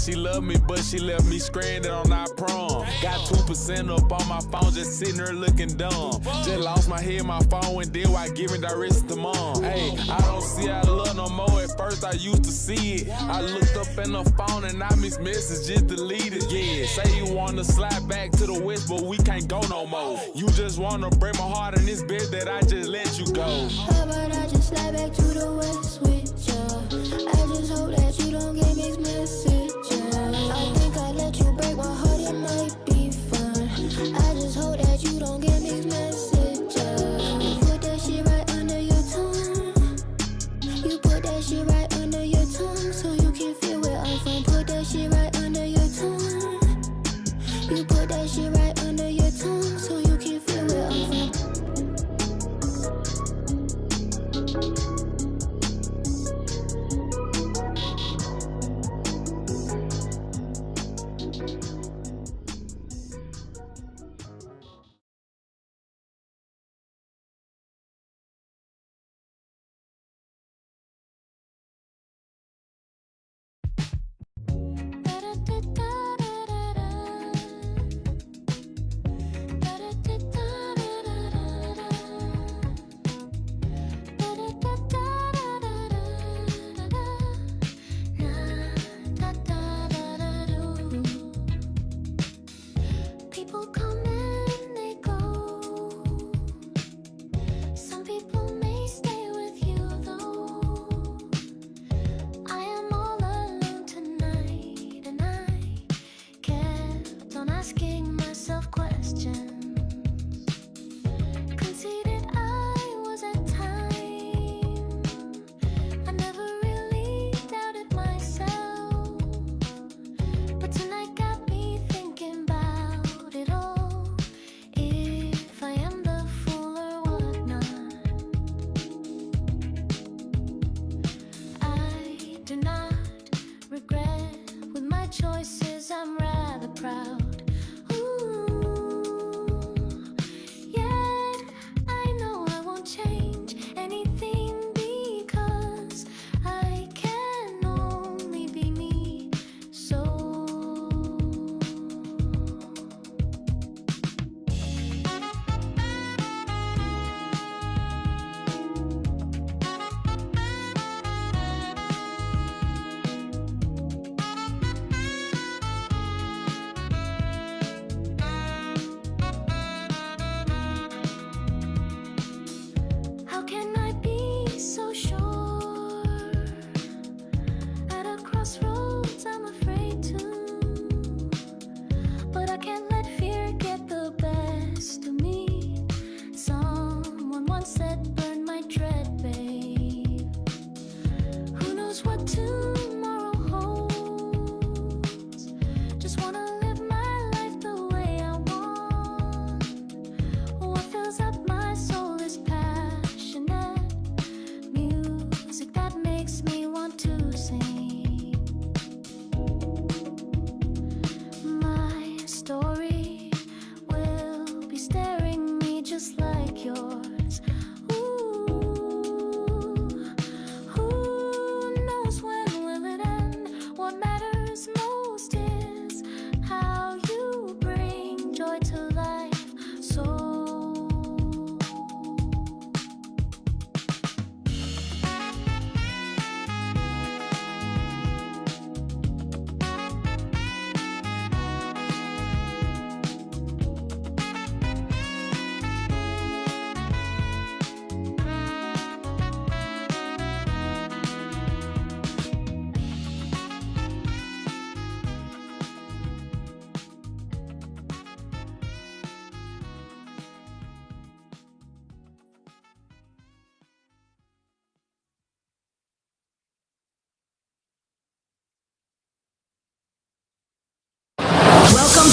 She loved me, but she left me stranded on our prom. Got 2% up on my phone, just sitting there looking dumb. Just lost my head, my phone went dead while giving directions to mom. Hey, I don't see our love no more. At first I used to see it. I looked up in the phone and I missed messages, deleted. Yeah, say you wanna slide back to the west, but we can't go no more. You just wanna break my heart in this bed that I just let you go. How about I just slide back to the west with ya? I just hope that you don't get mixed messages. I think I let you break my heart, it might be fun. I just hope that you don't get mixed messages. You put that shit right under your tongue. You put that shit right under your tongue, so you can feel where I'm from. Put that shit right under your tongue. You put that shit right under your tongue, so you can feel where I'm from.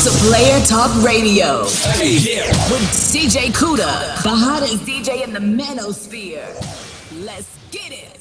to Player Talk Radio. Hey, yeah. With DJ Kuda, the hottest DJ in the manosphere. Let's get it.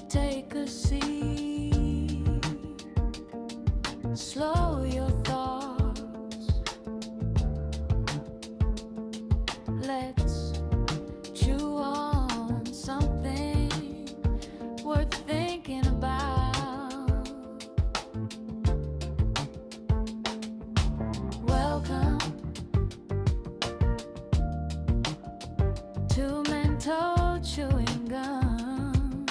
Take a seat, slow your thoughts. Let's chew on something worth thinking about. Welcome to mental chewing gum.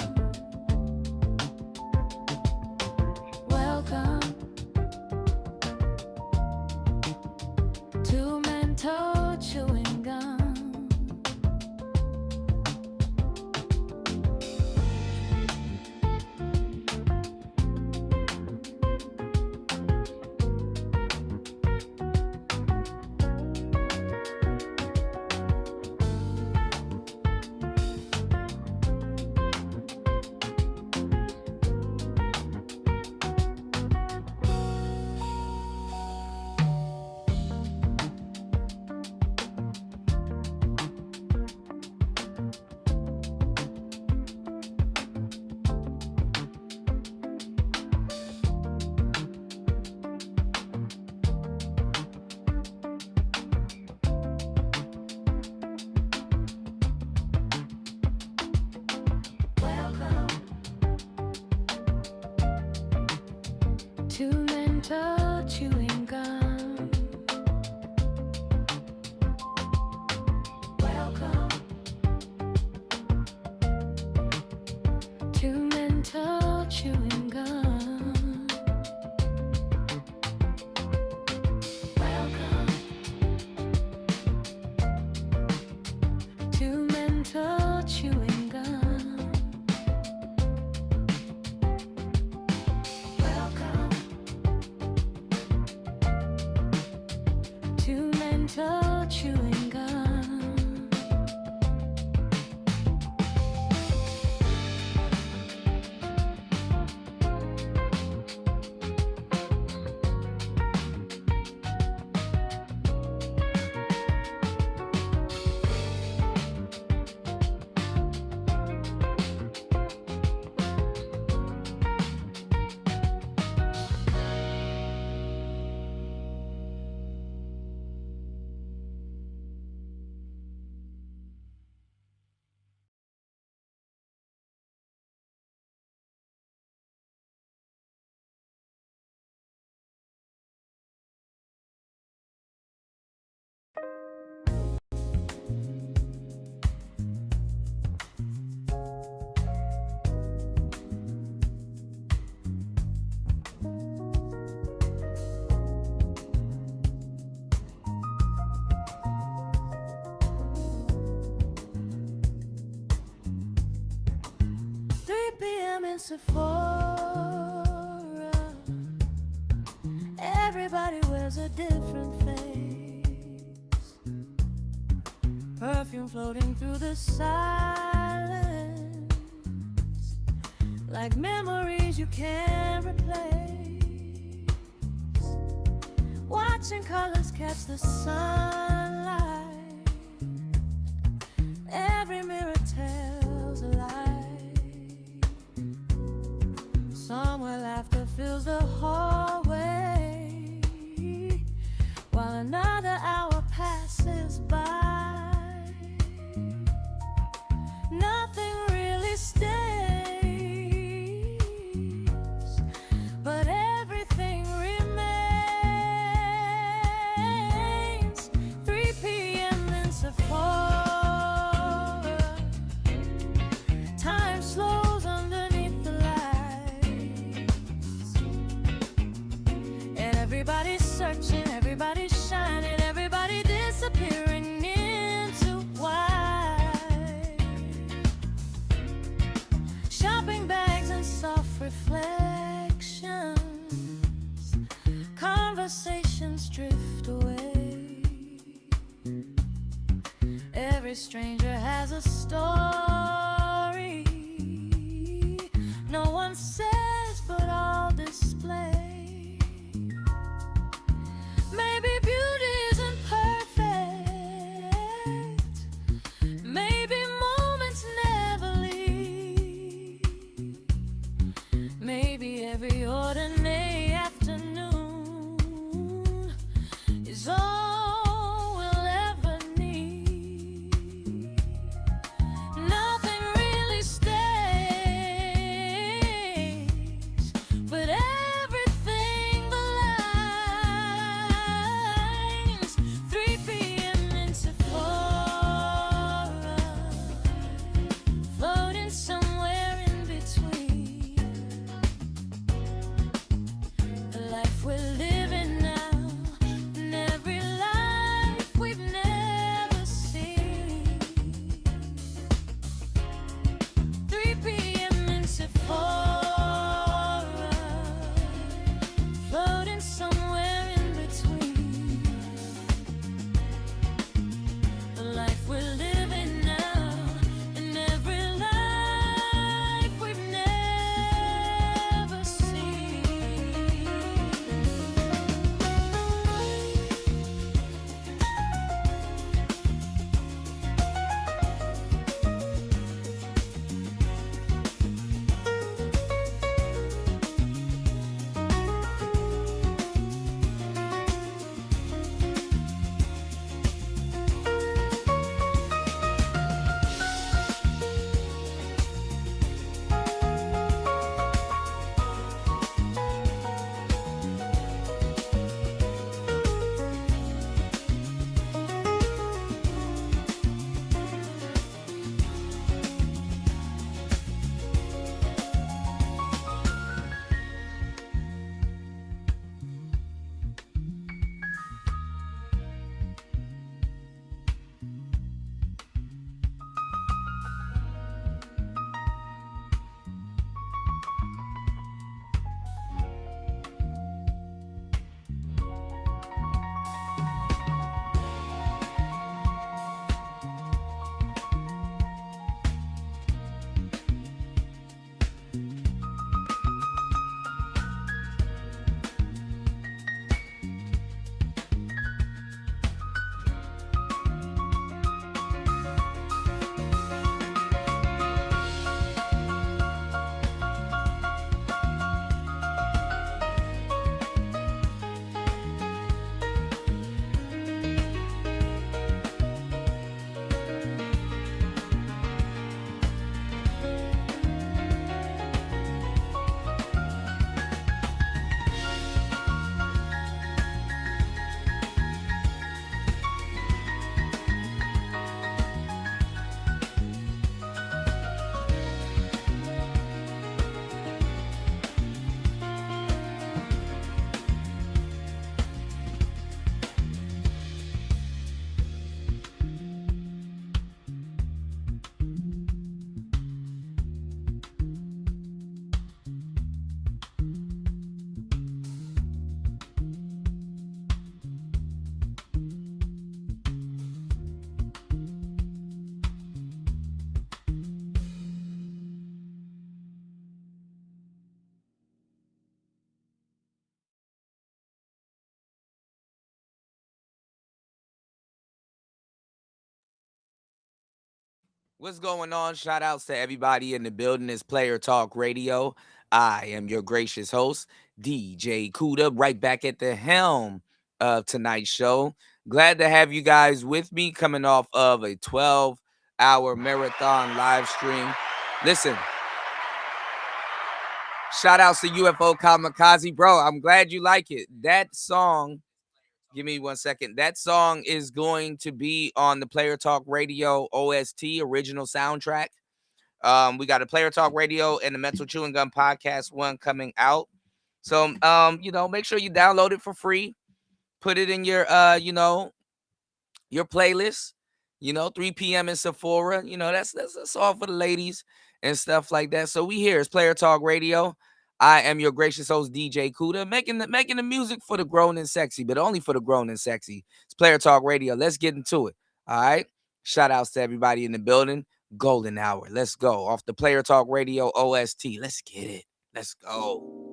mental chewing gum. Welcome to mental chewing gum. Welcome to mental chewing gum. Welcome to mental chewing gum. In Sephora, everybody wears a different face. Perfume floating through the silence, like memories you can't replace. Watching colors catch the sunlight, every mirror tells a lie. Somewhere laughter fills the hallway, while another hour passes by. Nothing really stays, but everything remains. 3 p.m. in Sephora, time slows underneath the lights. Everybody's searching, everybody's shining, everybody disappearing into white. Shopping bags and soft reflections, conversations drift away. Every stranger has a story, no one says but all display. Maybe beauty isn't perfect, maybe moments never leave. Maybe every ordinary afternoon is all we'll ever need. What's going on? Shout outs to everybody in the building. It's Player Talk Radio. I am your gracious host, DJ Kuda, right back at the helm of tonight's show. Glad to have you guys with me coming off of a 12-hour marathon live stream. Listen, shout outs to UFO Kamikaze. Bro, I'm glad you like it. That song, give me 1 second. That song is going to be on the Player Talk Radio OST original soundtrack. We got a Player Talk Radio and the Mental Chewing Gum Podcast one coming out. So, make sure you download it for free. Put it in your, your playlist. 3 p.m. in Sephora. That's all for the ladies and stuff like that. So we here. It's Player Talk Radio. I am your gracious host, DJ Kuda, making the music for the grown and sexy, but only for the grown and sexy. It's Player Talk Radio. Let's get into it. All right. Shout outs to everybody in the building. Golden hour. Let's go. Off the Player Talk Radio OST. Let's get it. Let's go.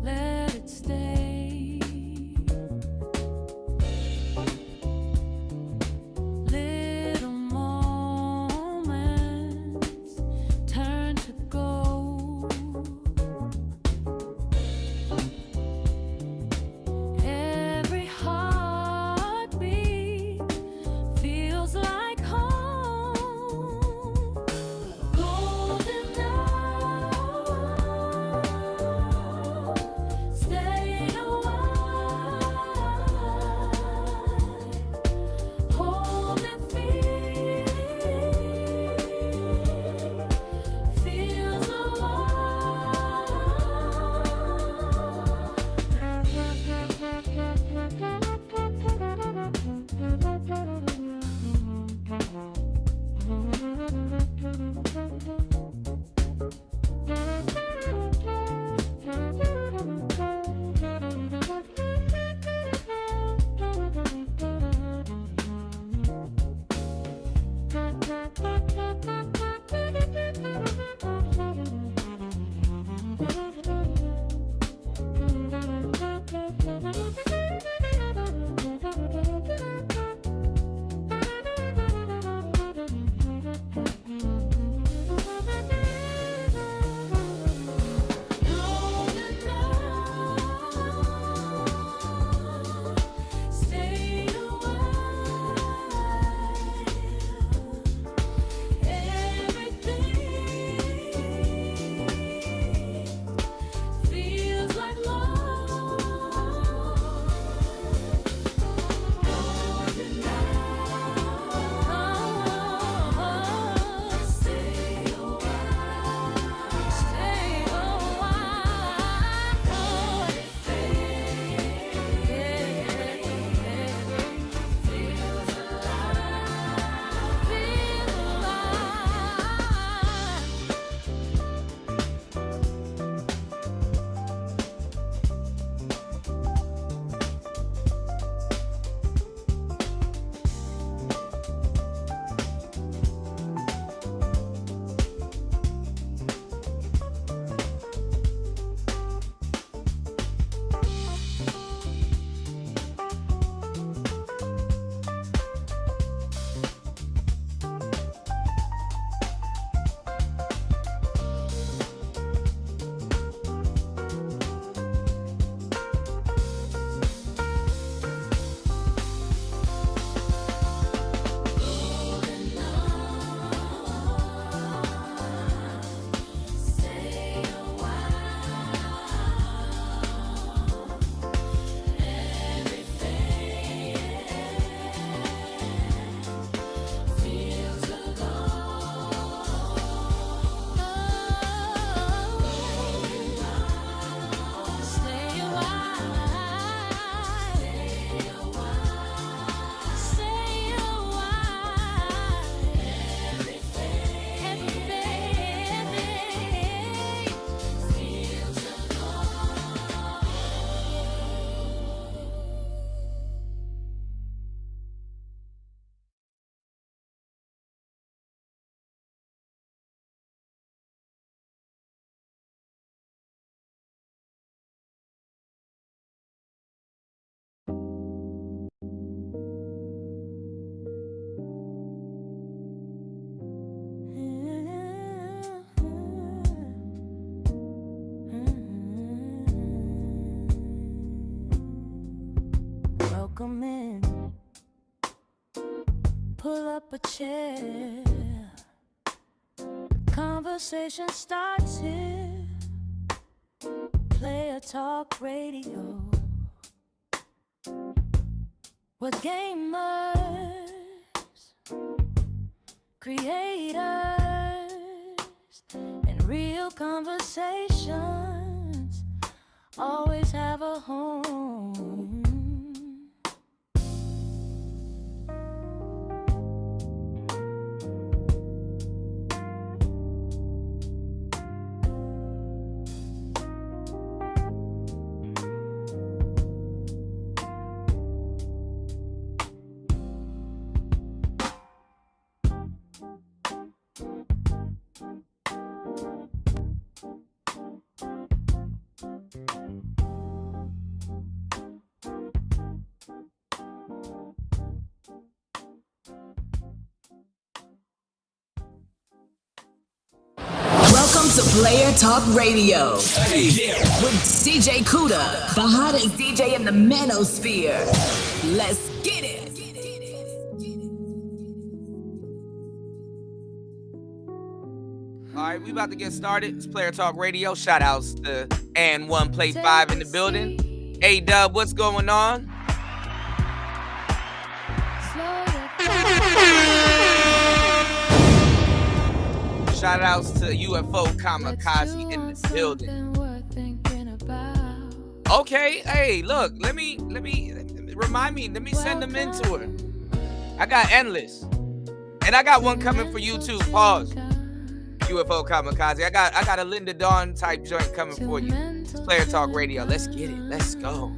Let it stay. welcoming. Pull up a chair. Conversation starts here. Player Talk Radio. We're gamers, creators, and real conversations always have a home. Welcome to Player Talk Radio with DJ Kuda, the hottest DJ in the manosphere. Let's get it. All right, we about to get started. It's Player Talk Radio. Shout outs to and One Play 5 in the building. Hey Dub, what's going on? Shout outs to UFO Kamikaze in the building. Okay, hey, look, let me remind me, let me send them into her. I got endless. And I got one coming for you too. Pause. UFO Kamikaze. I got a Linda Dawn type joint coming for you. It's Player Talk Radio. Let's get it. Let's go.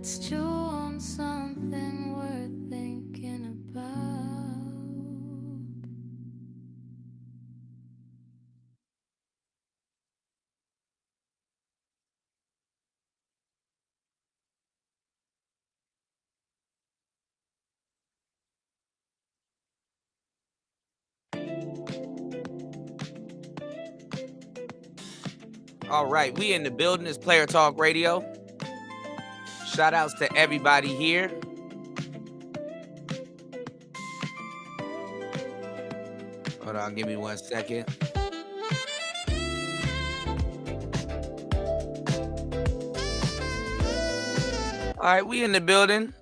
let's chew on something worth thinking about. All right, we in the building. It's Player Talk Radio. Shout outs to everybody here. Hold on, give me 1 second. All right, we in the building.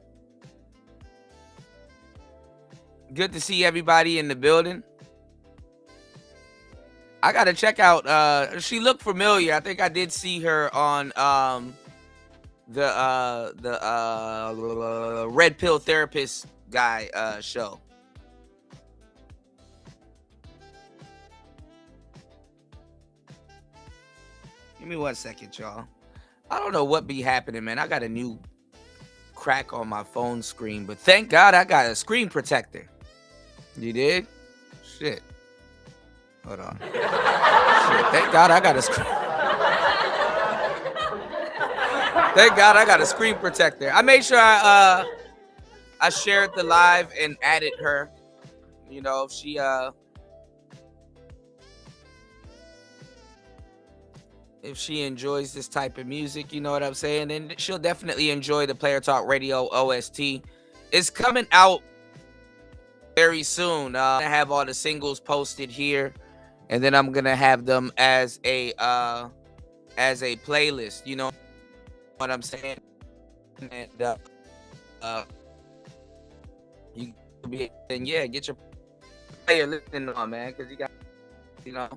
Good to see everybody in the building. I gotta check out. She looked familiar. I think I did see her on the Red Pill Therapist guy show. Give me 1 second, y'all. I don't know what be happening, man. I got a new crack on my phone screen, but thank God I got a screen protector. You did? Shit. Hold on. Shit, thank God I got a screen. Thank God I got a screen protector. I made sure I shared the live and added her. You know, if she enjoys this type of music, you know what I'm saying? And she'll definitely enjoy the Player Talk Radio OST. It's coming out very soon. I have all the singles posted here, and then I'm gonna have them as a playlist. You know what I'm saying? And you be and yeah, get your player listening on, man, because you got, you know,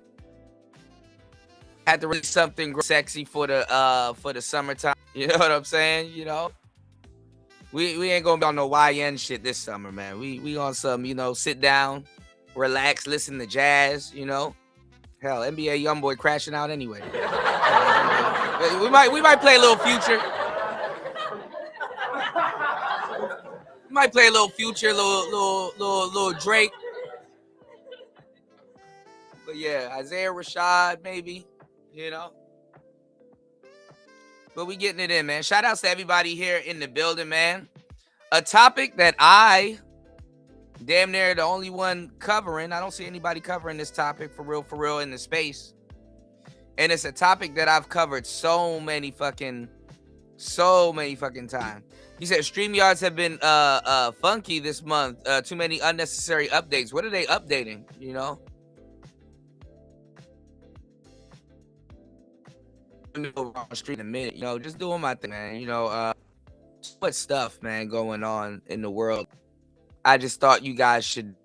had to release something sexy for the summertime. You know what I'm saying? You know, we ain't gonna be on no YN shit this summer, man. We on some, you know, sit down, relax, listen to jazz. You know, hell, NBA YoungBoy crashing out anyway. we might play a little Future. We might play a little Future, little Drake. But yeah, Isaiah Rashad maybe. You know, but we getting it in, man. Shout outs to everybody here in the building, man. A topic that I damn near the only one covering. I don't see anybody covering this topic for real in the space. And it's a topic that I've covered so many fucking times. He said StreamYards have been funky this month. Too many unnecessary updates. What are they updating? You know? On the street in a minute, you know, just doing my thing, man. You know, so much stuff, man, going on in the world. I just thought you guys should,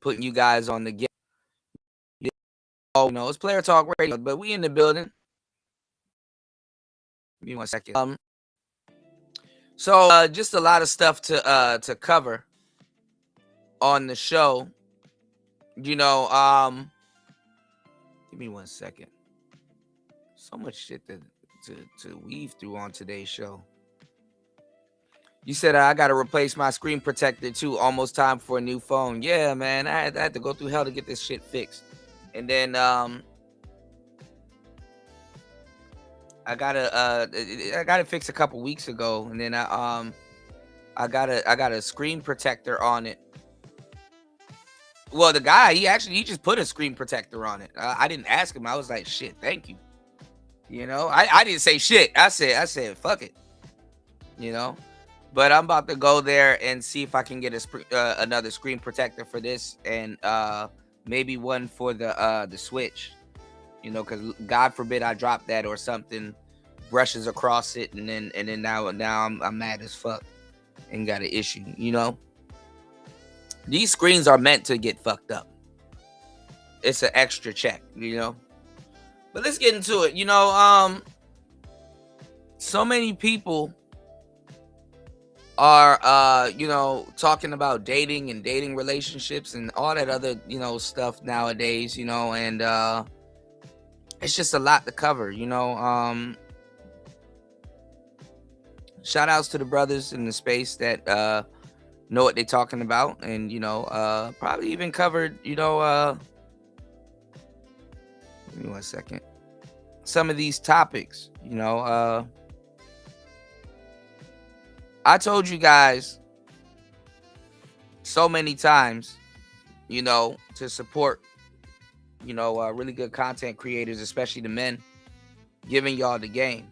putting you guys on the game. Oh no, it's Player Talk Radio, but we in the building. Give me 1 second. So just a lot of stuff to cover on the show. You know, give me 1 second. So much shit to weave through on today's show. You said I got to replace my screen protector too. Almost time for a new phone. Yeah, man. I had to go through hell to get this shit fixed. And then I got it fixed a couple weeks ago. And then I got a screen protector on it. Well, the guy, he just put a screen protector on it. I didn't ask him. I was like, shit, thank you. You know, I didn't say shit. I said, fuck it. You know, but I'm about to go there and see if I can get another screen protector for this, and maybe one for the Switch. You know, because God forbid I drop that or something brushes across it, and then now I'm mad as fuck and got an issue. You know. These screens are meant to get fucked up. It's an extra check, you know. But let's get into it. You know, so many people are, you know, talking about dating and dating relationships and all that other, you know, stuff nowadays, you know, and it's just a lot to cover, you know. shout outs to the brothers in the space that know what they're talking about, and probably even covered, give me 1 second, some of these topics. I told you guys so many times, to support, really good content creators, especially the men, giving y'all the game.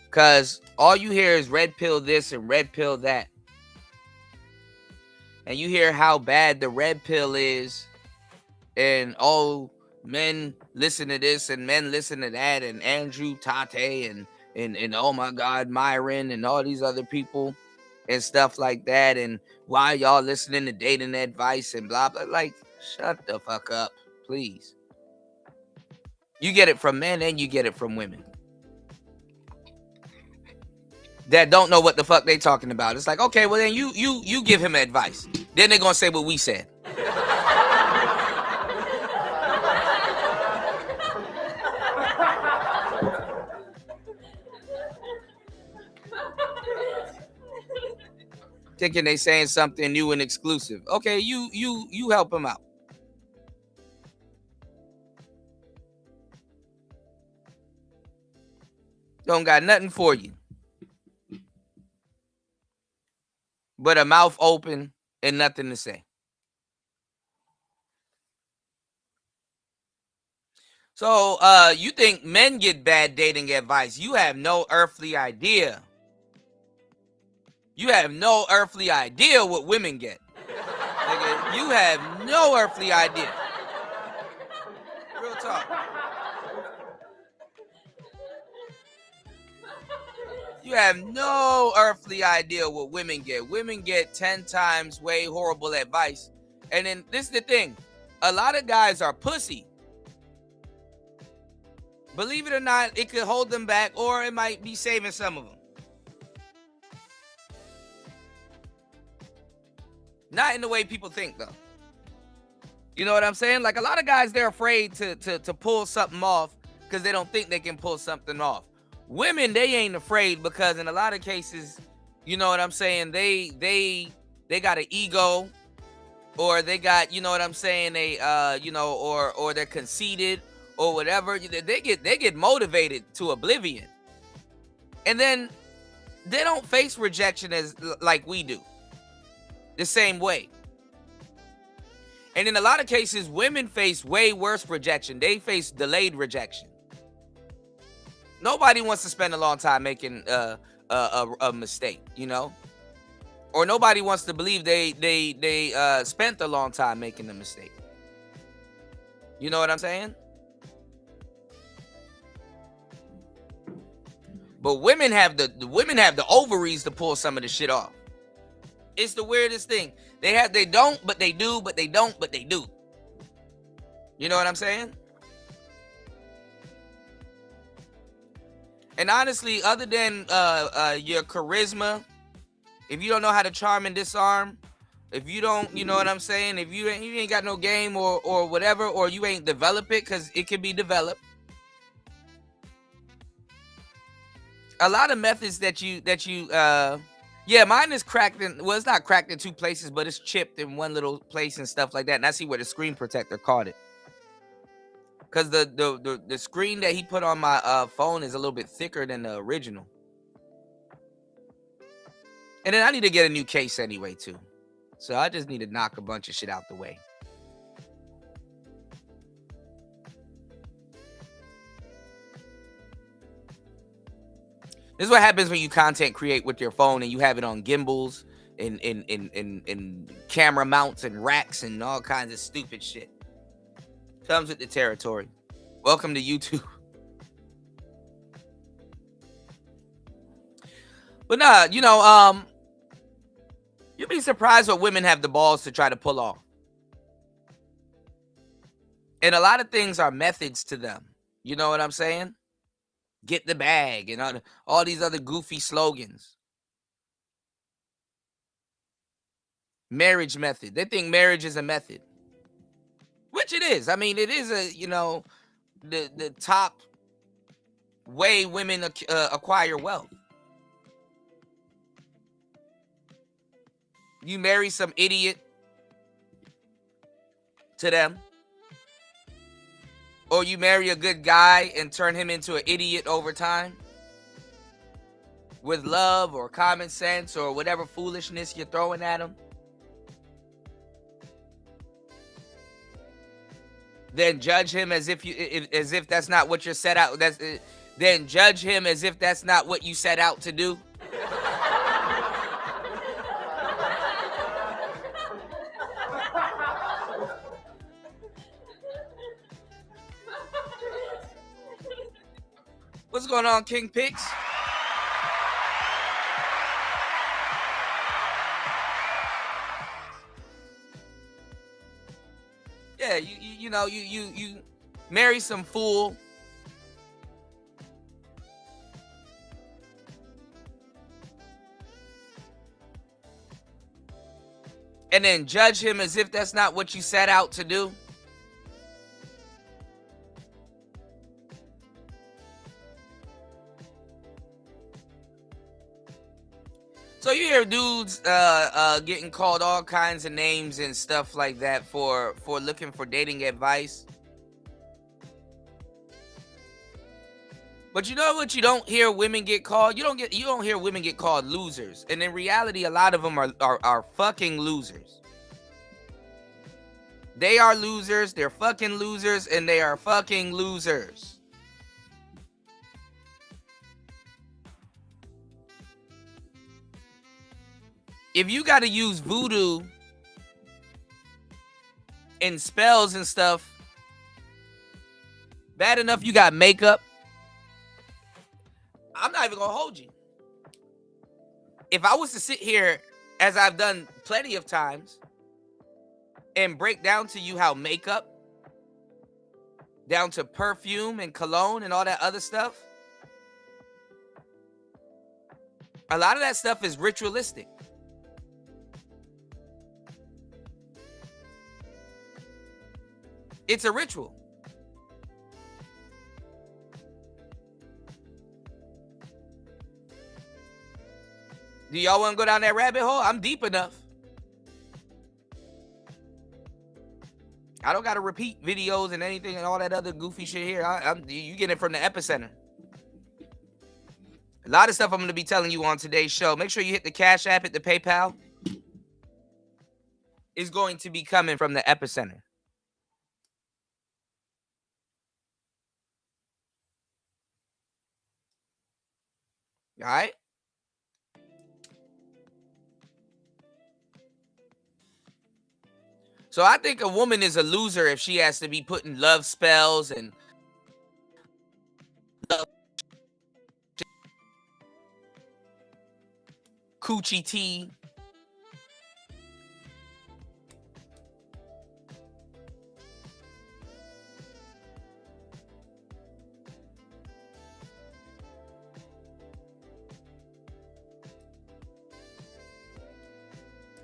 Because all you hear is red pill this and red pill that. And you hear how bad the red pill is. And, men listen to this and men listen to that. And Andrew Tate and oh my God, Myron and all these other people and stuff like that. And why y'all listening to dating advice and blah, blah. Like, shut the fuck up, please. You get it from men and you get it from women that don't know what the fuck they talking about. It's like, okay, well then you give him advice. Then they're gonna say what we said. Thinking they saying something new and exclusive. Okay, you help them out. Don't got nothing for you but a mouth open and nothing to say. So you think men get bad dating advice? You have no earthly idea. You have no earthly idea what women get. Nigga, you have no earthly idea. Real talk. You have no earthly idea what women get. Women get 10 times way horrible advice. And then this is the thing. A lot of guys are pussy. Believe it or not, it could hold them back, or it might be saving some of them. Not in the way people think, though. You know what I'm saying? Like, a lot of guys, they're afraid to pull something off because they don't think they can pull something off. Women, they ain't afraid because in a lot of cases, you know what I'm saying, they got an ego, or they got, you know what I'm saying, they or they're conceited or whatever. They get motivated to oblivion. And then they don't face rejection as like we do. The same way. And in a lot of cases, women face way worse rejection. They face delayed rejection. Nobody wants to spend a long time making a mistake, or nobody wants to believe they spent a long time making a mistake. You know what I'm saying? But women have the ovaries to pull some of the shit off. It's the weirdest thing. They don't, but they do, but they don't, but they do. You know what I'm saying? And honestly, other than your charisma, if you don't know how to charm and disarm, if you don't, you know what I'm saying, if you ain't got no game or whatever, or you ain't develop it, because it can be developed. A lot of methods that you mine is cracked in, well, it's not cracked in two places, but it's chipped in one little place and stuff like that. And I see where the screen protector caught it. Because the screen that he put on my phone is a little bit thicker than the original. And then I need to get a new case anyway, too. So I just need to knock a bunch of shit out the way. This is what happens when you content create with your phone and you have it on gimbals and camera mounts and racks and all kinds of stupid shit. Comes with the territory. Welcome to YouTube. But nah, you'd be surprised what women have the balls to try to pull off. And a lot of things are methods to them. You know what I'm saying? Get the bag and all these other goofy slogans. Marriage method. They think marriage is a method. Which it is. I mean, it is the top way women acquire wealth. You marry some idiot to them. Or you marry a good guy and turn him into an idiot over time. With love or common sense or whatever foolishness you're throwing at him. Then judge him as if that's not what you're set out. Then judge him as if that's not what you set out to do. What's going on, King Pix? Yeah, you marry some fool. And then judge him as if that's not what you set out to do. So you hear dudes getting called all kinds of names and stuff like that for looking for dating advice. But you know what you don't hear women get called? You don't hear women get called losers. And in reality, a lot of them are fucking losers. They are losers, they're fucking losers, and they are fucking losers. If you got to use voodoo and spells and stuff, bad enough you got makeup. I'm not even going to hold you. If I was to sit here, as I've done plenty of times, and break down to you how makeup, down to perfume and cologne and all that other stuff, a lot of that stuff is ritualistic. It's a ritual. Do y'all want to go down that rabbit hole? I'm deep enough. I don't got to repeat videos and anything and all that other goofy shit here. You get it from the epicenter. A lot of stuff I'm going to be telling you on today's show. Make sure you hit the Cash App, hit the PayPal. It's going to be coming from the epicenter. All right? So I think a woman is a loser if she has to be putting love spells and love coochie tea.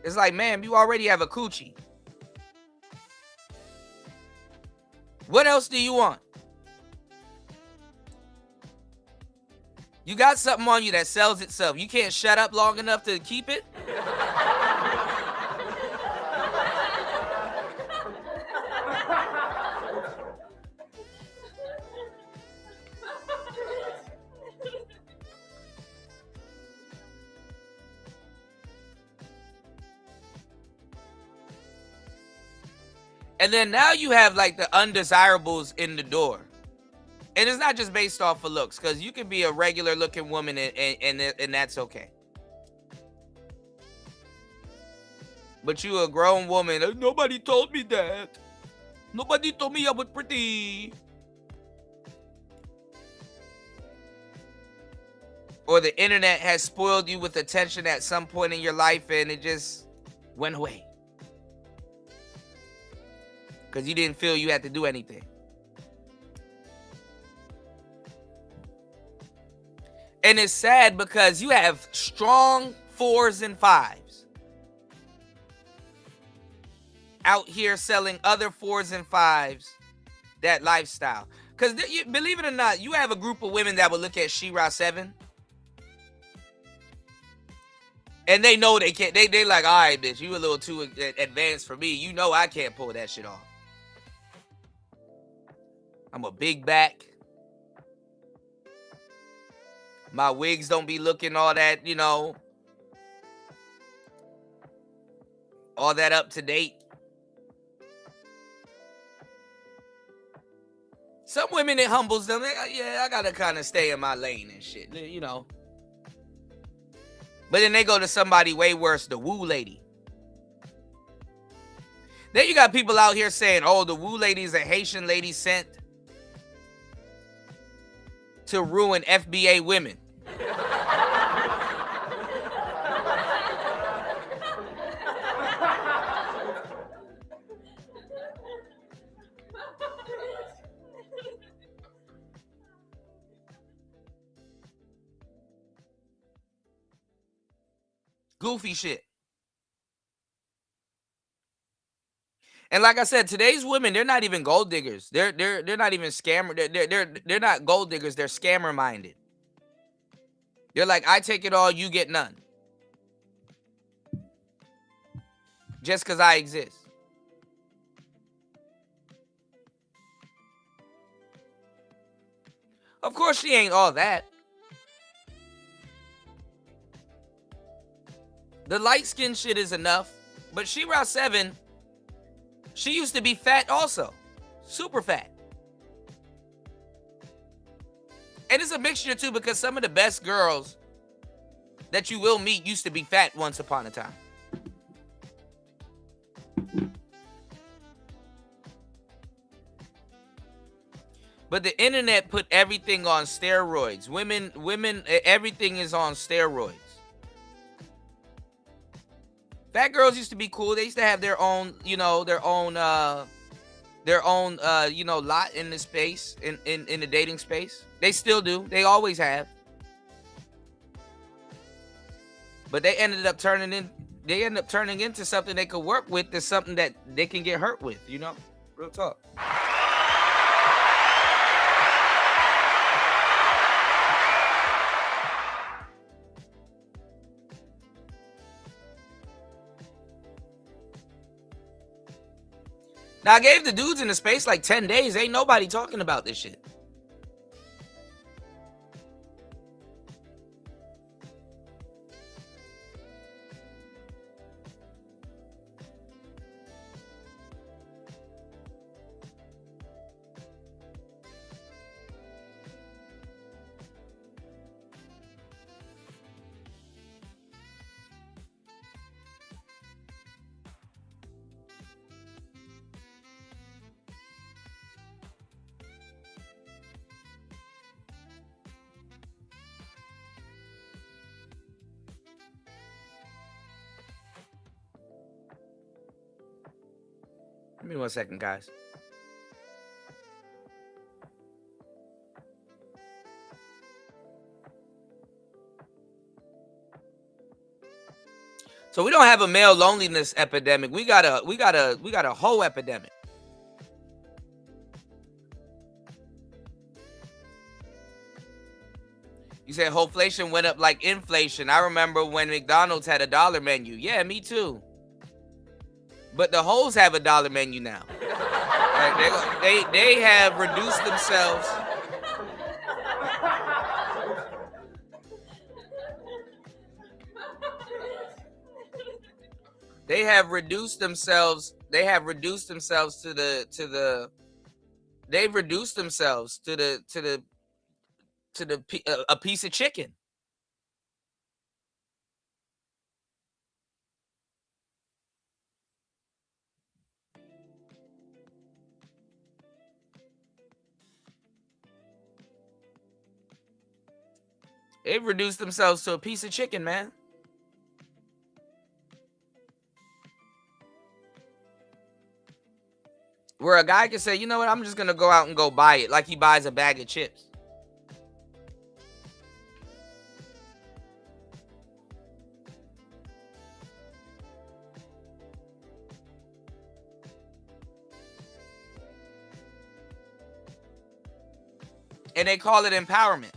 It's like, man, you already have a coochie. What else do you want? You got something on you that sells itself. You can't shut up long enough to keep it? And then now you have like the undesirables in the door. And it's not just based off of looks, because you can be a regular looking woman and that's okay. But you a grown woman. Nobody told me that. Nobody told me I was pretty. Or the internet has spoiled you with attention at some point in your life and it just went away. Because you didn't feel you had to do anything. And it's sad because you have strong 4s and 5s out here selling other 4s and 5s that lifestyle. Because believe it or not, you have a group of women that will look at Shera7 And they know they can't. They like, all right, bitch, you a little too advanced for me. You know I can't pull that shit off. I'm a big back. My wigs don't be looking all that, you know, all that up to date. Some women, it humbles them. Yeah, I gotta kind of stay in my lane and shit, you know. But then they go to somebody way worse, the woo lady. Then you got people out here saying, oh, the woo lady is a Haitian lady sent to ruin FBA women. Goofy shit. And like I said, today's women, they're not even gold diggers. They're not even scammer. They're not gold diggers. They're scammer minded. They're like, I take it all, you get none. Just because I exist. Of course, she ain't all that. The light skin shit is enough. But Shera7, she used to be fat also. Super fat. And it's a mixture too, because some of the best girls that you will meet used to be fat once upon a time. But the internet put everything on steroids. Women, everything is on steroids. Fat girls used to be cool. They used to have their own, you know, lot in the space, in the dating space. They still do. They always have. But they ended up turning into something they could work with. That's something that they can get hurt with, you know? Real talk. Now, I gave the dudes in the space like 10 days. Ain't nobody talking about this shit. Give me 1 second, guys. So we don't have a male loneliness epidemic. We got a whole epidemic. You said inflation went up like inflation. I remember when McDonald's had a dollar menu. Yeah, me too. But the hoes have a dollar menu now. Like they have reduced themselves. They have reduced themselves. They've reduced themselves to a piece of chicken. They've reduced themselves to a piece of chicken, man. Where a guy can say, you know what, I'm just going to go out and go buy it, like he buys a bag of chips. And they call it empowerment.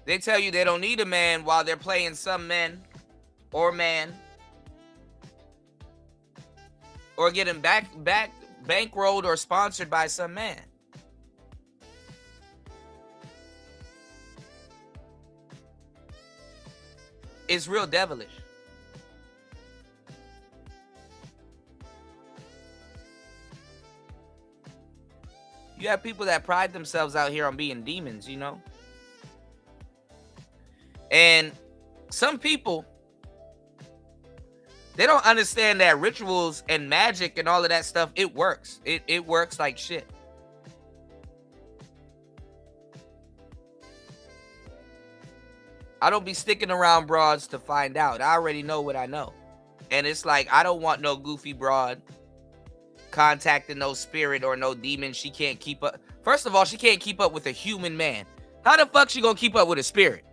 They tell you they don't need a man while they're playing some men or man, or getting bankrolled or sponsored by some man. It's real devilish. You have people that pride themselves out here on being demons, you know? And some people, they don't understand that rituals and magic and all of that stuff, it works. It works like shit. I don't be sticking around broads to find out. I already know what I know. And it's like, I don't want no goofy broad contacting no spirit or no demon. She can't keep up. First of all, she can't keep up with a human man. How the fuck she gonna keep up with a spirit?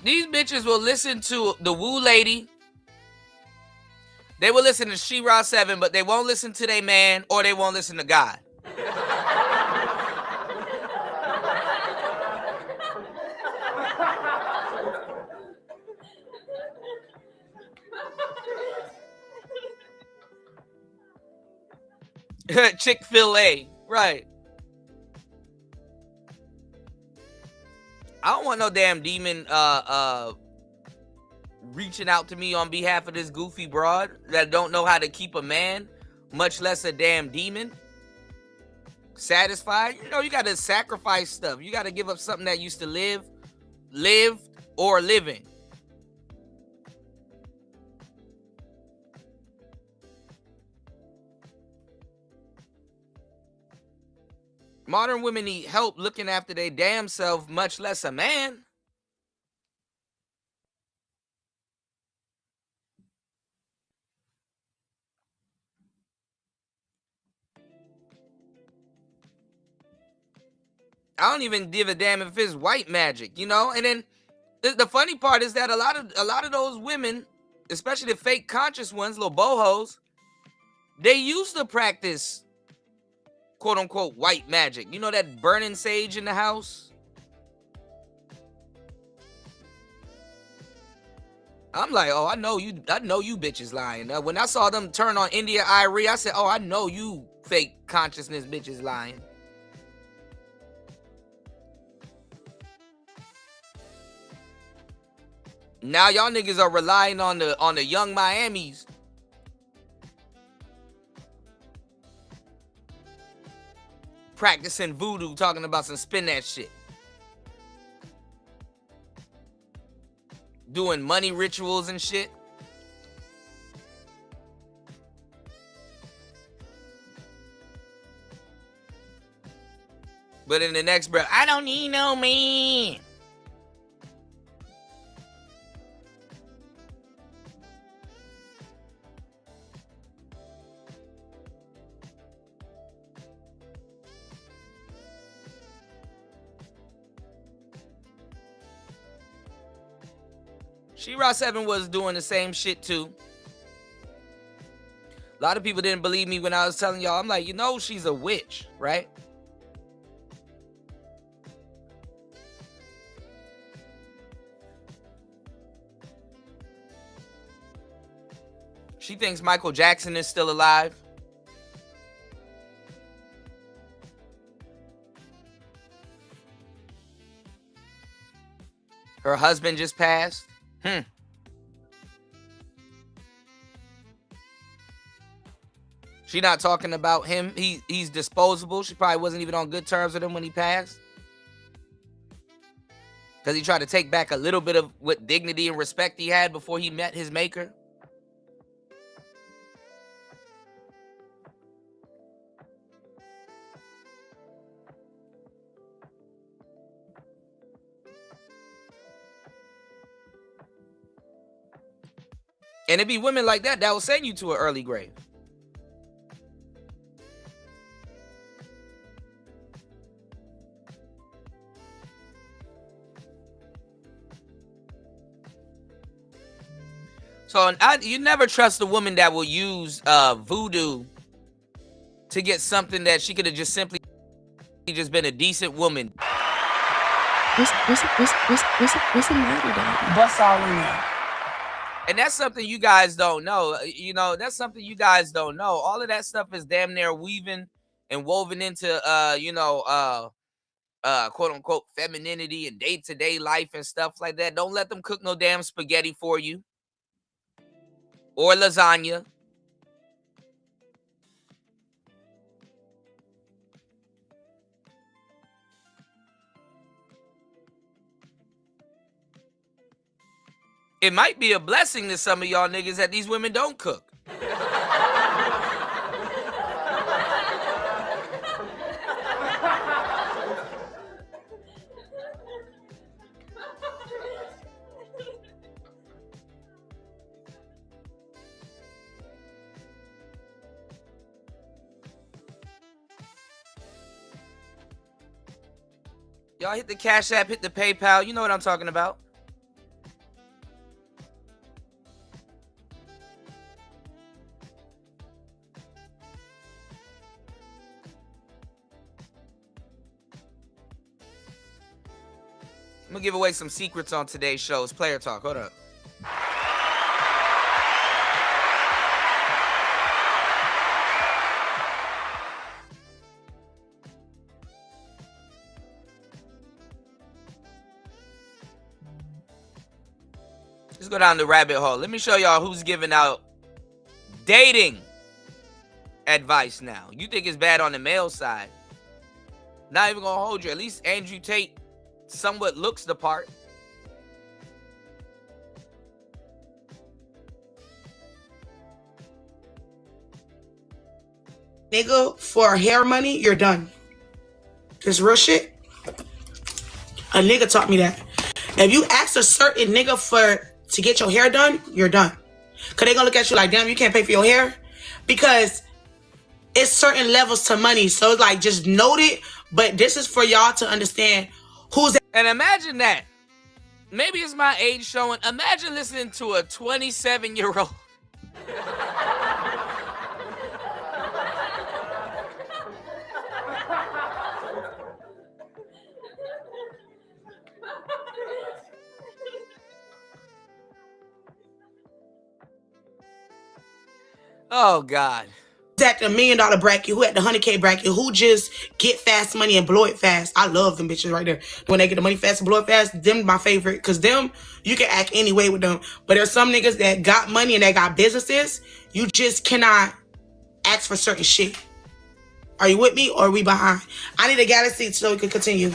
These bitches will listen to the Woo Lady. They will listen to Shera7, but they won't listen to their man, or they won't listen to God. Chick-fil-A, right. I don't want no damn demon reaching out to me on behalf of this goofy broad that don't know how to keep a man, much less a damn demon satisfied. You know, you got to sacrifice stuff. You got to give up something that used to lived, or living. Modern women need help looking after their damn self, much less a man. I don't even give a damn if it's white magic, you know? And then the funny part is that a lot of those women, especially the fake conscious ones, little bohos, they used to practice quote unquote white magic. You know that burning sage in the house? I'm like, oh, I know you bitches lying. When I saw them turn on India Irie, I said, oh, I know you fake consciousness bitches lying. Now y'all niggas are relying on the young Miamis. Practicing voodoo, talking about some spin that shit. Doing money rituals and shit. But in the next breath, I don't need no man. Shera7 was doing the same shit too. A lot of people didn't believe me when I was telling y'all. I'm like, you know, she's a witch, right? She thinks Michael Jackson is still alive. Her husband just passed. She not talking about him. He's disposable. She probably wasn't even on good terms with him when he passed. Because he tried to take back a little bit of what dignity and respect he had before he met his maker. And it be women like that will send you to an early grave. So you never trust a woman that will use voodoo to get something that she could have just simply just been a decent woman. What's the matter, Daddy? Bust all in there. And that's something you guys don't know. You know, that's something you guys don't know. All of that stuff is damn near woven and woven into quote unquote femininity and day-to-day life and stuff like that. Don't let them cook no damn spaghetti for you or lasagna. It might be a blessing to some of y'all niggas that these women don't cook. Y'all hit the Cash App, hit the PayPal. You know what I'm talking about. I'm gonna give away some secrets on today's show. It's Player Talk. Hold up. Let's go down the rabbit hole. Let me show y'all who's giving out dating advice now. You think it's bad on the male side. Not even gonna hold you. At least Andrew Tate somewhat looks the part. Nigga, for hair money, you're done. This real shit. A nigga taught me that. If you ask a certain nigga to get your hair done, you're done. Cause they gonna look at you like, damn, you can't pay for your hair. Because it's certain levels to money. So it's like, just note it. But this is for y'all to understand who's that. And imagine that. Maybe it's my age showing. Imagine listening to a 27-year-old. Oh, God. At the $1 million bracket, who at the 100K bracket, who just get fast money and blow it fast. I love them bitches right there. When they get the money fast and blow it fast, them my favorite. Because them, you can act any way with them. But there's some niggas that got money and that got businesses. You just cannot ask for certain shit. Are you with me or are we behind? I need a galaxy so we can continue.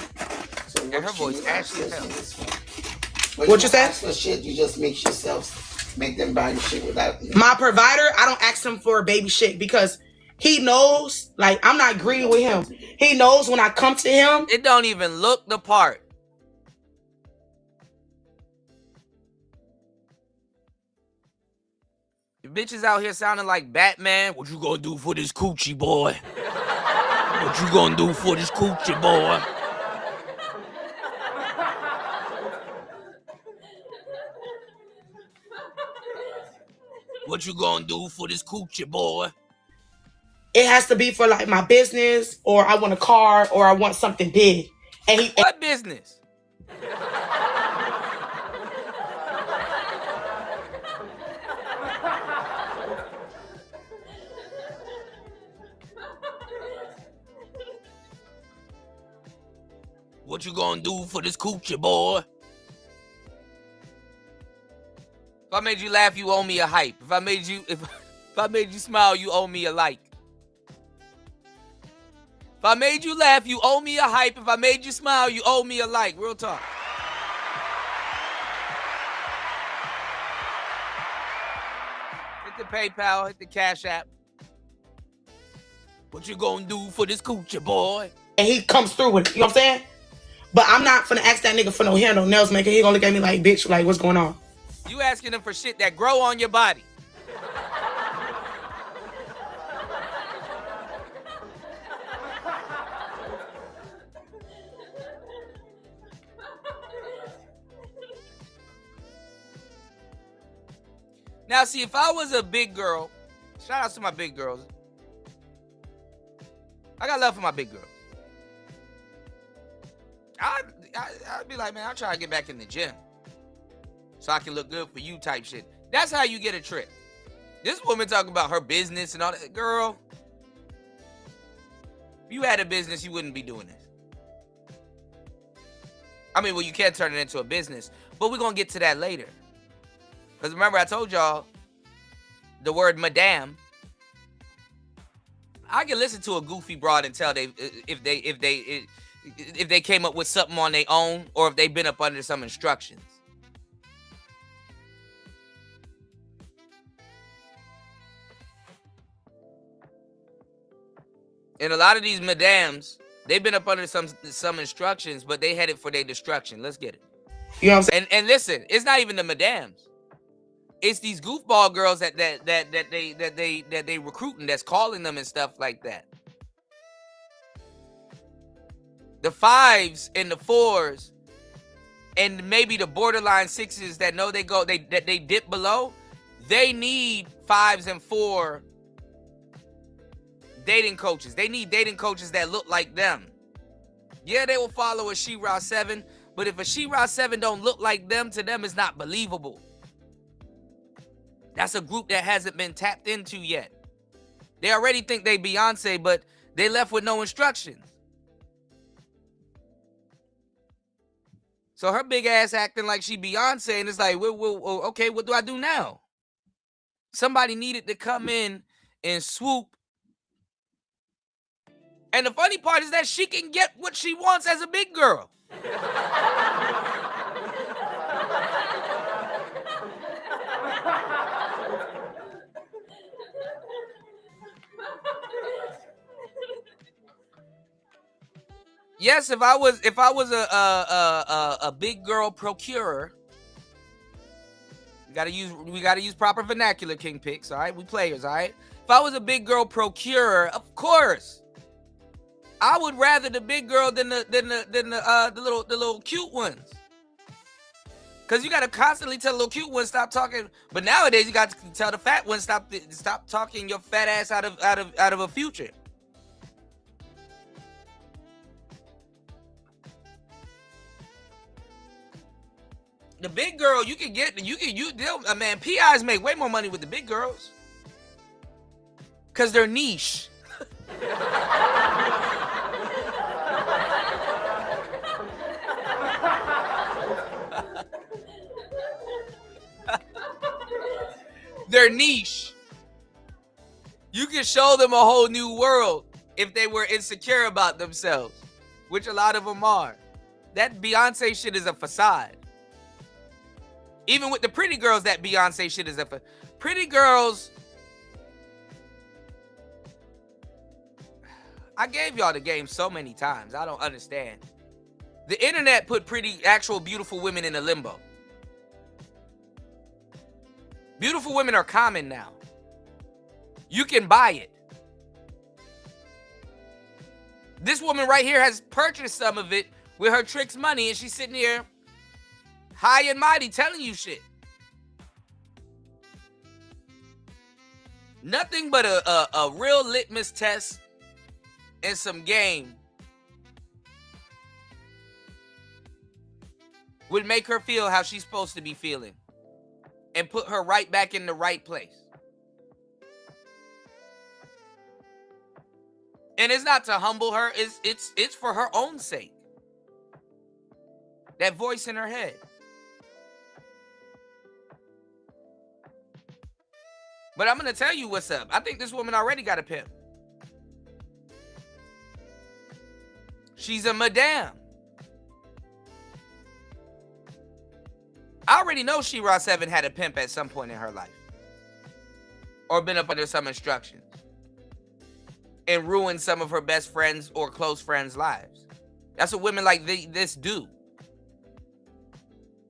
So and her voice ashy as hell. What you said? For shit, you just make yourself. Make them buy your shit without you. My provider, I don't ask him for a baby shit because he knows, like, I'm not greedy with him. He knows when I come to him. It don't even look the part. The bitches out here sounding like Batman. What you gonna do for this coochie, boy? What you gonna do for this coochie, boy? What you gonna do for this coochie, boy? It has to be for like my business, or I want a car, or I want something big. And what business? What you gonna do for this coochie, boy? If I made you laugh, you owe me a hype. If I made you smile, you owe me a like. If I made you laugh, you owe me a hype. If I made you smile, you owe me a like. Real talk. Hit the PayPal, hit the Cash App. What you gonna do for this coochie, boy? And he comes through with it, you know what I'm saying? But I'm not finna ask that nigga for no hair, no nails maker. He gonna look at me like, bitch, like, what's going on? You asking him for shit that grow on your body. Now, see, if I was a big girl, shout out to my big girls. I got love for my big girls. I'd be like, man, I'll try to get back in the gym so I can look good for you type shit. That's how you get a trick. This woman talking about her business and all that. Girl, if you had a business, you wouldn't be doing this. I mean, well, you can't turn it into a business, but we're going to get to that later. Because remember, I told y'all the word madam. I can listen to a goofy broad and tell if they came up with something on their own or if they've been up under some instructions. And a lot of these madams, they've been up under some instructions, but they headed for their destruction. Let's get it. You know what I'm saying? And listen, it's not even the madams. It's these goofball girls that they recruiting, that's calling them and stuff like that. The 5s and the 4s and maybe the borderline 6s that know they dip below, they need 5s and 4 dating coaches. They need dating coaches that look like them. Yeah, they will follow a Shera7, but if a Shera7 don't look like them, to them it's not believable. That's a group that hasn't been tapped into yet. They already think they Beyonce, but they left with no instructions. So her big ass acting like she Beyonce, and it's like, well, okay, what do I do now? Somebody needed to come in and swoop. And the funny part is that she can get what she wants as a big girl. Yes, if I was a big girl procurer, we gotta use proper vernacular, King Picks, all right? We players, all right? If I was a big girl procurer, of course, I would rather the big girl than the little cute ones. Cause you gotta constantly tell the little cute ones stop talking. But nowadays you got to tell the fat ones stop talking your fat ass out of a future. The big girl, man, PIs make way more money with the big girls. Cause they're niche. They're niche. You can show them a whole new world if they were insecure about themselves, which a lot of them are. That Beyonce shit is a facade. Even with the pretty girls, that Beyonce shit is pretty girls. I gave y'all the game so many times. I don't understand. The internet put actual beautiful women in a limbo. Beautiful women are common now. You can buy it. This woman right here has purchased some of it with her tricks money, and she's sitting here high and mighty telling you shit. Nothing but a real litmus test and some game would make her feel how she's supposed to be feeling and put her right back in the right place. And it's not to humble her, it's for her own sake. That voice in her head. But I'm going to tell you what's up. I think this woman already got a pimp. She's a madam. I already know Shera7 had a pimp at some point in her life. Or been up under some instructions. And ruined some of her best friends or close friends' lives. That's what women like this do.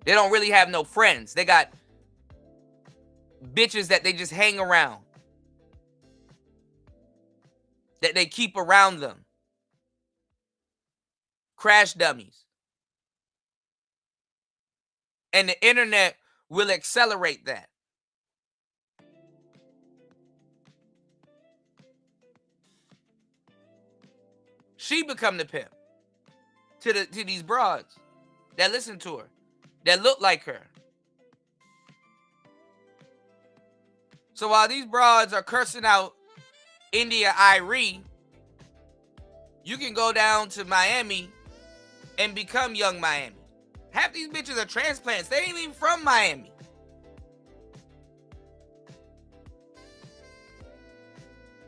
They don't really have no friends. They got bitches that they just hang around. That they keep around them. Crash dummies. And the internet will accelerate that. She become the pimp to these broads that listen to her, that look like her. So while these broads are cursing out India Irie, you can go down to Miami and become young Miami. Half these bitches are transplants. They ain't even from Miami.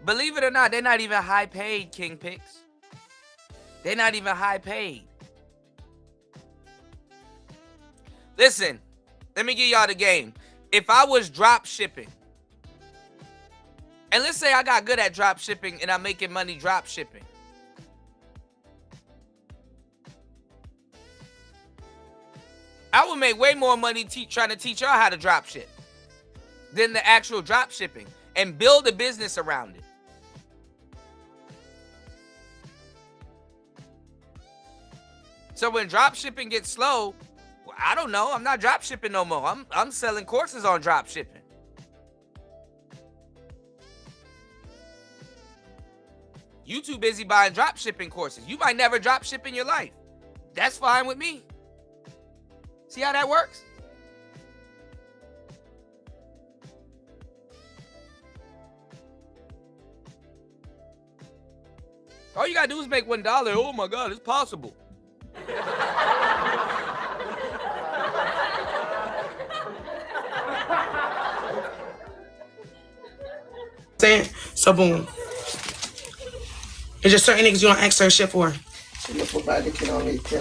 Believe it or not, they're not even high paid, King Picks. They're not even high paid. Listen, let me give y'all the game. If I was drop shipping, and let's say I got good at drop shipping and I'm making money drop shipping, I would make way more money trying to teach y'all how to drop ship than the actual drop shipping and build a business around it. So when drop shipping gets slow, I don't know. I'm not drop shipping no more. I'm selling courses on drop shipping. You too busy buying drop shipping courses. You might never drop ship in your life. That's fine with me. See how that works? All you gotta do is make $1. Oh my God, it's possible. So boom. It's just certain niggas you don't ask certain shit for.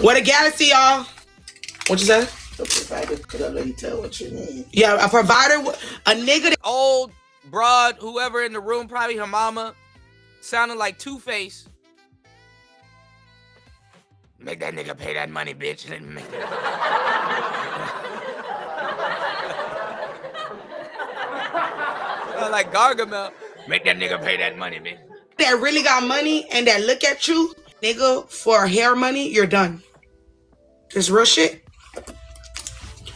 What a galaxy, y'all. What you say? A provider could already tell what you need. Yeah, a provider, a nigga. Old, broad, whoever in the room, probably her mama, sounding like Two-Face. Make that nigga pay that money, bitch. Let me make that. Like Gargamel. Make that nigga pay that money, bitch. That really got money and that look at you, nigga, for hair money, you're done. This real shit.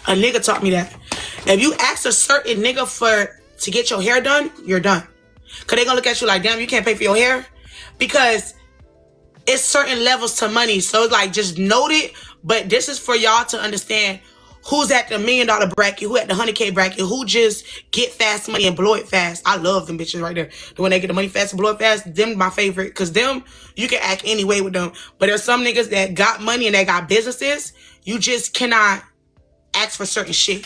A nigga taught me that. If you ask a certain nigga to get your hair done, you're done. Cause they gonna look at you like, damn, you can't pay for your hair. Because it's certain levels to money. So it's like, just note it. But this is for y'all to understand who's at the $1 million bracket, who at the 100K bracket, who just get fast money and blow it fast. I love them bitches right there. When they get the money fast and blow it fast, them my favorite. Because them, you can act any way with them. But there's some niggas that got money and they got businesses. You just cannot ask for certain shit.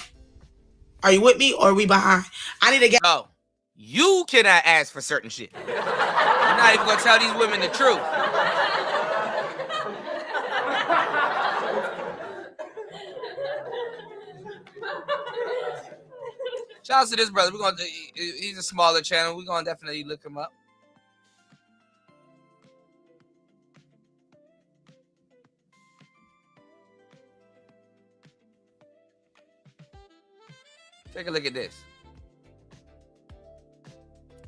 Are you with me or are we behind? I need to get... No, you cannot ask for certain shit. You're not even going to tell these women the truth. Shout out to this brother. He's a smaller channel. We're going to definitely look him up. Take a look at this.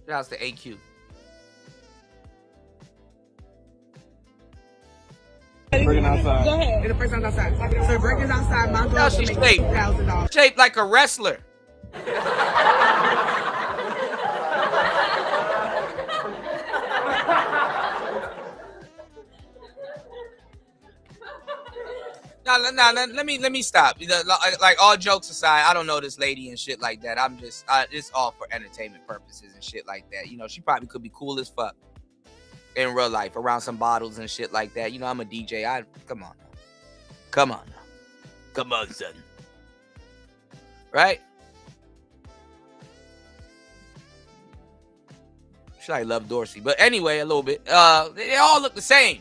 Shout out to AQ. Breaking outside. Go ahead. And the first time outside. So breaking outside, my girl She's should make $2,000. Shaped like a wrestler. Now, let me stop. Like, all jokes aside, I don't know this lady and shit like that. It's all for entertainment purposes and shit like that. You know, she probably could be cool as fuck in real life around some bottles and shit like that. You know, I'm a DJ. Come on now. Come on, son. Right? Should I love Dorsey? But anyway, a little bit. They all look the same.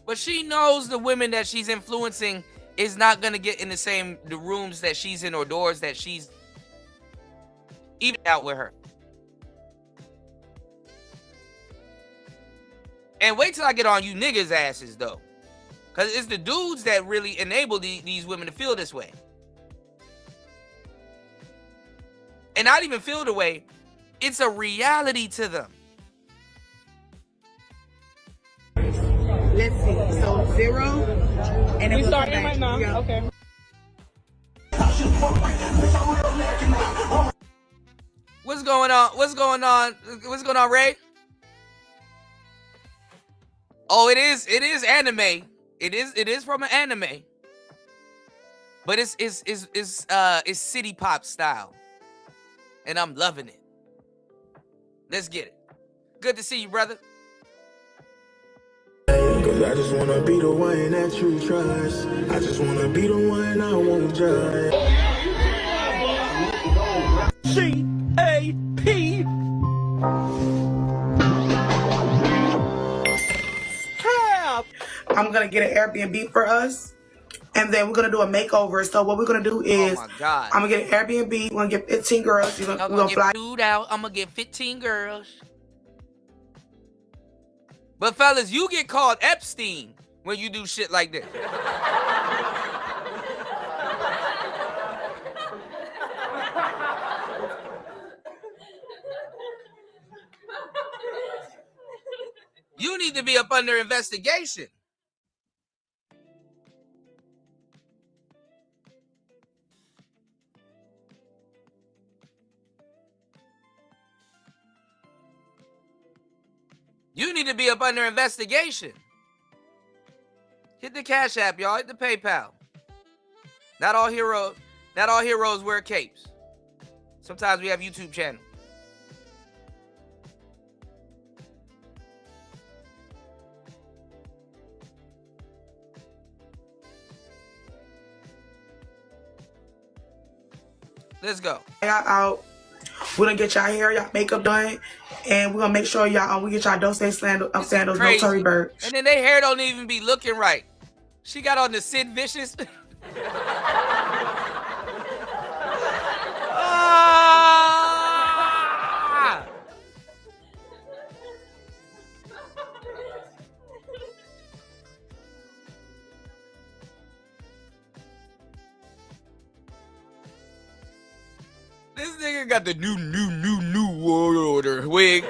But she knows the women that she's influencing is not going to get in the rooms that she's in or doors that she's even out with her. And wait till I get on you niggas' asses, though. Because it's the dudes that really enable these women to feel this way. And not even feel the way. It's a reality to them. Let's see. So 0, And then We we'll come starting back. right now. Yeah. Okay. What's going on? What's going on? What's going on, Ray? Oh, it is anime. It is from an anime. But it's city pop style. And I'm loving it. Let's get it. Good to see you, brother. Cause I just wanna be the one that you trust. I just wanna be the one I won't judge. G-A-P. I'm gonna get an Airbnb for us, and then we're gonna do a makeover. So what we're gonna do is, Oh my God. I'm gonna get an Airbnb. We're gonna get 15 girls. We're gonna get fly. food out. I'm gonna get 15 girls. But fellas, you get called Epstein when you do shit like this. You need to be up under investigation. You need to be up under investigation. Hit the Cash App, y'all. Hit the PayPal. Not all heroes wear capes. Sometimes we have YouTube channels. Let's go. Y'all out. We're gonna get y'all hair, y'all makeup done, and we're gonna make sure y'all we get y'all Dose sandals, no Crazy. Tory Burch. And then their hair don't even be looking right. She got on the Sid Vicious. Ah! This nigga got the new world order wig.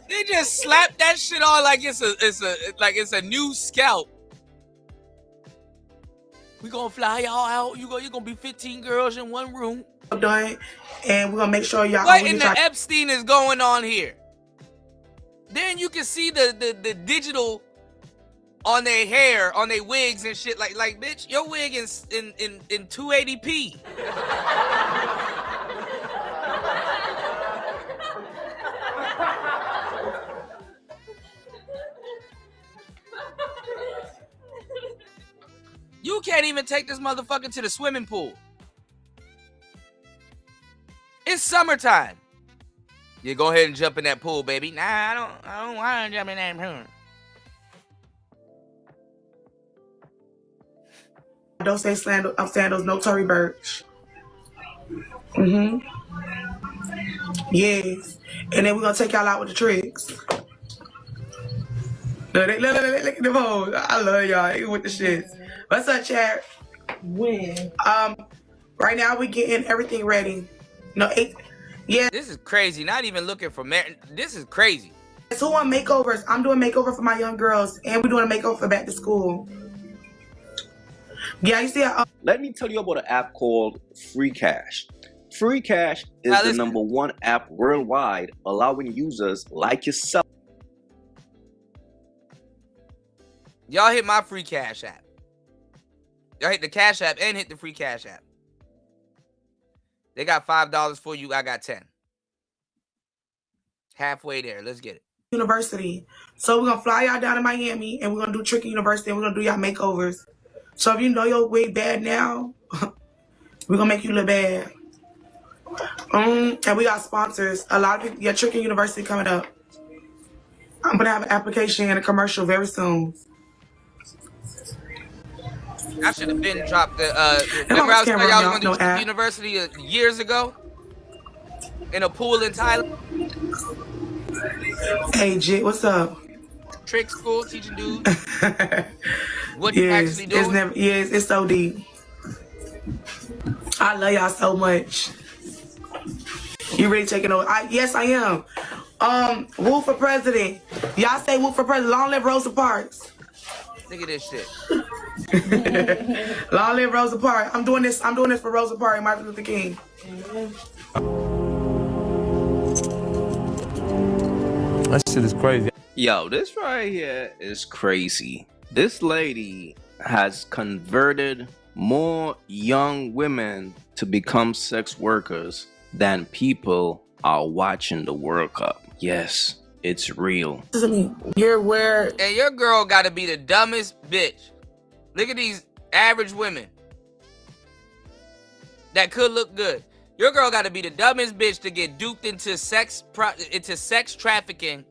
They just slap that shit on like it's a new scalp. We gonna fly y'all out. You gonna be 15 girls in one room. Done, and we're gonna make sure y'all. What in the Epstein is going on here? Then you can see the digital on their hair, on their wigs and shit. Like bitch, your wig is in 280p. You can't even take this motherfucker to the swimming pool. It's summertime. You go ahead and jump in that pool, baby. Nah, I don't want to jump in that pool. Don't say sandals, no Tory Burch. Yes. And then we're gonna take y'all out with the tricks. Look at the pose. I love y'all. Even with the shits. What's up, chat? When? Right now we're getting everything ready. No, 8. Yeah. This is crazy. Not even looking for this is crazy. So on makeovers. I'm doing makeover for my young girls, and we're doing a makeover for back to school. Yeah, you see how Let me tell you about an app called Free Cash. Free Cash is the #1 app worldwide, allowing users like yourself. Y'all hit my Free Cash app. Y'all hit the Cash app and hit the Free Cash app. They got $5 for you. I got 10. Halfway there. Let's get it. University. So we're gonna fly y'all down to Miami, and we're gonna do Trickin University, and we're gonna do y'all makeovers. So if you know your wig bad now, we're gonna make you look bad. And we got sponsors. A lot of people. Yeah, Trickin University coming up. I'm gonna have an application and a commercial very soon. I should have been dropped the. Remember I was telling y'all I was going to Trickin University years ago in a pool in Thailand. Hey, Jit, what's up? Trick school, teaching dudes what you actually do. It's so deep. I love y'all so much. You really taking over? Yes, I am. Woo for president. Y'all say woo for president. Long live Rosa Parks. Look at this shit. Long live Rosa Parks. I'm doing this for Rosa Parks and Martin Luther King. That shit is crazy. Yo, this right here is crazy. This lady has converted more young women to become sex workers than people are watching the World Cup. Yes, it's real. You're where... And your girl gotta be the dumbest bitch. Look at these average women that could look good. Your girl gotta be the dumbest bitch to get duped into sex trafficking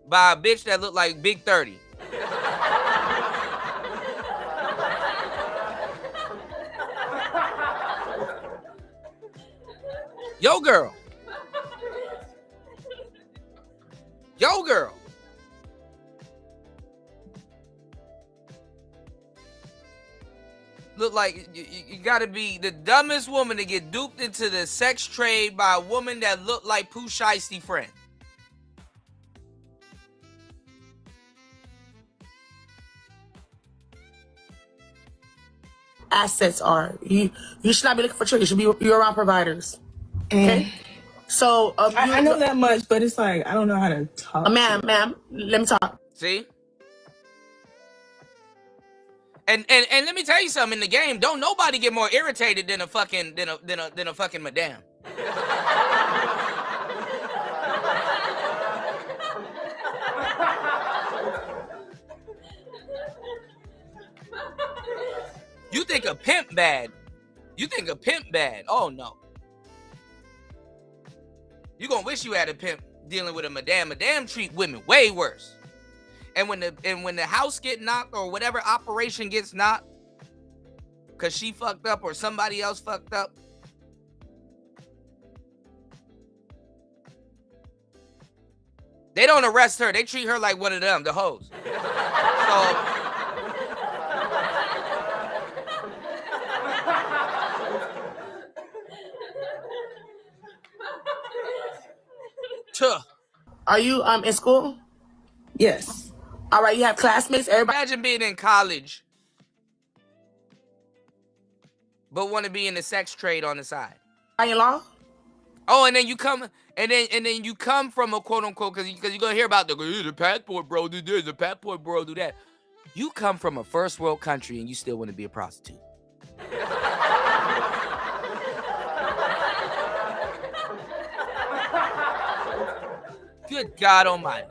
by a bitch that look like Big 30. Yo girl. Yo girl. Look like you gotta be the dumbest woman to get duped into the sex trade by a woman that look like Pooh Shiesty friend. Assets are. You should not be looking for children. You should be around providers. Okay? So I know that much, but it's like I don't know how to talk. Ma'am, let me talk. See? And let me tell you something, in the game, don't nobody get more irritated than a fucking madam. You think a pimp bad? You think a pimp bad? Oh no. You gonna wish you had a pimp dealing with a madam. Madam treat women way worse. And when the house get knocked or whatever operation gets knocked, cause she fucked up or somebody else fucked up, they don't arrest her. They treat her like one of them, the hoes. So Are you in school? Yes. All right, you have classmates, everybody. Imagine being in college, but want to be in the sex trade on the side. In law? Oh, and then you come, and then you come from a quote unquote, because you're gonna hear about the passport bro do this, the passport bro do that. You come from a first world country and you still want to be a prostitute. Good God Almighty.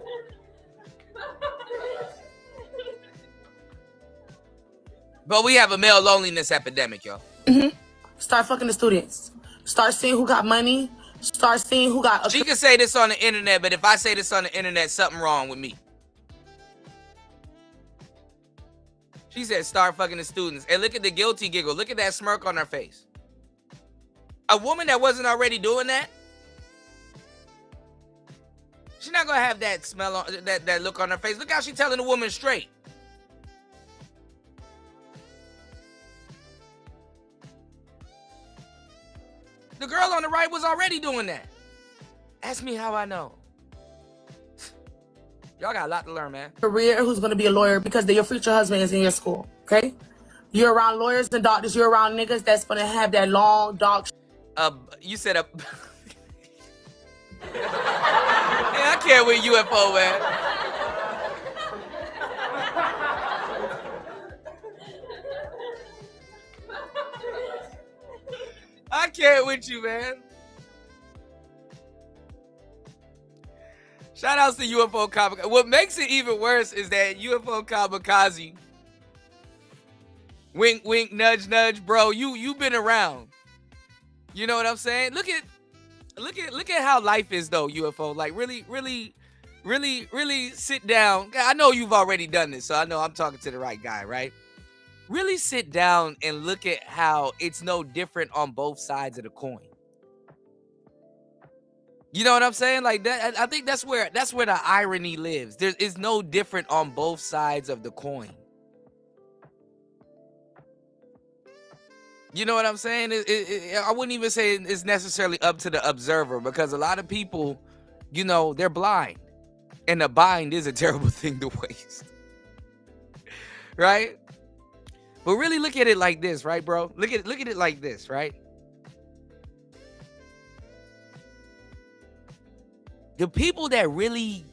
But we have a male loneliness epidemic, yo. Start fucking the students. Start seeing who got money. Start seeing who got... She can say this on the internet, but if I say this on the internet, something wrong with me. She said start fucking the students. And look at the guilty giggle. Look at that smirk on her face. A woman that wasn't already doing that, she's not gonna have that smell on that look on her face. Look how she's telling the woman straight. The girl on the right was already doing that. Ask me how I know. Y'all got a lot to learn, man. Career who's going to be a lawyer because your future husband is in your school, okay? You're around lawyers and doctors. You're around niggas that's going to have that long, dark... You said a... Yeah, I can't with UFO, man. I can't with you, man. Shout outs to UFO Kamikaze. What makes it even worse is that UFO Kamikaze, wink, wink, nudge, nudge, bro. You been around. You know what I'm saying? Look at how life is though, UFO. Like really sit down. I know you've already done this, so I know I'm talking to the right guy, right? Really sit down and look at how it's no different on both sides of the coin. You know what I'm saying? Like that. I think that's where the irony lives. There is no different on both sides of the coin. You know what I'm saying? I wouldn't even say it's necessarily up to the observer, because a lot of people, you know, they're blind. And a bind is a terrible thing to waste. Right? But really look at it like this, right, bro? Look at it like this, right? The people that really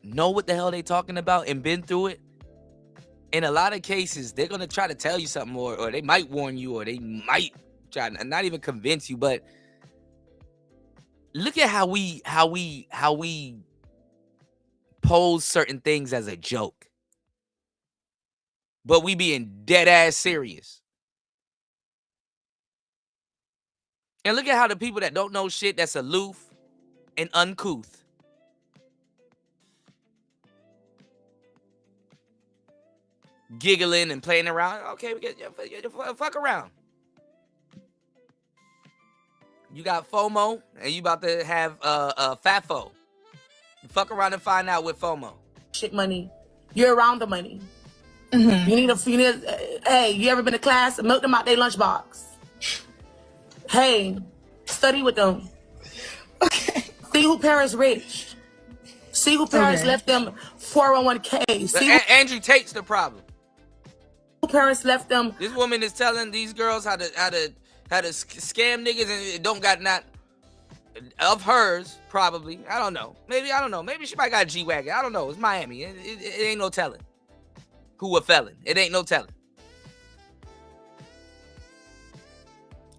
know what the hell they talking about and been through it, in a lot of cases, they're going to try to tell you something, or they might warn you, or they might try to not even convince you. But look at how we pose certain things as a joke, but we being dead ass serious. And look at how the people that don't know shit, that's aloof and uncouth, giggling and playing around. Okay, we get fuck around. You got FOMO and you about to have FAFO. You fuck around and find out with FOMO. Shit money. You're around the money. Mm-hmm. Hey, you ever been to class? Milk them out their lunchbox. Hey, study with them. Okay. See who parents rich. See who parents left them 401k. See Andrew Tate's the problem. Who parents left them. This woman is telling these girls how to scam niggas, and it don't got not of hers, probably. I don't know. Maybe she might got a G-Wagon. I don't know. It's Miami. It ain't no telling who a felon. It ain't no telling.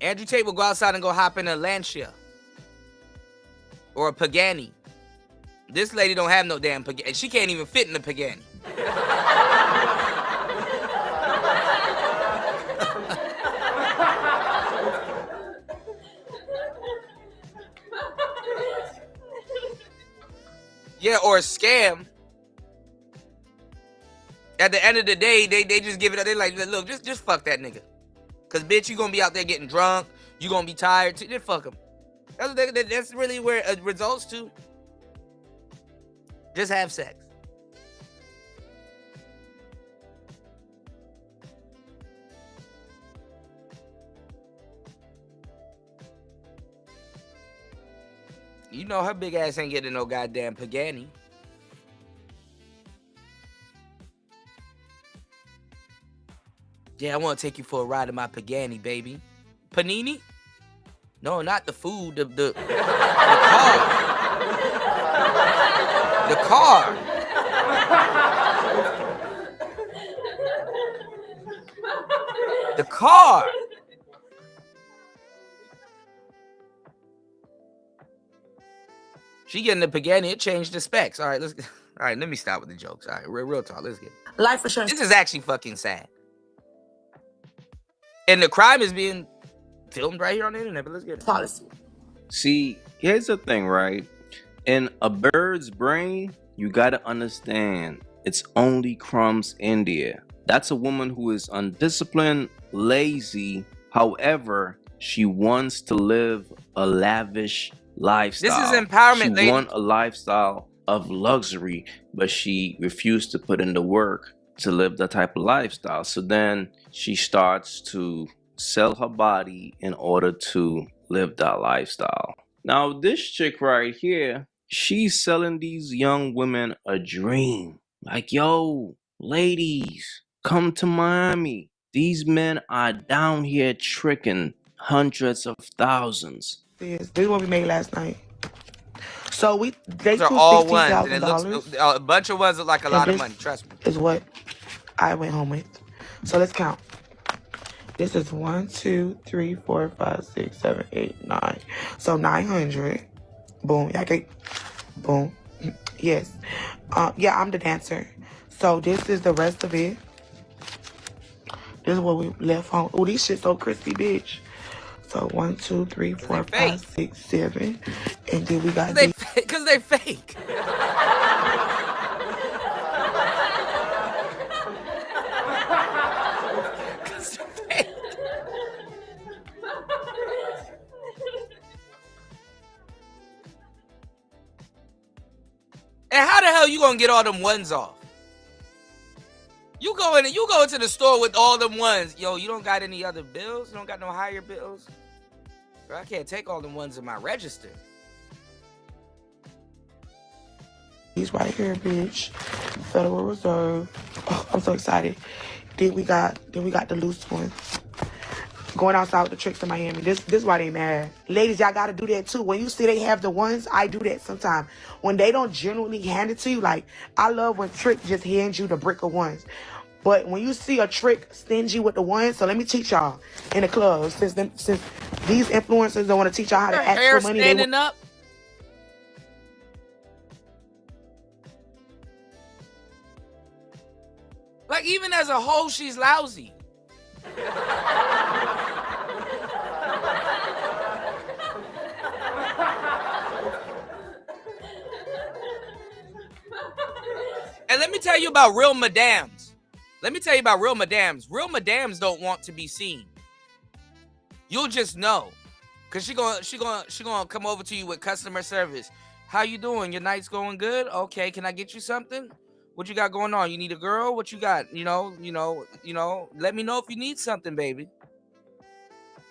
Andrew Tate will go outside and go hop in a Lancia or a Pagani. This lady don't have no damn Pagani. She can't even fit in the Pagani. Yeah, or a scam. At the end of the day, they just give it up. They like, look, just fuck that nigga. Cause bitch, you gonna be out there getting drunk. You gonna be tired too. Just fuck him. That's really where it results to. Just have sex. You know her big ass ain't getting no goddamn Pagani. Yeah, I want to take you for a ride in my Pagani, baby. Panini? No, not the food. The car. The car. The car. She getting the Pagani. It changed the specs. All right, let me stop with the jokes. All right, real talk. Let's get it. Life insurance. This is actually fucking sad. And the crime is being filmed right here on the internet, but let's get it. Policy. See, here's the thing, right? In a bird's brain, you gotta understand it's only crumbs in there. That's a woman who is undisciplined, lazy. However, she wants to live a lavish lifestyle. This is empowerment, lady. She wants a lifestyle of luxury, but she refused to put in the work to live that type of lifestyle. So then she starts to sell her body in order to live that lifestyle. Now, this chick right here, she's selling these young women a dream. Like, yo, ladies, come to Miami. These men are down here tricking hundreds of thousands. This is what we made last night. So they Those are all ones, and it looks a bunch of ones look like a lot of money. Trust me. Is what I went home with. So let's count. This is 1, 2, 3, 4, 5, 6, 7, 8, 9. So 900. Boom. Okay. Boom. Yes. Yeah, I'm the dancer. So this is the rest of it. This is what we left home. Oh, these shit so crispy, bitch. So 1, 2, 3, 4, 5, 6, 7. And then we got because they fake. And how the hell you gonna get all them ones off? You go into the store with all them ones. Yo, you don't got any other bills? You don't got no higher bills? Bro, I can't take all the ones in my register. He's right here, bitch. Federal Reserve. Oh, I'm so excited. Then we got the loose ones. Going outside with the tricks in Miami. This is why they mad. Ladies, y'all gotta do that too. When you see they have the ones, I do that sometimes. When they don't genuinely hand it to you, like, I love when Trick just hands you the brick of ones. But when you see a Trick stingy with the ones, so let me teach y'all in the club. Since these influencers don't want to teach y'all how to ask Hair for money. standing up. Like, even as a whole, she's lousy. And let me tell you about real madams. Real madams don't want to be seen. You'll just know. Cause she gonna come over to you with customer service. How you doing? Your night's going good? Okay, can I get you something? What you got going on? You need a girl? What you got? You know, let me know if you need something, baby.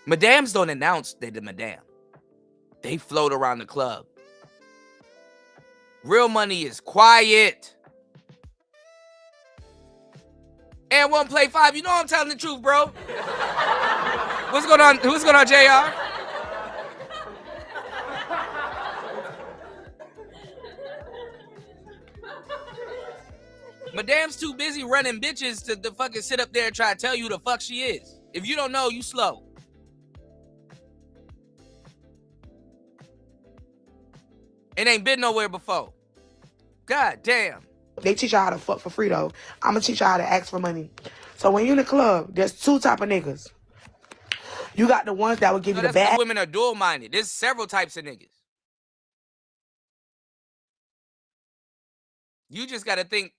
Madams don't announce they're the madam. They float around the club. Real money is quiet. And one play 5. You know I'm telling the truth, bro. What's going on? What's going on, JR? Madam's too busy running bitches to fucking sit up there and try to tell you who the fuck she is. If you don't know, you slow. It ain't been nowhere before. God damn. They teach y'all how to fuck for free, though. I'm going to teach y'all how to ask for money. So when you're in the club, there's 2 type of niggas. You got the ones that will give you the bag. Women are dual-minded. There's several types of niggas. You just got to think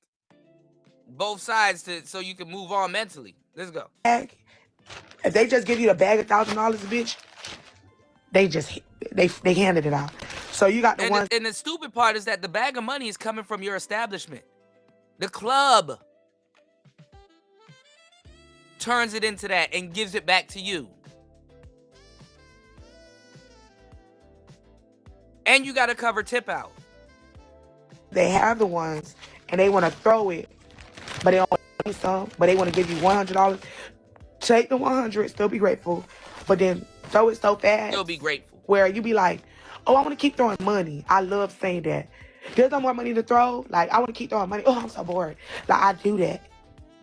both sides so you can move on mentally. Let's go. If they just give you the bag of $1,000, bitch, they handed it out. So you got the ones. And the stupid part is that the bag of money is coming from your establishment. The club turns it into that and gives it back to you. And you got to cover tip out. They have the ones and they want to throw it, but they don't want to give you some, but they want to give you $100. Take the 100, still be grateful, but then throw it so fast. Still be grateful. Where you be like, oh, I want to keep throwing money. I love saying that. There's no more money to throw. Like, I want to keep throwing money. Oh, I'm so bored. Like, I do that.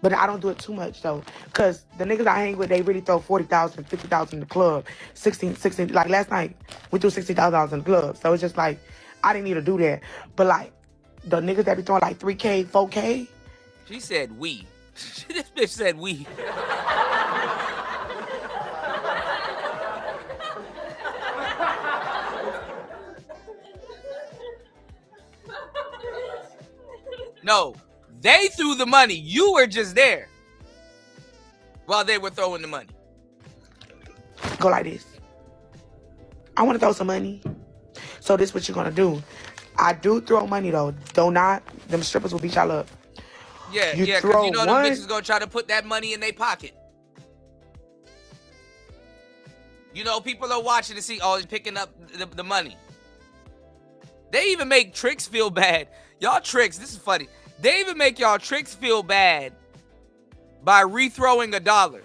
But I don't do it too much, though. Because the niggas I hang with, they really throw $40,000, $50,000 in the club. 16, like last night, we threw $60,000 in the club. So it's just like, I didn't need to do that. But like, the niggas that be throwing like 3K, 4K. She said we. This bitch said we. No, they threw the money. You were just there while they were throwing the money. Go like this. I want to throw some money. So this is what you're going to do. I do throw money, though. Them strippers will beat y'all up. Yeah, because you know them bitches going to try to put that money in their pocket. You know, people are watching to see, oh, he's picking up the money. They even make Tricks feel bad. Y'all Tricks, this is funny. They even make y'all Tricks feel bad by rethrowing $1.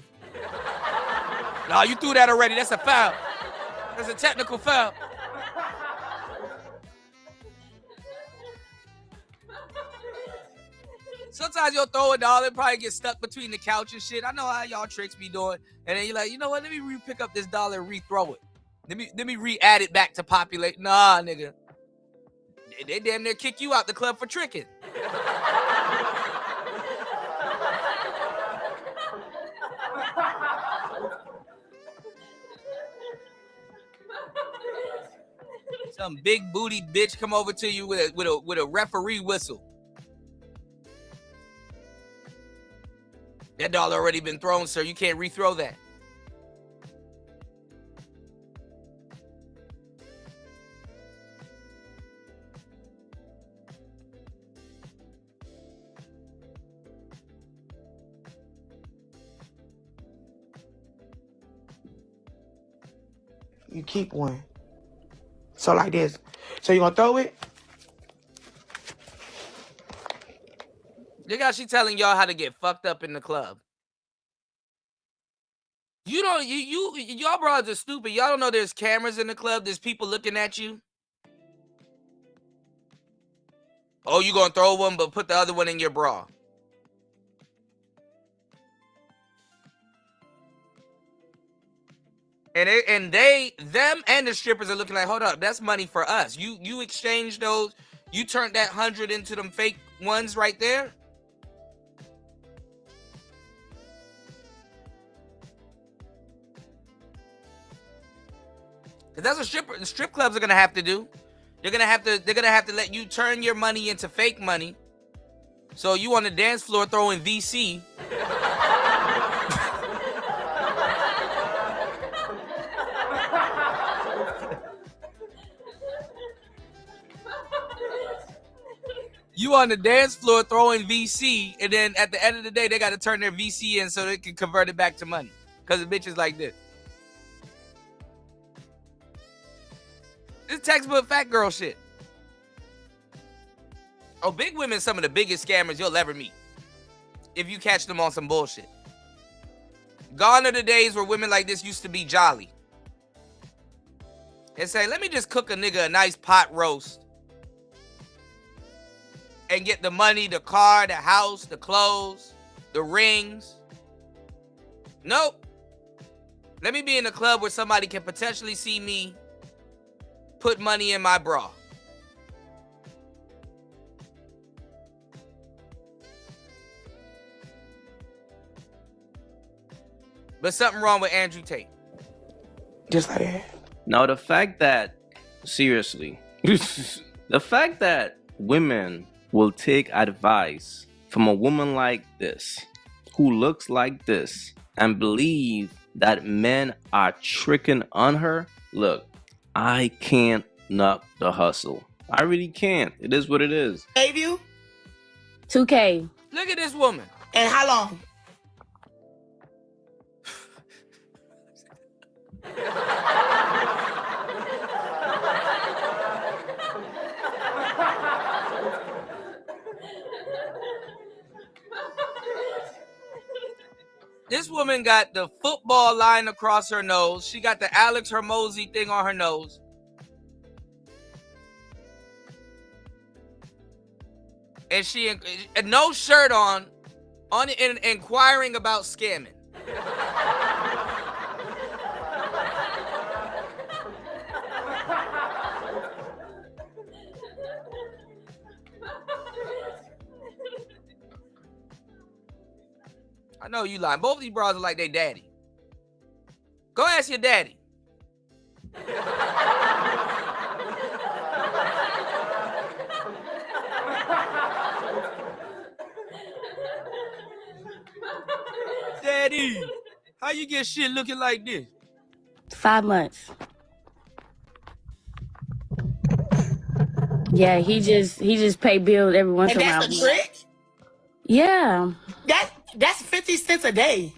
No, you threw that already. That's a foul. That's a technical foul. Sometimes you'll throw $1 and probably get stuck between the couch and shit. I know how y'all Tricks be doing. And then you're like, you know what? Let me pick up this $1 and rethrow it. Let me re-add it back to populate. Nah, nigga. They damn near kick you out the club for tricking. Some big booty bitch come over to you with a referee whistle. That $1 already been thrown, sir. You can't rethrow that. you keep one. So like this. So you gonna throw it? Look how she telling y'all how to get fucked up in the club. You don't, y'all broads are stupid. Y'all don't know there's cameras in the club. There's people looking at you. Oh, you gonna throw one, but put the other one in your bra. And them and the strippers are looking like, hold up, that's money for us. You exchange those, you turned that 100 into them fake ones right there. Cause that's what the strip clubs are gonna have to do. They're gonna have to let you turn your money into fake money. So you on the dance floor throwing VC. You on the dance floor throwing VC, and then at the end of the day, they got to turn their VC in so they can convert it back to money. Because the bitch is like this. This textbook fat girl shit. Oh, big women, some of the biggest scammers you'll ever meet. If you catch them on some bullshit. Gone are the days where women like this used to be jolly. And say, let me just cook a nigga a nice pot roast. And get the money, the car, the house, the clothes, the rings. Nope. Let me be in a club where somebody can potentially see me put money in my bra. But something wrong with Andrew Tate. Just like that. Now, the fact that, seriously, the fact that women will take advice from a woman like this, who looks like this, and believe that men are tricking on her, look, I can't knock the hustle. I really can't. It is what it is. Gave you? 2K. Look at this woman. And how long? This woman got the football line across her nose. She got the Alex Hormozy thing on her nose. And she no shirt on inquiring about scamming. I know you lying. Both of these bras are like they daddy. Go ask your daddy. Daddy, how you get shit looking like this? 5 months. Yeah, he just pay bills every once in a while. And that's a trick? Yeah. That's 50 cents a day.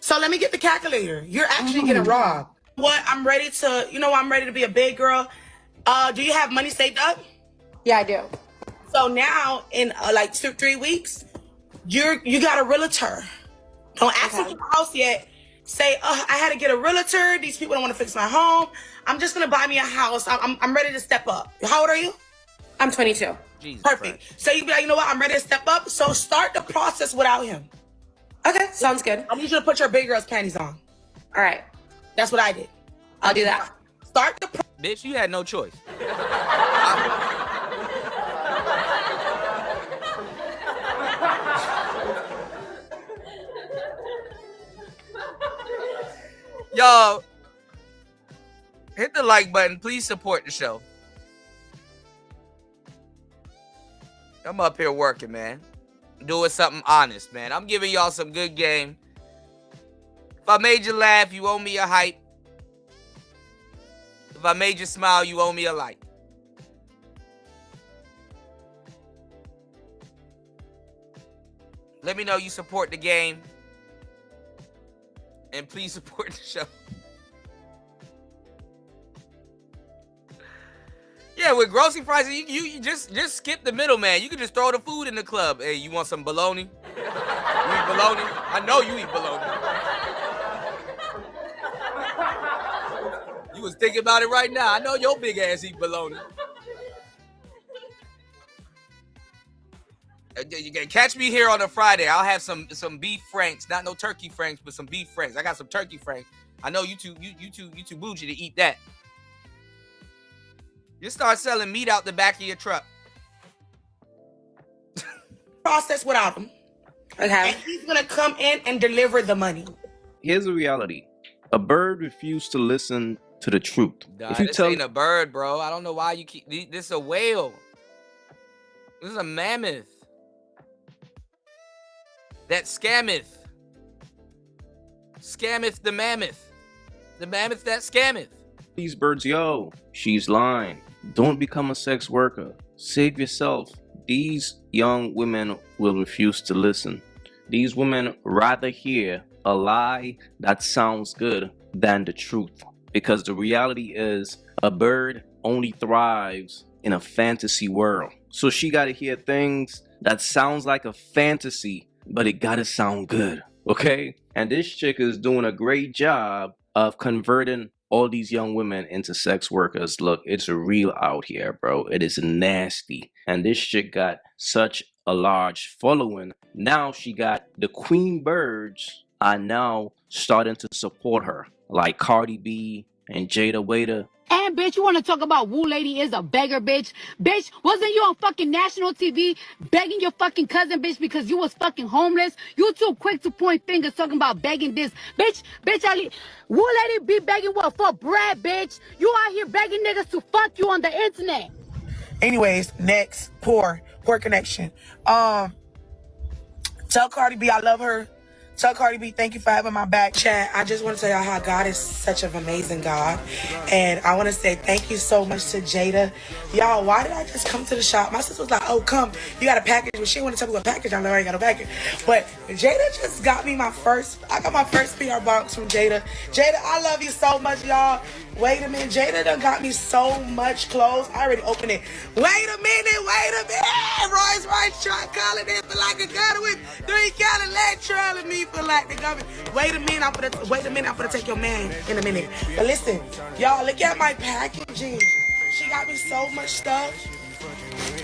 So let me get the calculator. You're actually getting robbed. What? I'm ready to be a big girl. Do you have money saved up? Yeah, I do. So now in like 2-3 weeks, you got a realtor. Don't ask for the house yet. Say, I had to get a realtor. These people don't want to fix my home. I'm just gonna buy me a house. I'm ready to step up. How old are you? I'm 22. Jesus Perfect. Christ. So you be like, you know what? I'm ready to step up. So start the process without him. Okay, sounds good. I need you to put your big girl's panties on. All right, That's what I did. I'll do that. Start the Bitch, you had no choice. Y'all, hit the like button. Please support the show. I'm up here working, man. Doing something honest, man. I'm giving y'all some good game. If I made you laugh, you owe me a hype. If I made you smile, you owe me a like. Let me know you support the game. And please support the show. Yeah, with grocery prices, you just skip the middleman. You can just throw the food in the club. Hey, you want some bologna? You eat bologna? I know you eat bologna. You was thinking about it right now. I know your big ass eat bologna. You can catch me here on a Friday. I'll have some beef franks, not no turkey franks, but some beef franks. I got some turkey franks. I know you too bougie to eat that. Just start selling meat out the back of your truck. Process without him. Okay. And he's gonna come in and deliver the money. Here's the reality. A bird refused to listen to the truth. Nah, this ain't a bird, bro. I don't know why you keep... This is a whale. This is a mammoth. That scammeth. Scammeth the mammoth. The mammoth that scammeth. These birds, yo, she's lying. Don't become a sex worker. Save yourself. These young women will refuse to listen. These women rather hear a lie that sounds good than the truth. Because the reality is a bird only thrives in a fantasy world. So she got to hear things that sounds like a fantasy, but it got to sound good. Okay? And this chick is doing a great job of converting all these young women into sex workers. Look, it's real out here, bro. It is nasty. And this chick got such a large following. Now she got the queen birds are now starting to support her, like Cardi B and Jada Waiter. And bitch, you want to talk about Woo Lady is a beggar, bitch? Bitch, wasn't you on fucking national TV begging your fucking cousin, bitch, because you was fucking homeless? You too quick to point fingers talking about begging this. Bitch, Woo Lady be begging what for bread, bitch? You out here begging niggas to fuck you on the internet. Anyways, next, poor connection. Tell Cardi B I love her. Tell Cardi B, thank you for having my back. Chat, I just want to tell y'all how God is such an amazing God. And I want to say thank you so much to Jada. Y'all, why did I just come to the shop? My sister was like, oh, come. You got a package. But she didn't want to tell me what package. I already got a package. But Jada just got me I got my first PR box from Jada. Jada, I love you so much, y'all. Wait a minute. Jada done got me so much clothes. I already opened it. Wait a minute. Royce trying calling in for like a gun with 3 Cadillac trailing me for like the government. Wait a minute, I'm gonna take your man in a minute. But listen, y'all, look at my packaging. She got me so much stuff.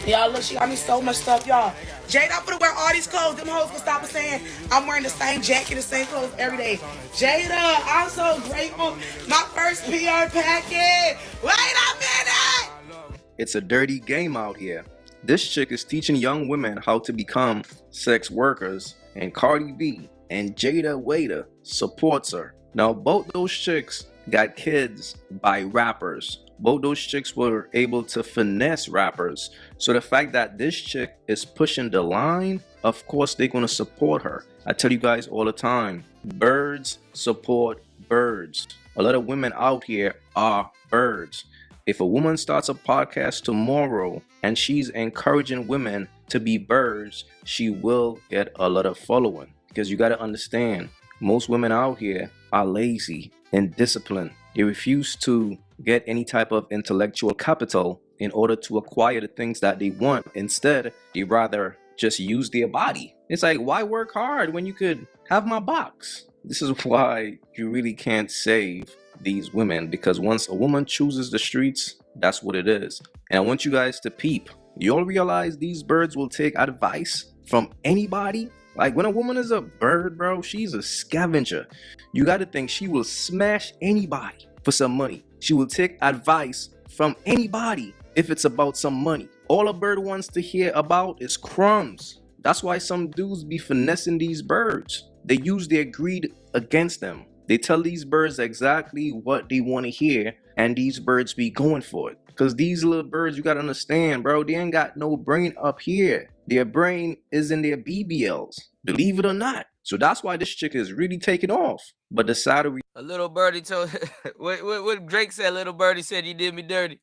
Y'all, look, she got me so much stuff, y'all. Jada, I'm gonna wear all these clothes. Them hoes can stop saying I'm wearing the same jacket, the same clothes every day. Jada, I'm so grateful. My first PR packet. Wait a minute. It's a dirty game out here. This chick is teaching young women how to become sex workers, and Cardi B and Jada Waiter supports her. Now, both those chicks got kids by rappers. Both those chicks were able to finesse rappers. So the fact that this chick is pushing the line, of course they're going to support her. I tell you guys all the time, birds support birds. A lot of women out here are birds. If a woman starts a podcast tomorrow and she's encouraging women to be birds, she will get a lot of following. Because you got to understand, most women out here are lazy and disciplined. They refuse to get any type of intellectual capital in order to acquire the things that they want. Instead, they rather just use their body. It's like, why work hard when you could have my box? This is why you really can't save these women, because once a woman chooses the streets, that's what it is. And I want you guys to peep. You all realize these birds will take advice from anybody? Like, when a woman is a bird, bro, she's a scavenger. You got to think she will smash anybody for some money. She will take advice from anybody if it's about some money. All a bird wants to hear about is crumbs. That's why some dudes be finessing these birds. They use their greed against them. They tell these birds exactly what they want to hear, and these birds be going for it. Because these little birds, you got to understand, bro, they ain't got no brain up here. Their brain is in their BBLs, believe it or not. So that's why this chick is really taking off. But the salary... A little birdie told... what Drake said, little birdie said, you did me dirty.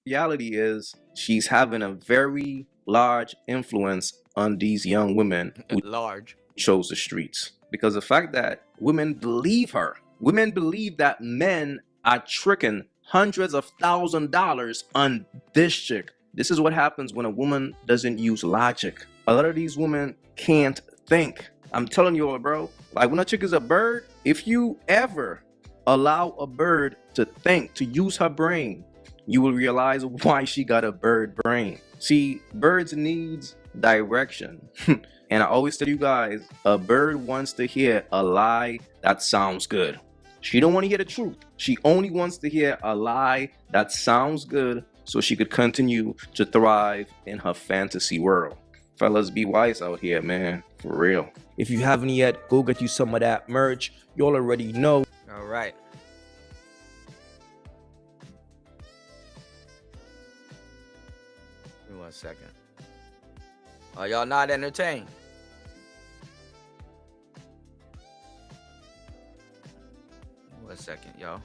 Reality is, she's having a very large influence on these young women who chose the streets. Because the fact that women believe her, women believe that men are tricking hundreds of $1,000s on this chick. This is what happens when a woman doesn't use logic. A lot of these women can't think. I'm telling you all, bro. Like, when a chick is a bird, if you ever allow a bird to think, to use her brain, you will realize why she got a bird brain. See, birds needs direction. And I always tell you guys, a bird wants to hear a lie that sounds good. She don't want to hear the truth. She only wants to hear a lie that sounds good so she could continue to thrive in her fantasy world. Fellas, be wise out here, man. For real. If you haven't yet, go get you some of that merch. Y'all already know. All right. Give me 1 second. Are y'all not entertained? Give me 1 second, y'all.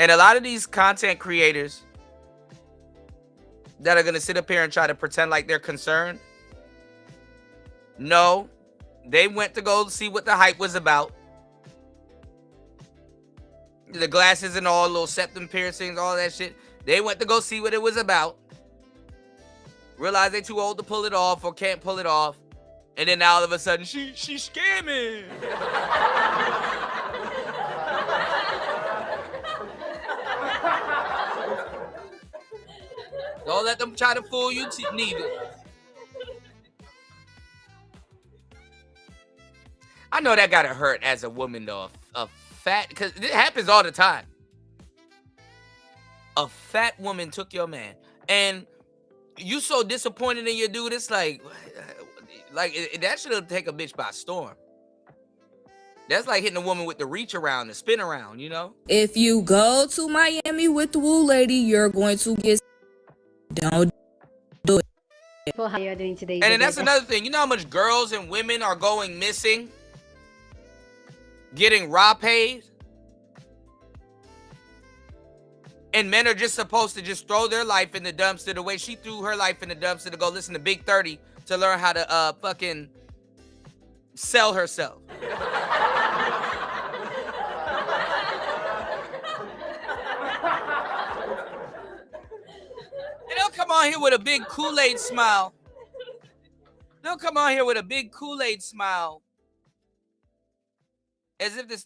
And a lot of these content creators that are going to sit up here and try to pretend like they're concerned. No, they went to go see what the hype was about. The glasses and all, little septum piercings, all that shit. They went to go see what it was about. Realized they're too old to pull it off or can't pull it off. And then all of a sudden, she's scamming. Don't let them try to fool you neither. I know that gotta hurt as a woman though. A fat, because it happens all the time. A fat woman took your man, and you so disappointed in your dude. It's like that should take a bitch by storm. That's like hitting a woman with the reach around, the spin around, you know. If you go to Miami with the woo lady, you're going to get. Don't do it. How you're doing today? And then that's another thing. You know how much girls and women are going missing? Getting raw paid? And men are just supposed to just throw their life in the dumpster the way she threw her life in the dumpster to go listen to Big 30 to learn how to fucking sell herself. Come on here with a big Kool-Aid smile. They'll come on here with a big Kool-Aid smile. As if the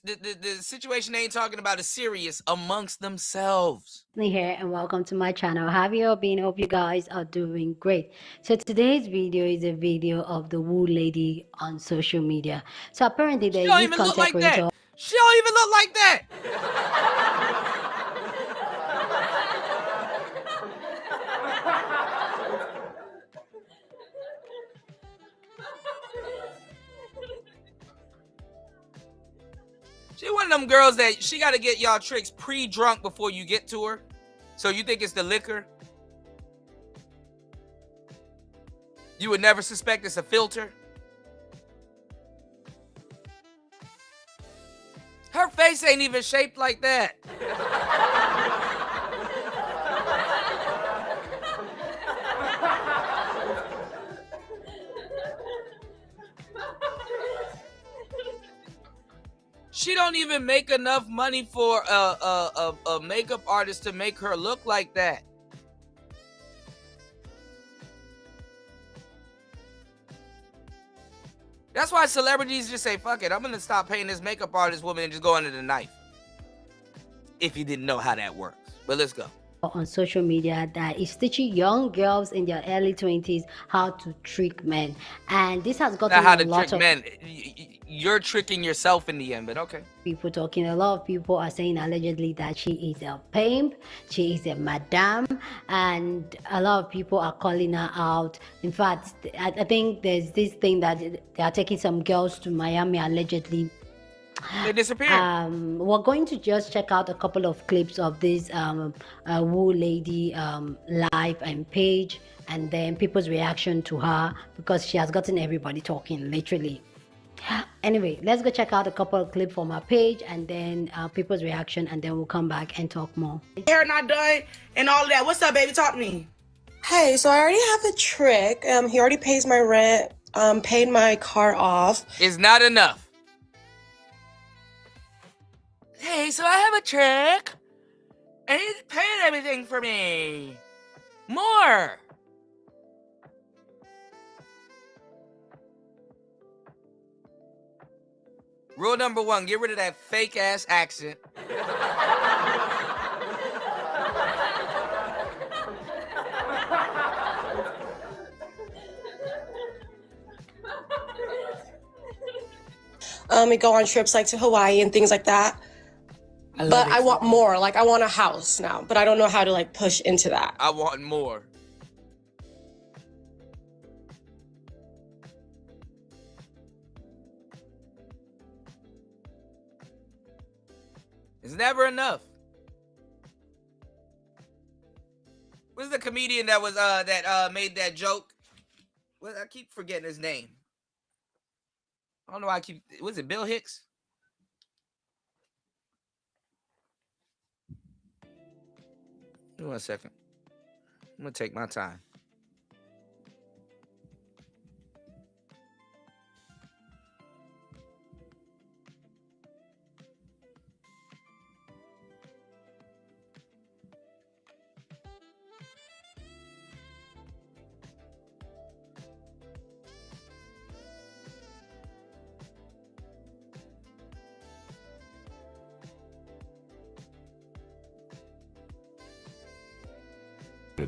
situation they ain't talking about is serious amongst themselves. Here and welcome to my channel. How have you all been? Hope you guys are doing great. So today's video is a video of the woo lady on social media. So apparently there is this content creator. She don't even look like that. She one of them girls that she got to get y'all tricks pre-drunk before you get to her. So you think it's the liquor? You would never suspect it's a filter. Her face ain't even shaped like that. She don't even make enough money for a makeup artist to make her look like that. That's why celebrities just say, fuck it, I'm going to stop paying this makeup artist woman and just go under the knife. If you didn't know how that works. But let's go. On social media that is teaching young girls in their early 20s how to trick men. And this has gotten a lot trick of men. You're tricking yourself in the end, but okay. People talking. A lot of people are saying allegedly that she is a pimp, she is a madam, and a lot of people are calling her out. In fact, I think there's this thing that they are taking some girls to Miami allegedly. They disappeared. We're going to just check out a couple of clips of this woo lady live and page, and then people's reaction to her, because she has gotten everybody talking literally. Anyway, let's go check out a couple of clips from her page, and then people's reaction, and then we'll come back and talk more. Hair not done and all of that. What's up, baby? Talk to me. Hey, so I already have a trick. He already pays my rent. Paid my car off. Is not enough. Hey, so I have a trick. And he's paying everything for me. More. Rule number 1, get rid of that fake ass accent. We go on trips like to Hawaii and things like that. But I want more. Like, I want a house now, but I don't know how to like push into that. I want more. It's never enough. What's the comedian that was made that joke? Well, I keep forgetting his name. I don't know why I keep. Was it Bill Hicks? Give me 1 second. I'm gonna take my time.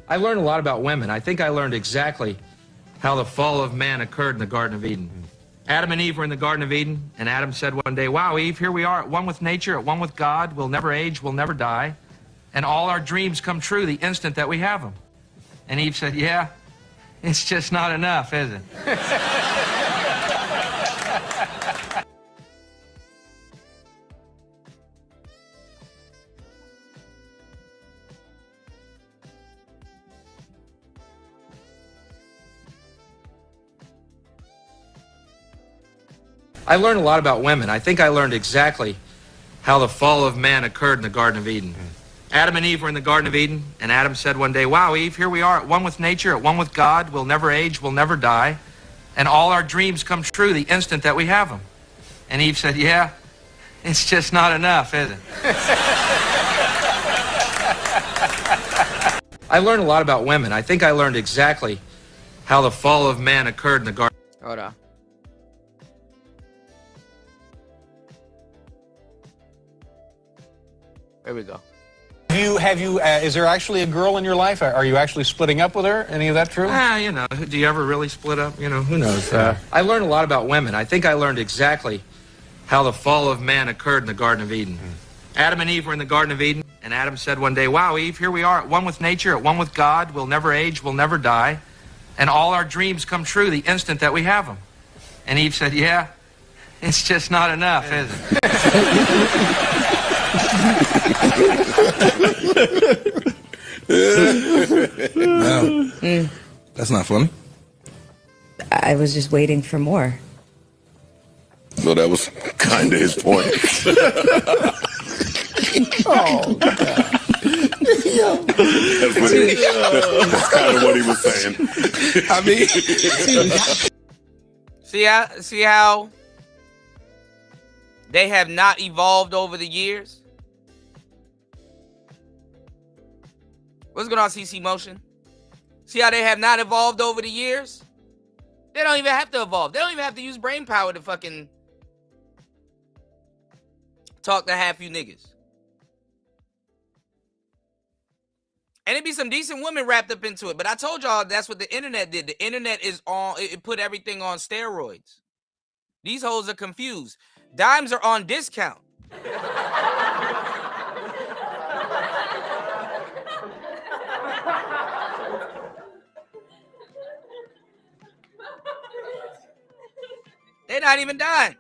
I learned a lot about women. I think I learned exactly how the fall of man occurred in the Garden of Eden. Adam and Eve were in the Garden of Eden, and Adam said one day, wow, Eve, here we are at one with nature, at one with God. We'll never age, we'll never die. And all our dreams come true the instant that we have them. And Eve said, yeah, it's just not enough, is it? I learned a lot about women. I think I learned exactly how the fall of man occurred in the Garden of Eden. Adam and Eve were in the Garden of Eden, and Adam said one day, wow, Eve, here we are at one with nature, at one with God. We'll never age, we'll never die. And all our dreams come true the instant that we have them. And Eve said, yeah, it's just not enough, is it? I learned a lot about women. I think I learned exactly how the fall of man occurred in the Garden. Hold on. There we go. Is there actually a girl in your life? Are you actually splitting up with her? Any of that true? You know, do you ever really split up? You know, who knows? I learned a lot about women. I think I learned exactly how the fall of man occurred in the Garden of Eden. Adam and Eve were in the Garden of Eden, and Adam said one day, wow, Eve, here we are at one with nature, at one with God. We'll never age, we'll never die. And all our dreams come true the instant that we have them. And Eve said, yeah, it's just not enough, is it? No, that's not funny. I was just waiting for more. Well, that was kind of his point. Oh, God. That's kind of what he was saying. I mean, see how they have not evolved over the years? What's going on, CC Motion? See how they have not evolved over the years? They don't even have to evolve. They don't even have to use brain power to fucking talk to half you niggas. And it'd be some decent women wrapped up into it. But I told y'all that's what the internet did. The internet is on, it put everything on steroids. These hoes are confused. Dimes are on discount. They're not even dimes.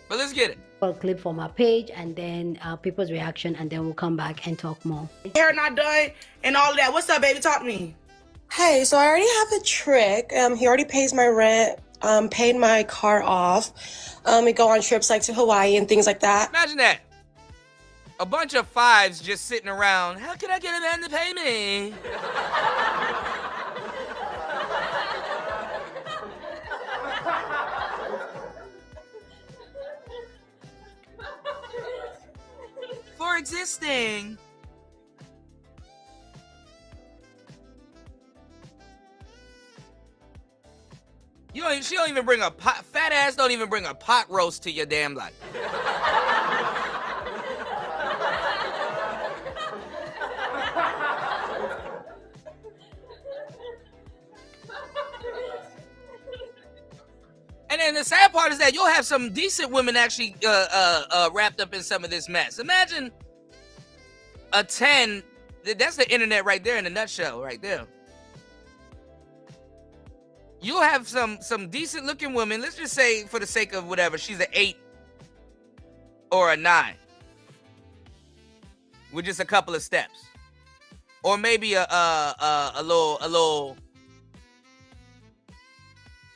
But let's get it. A clip from our page and then people's reaction, and then we'll come back and talk more. Hair not done and all of that. What's up, baby? Talk to me. Hey, so I already have a trick. He already pays my rent, paid my car off. We go on trips like to Hawaii and things like that. Imagine that. A bunch of fives just sitting around. How can I get a man to pay me? For existing. She don't even bring a pot. Fat ass don't even bring a pot roast to your damn life. And then the sad part is that you'll have some decent women actually wrapped up in some of this mess. Imagine a 10. That's the internet right there in a nutshell, right there. You'll have some decent looking women. Let's just say, for the sake of whatever, she's an 8 or a 9 with just a couple of steps, or maybe a little.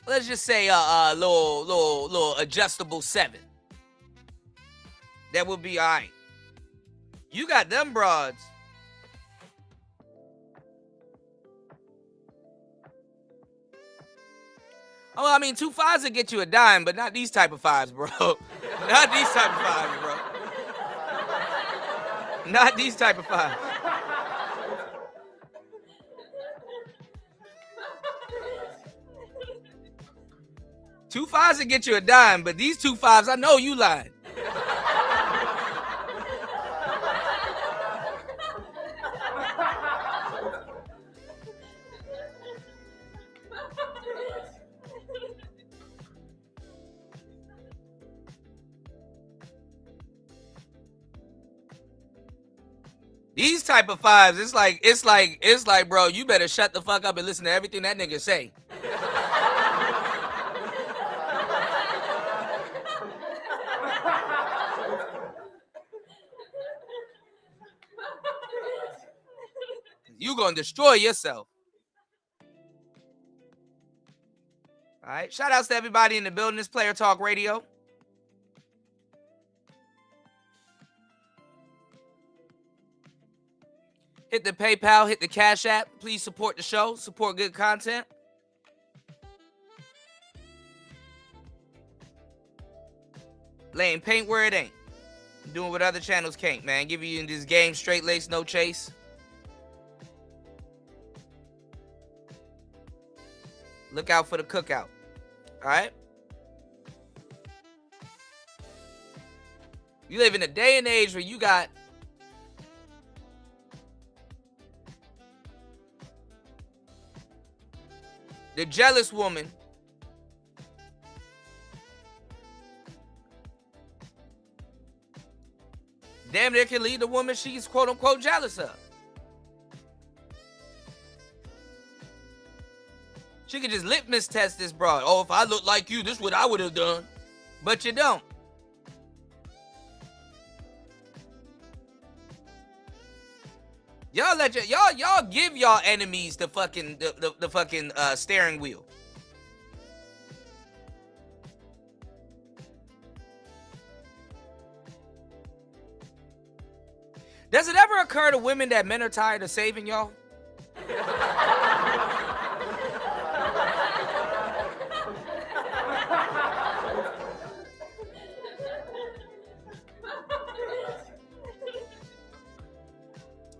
Let's just say a little adjustable 7. That would be all right. You got them broads. Oh, I mean, 2 5s will get you a dime, but not these type of 5s, bro. Not these type of 5s, bro. Not these type of 5s. Two 5s will get you a dime, but these 2 5s, I know you lying. These type of 5s, it's like, bro, you better shut the fuck up and listen to everything that nigga say. You gonna destroy yourself. All right, shout outs to everybody in the building. This Player Talk Radio. Hit the PayPal, hit the Cash App. Please support the show, support good content. Laying paint where it ain't. Doing what other channels can't, man. Giving you in this game straight lace, no chase. Look out for the cookout. All right? You live in a day and age where you got the jealous woman damn near can lead the woman she's quote unquote jealous of. She could just litmus test this broad. Oh, if I look like you, this is what I would have done. But you don't. Y'all give y'all enemies the fucking the fucking steering wheel. Does it ever occur to women that men are tired of saving y'all?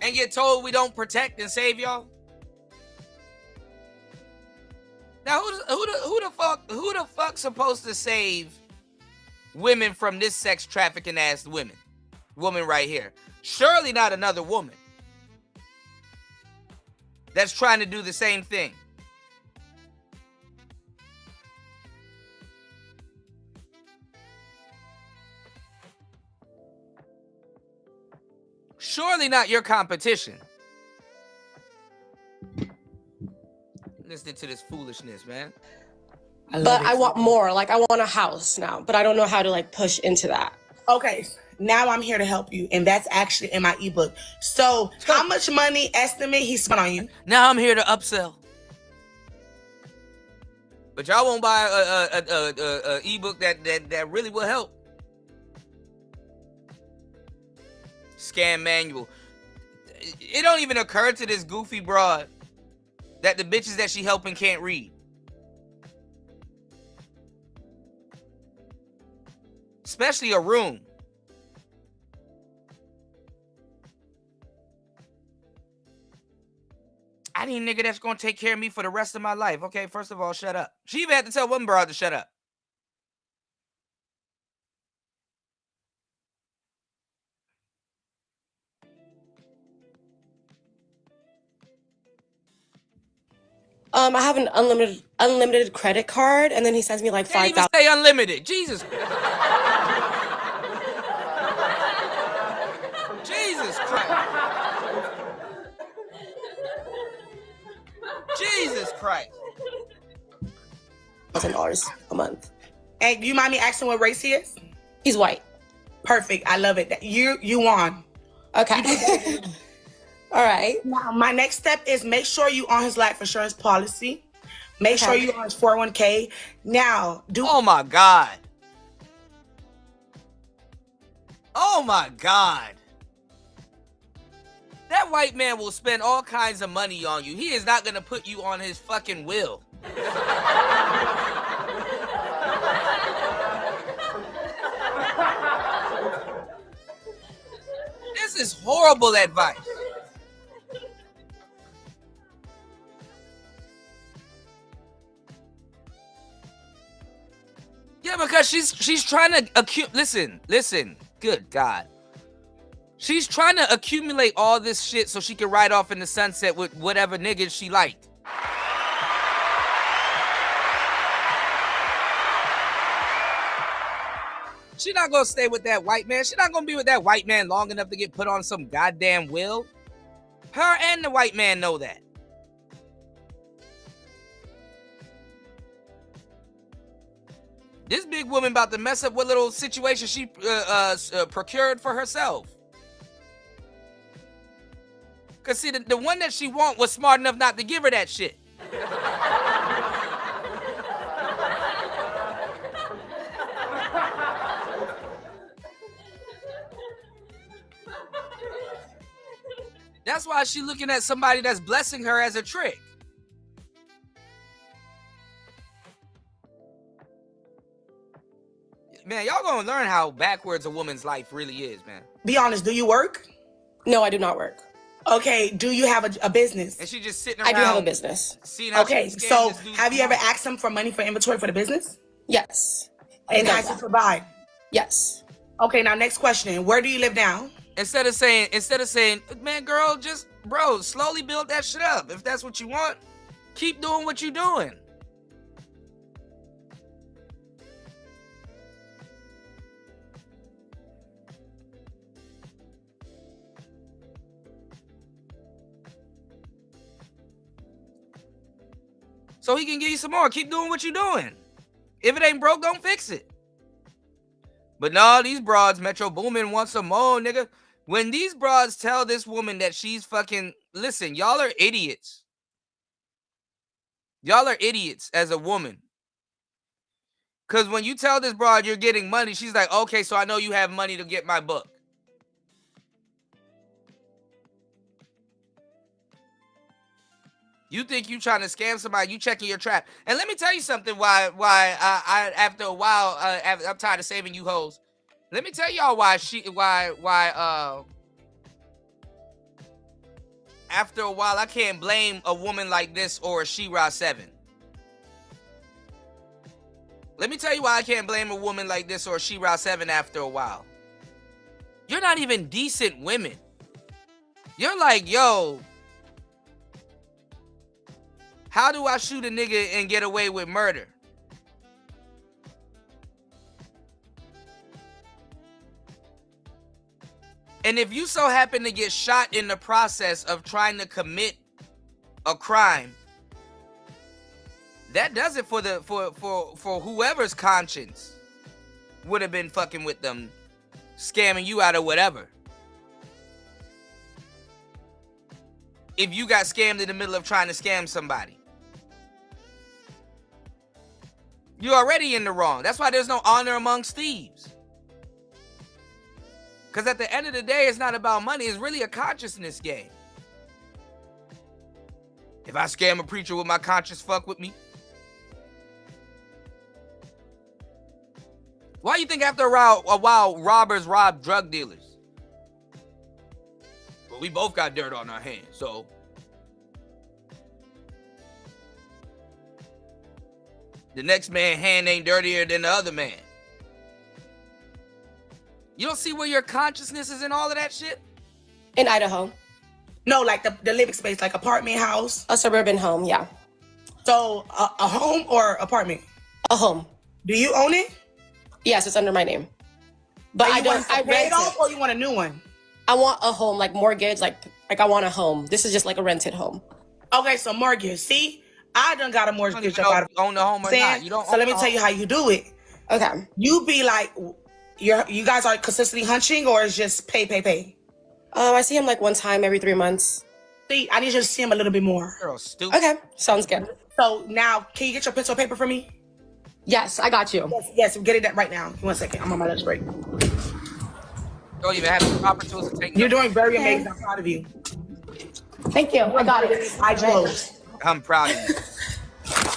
And get told we don't protect and save y'all? Now who the fuck supposed to save women from this sex trafficking ass woman right here? Surely not another woman that's trying to do the same thing. Surely not your competition. Listening to this foolishness, man. But I want more. Like, I want a house now, but I don't know how to, like, push into that. Okay, now I'm here to help you, and that's actually in my ebook. So, how much money estimate he spent on you? Now I'm here to upsell. But y'all won't buy a ebook that really will help. Scam manual. It don't even occur to this goofy broad that the bitches that she helping can't read. Especially a room. I need a nigga that's gonna take care of me for the rest of my life. Okay, first of all, shut up. She even had to tell one broad to shut up. I have an unlimited credit card, and then he sends me like Can't even 5,000. say unlimited. Jesus. Jesus Christ. Jesus Christ. $1,000 a month. And you mind me asking what race he is? He's white. Perfect. I love it. You won. Okay. All right. Now, my next step is make sure you on his life insurance policy. Make sure you on his 401k. Now, Oh my God. Oh my God. That white man will spend all kinds of money on you. He is not going to put you on his fucking will. This is horrible advice. Yeah, because she's trying to listen, good God. She's trying to accumulate all this shit so she can ride off in the sunset with whatever niggas she liked. She not gonna stay with that white man. She not gonna be with that white man long enough to get put on some goddamn will. Her and the white man know that. This big woman about to mess up what little situation she procured for herself. Because, see, the one that she want was smart enough not to give her that shit. That's why she's looking at somebody that's blessing her as a trick. Man, y'all gonna learn how backwards a woman's life really is, man. Be honest, do you work? No, I do not work. Okay, do you have a business? And she just sitting around. I do have a business. Okay, so have you ever asked him for money for inventory for the business? Yes. And has he provide? Yes. Okay, now next question. Where do you live now? Instead of saying, man, girl, just, bro, slowly build that shit up. If that's what you want, keep doing what you're doing. So he can give you some more. Keep doing what you're doing. If it ain't broke, don't fix it. But no, these broads, Metro Boomin wants some more, nigga. When these broads tell this woman that she's fucking... Listen, y'all are idiots. Y'all are idiots as a woman. Because when you tell this broad you're getting money, she's like, okay, so I know you have money to get my book. You think you trying to scam somebody, you checking your trap. And let me tell you something why I after a while, I'm tired of saving you hoes. Let me tell y'all why after a while, I can't blame a woman like this or a Shera7. Let me tell you why I can't blame a woman like this or a Shera7 after a while. You're not even decent women. You're like, yo, how do I shoot a nigga and get away with murder? And if you so happen to get shot in the process of trying to commit a crime, that does it for whoever's conscience would have been fucking with them, scamming you out of whatever. If you got scammed in the middle of trying to scam somebody. You're already in the wrong. That's why there's no honor amongst thieves. Because at the end of the day, it's not about money. It's really a consciousness game. If I scam a preacher, will my conscience fuck with me? Why do you think after a while robbers rob drug dealers? Well, we both got dirt on our hands, so. The next man's hand ain't dirtier than the other man. You don't see where your consciousness is in all of that shit? In Idaho. No, like the living space, like apartment house. A suburban home, yeah. So a home or apartment? A home. Do you own it? Yes, it's under my name. But I don't. I rent it. Or you want a new one? I want a home, like mortgage, like I want a home. This is just like a rented home. Okay, so mortgage. See, I done got a mortgage. You don't own the home or not. You don't. So let me tell you how you do it. Okay. You be like, you guys are consistently hunching, or it's just pay. I see him like one time every 3 months. See, I need you to see him a little bit more. Girl, stupid. Okay, sounds good. So now, can you get your pencil and paper for me? Yes, I got you. Yes, get it right now. 1 second, I'm on my lunch break. Don't even have the proper tools to take. You're doing very amazing. I'm proud of you. Thank you. I got it. I'm proud of you.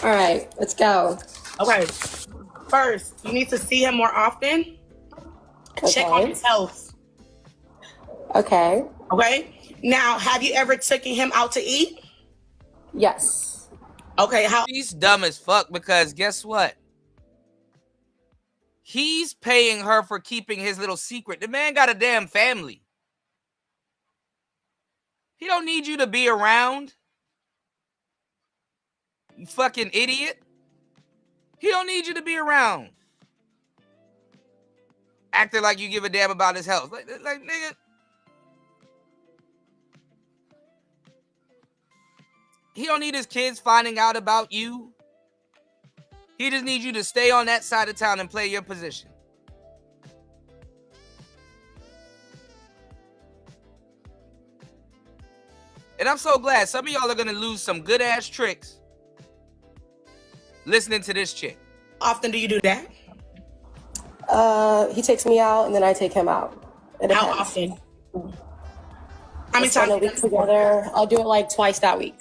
All right, let's go. Okay. First, you need to see him more often. Okay. Check on his health. Okay. Okay. Now, have you ever taken him out to eat? Yes. Okay. How? He's dumb as fuck because guess what? He's paying her for keeping his little secret. The man got a damn family. He don't need you to be around. You fucking idiot. He don't need you to be around. Acting like you give a damn about his health. Like nigga. He don't need his kids finding out about you. He just needs you to stay on that side of town and play your position. And I'm so glad some of y'all are going to lose some good ass tricks listening to this chick. How often do you do that? He takes me out and then I take him out. How often? How many times times a week together? I'll do it like twice that week.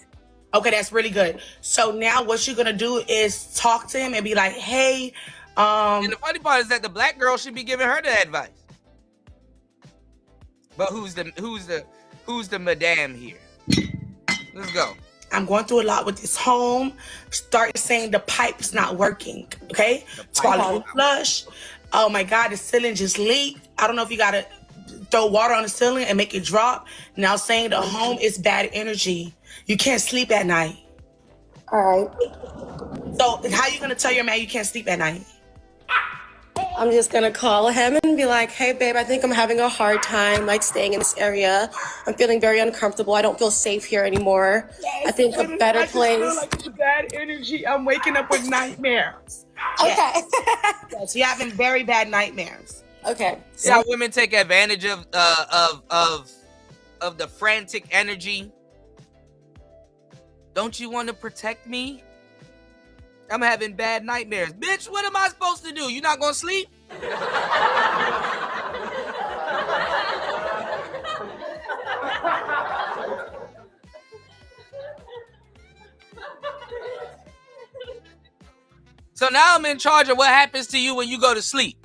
Okay, that's really good. So now what you're gonna do is talk to him and be like, hey, And the funny part is that the black girl should be giving her the advice. But who's the madam here? Let's go. I'm going through a lot with this home. Start saying the pipe's not working. Okay? Toilet flush. Oh my God, the ceiling just leaked. I don't know if you gotta throw water on the ceiling and make it drop. Now saying the home is bad energy. You can't sleep at night. All right. So how are you gonna tell your man you can't sleep at night? I'm just gonna call him and be like, hey babe, I think I'm having a hard time like staying in this area. I'm feeling very uncomfortable. I don't feel safe here anymore. Yes, I think a better place. I feel like it's bad energy. I'm waking up with nightmares. Okay. Yes, you're having very bad nightmares. Okay. See how women take advantage of the frantic energy. Don't you want to protect me? I'm having bad nightmares. Bitch, what am I supposed to do? You not gonna sleep? So now I'm in charge of what happens to you when you go to sleep.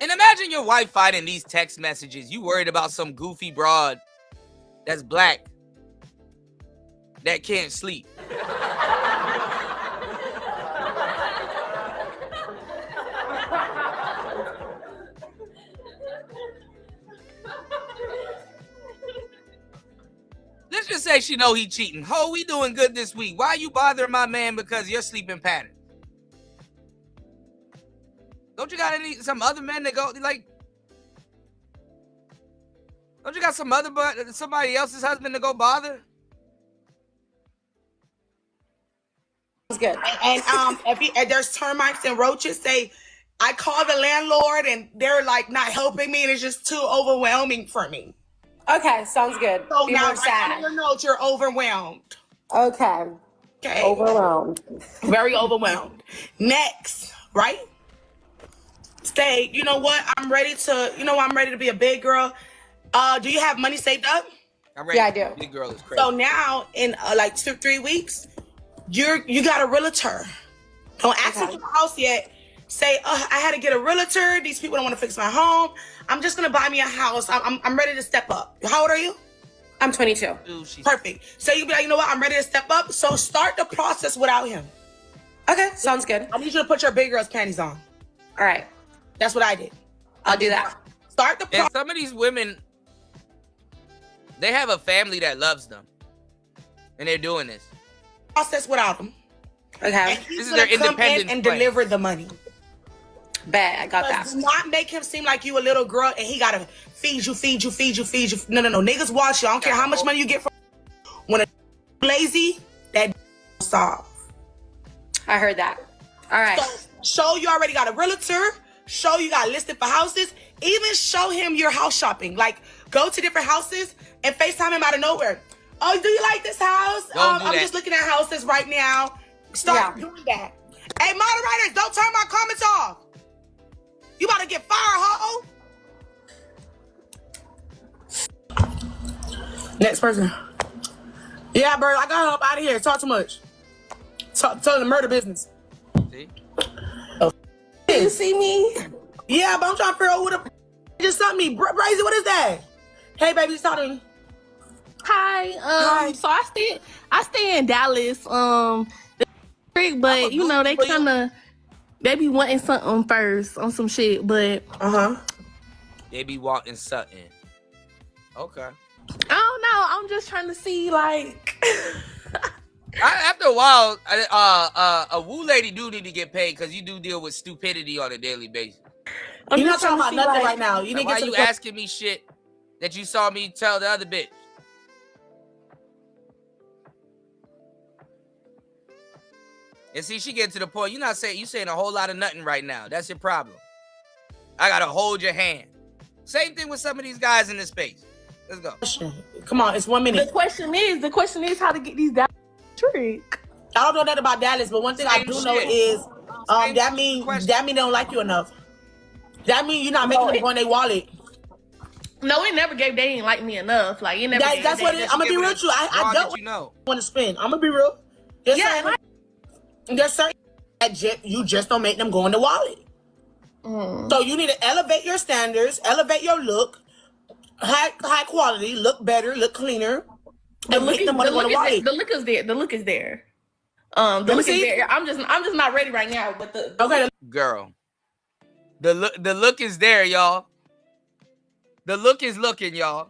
And imagine your wife finding these text messages. You worried about some goofy broad that's black that can't sleep. Let's just say she know he cheating. Ho, we doing good this week. Why you bothering my man because your sleeping pattern? Don't you got some other men that go like? Don't you got somebody else's husband to go bother? good. And if there's termites and roaches, say I call the landlord and they're like not helping me and it's just too overwhelming for me. Okay, sounds good. So Be now more sad. on your notes, you're overwhelmed. Okay. Okay. Overwhelmed. Very overwhelmed. Next, right? Stay. You know what? I'm ready to be a big girl. Do you have money saved up? I'm ready. Yeah, I do. Big girl is crazy. So now in like 2-3 weeks, you got a realtor. Don't ask them for the house yet. Say, I had to get a realtor. These people don't want to fix my home. I'm just gonna buy me a house. I'm ready to step up. How old are you? I'm 22. Ooh, Perfect. So you be like, you know what? I'm ready to step up. So start the process without him. Okay, sounds good. I need you to put your big girl's panties on. All right. That's what I did. I'll do that. Start the process. And some of these women, they have a family that loves them, and they're doing this. Process without him. Okay. And he's This is gonna their come independence in and plan. deliver the money. Bet, I got that. Do not make him seem like you a little girl and he gotta feed you. No. Niggas watch you. I don't care how much money you get from. When a lazy, that solve. I heard that. All right. So show you already got a realtor. Show you got listed for houses. Even show him your house shopping. Like go to different houses and FaceTime him out of nowhere. Oh, do you like this house? I'm just looking at houses right now. Start doing that. Hey, moderators, don't turn my comments off. You about to get fired, ho. Next person. Yeah, bro, I got up out of here. Talk too much. Tell the murder business. See? You see me? Yeah, but I'm trying to figure out what just something me. Brazy, what is that? Hey, baby, just talk to me. Hi. Hi. So I stay in Dallas. But you know, they be wanting something first on some shit, but They be wanting something. Okay. I don't know. I'm just trying to see, like. After a while, a woo lady do need to get paid because you do deal with stupidity on a daily basis. You're not talking about nothing right now. You didn't Why get to you the asking me shit that you saw me tell the other bitch? And see, she get to the point. You saying a whole lot of nothing right now. That's your problem. I gotta hold your hand. Same thing with some of these guys in this space. Let's go. Come on, it's 1 minute. The question is how to get these Dallas trick. I don't know that about Dallas, but one thing I do know is that mean they don't like you enough. That mean you're not making them go in their wallet. No, it never gave. They ain't like me enough. Like it never. That's what it is. I'm gonna be real with you. I don't want to spend. I'm gonna be real. There's certain that you just don't make them go in the wallet. So you need to elevate your standards, elevate your look, high quality, look better, look cleaner. The look is there. The look is there. The look is there. I'm just not ready right now. But the girl, the look is there, y'all. The look is looking, y'all.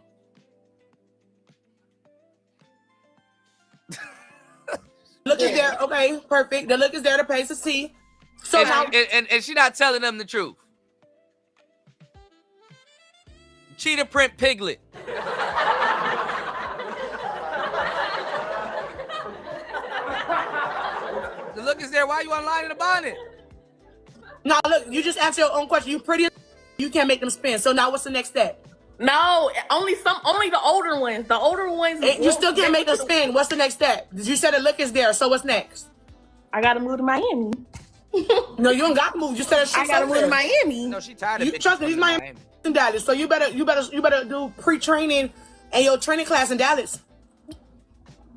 Look is there. Okay, perfect. The look is there to pay to see. So and she not telling them the truth. Cheetah print piglet. The look is there. Why are you online in a bonnet? No, look, you just answer your own question. You pretty, you can't make them spin. So now what's the next step? No, only the older ones. The older ones. You still can't make them spin. What's the next step? You said the look is there. So what's next? I gotta move to Miami. No, you don't got to move. You said I gotta move to Miami. No, she tired of you trust me. He's Miami in Dallas. So you better do pre-training and your training class in Dallas.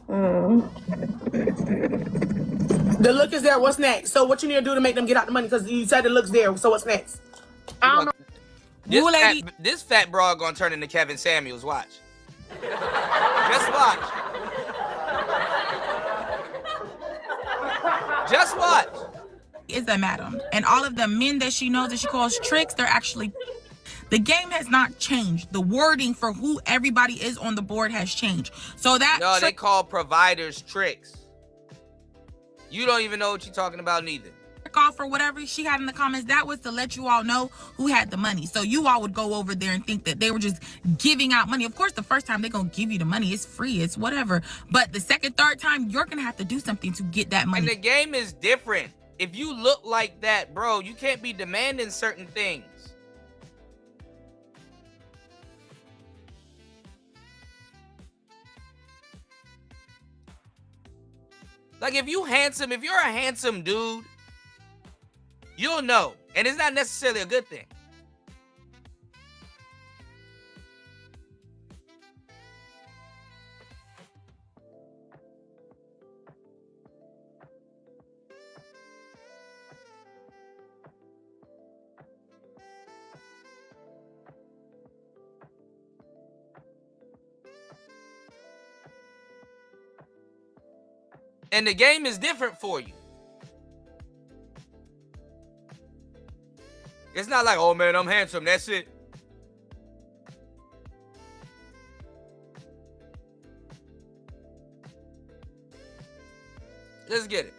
The look is there. What's next? So what you need to do to make them get out the money? Because you said the look's there. So what's next? I don't know. This fat broad gonna turn into Kevin Samuels. Watch. Just watch. Just watch. Is a madam, and all of the men that she knows that she calls tricks, they're actually. The game has not changed. The wording for who everybody is on the board has changed. So that they call providers tricks. You don't even know what you're talking about neither. jerk off or whatever she had in the comments, that was to let you all know who had the money. So you all would go over there and think that they were just giving out money. Of course, the first time they're going to give you the money. It's free. It's whatever. But the second, third time, you're going to have to do something to get that money. And the game is different. If you look like that, bro, you can't be demanding certain things. Like, if you're a handsome dude, you'll know. And it's not necessarily a good thing. And the game is different for you. It's not like, oh man, I'm handsome, that's it. Let's get it.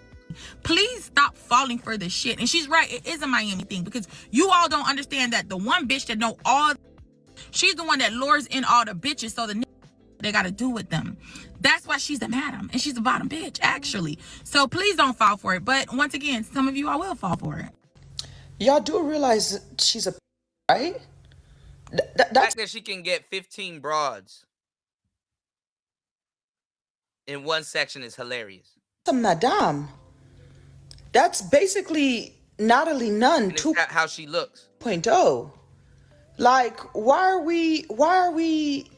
Please stop falling for this shit. And she's right, it is a Miami thing, because you all don't understand that the one bitch that know all, she's the one that lures in all the bitches, so the they gotta do with them. That's why she's a madam, and she's a bottom bitch, actually. So please don't fall for it. But once again, some of you all will fall for it. Y'all do realize she's a right? The fact that she can get 15 broads in one section is hilarious. A madame. That's basically Natalie Nunn 2.0. How she looks. Like, why are we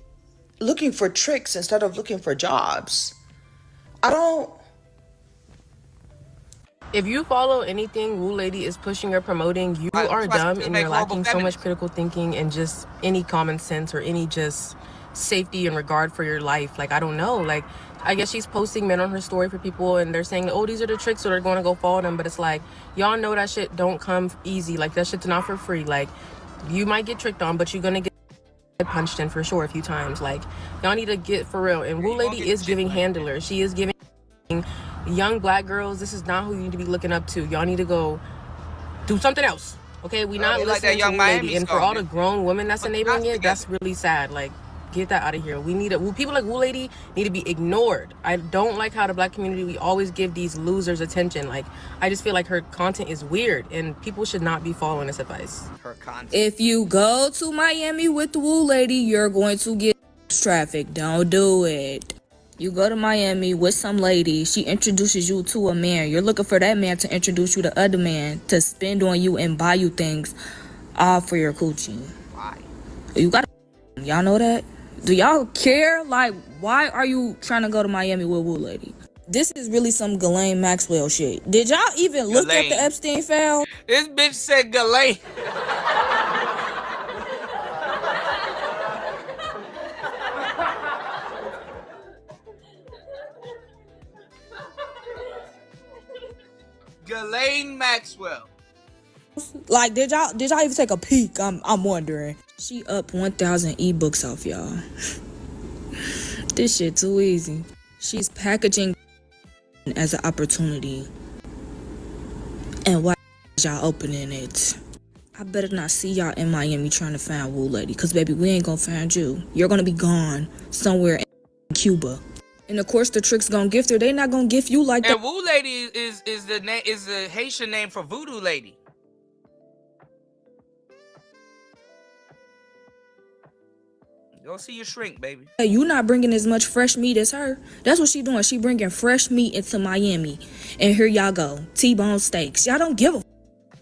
looking for tricks instead of looking for jobs? I don't. If you follow anything Woo Lady is pushing or promoting, you are dumb and you're lacking so much critical thinking and just any common sense or any just safety and regard for your life. Like, I don't know. Like, I guess she's posting men on her story for people and they're saying, oh, these are the tricks, so they're going to go follow them. But it's like, y'all know that shit don't come easy. Like, that shit's not for free. Like, you might get tricked on, but you're going to get punched in for sure a few times. Like, y'all need to get for real. And Woo Lady is giving handlers. She is giving young black girls. This is not who you need to be looking up to. Y'all need to go do something else. Okay, we not listening to Woo Lady. And for all the grown women that's enabling it, that's really sad. Like, get that out of here. We need it. People like Woo Lady need to be ignored. I don't like how the black community, we always give these losers attention. Like, I just feel like her content is weird and people should not be following this advice. Her content. If you go to Miami with the Woo Lady, you're going to get traffic. Don't do it. You go to Miami with some lady, she introduces you to a man. You're looking for that man to introduce you to other man to spend on you and buy you things all for your coochie. Why? You gotta, y'all know that? Do y'all care? Like, why are you trying to go to Miami with Woo Lady? This is really some Ghislaine Maxwell shit. Did y'all even look at the Epstein file? This bitch said Ghislaine. Ghislaine Maxwell. Like, did y'all even take a peek? I'm wondering. She up 1,000 ebooks off, y'all. This shit too easy. She's packaging as an opportunity. And why y'all opening it? I better not see y'all in Miami trying to find Woo Lady, cause baby, we ain't gonna find you. You're gonna be gone somewhere in Cuba. And of course, the tricks gonna gift her. They not gonna gift you like that. And Woo Lady is the Haitian name for Voodoo Lady. Go see your shrink, baby. Hey, you not bringing as much fresh meat as her. That's what she doing. She bringing fresh meat into Miami. And here y'all go. T-bone steaks. Y'all don't give a.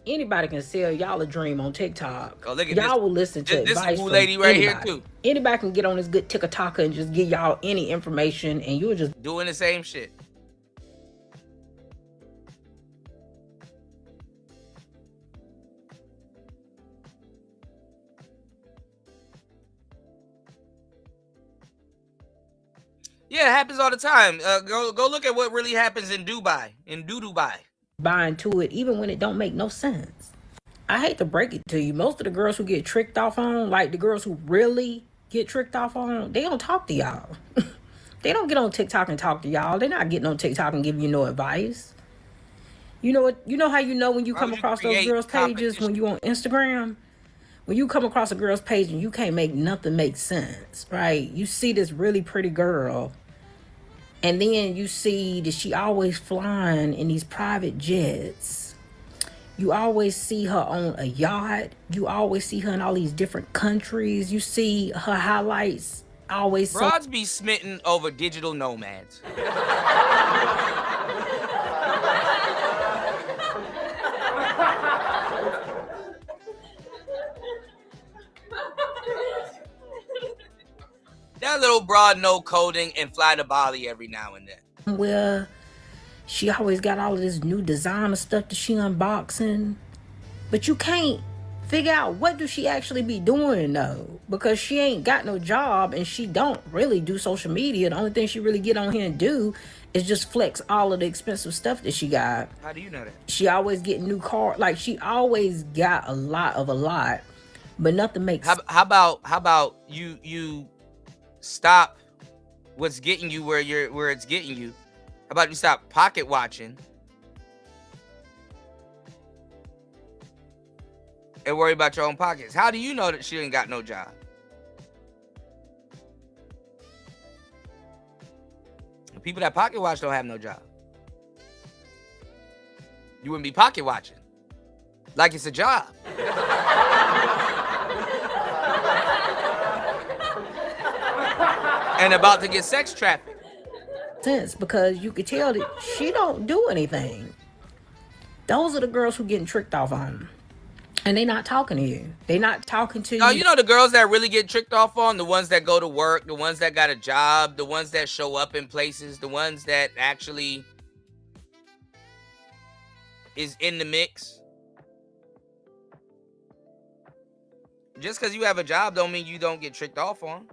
Anybody can sell y'all a dream on TikTok. Oh, look at y'all will listen to this advice Woo from Lady right anybody. here too. Anybody can get on this good TikTok and just give y'all any information, and you'll just doing the same shit. Yeah, it happens all the time. Go look at what really happens in Dubai. buy into it, even when it don't make no sense. I hate to break it to you. Most of the girls who get tricked off on, like the girls who really get tricked off on, they don't talk to y'all. They don't get on TikTok and talk to y'all. They're not getting on TikTok and giving you no advice. You know what? You know how you know when you come across those girls' pages when you on Instagram? When you come across a girl's page and you can't make nothing make sense, right? You see this really pretty girl, and then you see that she always flying in these private jets. You always see her on a yacht. You always see her in all these different countries. You see her highlights always. Broads be smitten over digital nomads. That little broad know coding and fly to Bali every now and then. Where she always got all of this new designer stuff that she unboxing, but you can't figure out what do she actually be doing though, because she ain't got no job and she don't really do social media. The only thing she really get on here and do is just flex all of the expensive stuff that she got. How do you know that? She always get new car, like she always got a lot, but nothing makes. How about you stop what's getting you where it's getting you? How about you stop pocket watching and worry about your own pockets? How do you know that she ain't got no job? The people that pocket watch don't have no job. You wouldn't be pocket watching like it's a job. And about to get sex trafficked. Sense, because you could tell that she don't do anything. Those are the girls who getting tricked off on, and they not talking to you. They not talking to you. Oh, you know the girls that really get tricked off on? The ones that go to work, the ones that got a job, the ones that show up in places, the ones that actually is in the mix. Just because you have a job don't mean you don't get tricked off on.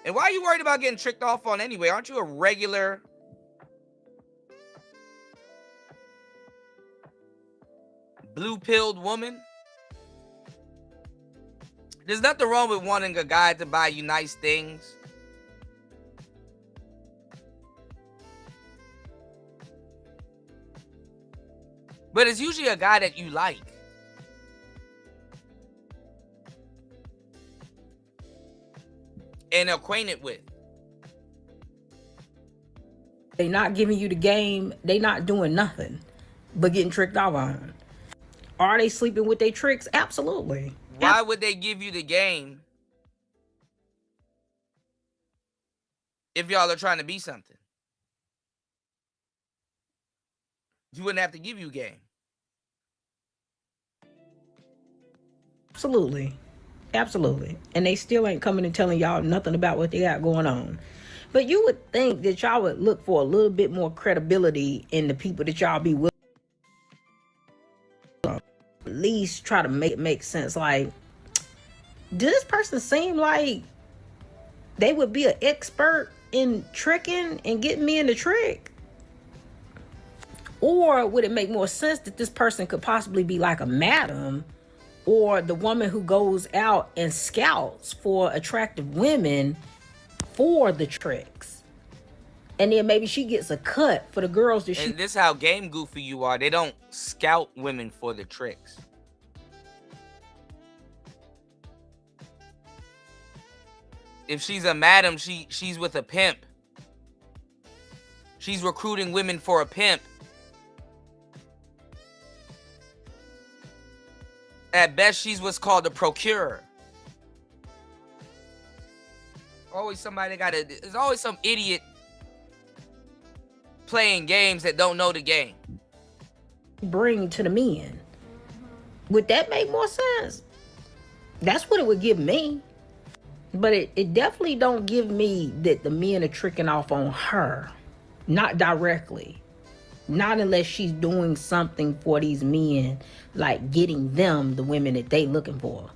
And why are you worried about getting tricked off on anyway? Aren't you a regular blue-pilled woman? There's nothing wrong with wanting a guy to buy you nice things. But it's usually a guy that you like. And acquainted with. They not giving you the game. They not doing nothing but getting tricked off on. Are they sleeping with their tricks? Absolutely. Why would they give you the game if y'all are trying to be something? You wouldn't have to give you game. Absolutely. Absolutely. And they still ain't coming and telling y'all nothing about what they got going on. But you would think that y'all would look for a little bit more credibility in the people that y'all be with. At least try to make it make sense. Like, does this person seem like they would be an expert in tricking and getting me in the trick? Or would it make more sense that this person could possibly be like a madam, or the woman who goes out and scouts for attractive women for the tricks? And then maybe she gets a cut for the girls that she... And this is how game goofy you are. They don't scout women for the tricks. If she's a madam, she's with a pimp. She's recruiting women for a pimp. At best, she's what's called a procurer. Always somebody there's always some idiot playing games that don't know the game. Bring to the men. Would that make more sense? That's what it would give me. But it definitely don't give me that the men are tricking off on her. Not directly. Not unless she's doing something for these men, like getting them the women that they looking for.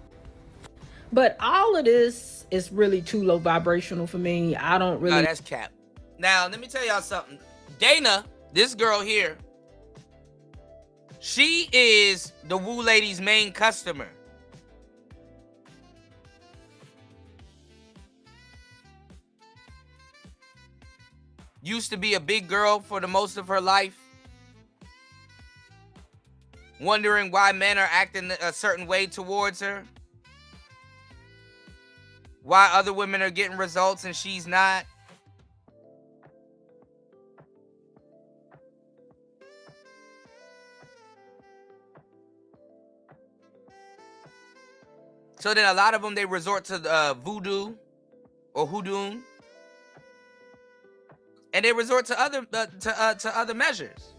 But all of this is really too low vibrational for me. I don't really... No, that's cap. Now, let me tell y'all something. Dana, this girl here, she is the Woo Lady's main customer. Used to be a big girl for the most of her life. wondering why men are acting a certain way towards her, why other women are getting results and she's not. So then a lot of them, they resort to voodoo or hoodoo, and they resort to other measures.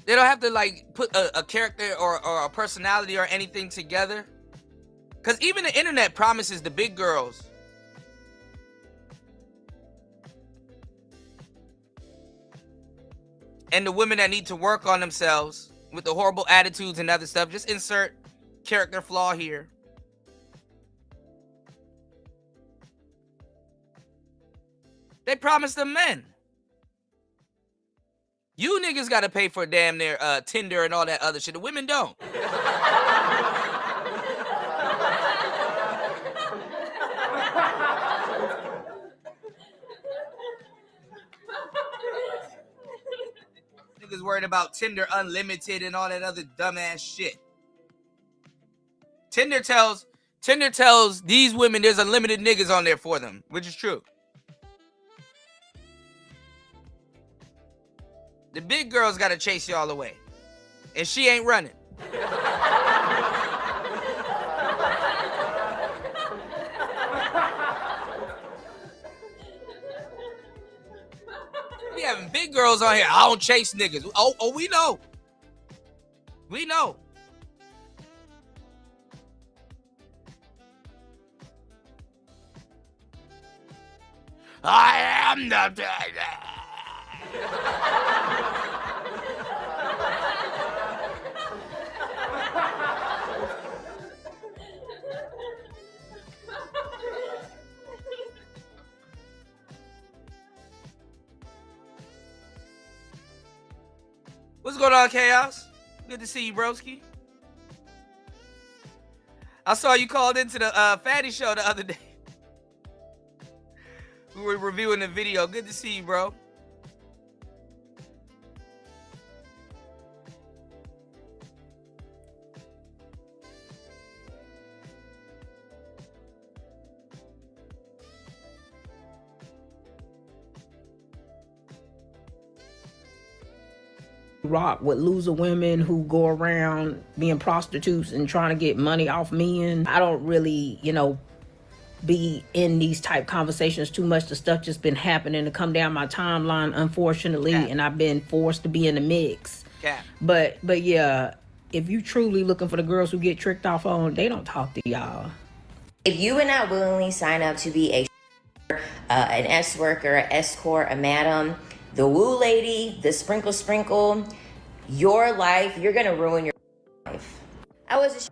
They don't have to like put a character or a personality or anything together, because even the internet promises the big girls and the women that need to work on themselves with the horrible attitudes and other stuff. Just insert character flaw here. They promise them men. You niggas gotta pay for damn near Tinder and all that other shit. The women don't. Niggas worried about Tinder Unlimited and all that other dumbass shit. Tinder tells these women there's unlimited niggas on there for them, which is true. The big girl's gotta chase y'all away, and she ain't running. We having big girls on here. I don't chase niggas. Oh, we know. We know. I am the... What's going on, Chaos? Good to see you, broski. I saw you called into the Fatty Show the other day. We were reviewing the video. Good to see you, bro. Rock with loser women who go around being prostitutes and trying to get money off men. I don't really, be in these type conversations too much. The stuff just been happening to come down my timeline, unfortunately, and I've been forced to be in the mix. But yeah, if you truly looking for the girls who get tricked off on, they don't talk to y'all. If you would not willingly sign up to be an S worker, an escort, a madam, the woo lady, the sprinkle, your life, you're gonna ruin your life. I was a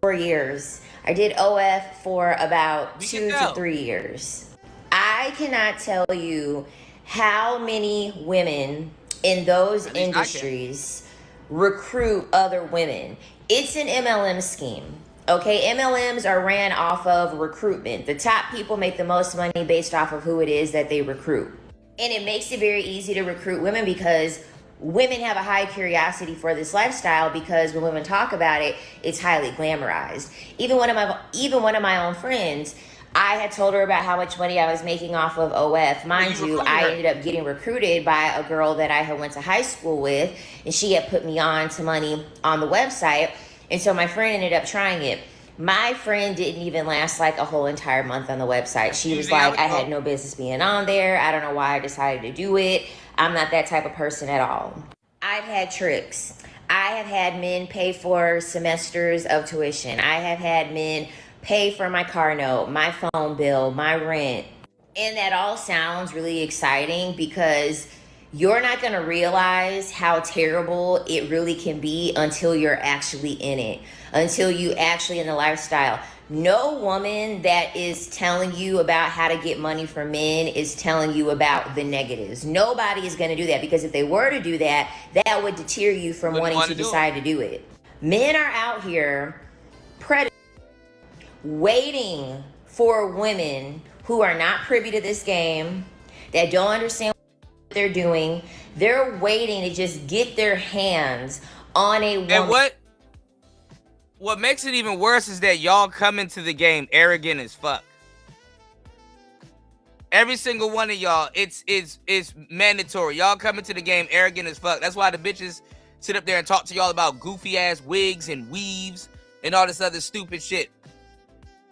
4 years. I did OF for about 2 to 3 years. I cannot tell you how many women in those industries recruit other women. It's an MLM scheme. Okay, MLMs are ran off of recruitment. The top people make the most money based off of who it is that they recruit. And it makes it very easy to recruit women because women have a high curiosity for this lifestyle, because when women talk about it, it's highly glamorized. Even one of my own friends, I had told her about how much money I was making off of OF. Mind you, I ended up getting recruited by a girl that I had went to high school with, and she had put me on to money on the website. And so my friend ended up trying it. My friend didn't even last like a whole entire month on the website. She was like, I had no business being on there. I don't know why I decided to do it. I'm not that type of person at all. I've had tricks. I have had men pay for semesters of tuition. I have had men pay for my car note, my phone bill, my rent. And that all sounds really exciting, because you're not going to realize how terrible it really can be until you're actually in it, until you actually in the lifestyle. No woman that is telling you about how to get money from men is telling you about the negatives. Nobody is going to do that, because if they were to do that, that would deter you from wanting to decide to do it. Men are out here waiting for women who are not privy to this game, that don't understand they're doing. They're waiting to just get their hands on a woman. And what makes it even worse is that y'all come into the game arrogant as fuck. Every single one of y'all, it's mandatory. Y'all come into the game arrogant as fuck. That's why the bitches sit up there and talk to y'all about goofy ass wigs and weaves and all this other stupid shit.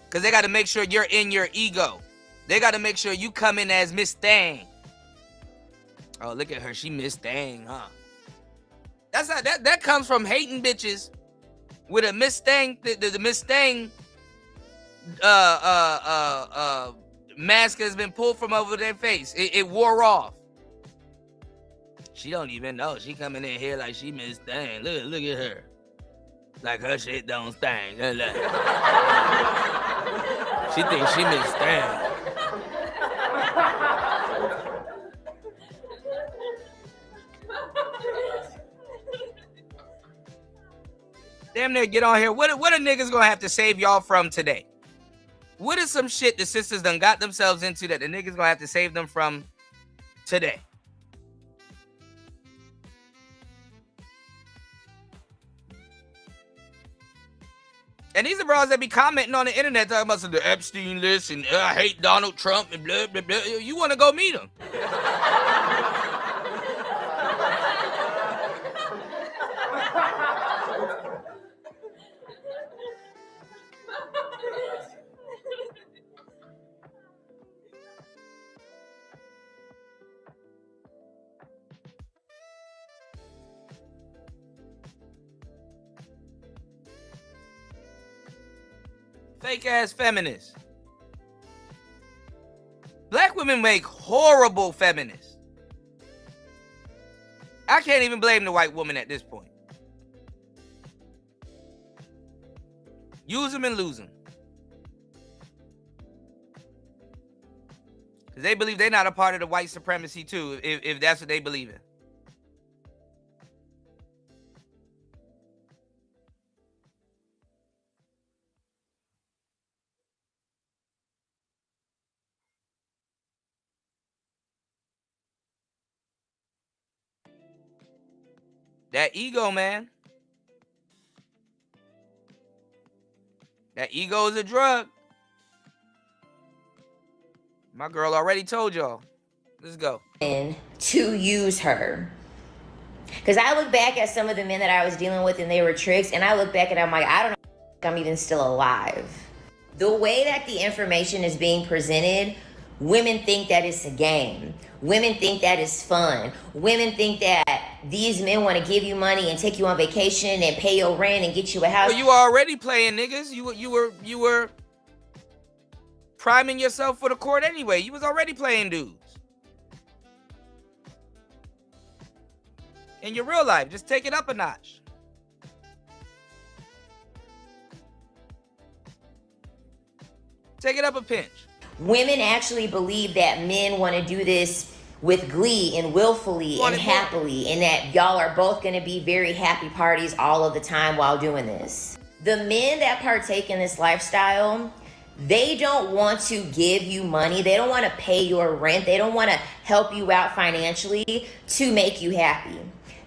Because they got to make sure you're in your ego. They got to make sure you come in as Miss Thang. Oh, look at her. She Miss Thang, huh? That's how that comes from hating bitches with a Miss Thang, the Miss Thang mask has been pulled from over their face. It wore off. She don't even know. She coming in here like she Miss Thang. Look at her. Like her shit don't sting. She thinks she Miss Thang. Damn near get on here. What are niggas gonna have to save y'all from today? What is some shit the sisters done got themselves into that the niggas gonna have to save them from today? And these are bros that be commenting on the internet talking about the Epstein list and I hate Donald Trump and blah, blah, blah. You want to go meet him. Fake ass feminists. Black women make horrible feminists. I can't even blame the white woman at this point. Use them and lose them. Because they believe they're not a part of the white supremacy too, if that's what they believe in. That ego, man. That ego is a drug. My girl already told y'all. Let's go. And to use her. Because I look back at some of the men that I was dealing with and they were tricks, and I look back and I'm like, I don't know if I'm even still alive. The way that the information is being presented, women think that it's a game. Women think that it's fun. Women think that these men want to give you money and take you on vacation and pay your rent and get you a house. Well, you were already playing niggas. You were priming yourself for the court anyway. You was already playing dudes. In your real life, just take it up a notch. Take it up a pinch. Women actually believe that men want to do this with glee and willfully and happily, and that y'all are both going to be very happy parties all of the time while doing this. The men that partake in this lifestyle, they don't want to give you money. They don't want to pay your rent. They don't want to help you out financially to make you happy.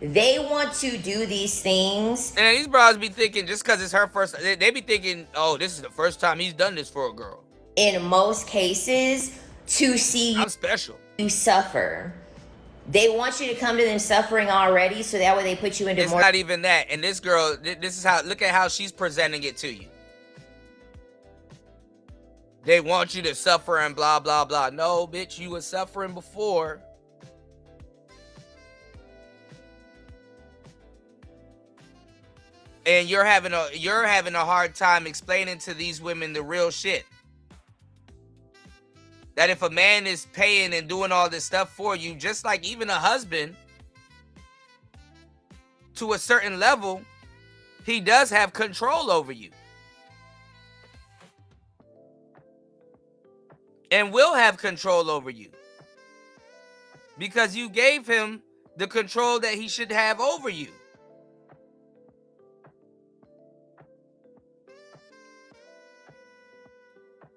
They want to do these things. And these bros be thinking just because it's her first, they be thinking, oh, this is the first time he's done this for a girl. In most cases, to see you special. You suffer. They want you to come to them suffering already, so that way they put you into It's more. not even that. And this girl, this is how, look at how she's presenting it to you. They want you to suffer and blah, blah, blah. No, bitch, you were suffering before. And you're having a hard time explaining to these women the real shit. That if a man is paying and doing all this stuff for you, just like even a husband, to a certain level, he does have control over you. And will have control over you. Because you gave him the control that he should have over you.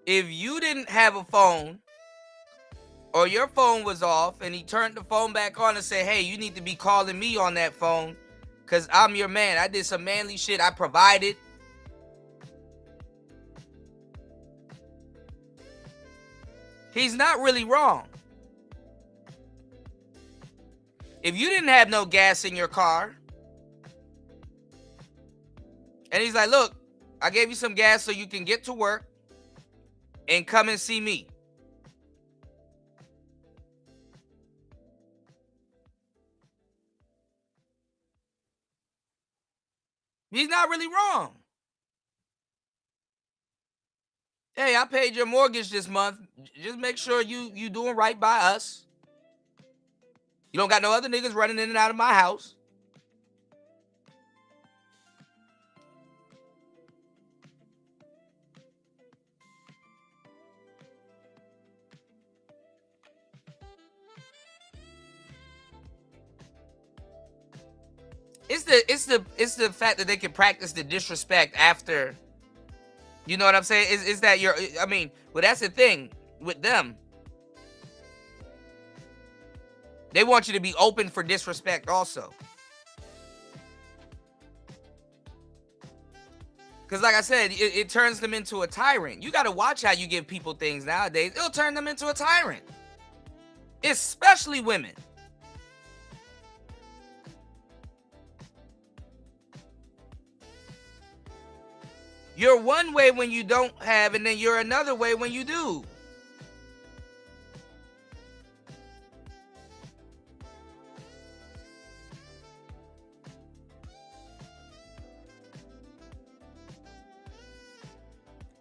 If you didn't have a phone or your phone was off and he turned the phone back on and said, hey, you need to be calling me on that phone because I'm your man. I did some manly shit. I provided. He's not really wrong. If you didn't have no gas in your car, and he's like, look, I gave you some gas so you can get to work and come and see me. He's not really wrong. Hey, I paid your mortgage this month. Just make sure you doing right by us. You don't got no other niggas running in and out of my house. It's the fact that they can practice the disrespect after. You know what I'm saying? Is that I mean, well, that's the thing with them. They want you to be open for disrespect also. Because like I said, it turns them into a tyrant. You got to watch how you give people things nowadays. It'll turn them into a tyrant. Especially women. You're one way when you don't have, and then you're another way when you do.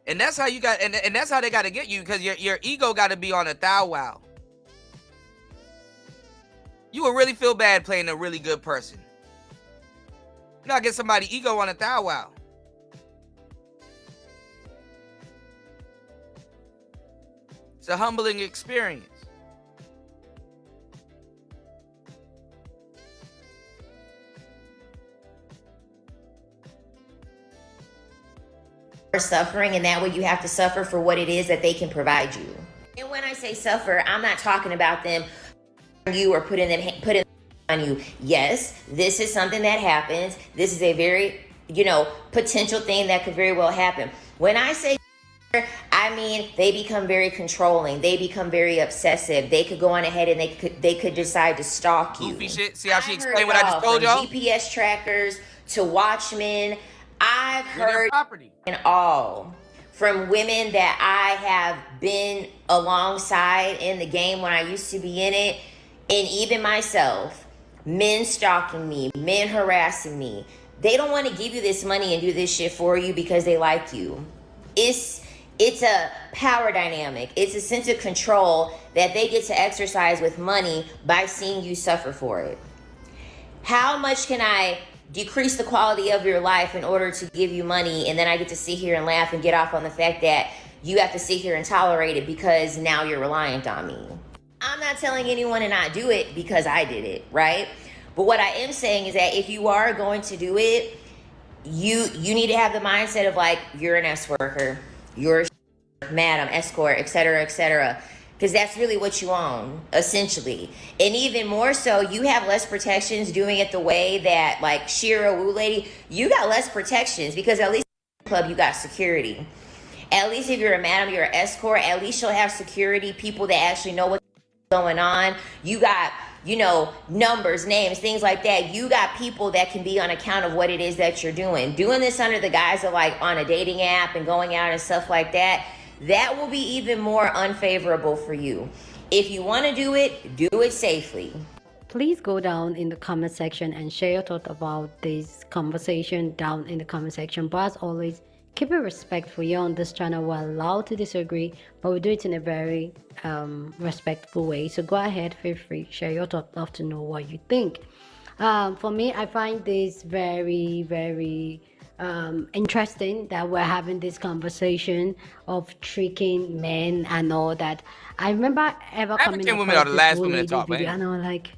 And that's how you got, and that's how they got to get you, because your ego got to be on a thou wow. You will really feel bad playing a really good person. You gotta get somebody ego on a thou wow. It's a humbling experience. Suffering, and that way you have to suffer for what it is that they can provide you. And when I say suffer, I'm not talking about them you or putting on you. Yes, this is something that happens. This is a very, potential thing that could very well happen. When I say I mean, they become very controlling. They become very obsessive. They could go on ahead and they could decide to stalk you. Goofy shit. See how she explained what I just told y'all? GPS trackers to watchmen. I've heard in all from women that I have been alongside in the game when I used to be in it, and even myself, men stalking me, men harassing me. They don't want to give you this money and do this shit for you because they like you. It's a power dynamic. It's a sense of control that they get to exercise with money by seeing you suffer for it. How much can I decrease the quality of your life in order to give you money, and then I get to sit here and laugh and get off on the fact that you have to sit here and tolerate it because now you're reliant on me? I'm not telling anyone to not do it because I did it, right? But what I am saying is that if you are going to do it, you need to have the mindset of like, you're an S worker, you're a madam, escort, etc., because that's really what you own, essentially. And even more so, you have less protections doing it the way that, like, Shera Woo Lady, you got less protections because at least in the club, you got security. At least if you're a madam, you're an escort, at least you'll have security, people that actually know what's going on. You got, numbers, names, things like that. You got people that can be on account of what it is that you're doing. Doing this under the guise of, like, on a dating app and going out and stuff like that, that will be even more unfavorable for you. If you want to do it safely. Please go down in the comment section and share your thoughts about this conversation down in the comment section. But as always, keep it respectful. You're on this channel. We're allowed to disagree, but we do it in a very respectful way. So go ahead, feel free, share your thoughts. Love to know what you think. For me, I find this very, very interesting that we're having this conversation of tricking men and all that. I remember coming women are the last women to talk, video, and I was like,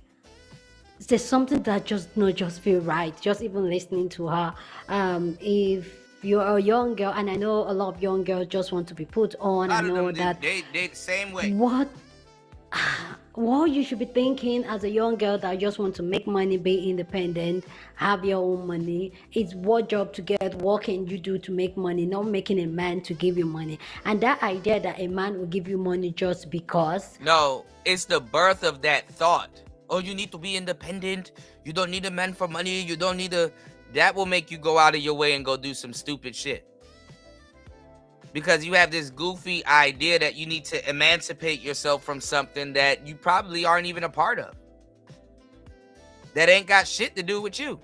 there's something that just feel right. Just even listening to her. If you're a young girl, and I know a lot of young girls just want to be put on, I know that they the same way. What what you should be thinking as a young girl that just want to make money, be independent, have your own money, it's what job to get, what can you do to make money, not making a man to give you money. And that idea that a man will give you money just because. No, it's the birth of that thought. Oh, you need to be independent. You don't need a man for money. You don't need a... That will make you go out of your way and go do some stupid shit. Because you have this goofy idea that you need to emancipate yourself from something that you probably aren't even a part of. That ain't got shit to do with you.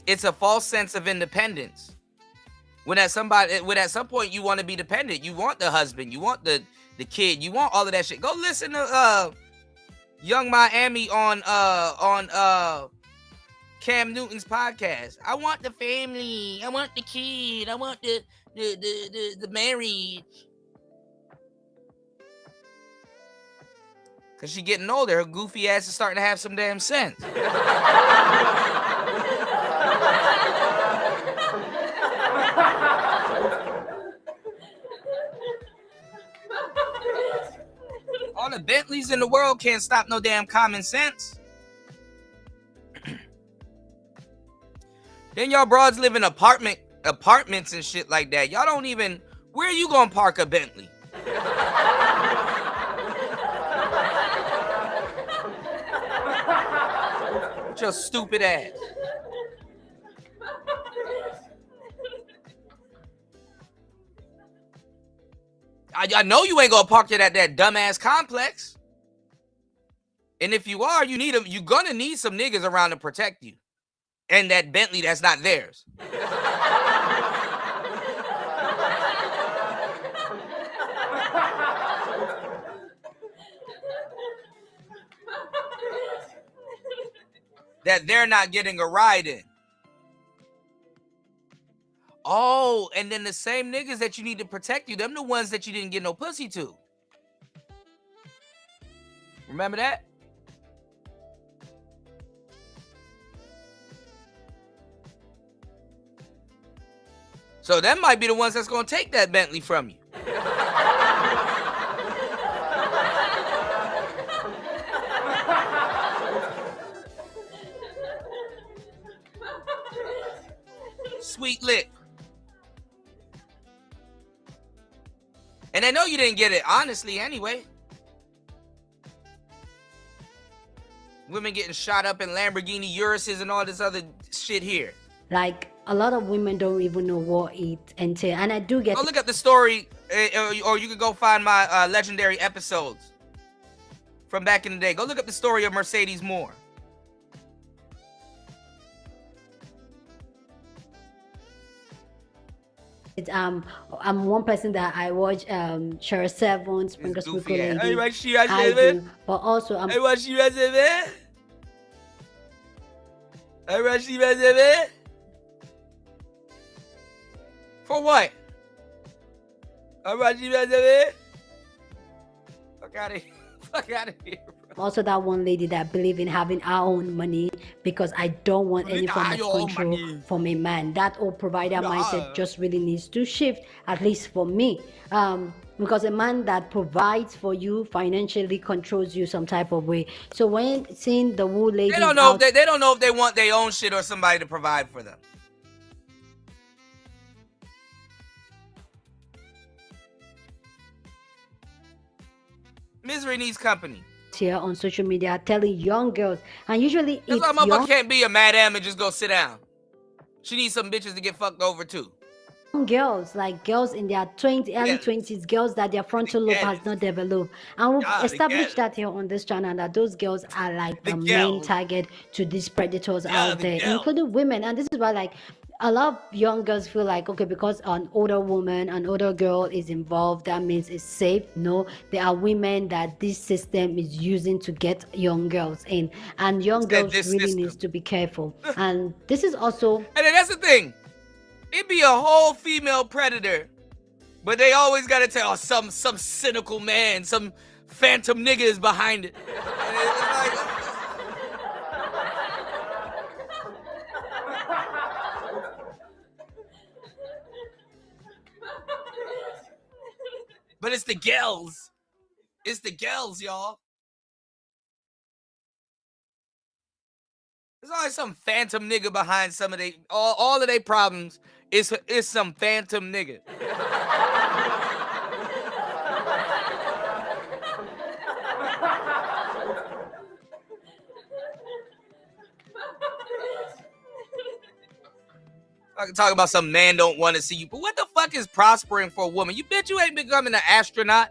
It's a false sense of independence. When at some point you want to be dependent, you want the husband, you want the kid, you want all of that shit. Go listen to Young Miami on Cam Newton's podcast. I want the family, I want the kid, I want the marriage. Cause she getting older, her goofy ass is starting to have some damn sense. All the Bentleys in the world can't stop no damn common sense. Then y'all broads live in apartments and shit like that. Y'all don't even... Where are you gonna park a Bentley? With your stupid ass. I know you ain't gonna park it at that dumbass complex. And if you are, you're gonna need some niggas around to protect you. And that Bentley that's not theirs. That they're not getting a ride in. Oh, and then the same niggas that you need to protect you, them the ones that you didn't get no pussy to. Remember that? So them might be the ones that's gonna take that Bentley from you. Sweet lick. And I know you didn't get it honestly anyway. Women getting shot up in Lamborghini Uruses and all this other shit here. Like, a lot of women don't even know what it entails. And I do get... Go look up the story, or you can go find my legendary episodes from back in the day. Go look up the story of Mercedes Moore. I'm one person that I watch Shera7, Sprinkle Sprinkle Lady. Hey, what do, but also I'm... Hey, what Shera7? Hey, what Shera7? For what? Hey, what Shera7? Fuck out of here. Fuck out of here. Also that one lady that believe in having our own money because I don't want any form of control from a man. That old provider mindset just really needs to shift, at least for me. Because a man that provides for you financially controls you some type of way. So when seeing the woo lady, they don't know if they want their own shit or somebody to provide for them. Misery needs company. Here on social media telling young girls, and usually that's why my mother can't be a madam and just go sit down. She needs some bitches to get fucked over too. Girls, like girls in their early 20s, girls that their frontal lobe has not developed. And we've established that here on this channel, that those girls are like the main target to these predators out there, including women. And this is why, like, a lot of young girls feel like, okay, because an older woman, an older girl is involved, that means it's safe. No, there are women that this system is using to get young girls in, and young girls really needs to be careful. And this is also... And then that's the thing. It be a whole female predator, but they always gotta tell some cynical man, some phantom nigga is behind it. And it's like... But it's the girls. It's the girls, y'all. There's always some phantom nigga behind some of they all of their problems. Is some phantom nigga. I can talk about some man don't want to see you, but what the fuck is prospering for a woman? You bitch, you ain't becoming an astronaut.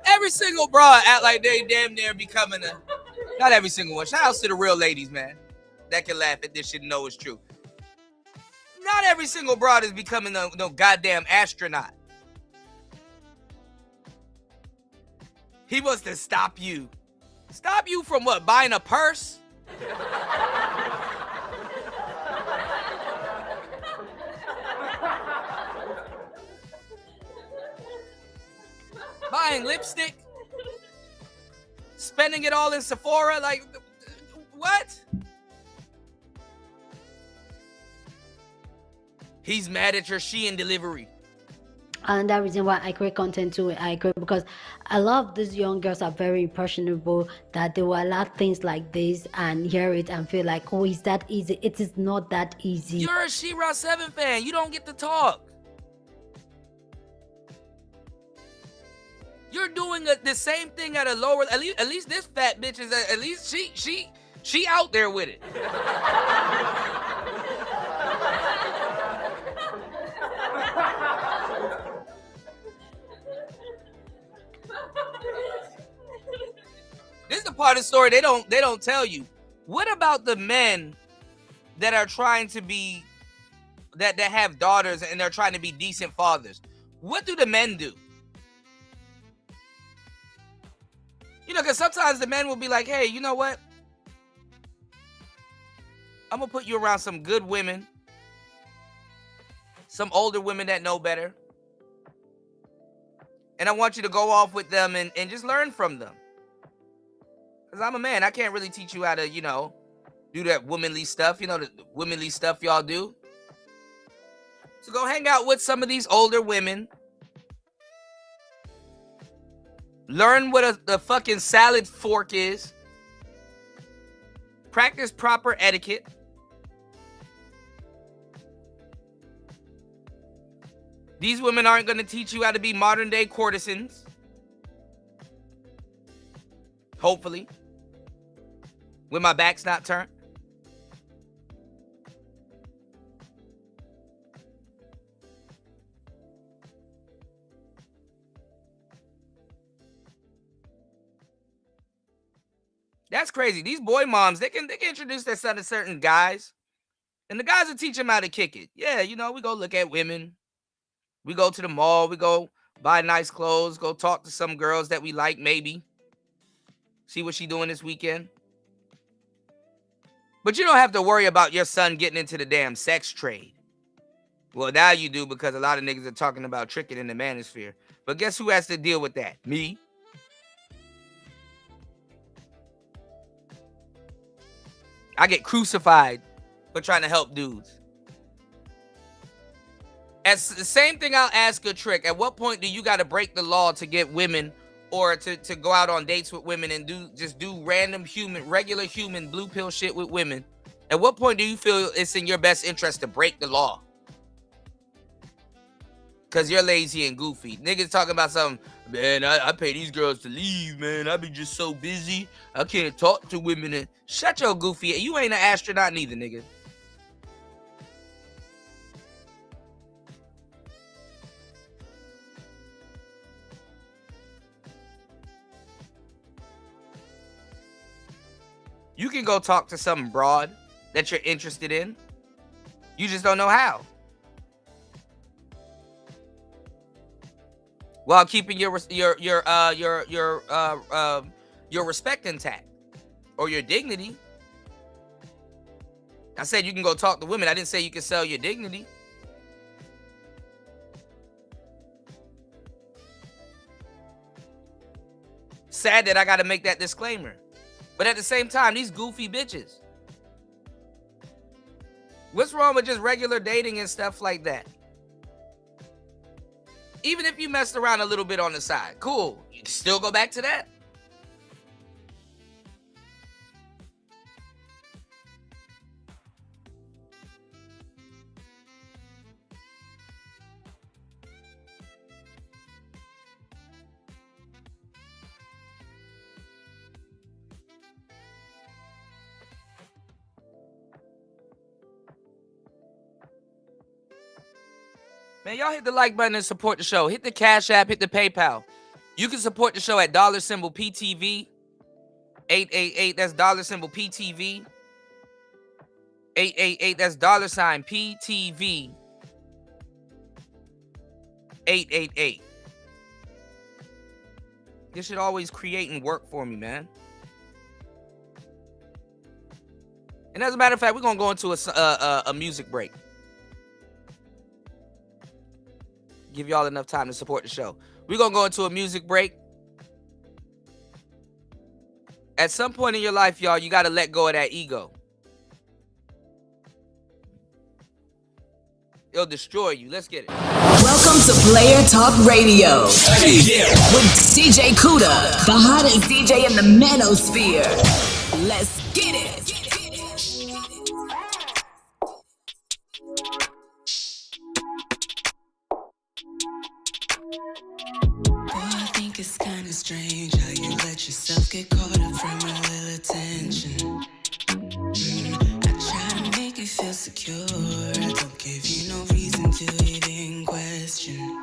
Every single broad act like they damn near becoming a. Not every single one. Shout out to the real ladies, man, that can laugh at this shit and know it's true. Not every single broad is becoming no goddamn astronaut. He wants to stop you. Stop you from what? Buying a purse? Buying lipstick? Spending it all in Sephora? Like, what? He's mad at your Shein delivery. And that reason why I create content too. I create because I love these young girls are very impressionable, that they will allow things like this and hear it and feel like, oh, is that easy? It is not that easy. You're a Shera7 fan. You don't get to talk. You're doing the same thing at a lower. At least this fat bitch is. At least she out there with it. This is the part of the story they don't tell you. What about the men that are trying to be that have daughters and they're trying to be decent fathers? What do the men do? You know, because sometimes the men will be like, hey, you know what? I'm going to put you around some good women. Some older women that know better. And I want you to go off with them and just learn from them. Because I'm a man. I can't really teach you how to, you know, do that womanly stuff. You know, the womanly stuff y'all do. So go hang out with some of these older women. Learn what the fucking salad fork is. Practice proper etiquette. These women aren't going to teach you how to be modern day courtesans. Hopefully. When my back's not turned. That's crazy. These boy moms, they can introduce their son to certain guys. And the guys will teach them how to kick it. Yeah, you know, we go look at women. We go to the mall. We go buy nice clothes. Go talk to some girls that we like, maybe. See what she doing this weekend. But you don't have to worry about your son getting into the damn sex trade. Well, now you do, because a lot of niggas are talking about tricking in the manosphere. But guess who has to deal with that? Me. I get crucified for trying to help dudes. As the same thing I'll ask a trick. At what point do you got to break the law to get women or to go out on dates with women and do random regular human blue pill shit with women? At what point do you feel it's in your best interest to break the law? Because you're lazy and goofy. Niggas talking about something, man, I pay these girls to leave, man. I be just so busy. I can't talk to women. And shut your goofy. You ain't an astronaut neither, nigga. You can go talk to some broad that you're interested in. You just don't know how. While keeping your respect intact or your dignity. I said you can go talk to women. I didn't say you can sell your dignity. Sad that I got to make that disclaimer. But at the same time, these goofy bitches. What's wrong with just regular dating and stuff like that? Even if you messed around a little bit on the side, cool. You still go back to that? Man, y'all hit the like button and support the show. Hit the Cash App, hit the PayPal. You can support the show at $PTV 888. That's $PTV 888. That's $PTV 888. This should always create and work for me, man. And as a matter of fact, we're gonna go into a music break. Give y'all enough time to support the show. We're going to go into a music break. At some point in your life, y'all, you got to let go of that ego. It'll destroy you. Let's get it. Welcome to Player Talk Radio with DJ Kuda, the hottest DJ in the manosphere. Let's get it. It's kind of strange how you let yourself get caught up from a little attention. I try to make you feel secure. I don't give you no reason to even question.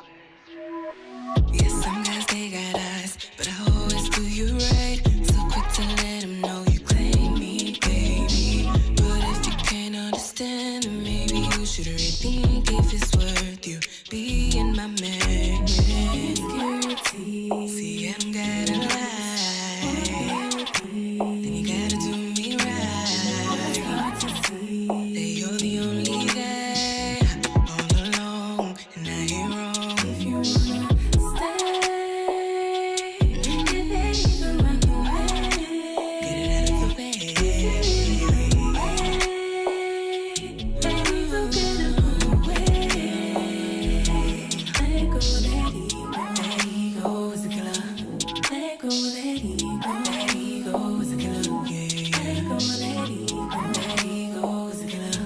Yeah, some guys, they got eyes, but I always do you right. So quick to let them know you claim me, baby. But if you can't understand, then maybe you should rethink if it's worth you being my man. See, I don't gotta lie, then you gotta do me right. That you're the only guy all along, and I ain't wrong. If you wanna stay, then baby, go run away. Get it out of the way. Baby, go get it away. Let go, let it go. Let it go is a killer. Let go, let it go. Let it go is a killer. Yeah. Let go, let it go. Let it go is a killer.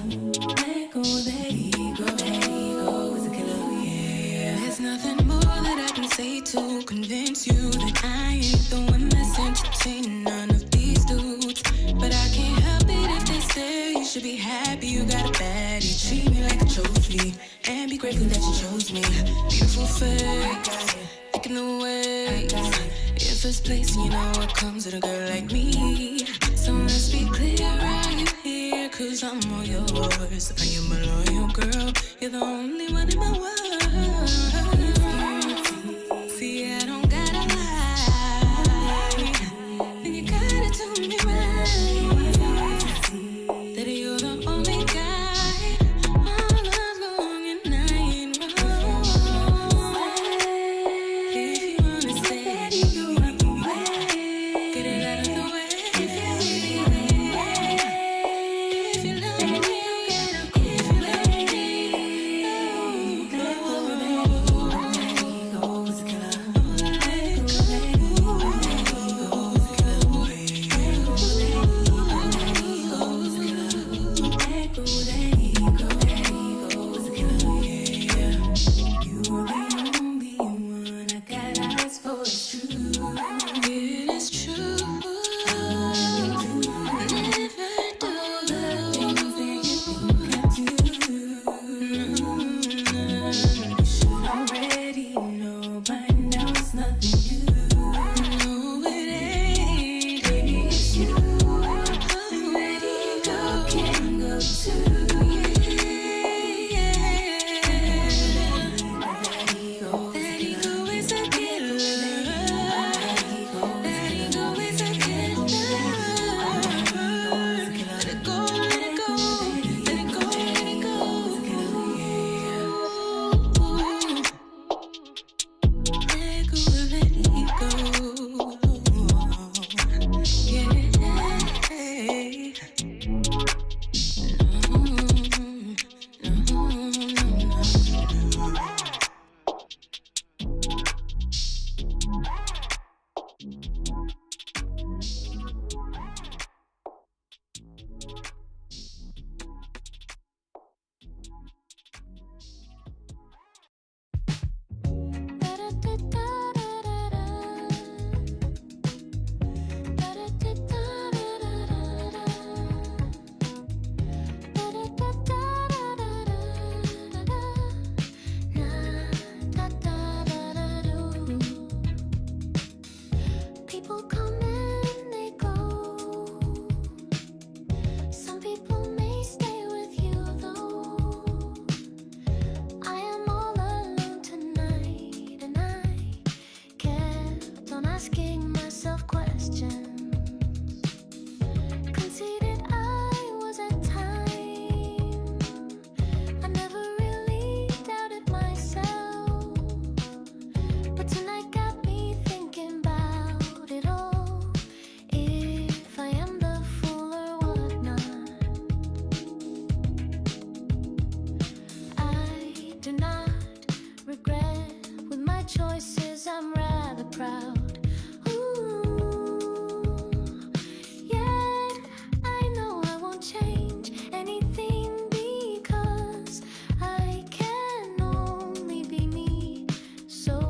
Let go, let it go. Let it go is a killer. Yeah. There's nothing more that I can say to convince you that I ain't the one that's entertaining none of these dudes. But I can't help it if they say you should be happy you got a baddie. Treat me like a trophy and be grateful that you chose me. Beautiful face, thinking the ways. In first place, you know what comes with a girl like me. So let's be clear, are you here? Cause I'm all yours. I am a loyal girl. You're the only one in my world. See, I don't gotta lie, then you gotta do me right. That you're the only guy all along, and I ain't wrong. If you wanna stay, get it out of the way. If you love me, if you love me, People come and they go. Some people may stay with you though. I am all alone tonight, and I kept on asking myself questions. Conceited I was at times. I never really doubted myself, but tonight got me thinking about it all. If I am the fool or whatnot, I do not regret with my choices. I'm rather proud. Yet I know I won't change anything because I can only be me. So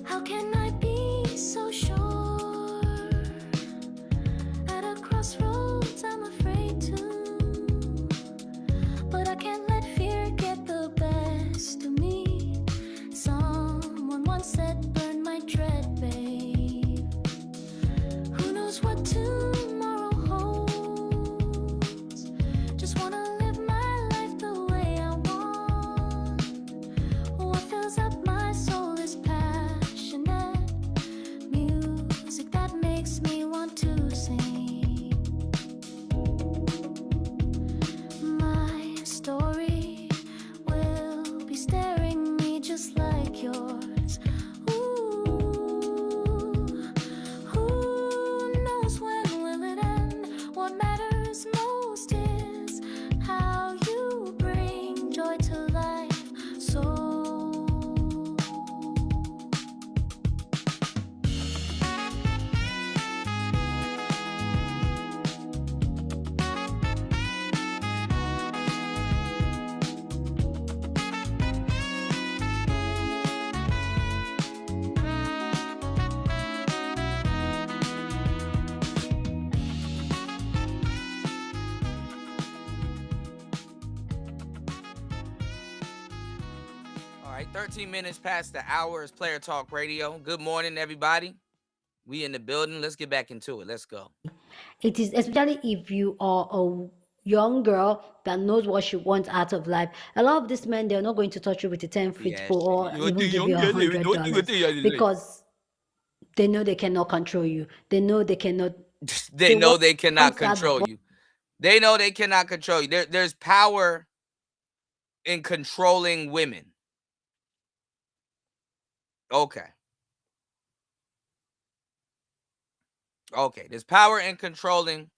how can I be so sure? At a crossroads, I'm afraid to, but I can't let fear get the best of me. Someone once said, burn my dread, babe. Who knows what tomorrow holds? Just wanna live my life the way I want. What fills up my soul is passionate music that makes me want to sing. My story will be staring me just like yours. Who knows when will it end? What matters most is how you bring joy to life. So All right, 13 minutes past the hour is Player Talk Radio. Good morning, everybody. We in the building. Let's get back into it. Let's go. It is especially if you are a young girl that knows what she wants out of life. A lot of these men, they're not going to touch you with a 10-foot pole or even give you $100 because they know they cannot control you. They know they cannot. They know they cannot want that control you. They know they cannot control you. There's power in controlling women. Okay. Okay. There's power in controlling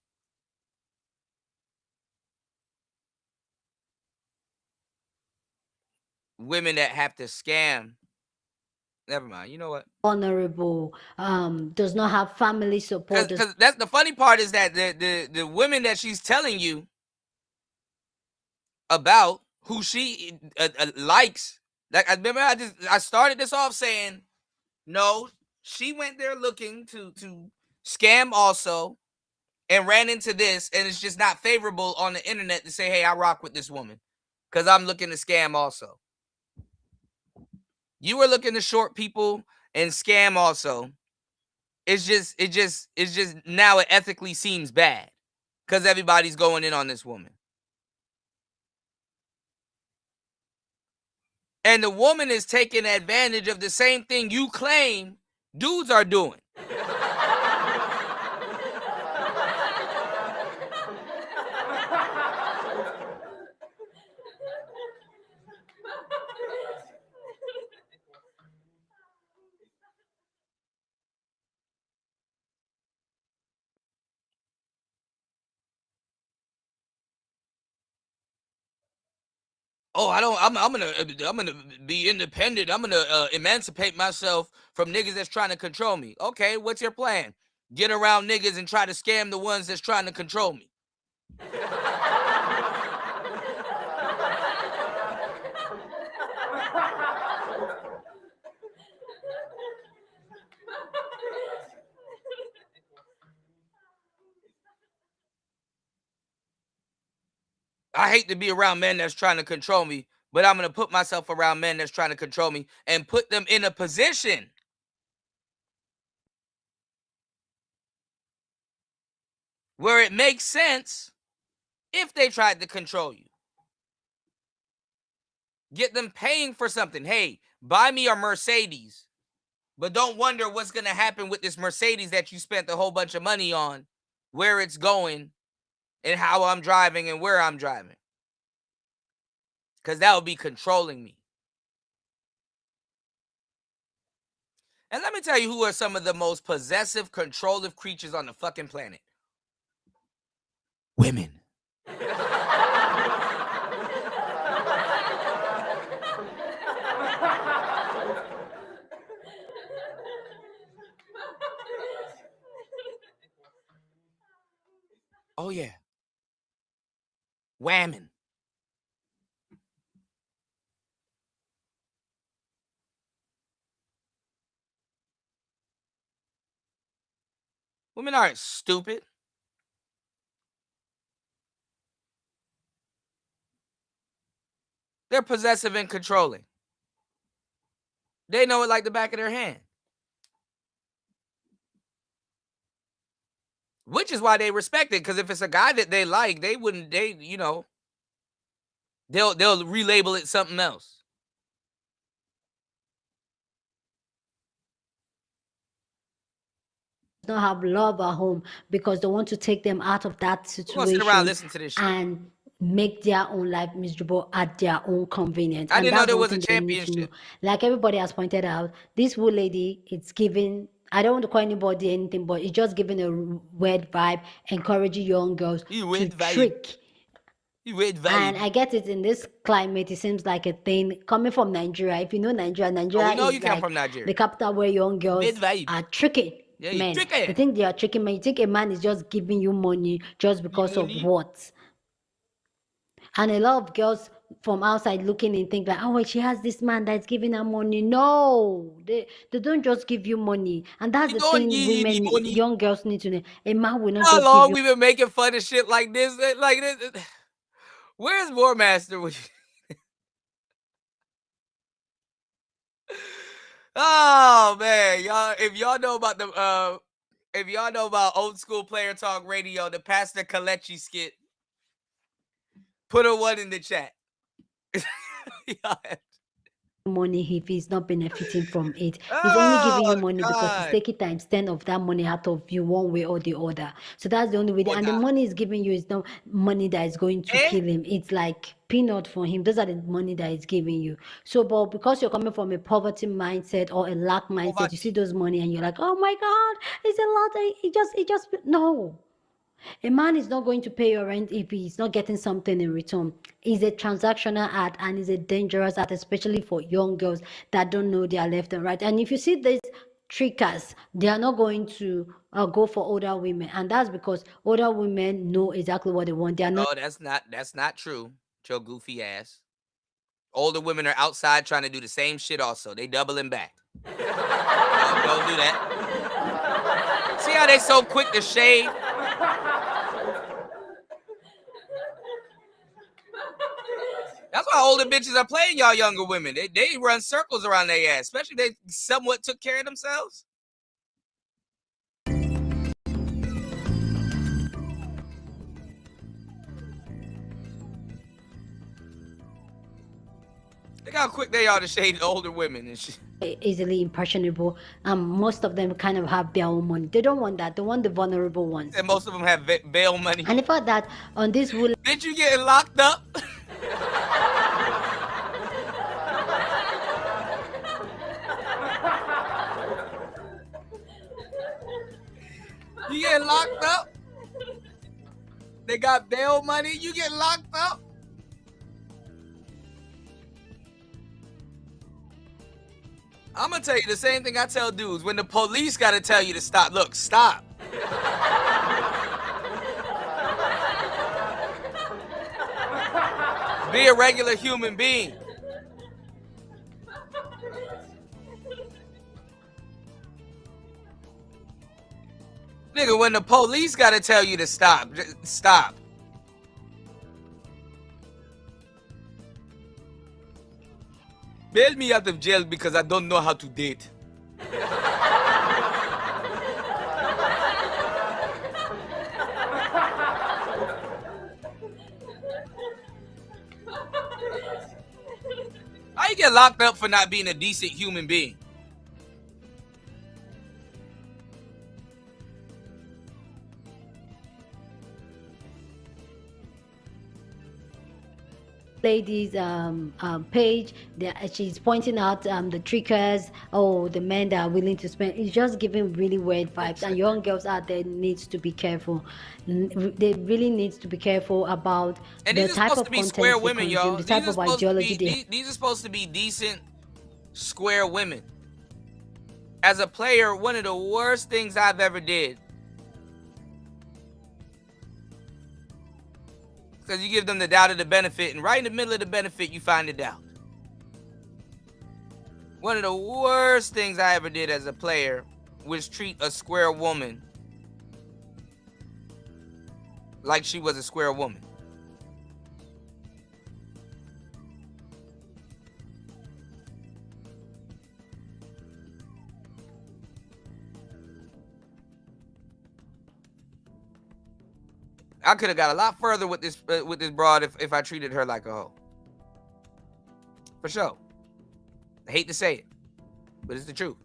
women that have to scam. Never mind. You know what? vulnerable, does not have family support. Because that's the funny part is that the women that she's telling you about who she likes. Like I remember, I started this off saying, no, she went there looking to scam also, and ran into this, and it's just not favorable on the internet to say, hey, I rock with this woman because I'm looking to scam also. You were looking to short people and scam also. It's just now it ethically seems bad because everybody's going in on this woman. And the woman is taking advantage of the same thing you claim dudes are doing. Oh, I'm gonna be independent. I'm gonna emancipate myself from niggas that's trying to control me. Okay, what's your plan? Get around niggas and try to scam the ones that's trying to control me. I hate to be around men that's trying to control me, but I'm going to put myself around men that's trying to control me and put them in a position where it makes sense if they tried to control you. Get them paying for something. Hey, buy me a Mercedes, but don't wonder what's going to happen with this Mercedes that you spent a whole bunch of money on, where it's going, and how I'm driving and where I'm driving. Because that would be controlling me. And let me tell you who are some of the most possessive, controlling creatures on the fucking planet. Women. Oh, yeah. Whamming. Women aren't stupid. They're possessive and controlling. They know it like the back of their hand. Which is why they respect it. Because if it's a guy that they like, they'll relabel it something else. Don't have love at home because they want to take them out of that situation sit around, listen to this shit. and make their own life miserable at their own convenience. I And didn't know that's there one was a thing they need to championship. know. Like everybody has pointed out, this wool lady, it's giving, I don't want to call anybody anything, but it's just giving a weird vibe, encouraging young girls to trick. And I get it, in this climate, it seems like a thing coming from Nigeria. If you know Nigeria, Nigeria we know is you come like from Nigeria. the capital where young girls are tricking Yeah, men. tricking. They think they are tricking men. You think a man is just giving you money just because of what? And a lot of girls from outside looking in think like, oh, she has this man that's giving her money. No, they don't just give you money. And that's the thing young girls need to know. A man will not How just long give we you. been making fun of shit like this? Where's War Master? Oh man, y'all! If y'all know about old school player talk radio, the Pastor Kalechi skit, put a 1 in the chat. Money if he's not benefiting from it. He's only giving you money because he's taking times 10 of that money out of you one way or the other. So that's the only way. And the money he's giving you is not money that is going to kill him. It's like peanut for him. Those are the money that he's giving you. So, but because you're coming from a poverty mindset or a lack mindset, you see those money and you're like, oh my God, it's a lot. It just, no. A man is not going to pay your rent if he's not getting something in return. It's a transactional act and it's a dangerous act, especially for young girls that don't know their left and right. And if you see these trickers, they are not going to go for older women. And that's because older women know exactly what they want. They are not. No, that's not true. Your goofy ass. Older women are outside trying to do the same shit also. They doubling back. Don't do that. See how they so quick to shade? That's why older bitches are playing y'all younger women. They run circles around their ass, especially if they somewhat took care of themselves. Look how quick they are to shade older women and shit. Easily impressionable. Most of them kind of have their own money. They don't want that. They want the vulnerable ones. And most of them have bail money. And the fact that on this wool, did you get locked up? You get locked up? They got bail money? You get locked up? I'm gonna tell you the same thing I tell dudes. When the police gotta tell you to stop, look, stop. Be a regular human being. Nigga, when the police gotta tell you to stop, stop. Bail me out of jail because I don't know how to date. How you get locked up for not being a decent human being? Lady's page, she's pointing out the trickers, the men that are willing to spend. It's just giving really weird vibes, and young girls out there needs to be careful. They really needs to be careful about And the these are type supposed of to be content square they women, consume, y'all. the type of ideology they have. These are supposed to be decent, square women. As a player, one of the worst things I've ever did, because you give them the doubt of the benefit, and right in the middle of the benefit, you find the doubt. One of the worst things I ever did as a player was treat a square woman like she was a square woman. I could have got a lot further with this broad if I treated her like a hoe. For sure. I hate to say it, but it's the truth.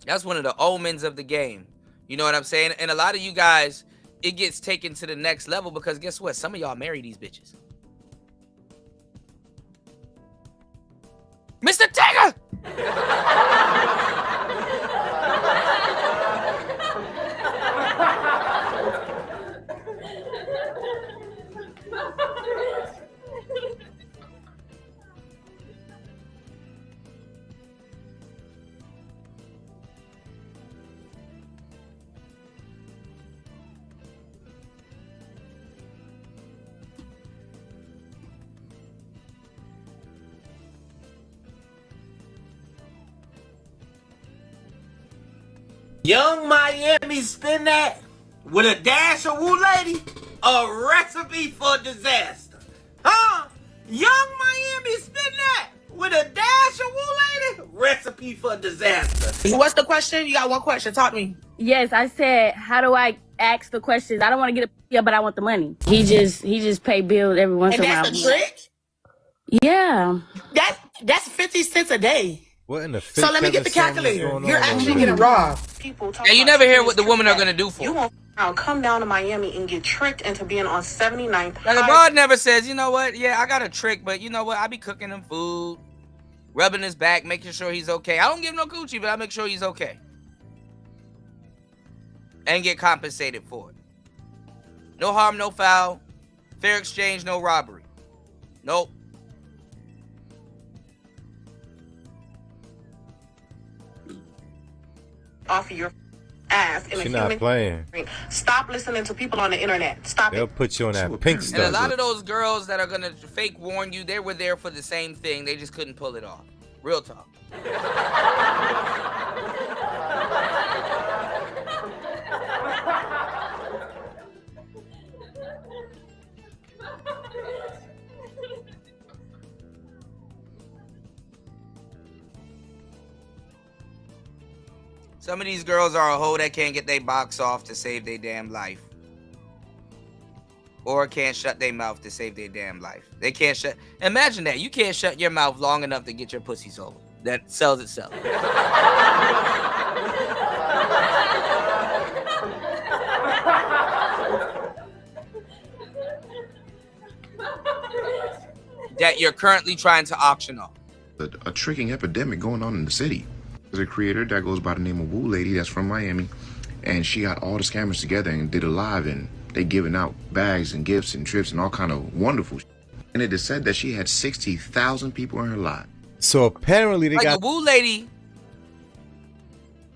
That's one of the omens of the game. You know what I'm saying? And a lot of you guys, it gets taken to the next level because guess what? Some of y'all marry these bitches. Mr. Tagger! Young Miami spin that with a dash of Woo Lady, a recipe for disaster. Huh? Young Miami spin that with a dash of Woo Lady, recipe for disaster. What's the question? You got one question. Talk to me. Yes, I said, how do I ask the questions? I don't want to get a but I want the money. He just pay bills every once in a while. And that's a trick? Yeah. That's 50 cents a day. What in the So let me get the calculator. You're actually getting robbed. And you never hear what the women are going to do for You her. won't come down to Miami and get tricked into being on 79th. Like, the broad never says, you know what? Yeah, I got a trick, but you know what? I be cooking him food, rubbing his back, making sure he's okay. I don't give no coochie, but I make sure he's okay. And get compensated for it. No harm, no foul. Fair exchange, no robbery. Nope. Off of your ass in She a not human playing. ring. Stop listening to people on the internet. Stop They'll it. put you on that pink And a stuff. lot of those girls that are going to fake warn you, they were there for the same thing. They just couldn't pull it off. Real talk. Some of these girls are a hoe that can't get their box off to save their damn life. Or can't shut their mouth to save their damn life. They can't shut. Imagine that. You can't shut your mouth long enough to get your pussy sold. That sells itself. That you're currently trying to auction off. A tricking epidemic going on in the city. There's a creator that goes by the name of Woo Lady that's from Miami, and she got all the scammers together and did a live, and they giving out bags and gifts and trips and all kind of wonderful shit. And it is said that she had 60,000 people in her live. So apparently they Like got the Woo Lady,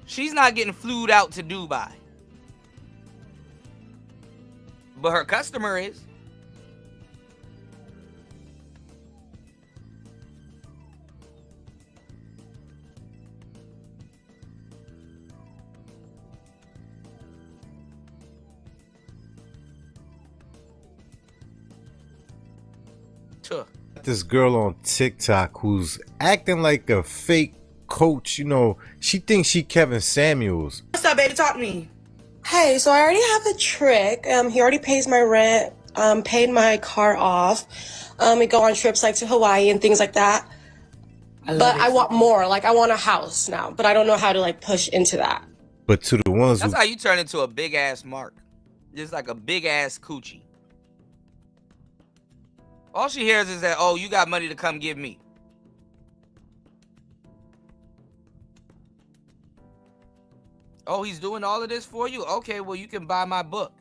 she's not getting flued out to Dubai. But her customer is. This girl on TikTok who's acting like a fake coach. You know, she thinks she Kevin Samuels. What's up, baby? Talk to me. Hey, so I already have a trick. He already pays my rent, paid my car off. We go on trips like to Hawaii and things like that. But I want more. Like, I want a house now, but I don't know how to like push into that. But to the ones That's who how you turn into a big ass mark. Just like a big ass coochie. All she hears is that, oh, you got money to come give me. Oh, he's doing all of this for you? Okay, well, you can buy my book.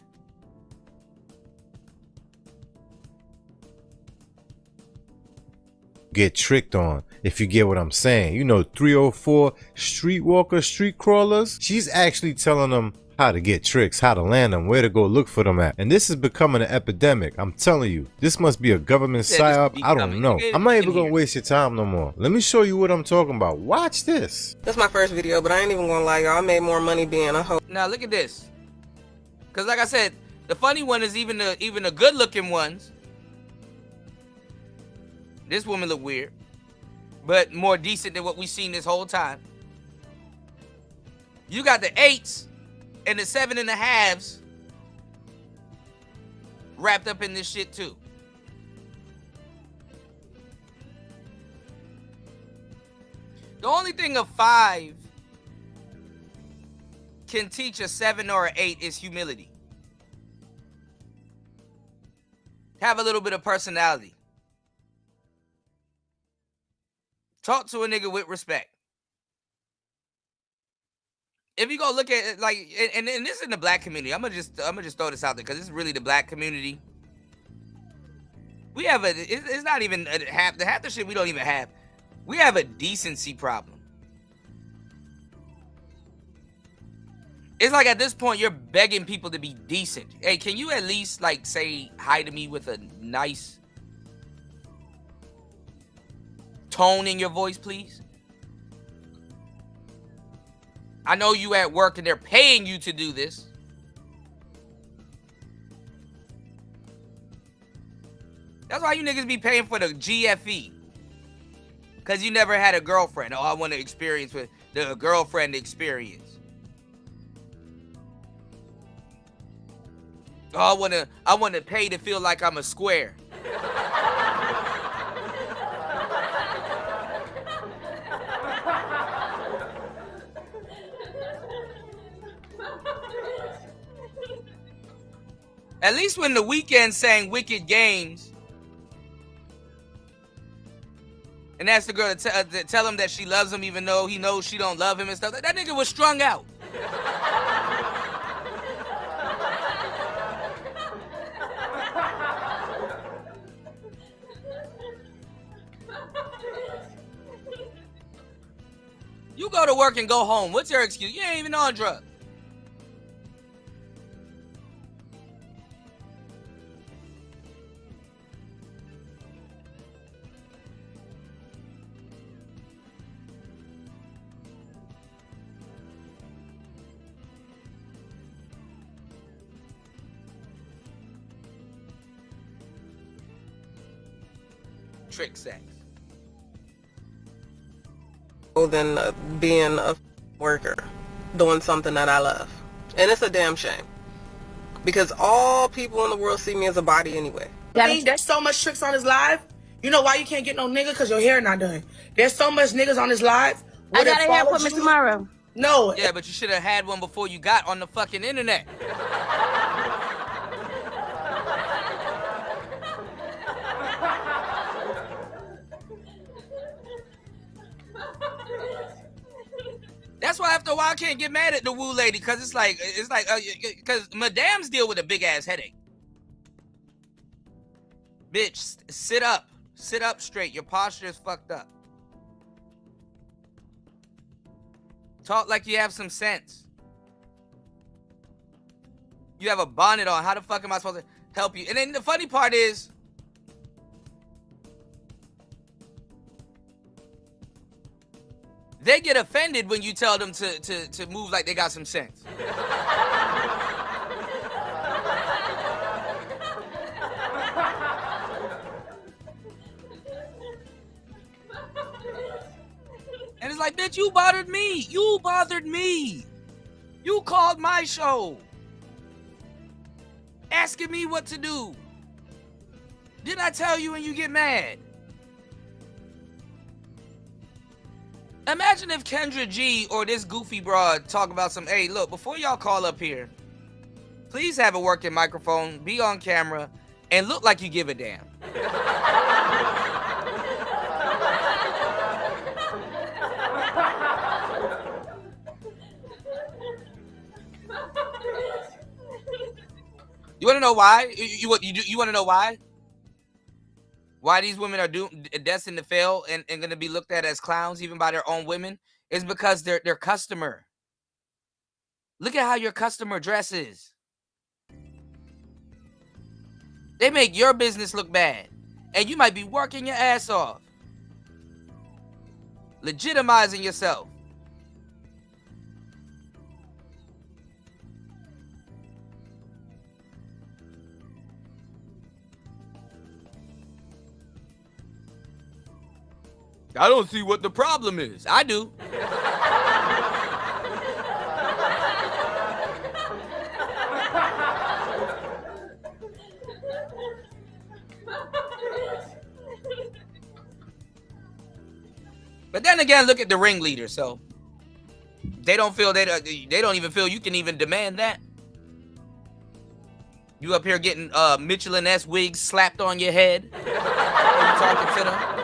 get tricked on, if you get what I'm saying. You know, 304 streetwalkers, street crawlers. She's actually telling them how to get tricks, how to land them, where to go look for them at. And this is becoming an epidemic. I'm telling you, this must be a government psyop. I don't know. I'm not even gonna waste your time no more. Let me show you what I'm talking about. Watch this. That's my first video, but I ain't even gonna lie, y'all. I made more money being a hoe. Now look at this. Cause like I said, the funny one is even the good looking ones. This woman look weird, but more decent than what we seen this whole time. You got the 8s and the 7.5s wrapped up in this shit too. The only thing a 5 can teach a 7 or an 8 is humility. Have a little bit of personality. Talk to a nigga with respect. If you go look at it, like, and this is in the black community, I'm gonna just throw this out there because this is really the black community. We have it's not even half the shit we don't even have. We have a decency problem. It's like at this point you're begging people to be decent. Hey, can you at least like say hi to me with a nice tone in your voice, please? I know you at work and they're paying you to do this. That's why you niggas be paying for the GFE. Because you never had a girlfriend. Oh, I want to experience with the girlfriend experience. Oh, I want to pay to feel like I'm a square. At least when the Weeknd sang Wicked Games and asked the girl to tell him that she loves him even though he knows she don't love him and stuff, that nigga was strung out. You go to work and go home. What's your excuse? You ain't even on drugs. Trick sex. Than being a worker, doing something that I love. And it's a damn shame. Because all people in the world see me as a body anyway. There's so much tricks on his live. You know why you can't get no nigga? Because your hair not done. There's so much niggas on his live. I got a hair appointment tomorrow. No. Yeah, but you should have had one before you got on the fucking internet. That's why after a while I can't get mad at the woo lady because it's like because MADAMS deal with a big ass headache. Bitch, sit up straight. Your posture is fucked up. Talk like you have some sense. You have a bonnet on. How the fuck am I supposed to help you? And then the funny part is, they get offended when you tell them to move like they got some sense. Like, bitch, you bothered me. You bothered me. You called my show, asking me what to do. Didn't I tell you and you get mad? Imagine if Kendra G or this goofy broad talk about some, hey, look, before y'all call up here, please have a working microphone, be on camera, and look like you give a damn. You want to know why? You want to know why? Why these women are destined to fail and going to be looked at as clowns even by their own women? Is because they're their customer. Look at how your customer dresses. They make your business look bad. And you might be working your ass off. Legitimizing yourself. I don't see what the problem is. I do. But then again, look at the ringleader. So they don't feel they don't even feel you can even demand that. You up here getting Michelin S wigs slapped on your head. Are you talking to them?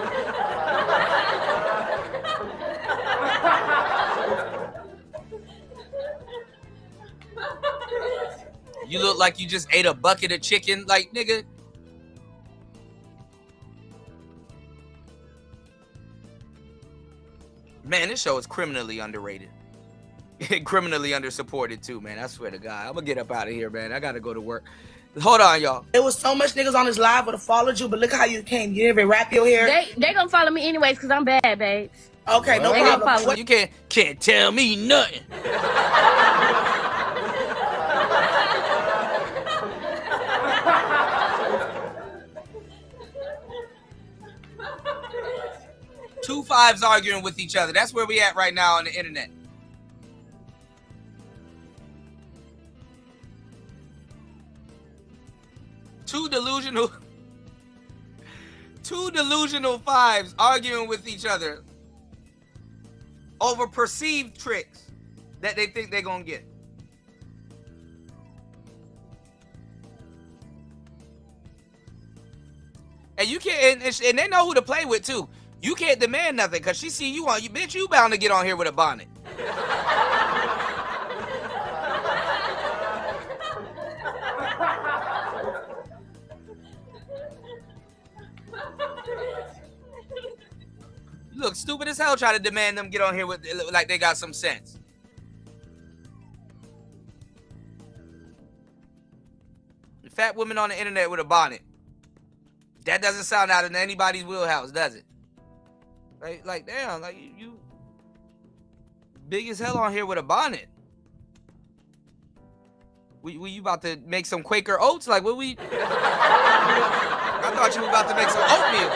You look like you just ate a bucket of chicken. Like, nigga. Man, this show is criminally underrated. Criminally undersupported too, man. I swear to God. I'm gonna get up out of here, man. I gotta go to work. Hold on, y'all. There was so much niggas on this live would have followed you, but look how you came. You didn't even wrap your hair. They gonna follow me anyways because I'm bad, babes. Okay, no problem. You can't tell me nothing. Two fives arguing with each other. That's where we at right now on the internet. Two delusional fives arguing with each other over perceived tricks that they think they're gonna get. And you can't, and they know who to play with too. You can't demand nothing because she see you on you, bitch. You bound to get on here with a bonnet. You look stupid as hell trying to demand them get on here with like they got some sense. Fat women on the internet with a bonnet. That doesn't sound out of anybody's wheelhouse, does it? Like damn, like you big as hell on here with a bonnet. We you about to make some Quaker oats? Like what we? I thought you were about to make some oatmeal.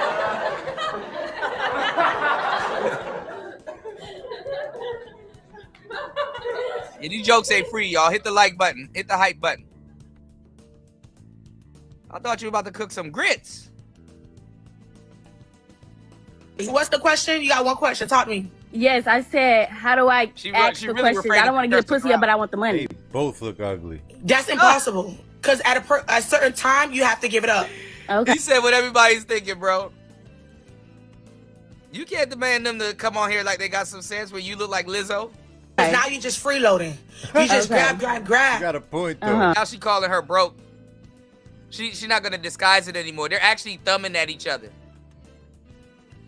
Yeah, these jokes ain't free, y'all. Hit the like button. Hit the hype button. I thought you were about to cook some grits. What's the question? You got one question. Talk to me. Yes, I said, how do I ask the questions? I don't want to get a pussy up, but I want the money. They both look ugly. That's impossible. Because at a certain time, you have to give it up. Okay. He said what everybody's thinking, bro. You can't demand them to come on here like they got some sense when you look like Lizzo. Because now you just freeloading. You just grab. You got a point, though. Now she calling her broke. She's not going to disguise it anymore. They're actually thumbing at each other.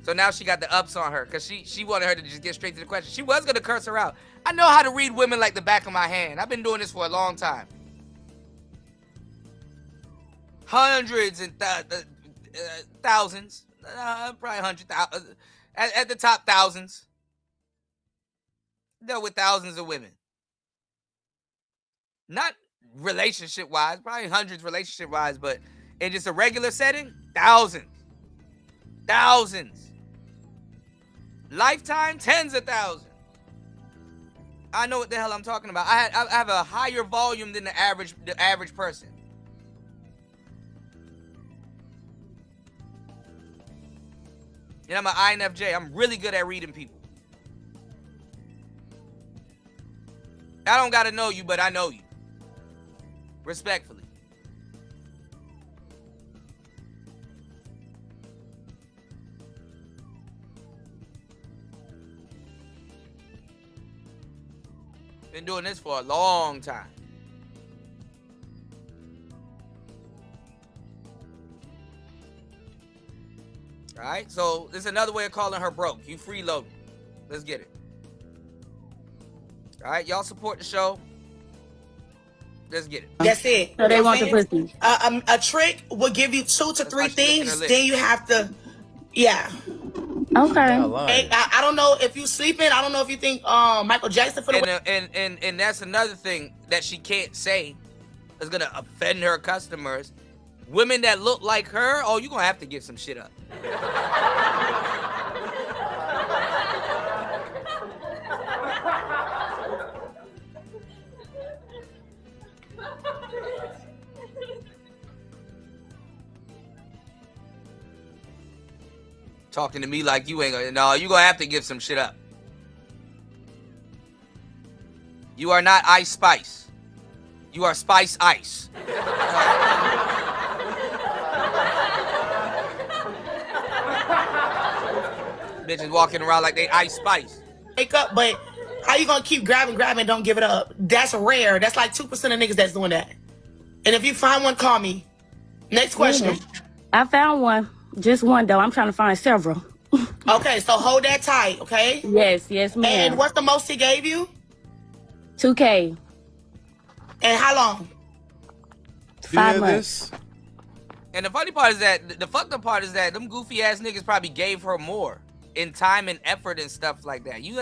So now she got the ups on her because she wanted her to just get straight to the question. She was going to curse her out. I know how to read women like the back of my hand. I've been doing this for a long time. Hundreds and thousands. Probably 100,000. At the top, thousands. Dealt with thousands of women. Not relationship-wise. Probably hundreds relationship-wise. But in just a regular setting, thousands. Thousands. Lifetime, tens of thousands. I know what the hell I'm talking about. I have a higher volume than the average person. And I'm an INFJ. I'm really good at reading people. I don't gotta know you, but I know you. Respectfully. Been doing this for a long time. All right, so this is another way of calling her broke. You freeloading. Let's get it. All right, y'all support the show. Let's get it. That's it. So they want the pussy. A trick will give you 2 to 3 things. Then you have to, yeah. Okay. I don't know if you sleeping. I don't know if you think Michael Jackson for the and that's another thing that she can't say is gonna offend her customers. Women that look like her, oh, you're gonna have to give some shit up. Talking to me like you ain't gonna, no, you're gonna have to give some shit up. You are not Ice Spice. You are Spice Ice. Bitches walking around like they Ice Spice. Wake up, but how you gonna keep grabbing, and don't give it up? That's rare. That's like 2% of niggas that's doing that. And if you find one, call me. Next question. I found one. Just one though. I'm trying to find several. Okay, so hold that tight, okay? Yes, ma'am. And what's the most he gave you? $2K. And how long? 5 months. And the funny part is that the fucked up part is that them goofy ass niggas probably gave her more in time and effort and stuff like that. You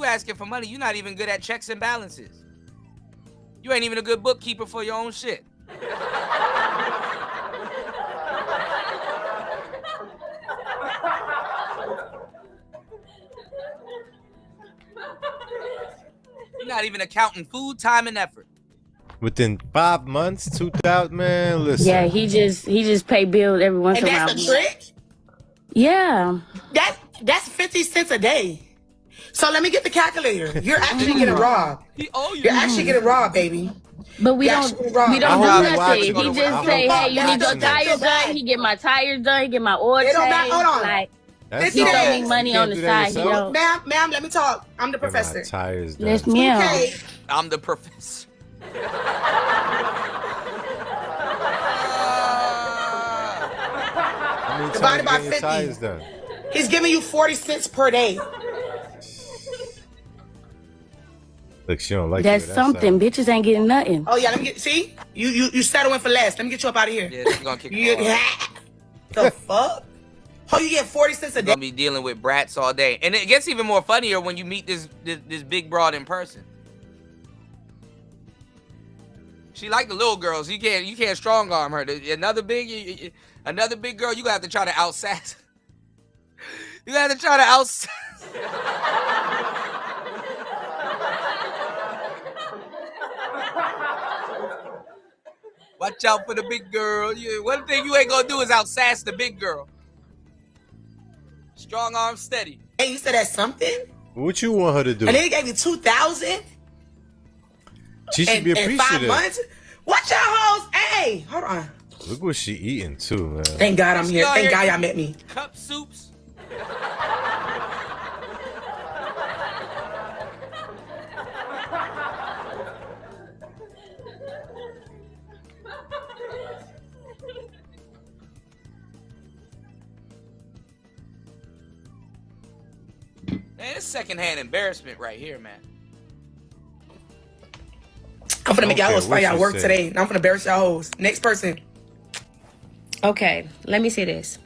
asking for money. You're not even good at checks and balances. You ain't even a good bookkeeper for your own shit. You're not even accounting food, time, and effort. Within 5 months, 2,000, man. Listen. Yeah, he just pay bills every once in a while. And that's a trick? Yeah. That's 50 cents a day. So let me get the calculator. You're actually getting robbed. You're actually getting robbed, baby. But we don't do nothing. He just say, hey, you need your tires done. He get my tires done. He get my oil change. Hold on. Like, he throw me money on the side. You know. Ma'am, let me talk. I'm the professor. Tires done. Yes, ma'am. Okay. I'm the professor. Divided by 50. He's giving you 40 cents per day. Look, she don't like that's something. Bitches ain't getting nothing. Oh yeah, let me get. See, you settling for less. Let me get you up out of here. Yeah, she's gonna kick you The fuck? Oh, you get 40 cents a day. Gonna be dealing with brats all day, and it gets even more funnier when you meet this big broad in person. She like the little girls. You can't strong arm her. Another big girl. You have to try to outsass. You got to try to outsass. Watch out for the big girl. One thing you ain't gonna do is outsass the big girl. Strong arm steady. Hey, you said that's something? What you want her to do? And then he gave you 2,000? She should be appreciative. 5 months? Watch your hoes. Hey, hold on. Look what she eating too, man. Thank God I'm here. Thank God y'all met me. Cup soups. Man, it's secondhand embarrassment right here, man. I'm gonna make y'all hoes find y'all work today. I'm gonna embarrass y'all hoes. Next person. Okay, let me say this.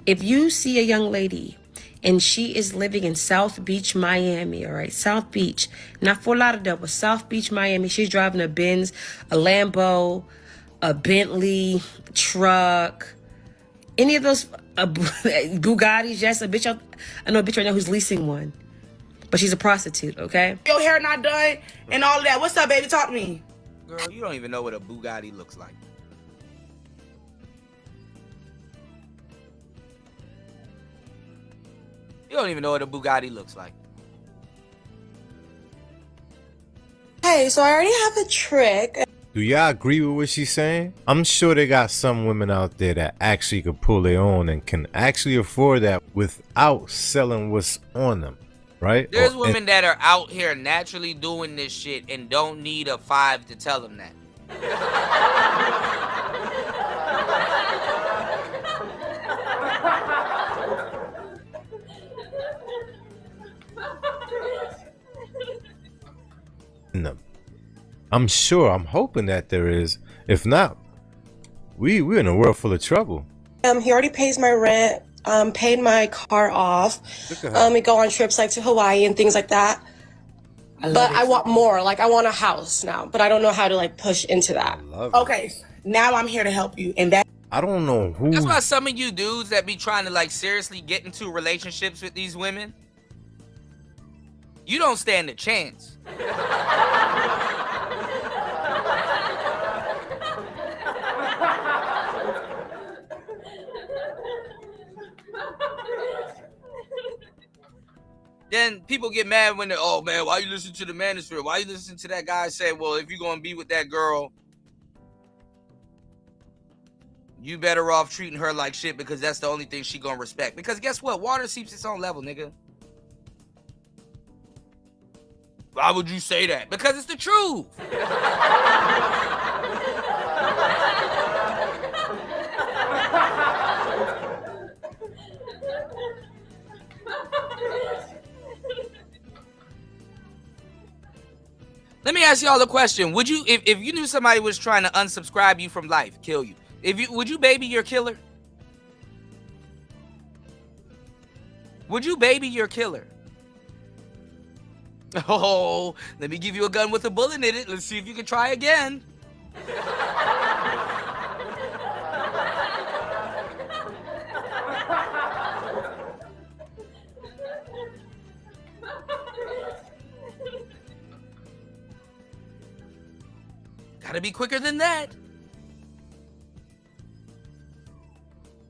If you see a young lady and she is living in South Beach, Miami, all right? South Beach. Not Fort Lauderdale, but South Beach, Miami. She's driving a Benz, a Lambo, a Bentley, truck, any of those Bugattis, yes, a bitch. I know a bitch right now who's leasing one, but she's a prostitute. Okay. Your hair not done and all of that. What's up, baby? Talk to me. Girl, you don't even know what a Bugatti looks like. You don't even know what a Bugatti looks like. Hey, so I already have a trick. Do y'all agree with what she's saying? I'm sure they got some women out there that actually could pull their own and can actually afford that without selling what's on them, right? There's women that are out here naturally doing this shit and don't need a 5 to tell them that. No. I'm sure, I'm hoping that there is. If not, we're in a world full of trouble. He already pays my rent, paid my car off. We go on trips like to Hawaii and things like that. But I want more. Like, I want a house now, but I don't know how to like push into that. Okay, now I'm here to help you, and that I don't know who. That's why some of you dudes that be trying to like seriously get into relationships with these women, you don't stand a chance. Then people get mad when they're, oh man, why you listen to the manosphere? Why you listen to that guy say, well, if you're gonna be with that girl, you better off treating her like shit because that's the only thing she gonna respect. Because guess what? Water seeps its own level, nigga. Why would you say that? Because it's the truth. Let me ask y'all a question. Would you, if you knew somebody was trying to unsubscribe you from life, kill you, would you baby your killer? Would you baby your killer? Oh, let me give you a gun with a bullet in it. Let's see if you can try again. Gotta be quicker than that.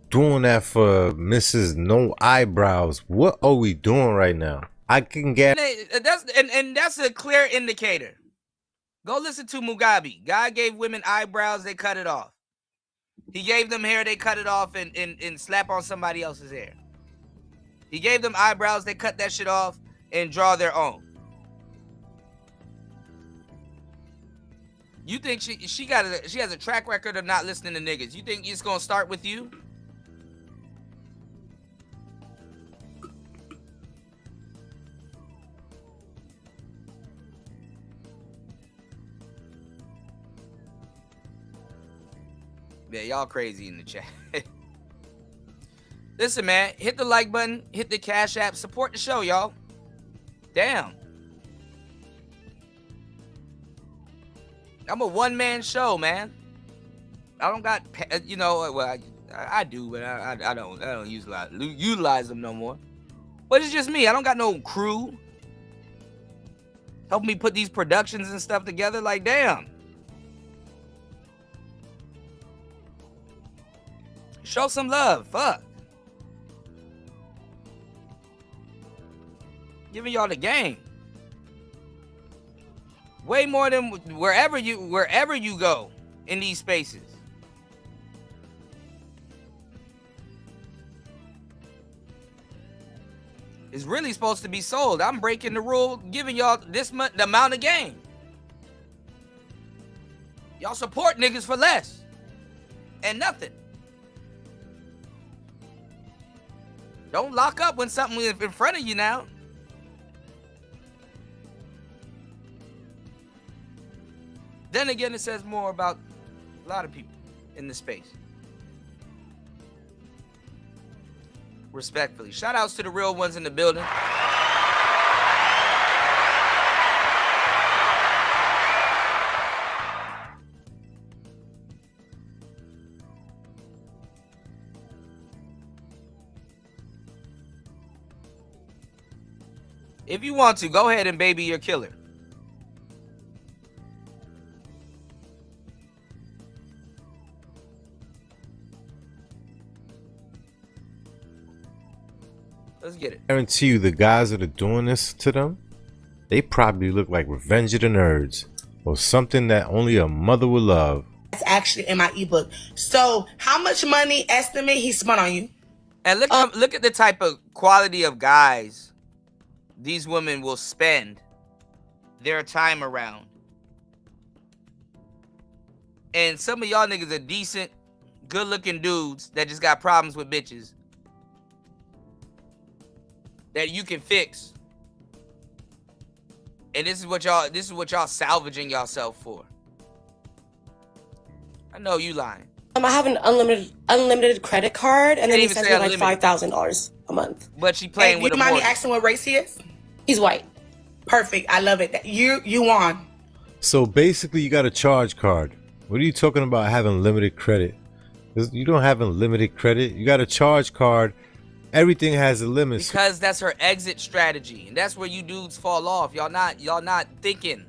Doing that for Mrs. No Eyebrows. What are we doing right now? I can get that's a clear indicator. Go listen to Mugabe. God gave women eyebrows, they cut it off. He gave them hair, they cut it off and slap on somebody else's hair. He gave them eyebrows, they cut that shit off and draw their own. You think she has a track record of not listening to niggas? You think it's gonna start with you? Yeah, y'all crazy in the chat. Listen, man, hit the like button, hit the Cash App, support the show, y'all. Damn. I'm a one-man show, man. I don't got, you know, well, I do, but I don't utilize them no more. But it's just me. I don't got no crew helping me put these productions and stuff together. Like, damn. Show some love. Fuck. Giving y'all the game. Way more than wherever you go in these spaces. It's really supposed to be sold. I'm breaking the rule, giving y'all the amount of game. Y'all support niggas for less and nothing. Don't lock up when something is in front of you now. Then again, it says more about a lot of people in the space. Respectfully. Shout outs to the real ones in the building. If you want to, go ahead and baby your killer. Let's get it. I guarantee you the guys that are doing this to them, they probably look like Revenge of the Nerds or something that only a mother would love. That's actually in my ebook. So how much money estimate he spent on you? And look at the type of quality of guys these women will spend their time around. And some of y'all niggas are decent, good-looking dudes that just got problems with bitches that you can fix. And this is what y'all salvaging yourself for. I know you lying. I have an unlimited credit card, and then he Didn't even sends me say like unlimited. $5,000 a month. But she playing And with you a mind me mortgage. asking what race he is? He's white. Perfect. I love it. You won. So basically you got a charge card. What are you talking about having limited credit? You don't have unlimited credit. You got a charge card. Everything has a limit. Because that's her exit strategy. And that's where you dudes fall off. Y'all not thinking.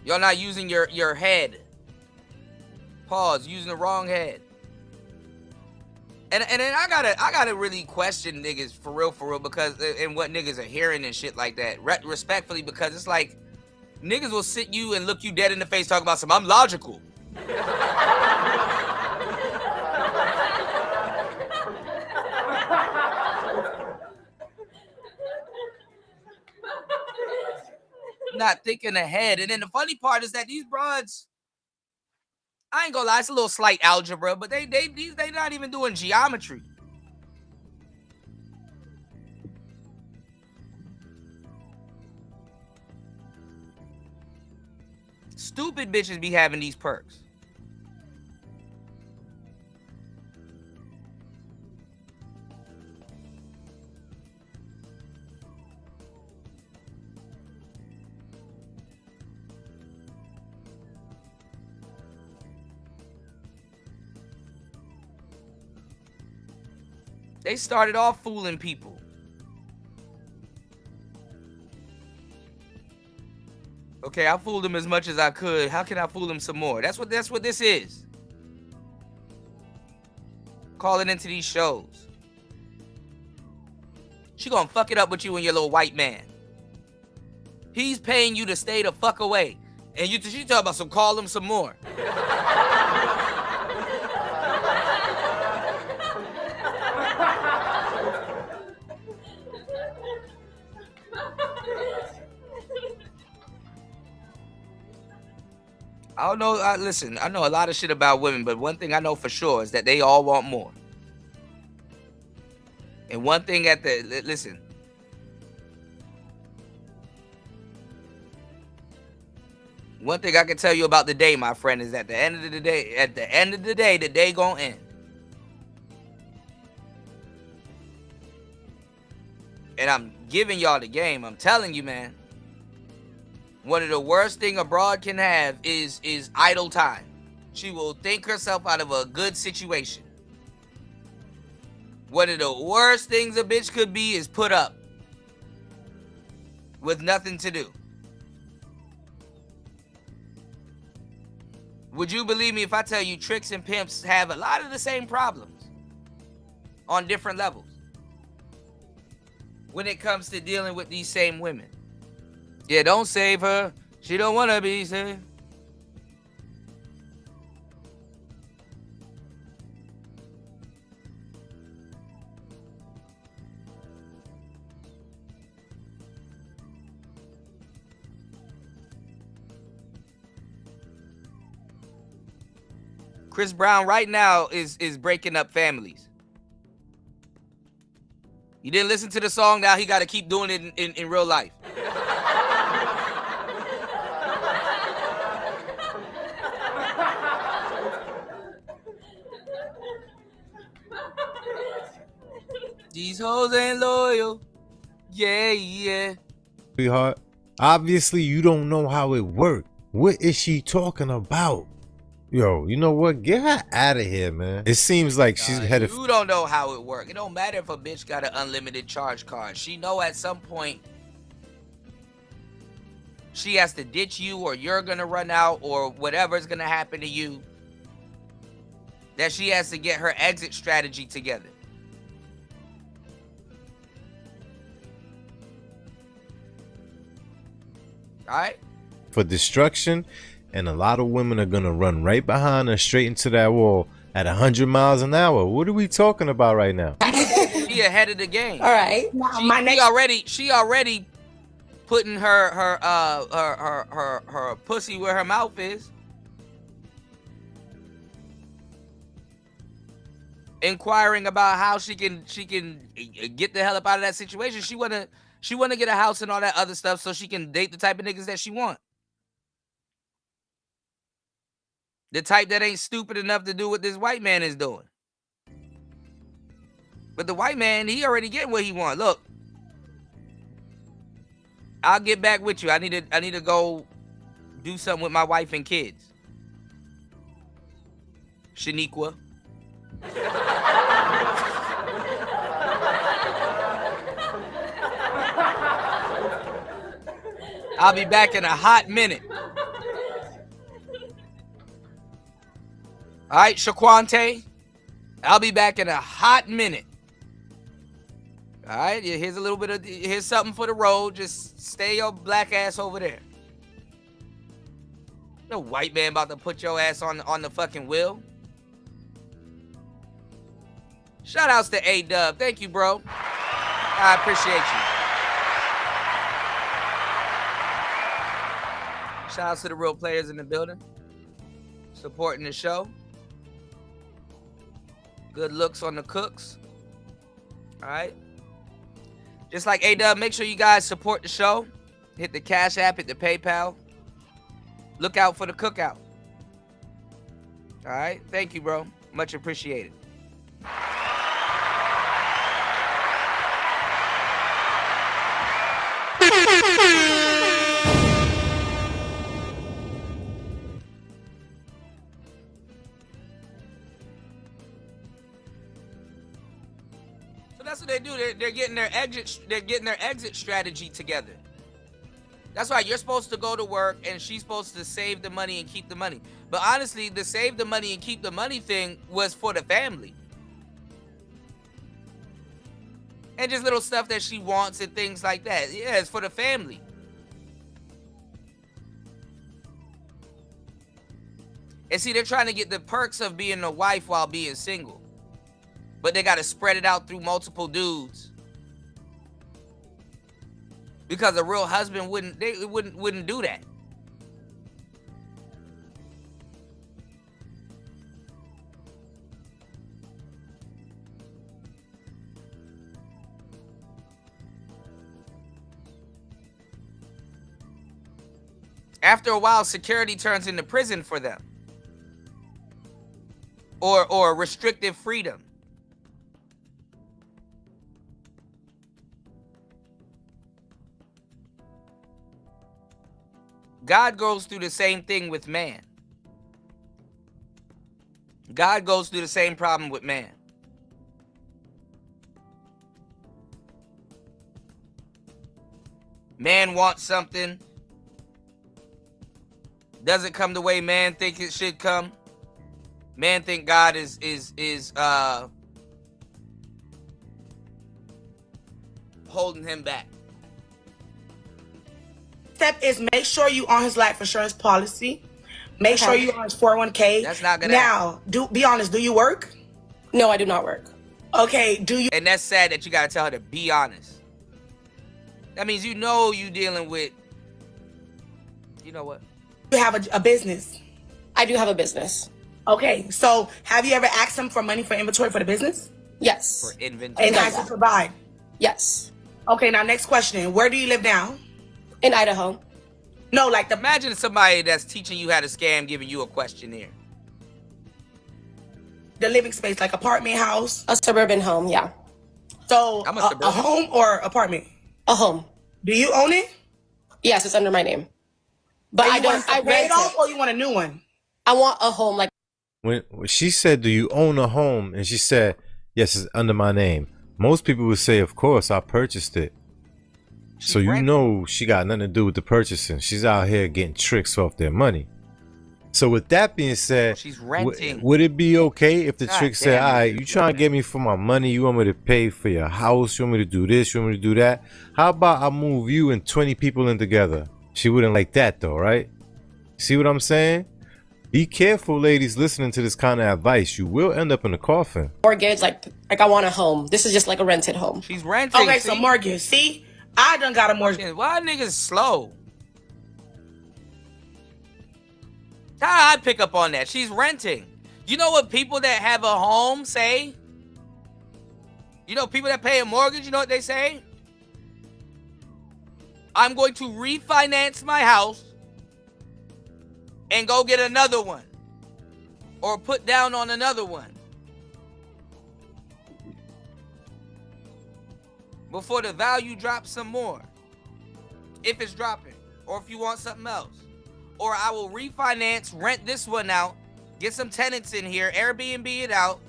Y'all not using your head. Pause. Using the wrong head. And then I gotta really question niggas for real because and what niggas are hearing and shit like that. Respectfully, because it's like niggas will sit you and look you dead in the face talking about some I'm logical. Not thinking ahead. And then the funny part is that these broads, I ain't gonna lie, it's a little slight algebra, but they not even doing geometry. Stupid bitches be having these perks. They started off fooling people. Okay, I fooled them as much as I could. How can I fool them some more? That's what this is. Calling into these shows. She gonna fuck it up with you and your little white man. He's paying you to stay the fuck away. And she talking about some call him some more. I don't know. Listen, I know a lot of shit about women, but one thing I know for sure is that they all want more. And one thing listen. One thing I can tell you about the day, my friend, is at the end of the day, the day gonna end. And I'm giving y'all the game. I'm telling you, man. One of the worst thing a broad can have is idle time. She will think herself out of a good situation. One of the worst things a bitch could be is put up with nothing to do. Would you believe me if I tell you tricks and pimps have a lot of the same problems on different levels when it comes to dealing with these same women? Yeah, don't save her. She don't want to be saved. Chris Brown right now is breaking up families. You didn't listen to the song, now he got to keep doing it in real life. These hoes ain't loyal. Yeah. Sweetheart, obviously you don't know how it worked. What is she talking about? Yo, you know what? Get her out of here, man. It seems like she's headed. You don't know how it works. It don't matter if a bitch got an unlimited charge card. She know at some point she has to ditch you, or you're gonna run out, or whatever's gonna happen to you. That she has to get her exit strategy together. All right? For destruction, and a lot of women are gonna run right behind her straight into that wall at 100 miles an hour. What are we talking about right now? She ahead of the game. All right. She already putting her pussy where her mouth is. Inquiring about how she can get the hell up out of that situation. She wanna get a house and all that other stuff so she can date the type of niggas that she want. The type that ain't stupid enough to do what this white man is doing. But the white man, he already getting what he want. Look, I'll get back with you. I need to go do something with my wife and kids. Shaniqua. I'll be back in a hot minute. All right, Shaquante. I'll be back in a hot minute. All right, here's something for the road. Just stay your black ass over there. No white man about to put your ass on the fucking wheel. Shout outs to A-Dub. Thank you, bro. I appreciate you. Shout outs to the real players in the building. Supporting the show. Good looks on the cooks. All right. Just like A-Dub, make sure you guys support the show. Hit the Cash App, hit the PayPal. Look out for the cookout. All right. Thank you, bro. Much appreciated. That's what they do. They're getting their exit strategy together. That's why you're supposed to go to work and she's supposed to save the money and keep the money. But honestly, the save the money and keep the money thing was for the family. And just little stuff that she wants and things like that. Yeah, it's for the family. And see, they're trying to get the perks of being a wife while being single. But they got to spread it out through multiple dudes. Because a real husband wouldn't do that. After a while, security turns into prison for them. Or restrictive freedom. God goes through the same thing with man. God goes through the same problem with man. Man wants something. Doesn't come the way man think it should come. Man think God is holding him back. Step is make sure you on his life insurance policy. Make sure you on his 401k. That's not gonna now. Be honest. Do you work? No, I do not work. Okay. Do you? And that's sad that you gotta tell her to be honest. That means you know you dealing with. You know what? You have a business. I do have a business. Okay. So have you ever asked him for money for inventory for the business? Yes. For inventory. And has to provide. Yes. Okay. Now next question. Where do you live now? In Idaho. No, like imagine somebody that's teaching you how to scam giving you a questionnaire. The living space, like apartment house? A suburban home, yeah. So I'm a home or apartment? A home. Do you own it? Yes, it's under my name. But I don't. I rent it. Or you want a new one? I want a home. Like when she said, "Do you own a home?" and she said, "Yes, it's under my name," most people would say, "Of course, I purchased it." So you know she got nothing to do with the purchasing. She's out here getting tricks off their money. So with that being said, she's renting. Would it be okay if the God chick said, damn it. "All right, you trying to get me for my money? You want me to pay for your house? You want me to do this? You want me to do that? How about I move you and 20 people in together?" She wouldn't like that though, right? See what I'm saying? Be careful, ladies, listening to this kind of advice. You will end up in a coffin. mortgage, like I want a home. This is just like a rented home. She's renting. Okay, so mortgage. See, I done got a mortgage. Why niggas slow? How I pick up on that? She's renting. You know what people that have a home say? You know people that pay a mortgage, you know what they say? I'm going to refinance my house and go get another one. Or put down on another one. Before the value drops some more. If it's dropping. Or if you want something else. Or I will refinance, rent this one out, get some tenants in here, Airbnb it out.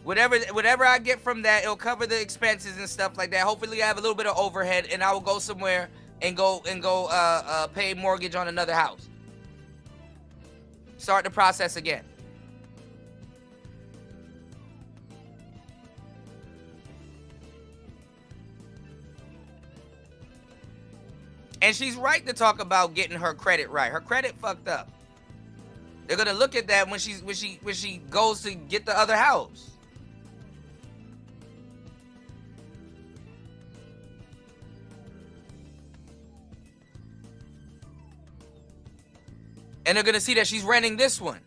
Whatever I get from that, it'll cover the expenses and stuff like that. Hopefully I have a little bit of overhead and I will go somewhere and go pay mortgage on another house. Start the process again. And she's right to talk about getting her credit right. Her credit fucked up. They're gonna look at that when she goes to get the other house. And they're gonna see that she's renting this one.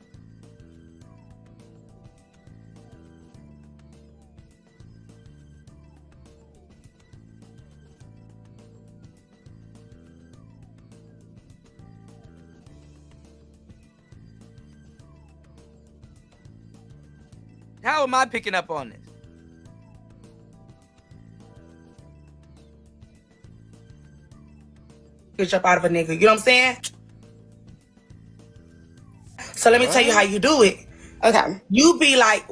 How am I picking up on this? Get up out of a nigga. You know what I'm saying? So let me tell you how you do it. Okay. You be like,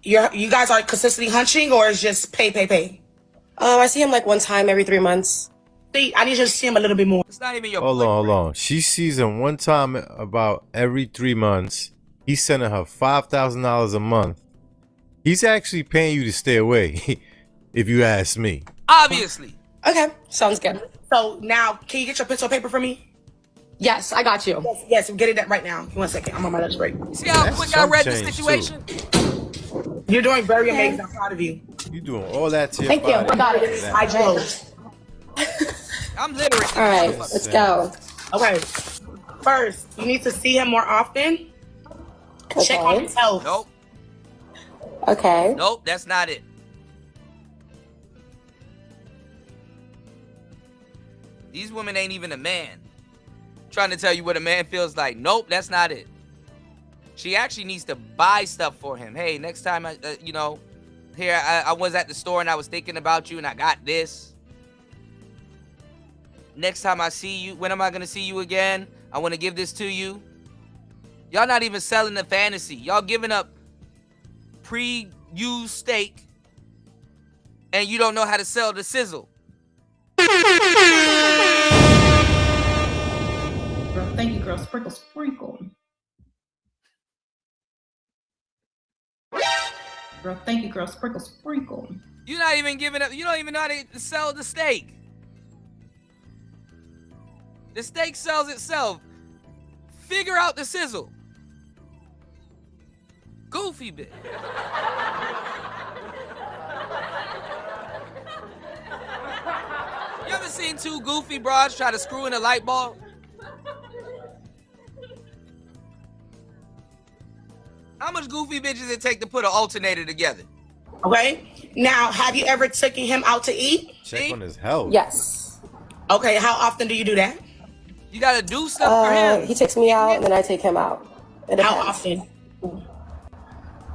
you guys are consistently hunching, or it's just pay? I see him like one time every 3 months. See, I need you to see him a little bit more. It's not even your Hold on. She sees him one time about every 3 months. He's sending her $5,000 a month. He's actually paying you to stay away, if you ask me. Obviously. Okay, sounds good. So now, can you get your pencil and paper for me? Yes, I got you. Yes, get it that right now. 1 second, I'm on my lunch break. See how quick I read the situation? You're doing very amazing. I'm proud of you. You doing all that to your Thank you. body. I got it. I chose. I'm literate. All right, let's go. Okay. First, you need to see him more often. Okay. Check on his health. Nope. Okay. Nope, that's not it. These women ain't even a man. Trying to tell you what a man feels like. Nope, that's not it. She actually needs to buy stuff for him. Hey, next time, I was at the store and I was thinking about you and I got this. Next time I see you, when am I going to see you again? I want to give this to you. Y'all not even selling the fantasy. Y'all giving up pre-used steak and you don't know how to sell the sizzle. Girl, thank you, girl. Sprinkle, sprinkle. Girl, thank you, girl. Sprinkle, sprinkle. You're not even giving up. You don't even know how to sell the steak. The steak sells itself. Figure out the sizzle. Goofy bit. You ever seen two goofy broads try to screw in a light bulb? How much goofy bitches it take to put an alternator together? Okay. Now, have you ever taken him out to eat? Check on his health. Yes. Okay. How often do you do that? You gotta do stuff for him. He takes me out and then I take him out. How often?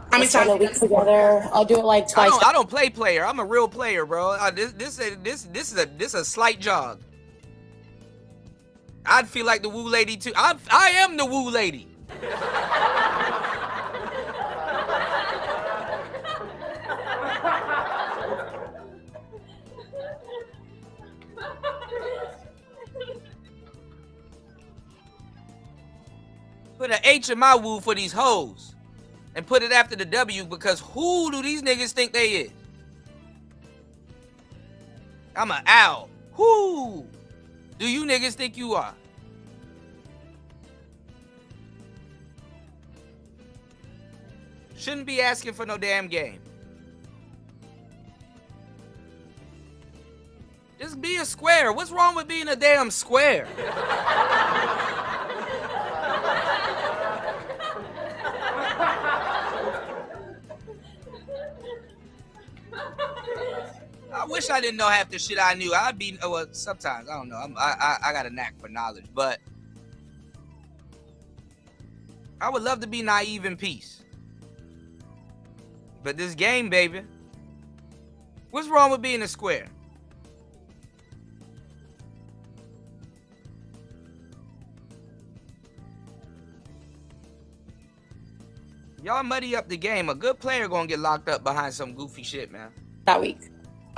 How many times times a week together? I'll do it like twice. I don't play player. I'm a real player, bro. This is a slight jog. I'd feel like the woo lady too. I am the woo lady. Put an H in my woo for these hoes. And put it after the W, because who do these niggas think they is? I'm an owl. Who do you niggas think you are? Shouldn't be asking for no damn game. Just be a square. What's wrong with being a damn square? I wish I didn't know half the shit I knew. I'd be, well, sometimes, I don't know. I got a knack for knowledge, but I would love to be naive in peace. But this game, baby, what's wrong with being a square? Y'all muddy up the game. A good player gonna get locked up behind some goofy shit, man. That week.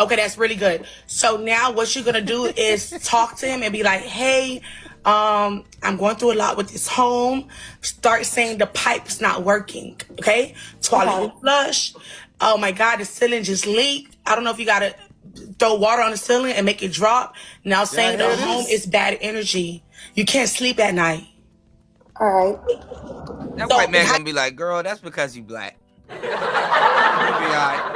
Okay, that's really good. So now what you're gonna do is talk to him and be like, hey, I'm going through a lot with this home. Start saying the pipe's not working, okay? Toilet flush. Oh my God, the ceiling just leaked. I don't know if you gotta throw water on the ceiling and make it drop. Now saying the home is bad energy. You can't sleep at night. All right. That white man gonna be like, girl, that's because you black. You'll be all right.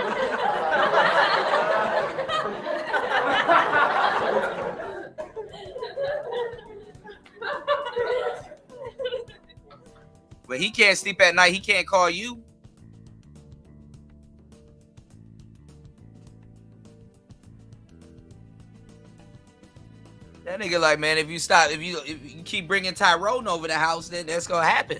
But he can't sleep at night. He can't call you. That nigga like, man, if you keep bringing Tyrone over the house, then that's gonna happen.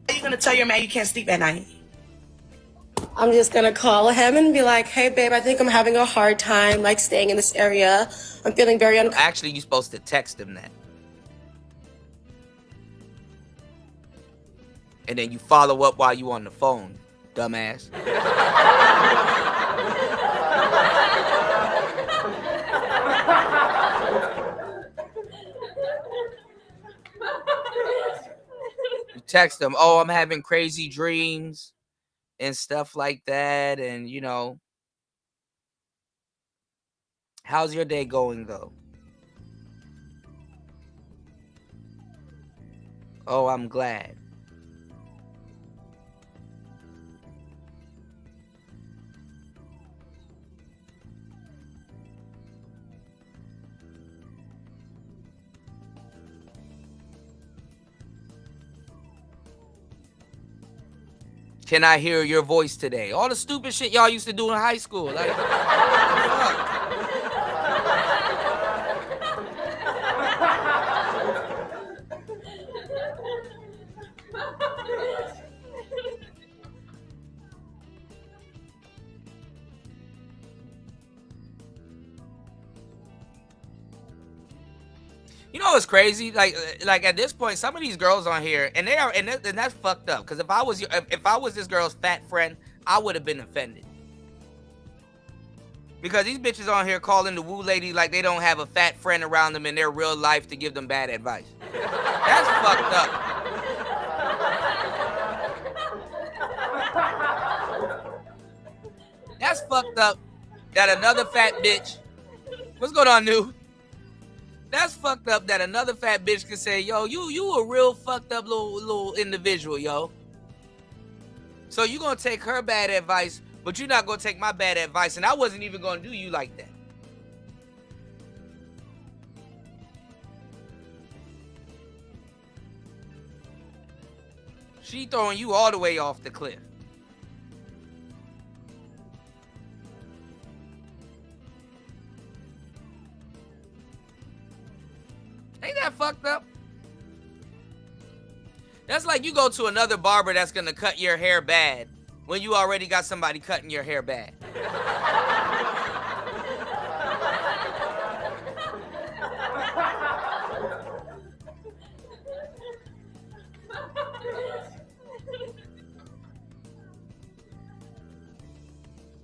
How you gonna tell your man you can't sleep at night? I'm just gonna call him and be like, hey babe, I think I'm having a hard time like staying in this area. I'm feeling very uncomfortable. Actually, you're supposed to text him that. And then you follow up while you on the phone, dumbass. You text them, oh, I'm having crazy dreams and stuff like that. And, you know, how's your day going, though? Oh, I'm glad. Can I hear your voice today? All the stupid shit y'all used to do in high school. Like, fuck. You know what's crazy? Like at this point, some of these girls on here, and that's fucked up. Because if I was this girl's fat friend, I would have been offended. Because these bitches on here calling the woo lady like they don't have a fat friend around them in their real life to give them bad advice. That's fucked up. That's fucked up that another fat bitch. What's going on, New? That's fucked up that another fat bitch can say, yo, you a real fucked up little individual, yo. So you gonna take her bad advice, but you're not gonna take my bad advice, and I wasn't even gonna do you like that. She throwing you all the way off the cliff. Ain't that fucked up? That's like you go to another barber that's gonna cut your hair bad when you already got somebody cutting your hair bad.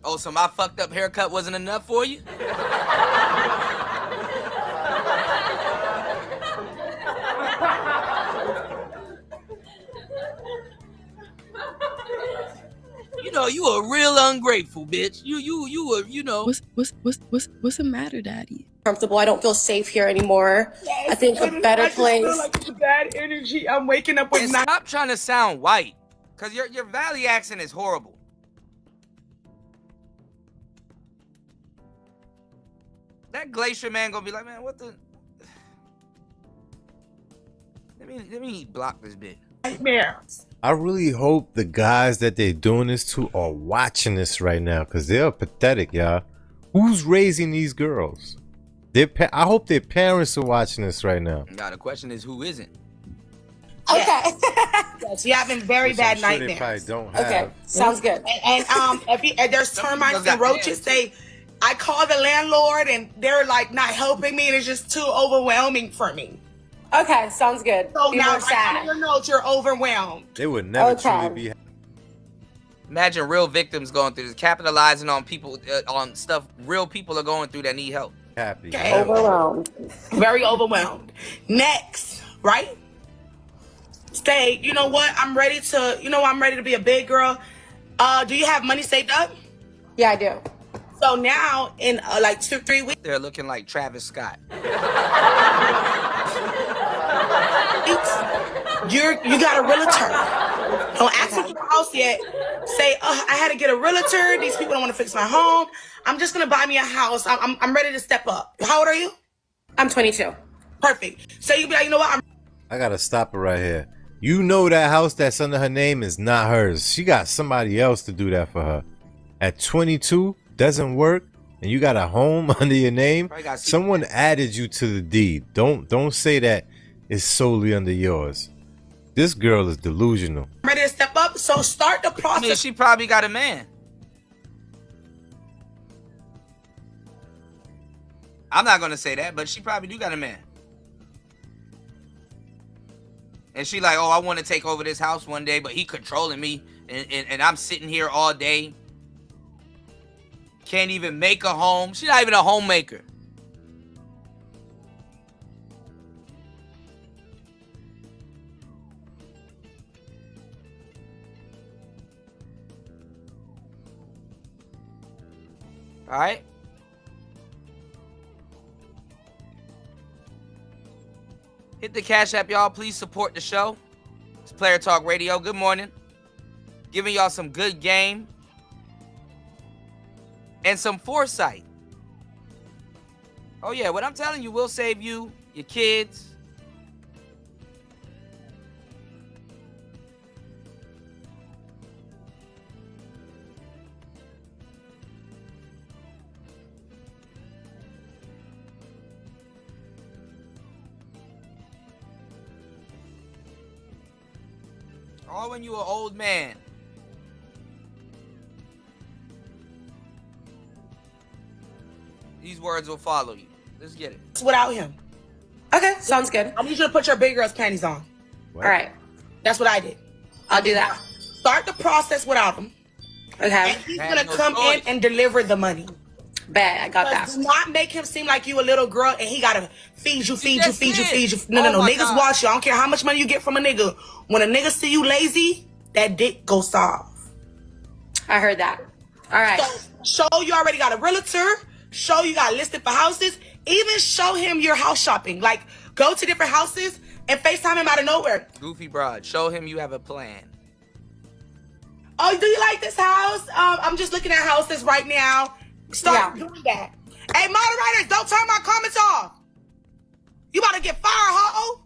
Oh, so my fucked up haircut wasn't enough for you? You know, you a real ungrateful bitch. You know. What's the matter, Daddy? Comfortable. I don't feel safe here anymore. Yes, I think a better place. I feel like it's bad energy. I'm waking up with And stop trying to sound white, cause your Valley accent is horrible. That Glacier man gonna be like, man, what the? Let me block this bitch. nightmares. I really hope the guys that they're doing this to are watching this right now, because they're pathetic, y'all. Who's raising these girls? I hope their parents are watching this right now. Now the question is, who isn't? Okay. Yes, you're having very Which bad I'm sure they nightmares. probably don't have. Okay, sounds good. And if there's termites and roaches, I call the landlord and they're like not helping me, and it's just too overwhelming for me. Okay, sounds good. So People now are sad. I your notes, you're overwhelmed. They would never Okay. truly be. Imagine real victims going through this, capitalizing on people, on stuff real people are going through that need help. Happy. Okay. Overwhelmed. Very overwhelmed. Next, right? Say, you know what? I'm ready to be a big girl. Do you have money saved up? Yeah, I do. So now in like 2-3 weeks, They're looking like Travis Scott. you got a realtor. Don't ask me for a house yet. Say, I had to get a realtor. These people don't want to fix my home. I'm just gonna buy me a house. I'm ready to step up. How old are you? I'm 22. Perfect. So you be like, you know what? I gotta stop it right here. You know that house that's under her name is not hers. She got somebody else to do that for her. At 22, doesn't work, and you got a home under your name. Someone added you to the deed. Don't say that it's solely under yours. This girl is delusional. I'm ready to step up. So start the process. I mean, she probably got a man. I'm not gonna say that, but she probably do got a man. And she like, oh, I want to take over this house one day, but he controlling me, and I'm sitting here all day. Can't even make a home. She's not even a homemaker. All right. Hit the Cash App, y'all. Please support the show. It's Player Talk Radio. Good morning. Giving y'all some good game and some foresight. Oh, yeah. What I'm telling you will save you, your kids. Or when you're an old man. These words will follow you. Let's get it. Without him. Okay, sounds good. I need you to put your big girl's panties on. All right. That's what I did. I'll do that. Start the process without him. Okay. And he's going to come in and deliver the money. Bet, I got that. Do not make him seem like you a little girl and he got to feed you. No, Oh my Niggas God. watch you. I don't care how much money you get from a nigga. When a nigga see you lazy, that dick goes soft. I heard that. All right. So, show you already got a realtor. Show you got listed for houses. Even show him your house shopping. Like, go to different houses and FaceTime him out of nowhere. Goofy broad. Show him you have a plan. Oh, do you like this house? I'm just looking at houses right now. Start doing that. Hey, moderators, don't turn my comments off. You about to get fired, ho?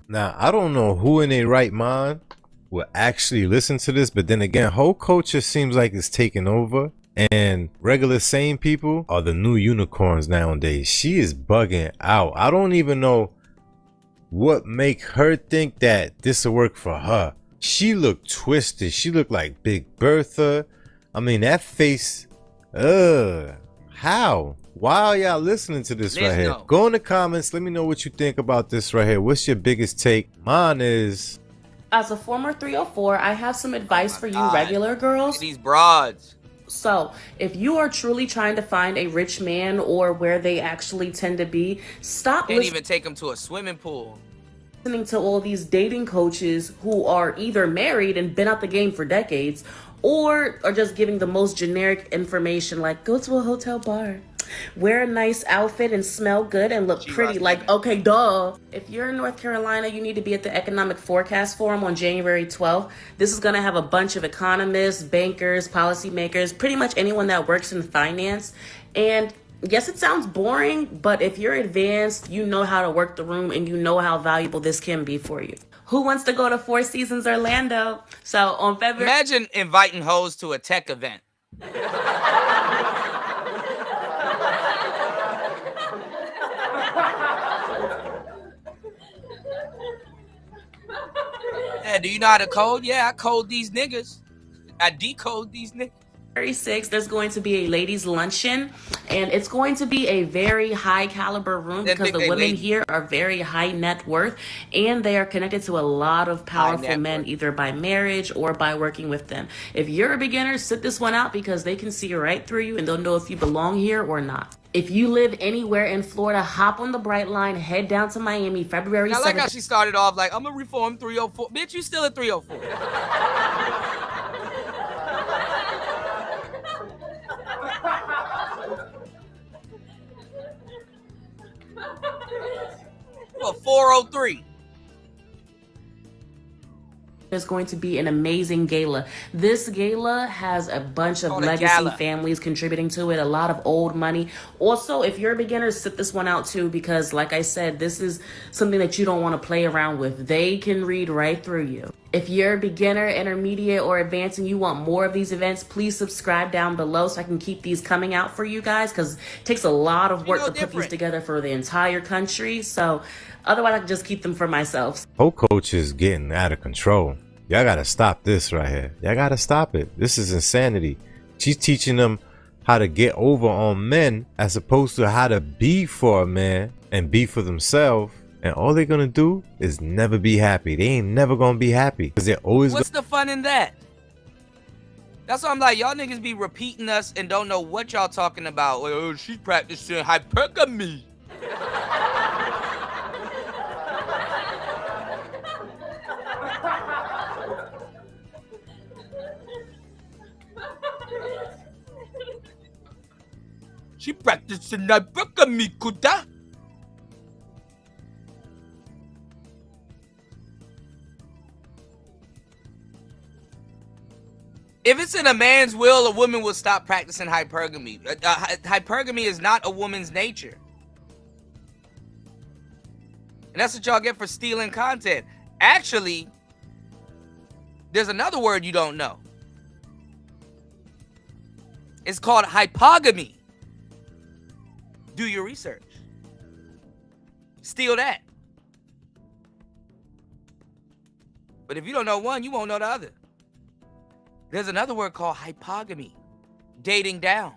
Now, I don't know who in their right mind will actually listen to this, but then again, whole culture seems like it's taking over, and regular sane people are the new unicorns nowadays. She is bugging out. I don't even know what make her think that this will work for her? She looked twisted. She looked like Big Bertha. I mean, that face, how? Why are y'all listening to this right here? Go in the comments. Let me know what you think about this right here. What's your biggest take? Mine is, as a former 304, I have some advice for you regular girls. These broads. So, if you are truly trying to find a rich man or where they actually tend to be, stop Can't even take them to a swimming pool. listening to all these dating coaches who are either married and been out the game for decades or are just giving the most generic information like go to a hotel bar, wear a nice outfit and smell good and look pretty. Like, okay, duh. If you're in North Carolina, you need to be at the Economic Forecast Forum on January 12th. This is going to have a bunch of economists, bankers, policymakers, pretty much anyone that works in finance. And yes, it sounds boring, but if you're advanced, you know how to work the room and you know how valuable this can be for you. Who wants to go to Four Seasons Orlando? So on February... Imagine inviting hoes to a tech event. Yeah, do you know how to code? Yeah, I code these niggas. I decode these niggas. 36, there's going to be a ladies luncheon, and it's going to be a very high caliber room because the women here are very high net worth, and they are connected to a lot of powerful men either by marriage or by working with them. If you're a beginner, sit this one out because they can see right through you and they'll know if you belong here or not. If you live anywhere in Florida, hop on the Bright Line, head down to Miami, February 7th. I like how she started off like, I'm a reform 304. Bitch, you still at 304. Well, 403. There's going to be an amazing gala. This gala has a bunch of legacy families contributing to it, a lot of old money. Also, if you're a beginner, sit this one out too, because like I said, this is something that you don't want to play around with. They can read right through you. If you're a beginner, intermediate, or advanced and you want more of these events, please subscribe down below so I can keep these coming out for you guys, because it takes a lot of work to put these together for the entire country. So otherwise, I can just keep them for myself. whole coach is getting out of control. Y'all gotta stop this right here. Y'all gotta stop it. This is insanity. She's teaching them how to get over on men as opposed to how to be for a man and be for themselves. And all they're gonna do is never be happy. They ain't never gonna be happy because they're always. What's the fun in that? That's why I'm like, y'all niggas be repeating us and don't know what y'all talking about. Oh, she's practicing hypergamy. She practicing hypergamy, kuda. If it's in a man's will, a woman will stop practicing hypergamy. Hypergamy is not a woman's nature. And that's what y'all get for stealing content. Actually, there's another word you don't know. It's called hypogamy. Do your research. Steal that. But if you don't know one, you won't know the other. There's another word called hypogamy, dating down.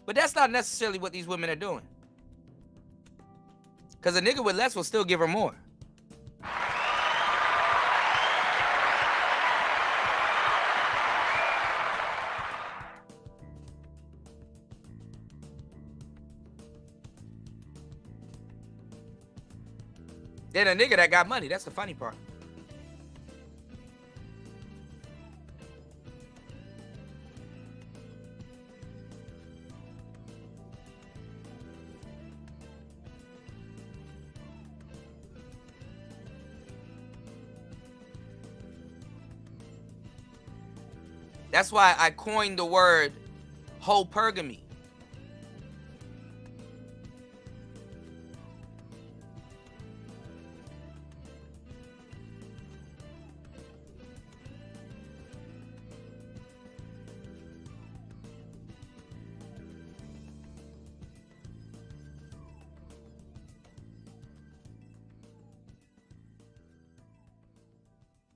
But that's not necessarily what these women are doing. Because a nigga with less will still give her more. Then a nigga that got money, that's the funny part. That's why I coined the word hypergamy.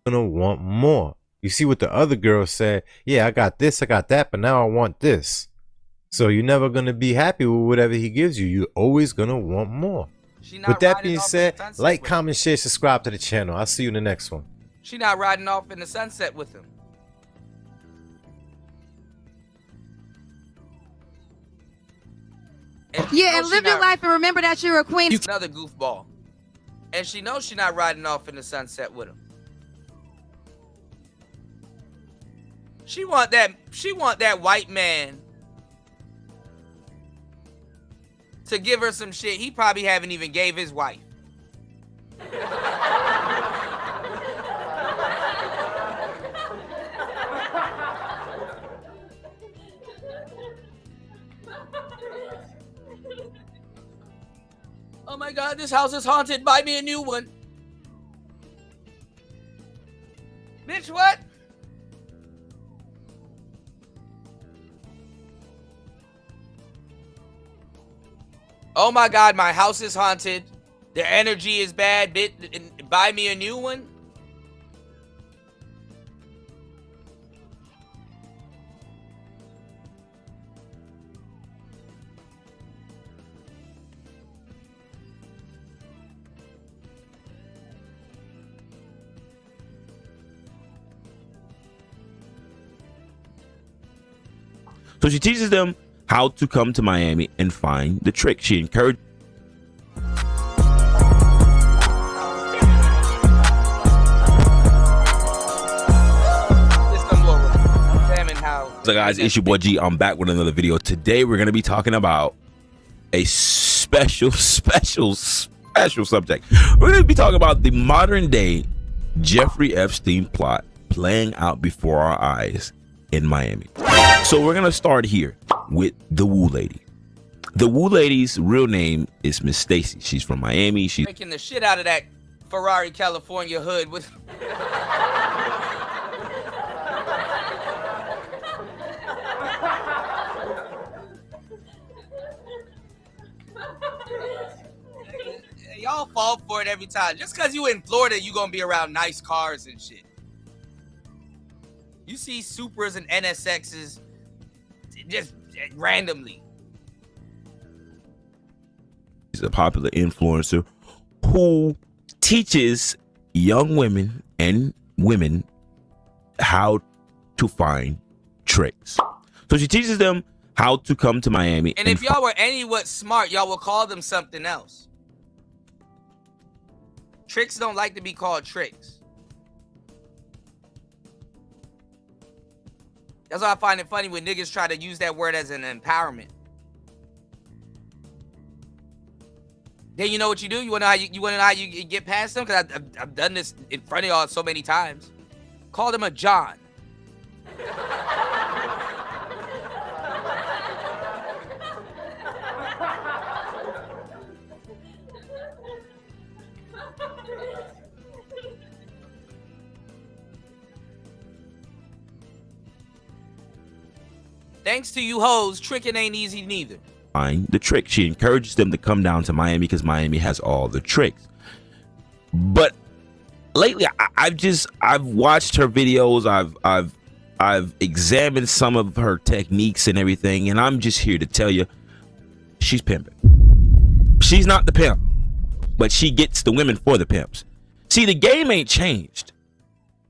gonna want more. You see what the other girl said? Yeah, I got this, I got that, but now I want this. So you're never gonna be happy with whatever he gives you. You're always gonna want more. With that being said, like, comment, share, subscribe to the channel. I'll see you in the next one. She not riding off in the sunset with him. Yeah, and live your life and remember that you're a queen. Another goofball. And she knows she's not riding off in the sunset with him. She want that white man to give her some shit he probably haven't even gave his wife. Oh my God, this house is haunted. Buy me a new one. Bitch, what? Oh my God, my house is haunted. The energy is bad. Buy me a new one. So she teaches them how to come to Miami and find the trick. She encouraged. So guys, it's your boy G. I'm back with another video. Today we're going to be talking about a special subject. We're going to be talking about the modern day Jeffrey Epstein plot playing out before our eyes in Miami. So we're going to start here with the Woo Lady. The Woo Lady's real name is Miss Stacy. She's from Miami. She's Making the shit out of that Ferrari California hood with y'all fall for it every time. Just because you in Florida, you gonna be around nice cars and shit. You see Supras and NSXs just randomly. She's a popular influencer who teaches young women and women how to find tricks. So she teaches them how to come to Miami. And if y'all were anywhat smart, y'all would call them something else. Tricks don't like to be called tricks. That's why I find it funny when niggas try to use that word as an empowerment. Then you know what you do? You wanna know how you get past them? Because I've done this in front of y'all so many times. Call them a John. Thanks to you hoes, tricking ain't easy neither. Find the trick. She encourages them to come down to Miami because Miami has all the tricks. But lately, I've watched her videos. I've examined some of her techniques and everything, and I'm just here to tell you, she's pimping. She's not the pimp, but she gets the women for the pimps. See, the game ain't changed.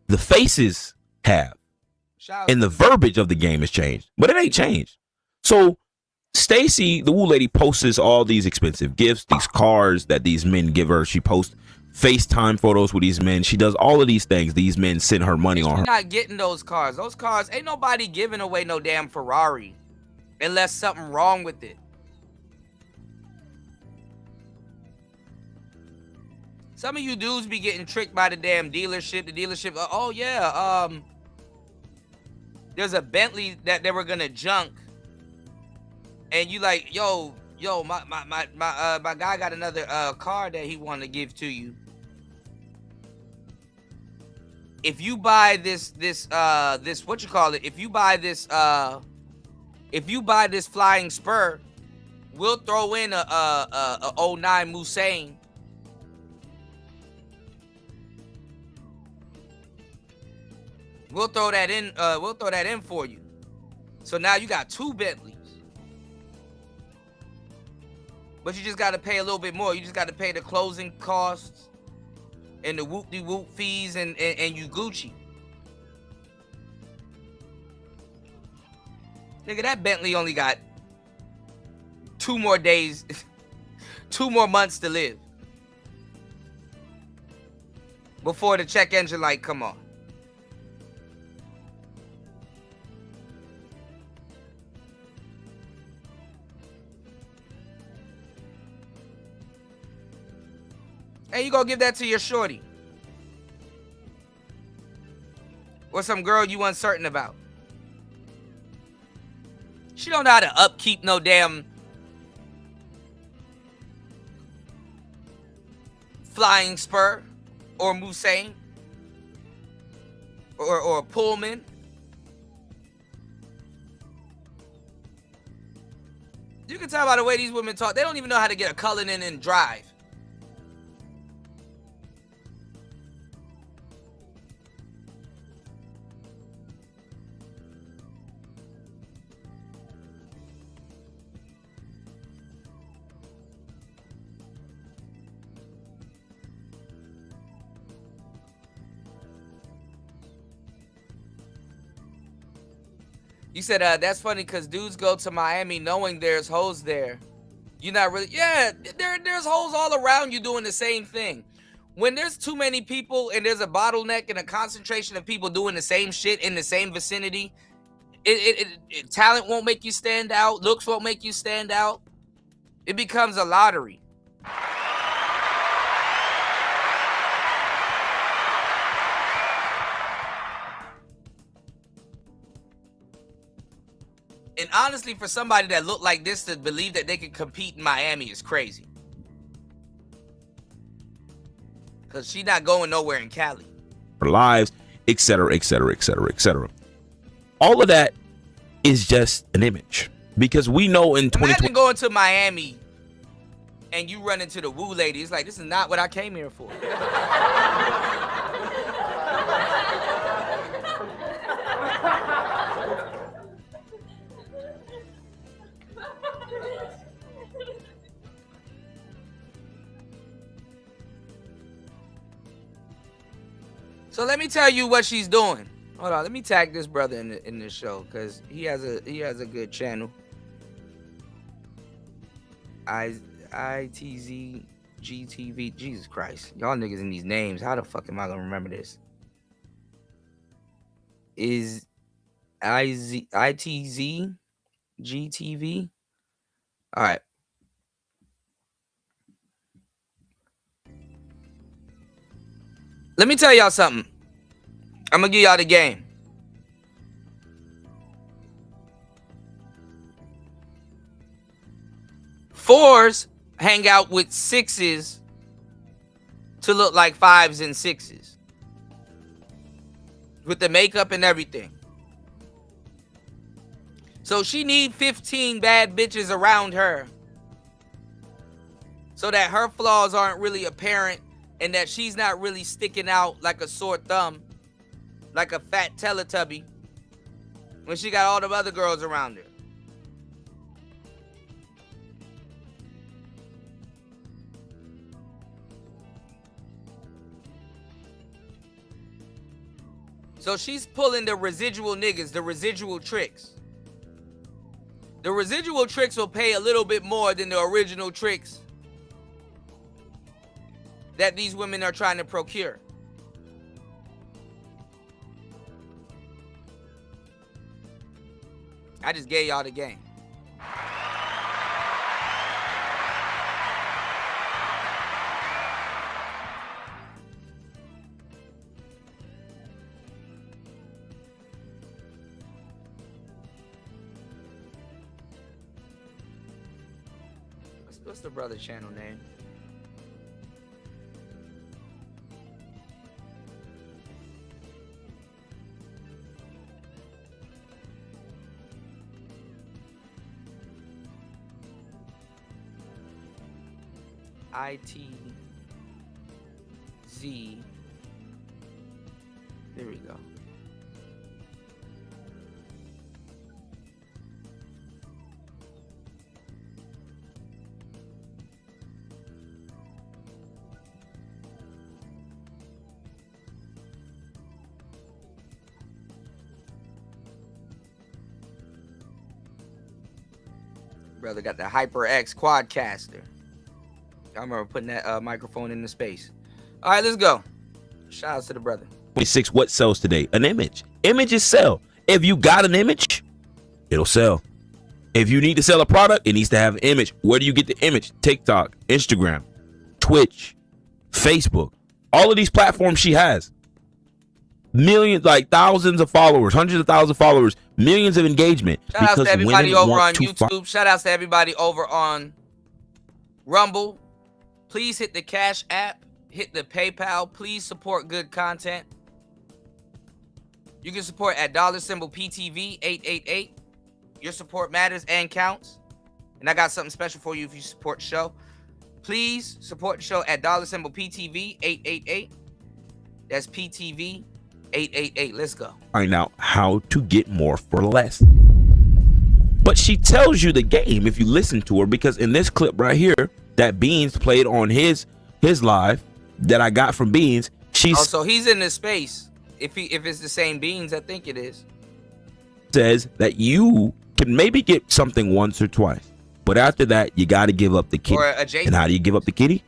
The faces have. And the verbiage of the game has changed, but it ain't changed. So Stacy, the Woo Lady, posts all these expensive gifts, these cars that these men give her. She posts FaceTime photos with these men. She does all of these things. These men send her money on her. Not getting those cars. Those cars, ain't nobody giving away no damn Ferrari unless something wrong with it. Some of you dudes be getting tricked by the damn dealership. The dealership, oh yeah, there's a Bentley that they were gonna junk, and you like, yo, my guy got another car that he wanted to give to you. If you buy this what you call it? If you buy this flying spur, we'll throw in a 09 Musain. We'll throw that in. We'll throw that in for you. So now you got 2 Bentleys. But you just got to pay a little bit more. You just got to pay the closing costs and the whoop-de-whoop fees, and you Gucci. Nigga, that Bentley only got 2 more days, 2 more months to live before the check engine light come on. And you gonna give that to your shorty. Or some girl you uncertain about. She don't know how to upkeep no damn Flying Spur or Musain or Pullman. You can tell by the way these women talk. They don't even know how to get a Cullinan and drive. You said that's funny because dudes go to Miami knowing there's hoes there. You're not really, yeah, there's hoes all around you doing the same thing. When there's too many people and there's a bottleneck and a concentration of people doing the same shit in the same vicinity, talent won't make you stand out. Looks won't make you stand out. It becomes a lottery. And honestly, for somebody that looked like this to believe that they could compete in Miami is crazy. Because she's not going nowhere in Cali. Our lives, etc., etc., etc., etc. All of that is just an image. Because we know in 2020... Imagine going to Miami and you run into the woo lady. It's like, this is not what I came here for. So let me tell you what she's doing. Hold on, let me tag this brother in this show because he has a good channel. ITZ GTV. Jesus Christ, y'all niggas in these names. How the fuck am I gonna remember this? Is ITZ GTV? All right. Let me tell y'all something. I'm gonna give y'all the game. Fours hang out with sixes to look like fives and sixes. With the makeup and everything. So she need 15 bad bitches around her. So that her flaws aren't really apparent. And that she's not really sticking out like a sore thumb. Like a fat Teletubby. When she got all the other girls around her. So she's pulling the residual niggas, the residual tricks. The residual tricks will pay a little bit more than the original tricks that these women are trying to procure. I just gave y'all the game. What's the brother channel name? ITZ. There we go. brother got the HyperX Quadcaster. I remember putting that microphone in the space. All right, let's go. Shout out to the brother. 26, what sells today? An image. Images sell. If you got an image, it'll sell. If you need to sell a product, it needs to have an image. Where do you get the image? TikTok, Instagram, Twitch, Facebook. All of these platforms she has. Millions, like thousands of followers, hundreds of thousands of followers, millions of engagement. Shout out to everybody over on YouTube. Shout out to everybody over on Rumble. Please hit the Cash App. Hit the PayPal. Please support good content. You can support at $PTV 888. Your support matters and counts. And I got something special for you if you support the show. Please support the show at $PTV 888. That's PTV 888. Let's go. Find out how to get more for less. But she tells you the game if you listen to her, because in this clip right here that Beans played on his live that I got from Beans, so he's in this space. If it's the same Beans, I think it is. Says that you can maybe get something once or twice, but after that you got to give up the kitty. And how do you give up the kitty?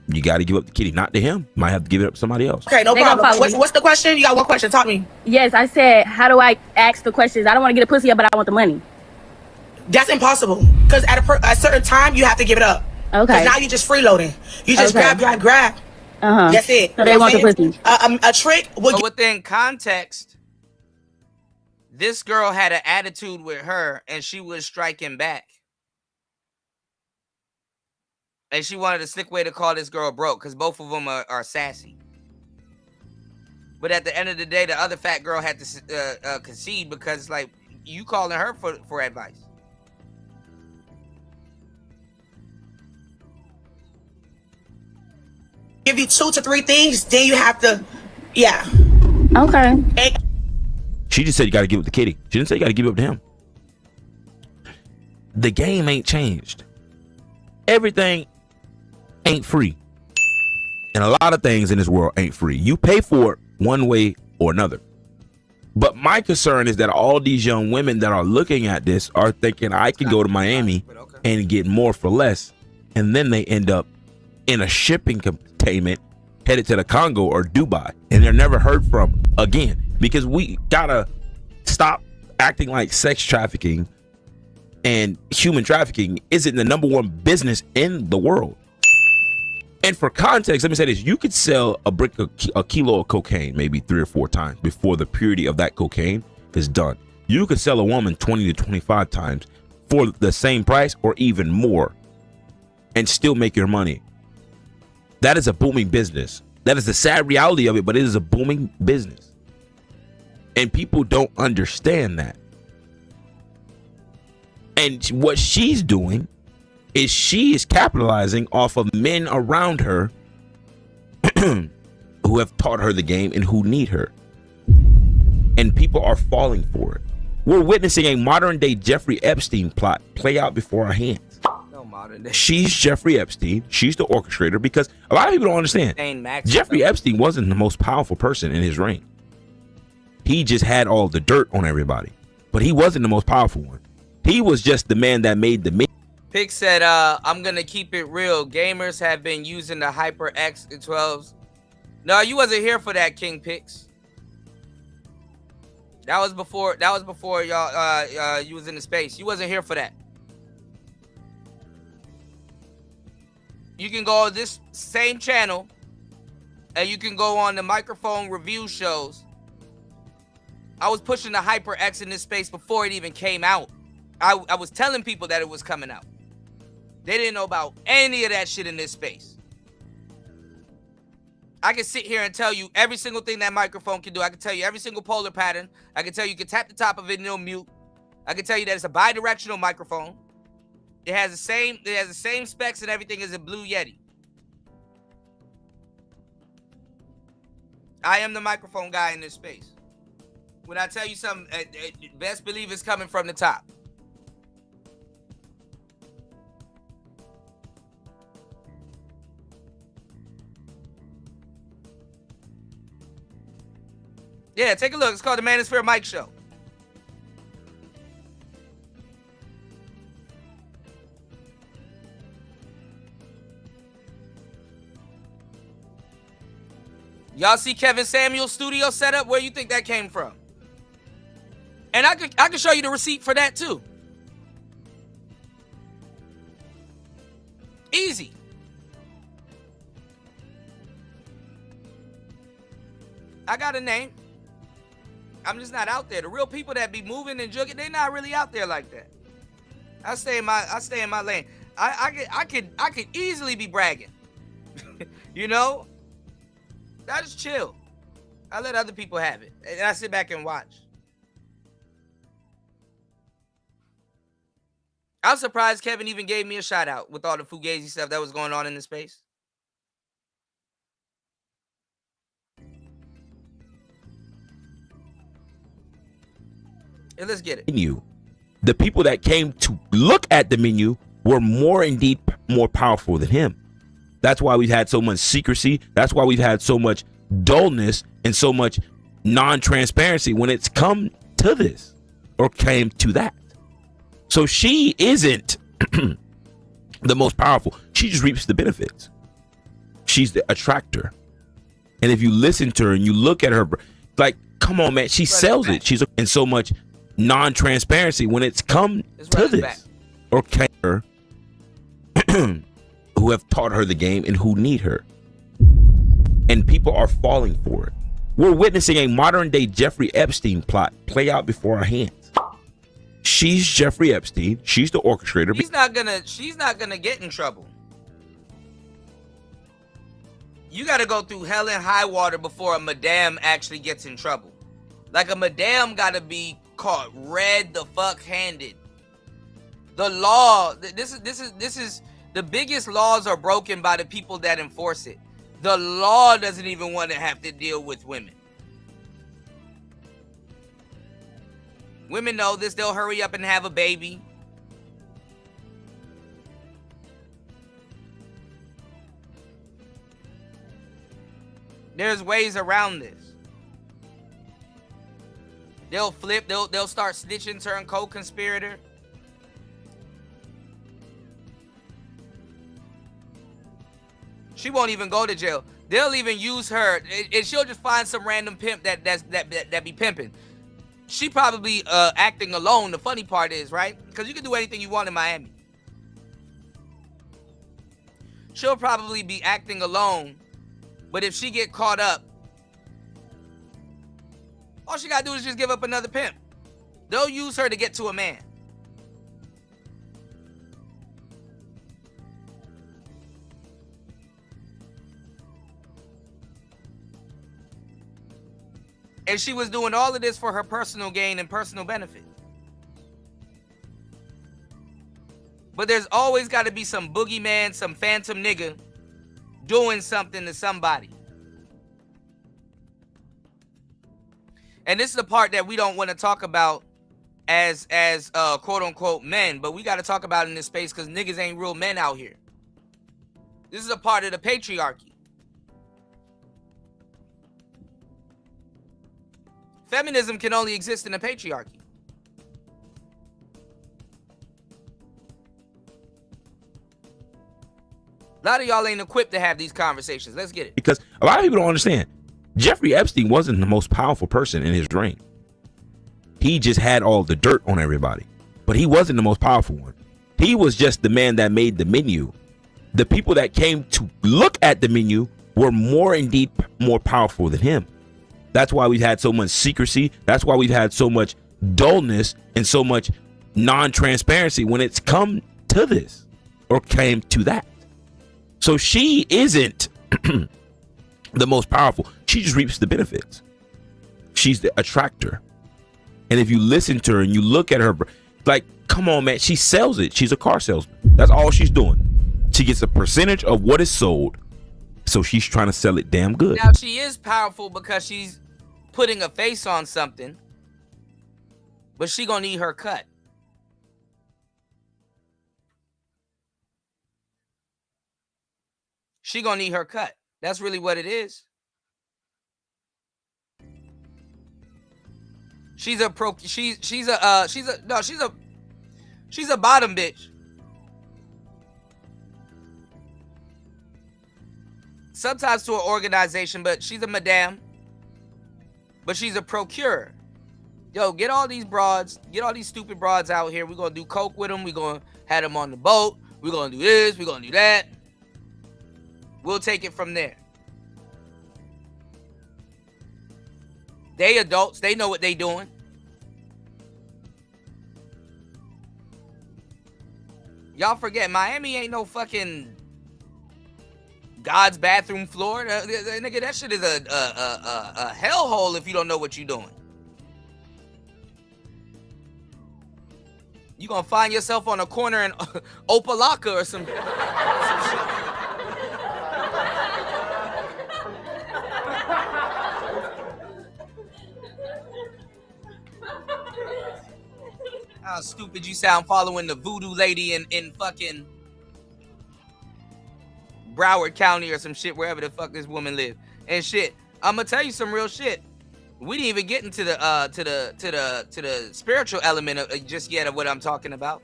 You got to give up the kitty, not to him. Might have to give it up to somebody else. Okay, no problem. What's the question? You got one question. Talk me. Yes, I said, how do I ask the questions? I don't want to get a pussy up, but I want the money. That's impossible. Because at a certain time, you have to give it up. Okay. Because now you're just freeloading. You just grab. That's it. So they want the pussy. A trick. So within context, this girl had an attitude with her, and she was striking back. And she wanted a slick way to call this girl broke, because both of them are sassy. But at the end of the day, the other fat girl had to concede, because like you calling her for advice. Give you 2 to 3 things, then you have to, yeah. Okay. She just said you got to give up the kitty. She didn't say you got to give up to him. The game ain't changed. Everything ain't free. And a lot of things in this world ain't free. You pay for it one way or another. But my concern is that all these young women that are looking at this are thinking I can go to Miami and get more for less. And then they end up in a shipping containment headed to the Congo or Dubai, and they're never heard from again, because we gotta stop acting like sex trafficking and human trafficking isn't the #1 business in the world. And for context, let me say this: you could sell a kilo of cocaine maybe 3 or 4 times before the purity of that cocaine is done. You could sell a woman 20 to 25 times for the same price or even more and still make your money. That is a booming business. That is the sad reality of it, but it is a booming business. And people don't understand that. And what she's doing is she is capitalizing off of men around her who have taught her the game and who need her. And people are falling for it. We're witnessing a modern day Jeffrey Epstein plot play out before our hands. She's Jeffrey Epstein. She's the orchestrator, because a lot of people don't understand. Jeffrey Epstein wasn't the most powerful person in his reign. He just had all the dirt on everybody, but he wasn't the most powerful one. He was just the man that made the Pick said, I'm going to keep it real. Gamers have been using the HyperX 12s. No, you wasn't here for that, King Pix. That was before y'all you was in the space. You wasn't here for that. You can go on this same channel and you can go on the microphone review shows. I was pushing the HyperX in this space before it even came out. I was telling people that it was coming out. They didn't know about any of that shit in this space. I can sit here and tell you every single thing that microphone can do. I can tell you every single polar pattern. I can tell you can tap the top of it and it'll mute. I can tell you that it's a bi-directional microphone. It has the same specs and everything as a Blue Yeti. I am the microphone guy in this space. When I tell you something, best believe it's coming from the top. Yeah, take a look. It's called the Manosphere Mike Show. Y'all see Kevin Samuel's studio setup? Where you think that came from? And I could show you the receipt for that too. Easy. I got a name. I'm just not out there. The real people that be moving and jugging, they're not really out there like that. I stay in my lane. I could easily be bragging. You know? I just chill. I let other people have it. And I sit back and watch. I'm surprised Kevin even gave me a shout out with all the Fugazi stuff that was going on in the space. And let's get it. Menu. The people that came to look at the menu were indeed more powerful than him. That's why we've had so much secrecy. That's why we've had so much dullness and so much non-transparency when it's come to this or came to that. So she isn't the most powerful. She just reaps the benefits. She's the attractor. And if you listen to her and you look at her, like, come on, man, she sells it. She's in so much non-transparency when it's come to this or came her who have taught her the game and who need her. And people are falling for it. We're witnessing a modern day Jeffrey Epstein plot play out before our hands. She's Jeffrey Epstein. She's the orchestrator. She's not gonna get in trouble. You gotta go through hell and high water before a madam actually gets in trouble. Like a madam gotta be caught red the fuck handed. The law, this is the biggest laws are broken by the people that enforce it. The law doesn't even want to have to deal with women. Women know this, they'll hurry up and have a baby. There's ways around this. They'll flip, they'll start snitching, turn co-conspirator. She won't even go to jail. They'll even use her, and she'll just find some random pimp that be pimping. She probably acting alone. The funny part is, right? Because you can do anything you want in Miami. She'll probably be acting alone, but if she get caught up, all she gotta do is just give up another pimp. They'll use her to get to a man. And she was doing all of this for her personal gain and personal benefit. But there's always got to be some boogeyman, some phantom nigga doing something to somebody. And this is the part that we don't want to talk about as quote unquote men, but we got to talk about in this space because niggas ain't real men out here. This is a part of the patriarchy. Feminism can only exist in a patriarchy. A lot of y'all ain't equipped to have these conversations. Let's get it. Because a lot of people don't understand. Jeffrey Epstein wasn't the most powerful person in his reign. He just had all the dirt on everybody. But he wasn't the most powerful one. He was just the man that made the menu. The people that came to look at the menu were indeed more powerful than him. That's why we've had so much secrecy. That's why we've had so much dullness and so much non-transparency when it's come to this or came to that. So she isn't the most powerful. She just reaps the benefits. She's the attractor. And if you listen to her and you look at her, like, come on, man, she sells it. She's a car salesman. That's all she's doing. She gets a percentage of what is sold. So she's trying to sell it damn good. Now, she is powerful because she's putting a face on something, but she gonna need her cut. She gonna need her cut. That's really what it is. She's a bottom bitch. sometimes to an organization, but she's a madame. But she's a procurer. Yo, get all these broads, get all these stupid broads out here. We're going to do coke with them. We're going to have them on the boat. We're going to do this. We're going to do that. We'll take it from there. They adults. They know what they doing. Y'all forget, Miami ain't no fucking God's bathroom floor. Nigga, that shit is a hellhole if you don't know what you're doing. You gonna find yourself on a corner in Opalaka or some shit. How stupid you sound following the voodoo lady in fucking Broward County or some shit, wherever the fuck this woman live. And shit, I'm gonna tell you some real shit. We didn't even get into the spiritual element of, just yet of what I'm talking about.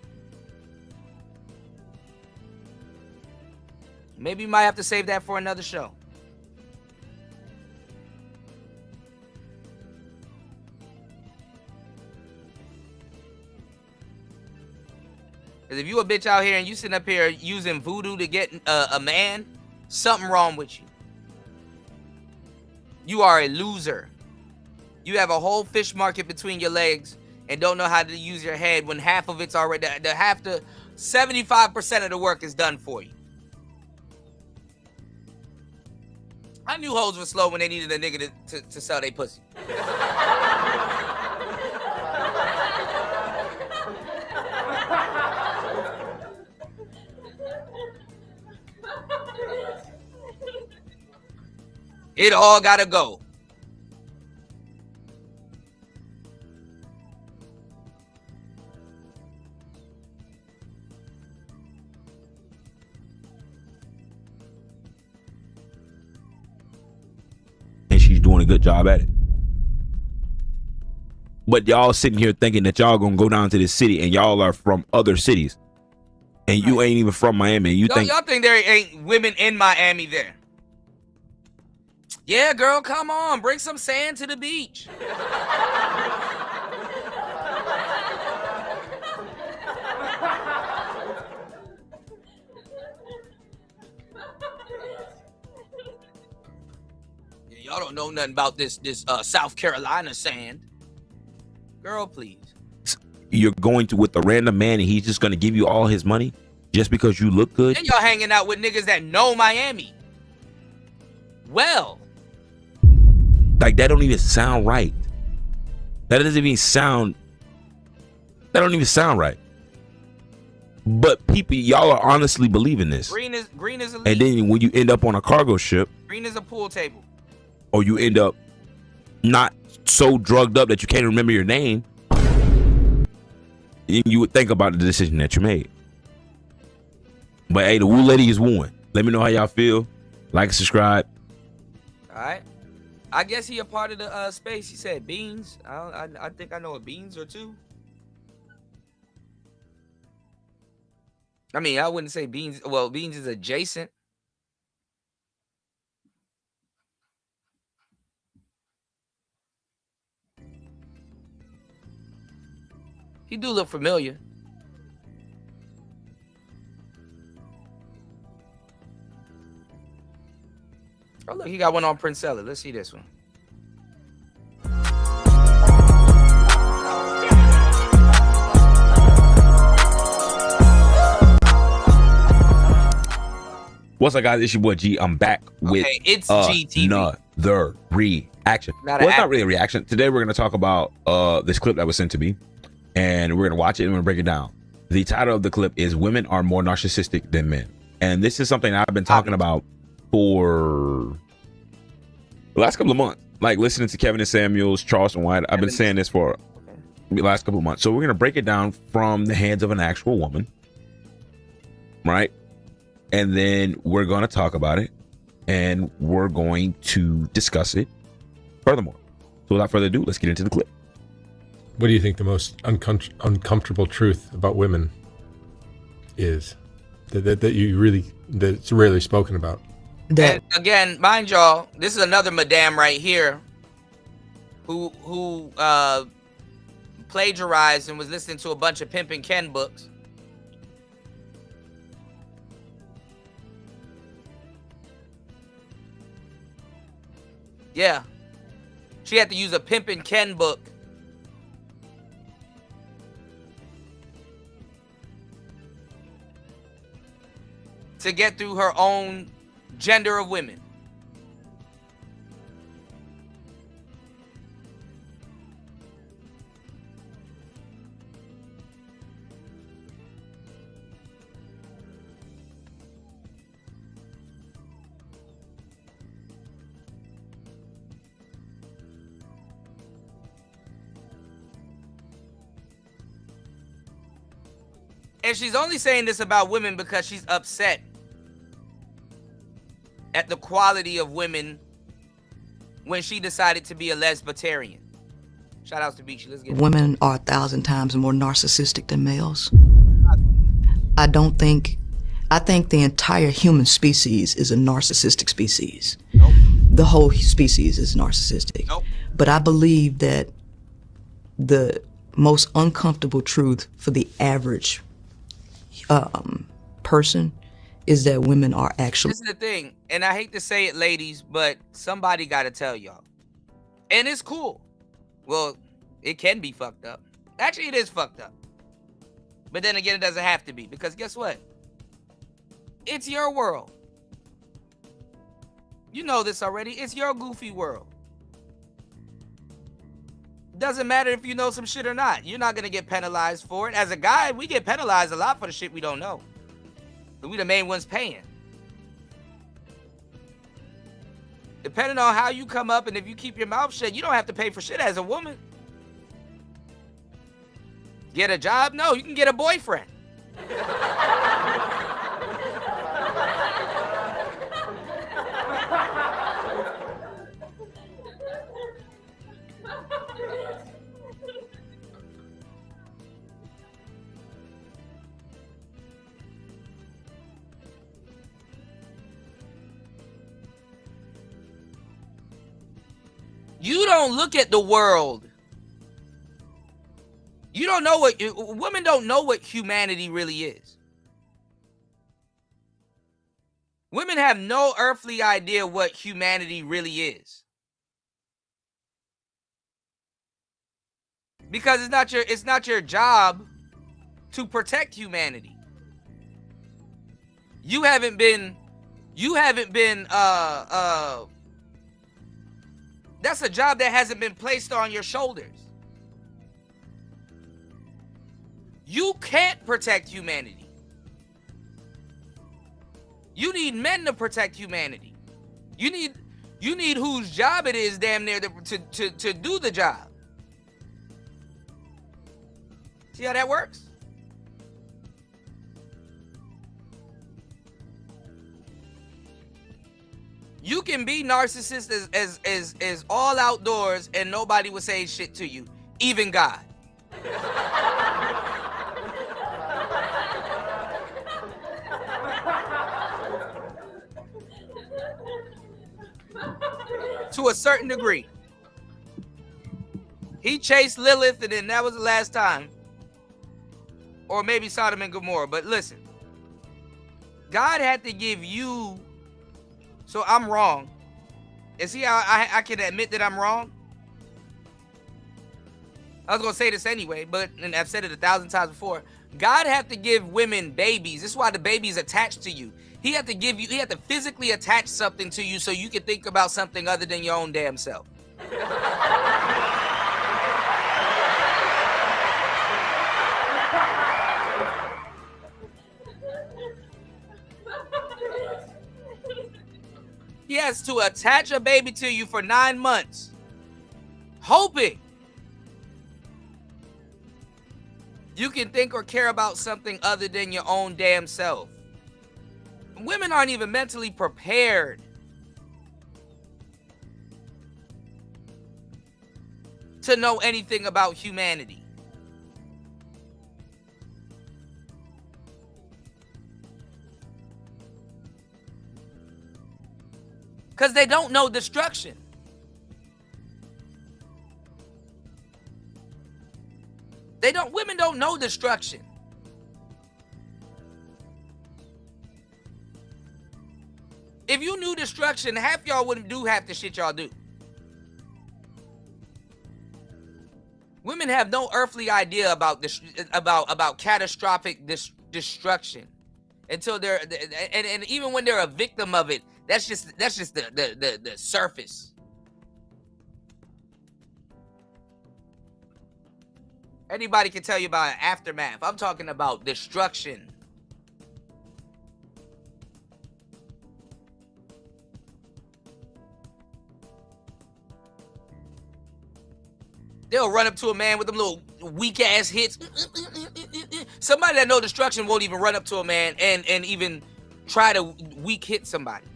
Maybe you might have to save that for another show. Because if you a bitch out here and you sitting up here using voodoo to get a man, something wrong with you. You are a loser. You have a whole fish market between your legs and don't know how to use your head when half of it's already, 75% of the work is done for you. I knew hoes were slow when they needed a nigga to sell their pussy. It all gotta go. And she's doing a good job at it. But y'all sitting here thinking that y'all gonna go down to this city and y'all are from other cities. And you ain't even from Miami. Y'all think there ain't women in Miami there? Yeah, girl, come on. Bring some sand to the beach. Y'all don't know nothing about this South Carolina sand. Girl, please. You're going to with a random man and he's just going to give you all his money just because you look good? And y'all hanging out with niggas that know Miami. Well. Like, that don't even sound right. That don't even sound right. But people, y'all are honestly believing this. Green is elite. And then when you end up on a cargo ship. Green is a pool table. Or you end up not so drugged up that you can't remember your name. You would think about the decision that you made. But hey, the Woo Lady is wooing. Let me know how y'all feel. Like and subscribe. All right. I guess he a part of the space. He said beans. I think I know a beans or two. I mean, I wouldn't say beans. Well, beans is adjacent. He do look familiar. Oh, look, he got one on Princella. Let's see this one. What's up, guys? It's your boy G. I'm back with it's GTV. Another reaction. It's not really a reaction. Today we're going to talk about this clip that was sent to me, and we're going to watch it and we're going to break it down. The title of the clip is "Women Are More Narcissistic Than Men," and this is something I've been talking about for the last couple of months. Like listening to Kevin and Samuels, Charleston White. I've been saying this for the last couple of months. So we're going to break it down from the hands of an actual woman, right? And then we're going to talk about it and we're going to discuss it furthermore. So without further ado, let's get into the clip. What do you think the most uncomfortable truth about women is that that's rarely spoken about? And again, mind y'all, this is another madame right here who plagiarized and was listening to a bunch of Pimpin' Ken books. Yeah. She had to use a Pimpin' Ken book to get through her own gender of women. And she's only saying this about women because she's upset at the quality of women when she decided to be a lesbitarian. Shout outs to Beachy. Let's get it. Women are 1,000 times more narcissistic than males. I think the entire human species is a narcissistic species. Nope. The whole species is narcissistic. Nope. But I believe that the most uncomfortable truth for the average person is that women are actually... This is the thing, and I hate to say it, ladies, but somebody got to tell y'all. And it's cool. Well, it can be fucked up. Actually, it is fucked up. But then again, it doesn't have to be, because guess what? It's your world. You know this already. It's your goofy world. Doesn't matter if you know some shit or not. You're not going to get penalized for it. As a guy, we get penalized a lot for the shit we don't know. But we the main ones paying. Depending on how you come up and if you keep your mouth shut, you don't have to pay for shit as a woman. Get a job? No, you can get a boyfriend. You don't look at the world. You don't know what... Women don't know what humanity really is. Women have no earthly idea what humanity really is. Because it's not your job to protect humanity. You haven't been that's a job that hasn't been placed on your shoulders. You can't protect humanity. You need men to protect humanity. You need whose job it is damn near to do the job. See how that works? You can be narcissist as all outdoors and nobody will say shit to you, even God. To a certain degree. He chased Lilith and then that was the last time. Or maybe Sodom and Gomorrah. But listen, God had to give you... So I'm wrong. And see how I can admit that I'm wrong? I was going to say this anyway, but and I've said it 1,000 times before. God had to give women babies. This is why the baby's attached to you. He had to physically attach something to you so you could think about something other than your own damn self. He has to attach a baby to you for 9 months, hoping you can think or care about something other than your own damn self. Women aren't even mentally prepared to know anything about humanity. Because they don't know destruction. Women don't know destruction. If you knew destruction, half y'all wouldn't do half the shit y'all do. Women have no earthly idea about this, about catastrophic destruction until they're, and even when they're a victim of it, that's just the surface. Anybody can tell you about an aftermath. I'm talking about destruction. They'll run up to a man with them little weak ass hits. Somebody that know destruction won't even run up to a man and even try to weak hit somebody.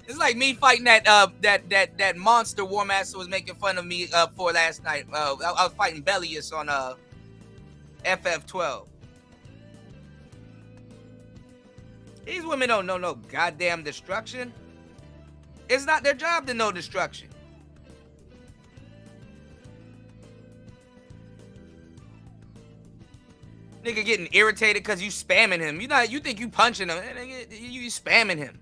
It's like me fighting that monster War Master was making fun of me for last night. I was fighting Bellius on FF12. These women don't know no goddamn destruction. It's not their job to know destruction. Nigga getting irritated because you spamming him. You think you punching him. You spamming him.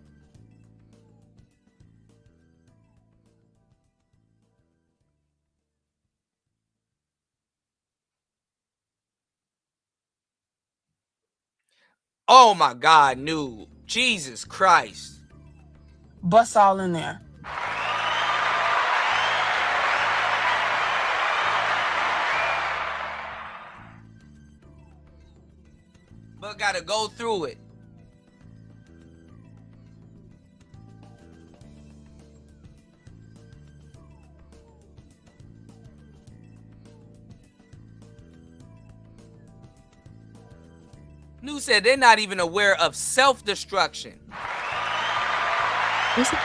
Oh my God, noob. Jesus Christ. Bust all in there. But gotta go through it. New said they're not even aware of self-destruction. What's the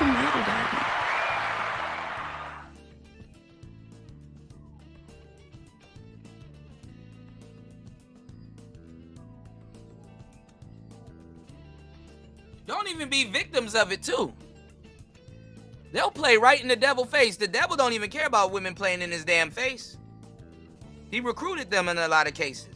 matter, Daddy? Don't even be victims of it too. They'll play right in the devil's face. The devil don't even care about women playing in his damn face. He recruited them in a lot of cases.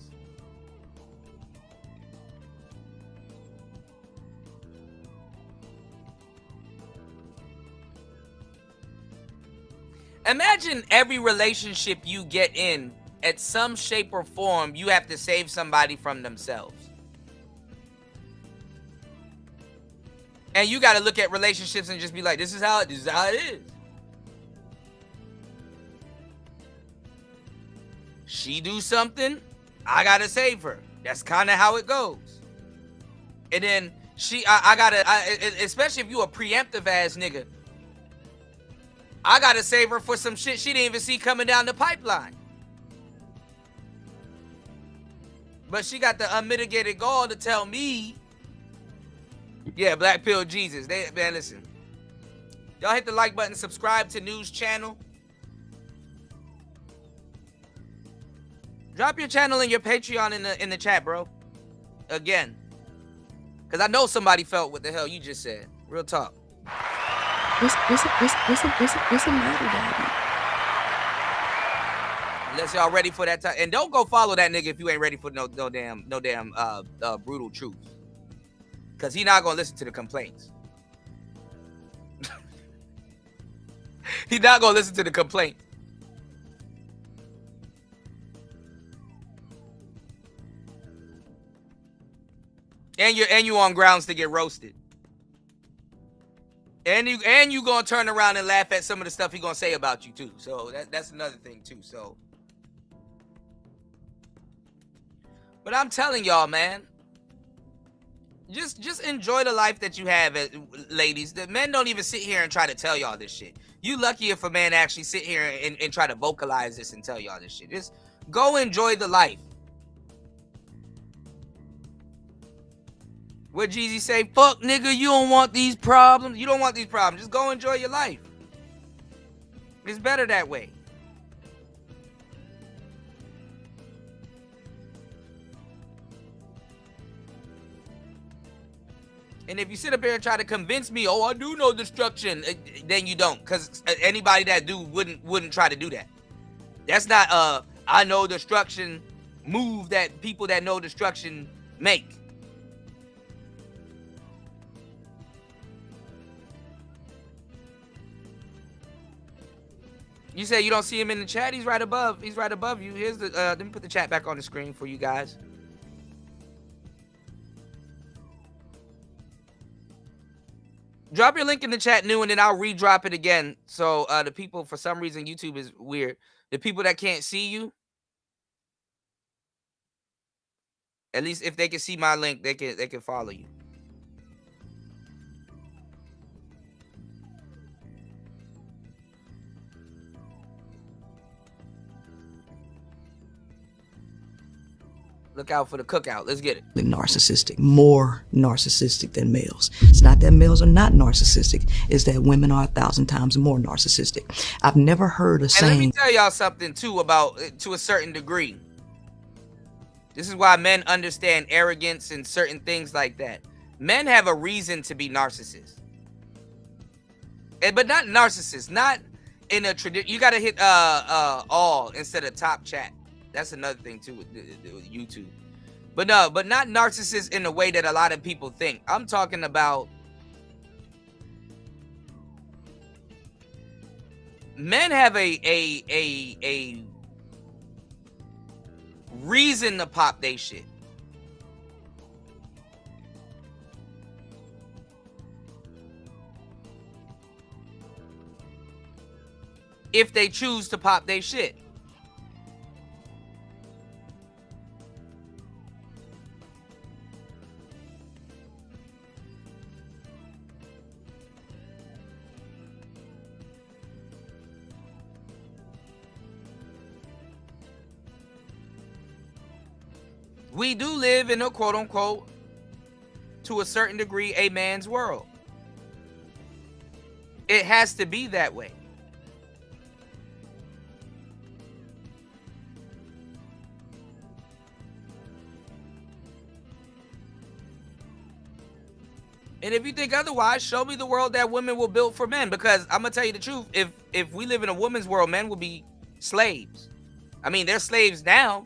Imagine every relationship you get in, at some shape or form, you have to save somebody from themselves. And you got to look at relationships and just be like, this is how it is. She do something, I got to save her. That's kind of how it goes. And then especially if you a preemptive ass nigga, I gotta save her for some shit she didn't even see coming down the pipeline. But she got the unmitigated gall to tell me, yeah, Black Pill Jesus. Man, listen. Y'all hit the like button, subscribe to News Channel. Drop your channel and your Patreon in the chat, bro. Again. Because I know somebody felt what the hell you just said. Real talk. What's the matter, Daddy? Unless y'all ready for that time. And don't go follow that nigga if you ain't ready for no damn brutal truth. Because he not gonna listen to the complaints. He not gonna listen to the complaints. And you on grounds to get roasted. And you gonna turn around and laugh at some of the stuff he gonna say about you too. So that's another thing too. So, but I'm telling y'all, man, just enjoy the life that you have, ladies. The men don't even sit here and try to tell y'all this shit. You lucky if a man actually sit here and try to vocalize this and tell y'all this shit. Just go enjoy the life. What Jeezy say? Fuck, nigga, you don't want these problems. You don't want these problems. Just go enjoy your life. It's better that way. And if you sit up here and try to convince me, oh, I do know destruction, then you don't, because anybody that do wouldn't try to do that. That's not I know destruction move that people that know destruction make. You say you don't see him in the chat? He's right above. He's right above you. Here's the let me put the chat back on the screen for you guys. Drop your link in the chat new, and then I'll redrop it again. So the people, for some reason, YouTube is weird. The people that can't see you, at least if they can see my link, they can follow you. Look out for the cookout. Let's get it. Narcissistic, more narcissistic than males. It's not that males are not narcissistic. It's that women are 1,000 times more narcissistic. I've never heard a And saying. let me tell y'all something too about, to a certain degree. This is why men understand arrogance and certain things like that. Men have a reason to be narcissists. But not narcissists, not in a tradition. You gotta hit all instead of top chat. That's another thing too with YouTube. But no, but not narcissists in the way that a lot of people think. I'm talking about men have a reason to pop they shit. If they choose to pop they shit. We do live in a quote unquote, to a certain degree, a man's world. It has to be that way. And if you think otherwise, show me the world that women will build for men. Because I'm gonna tell you the truth, if we live in a woman's world, men will be slaves. I mean, they're slaves now.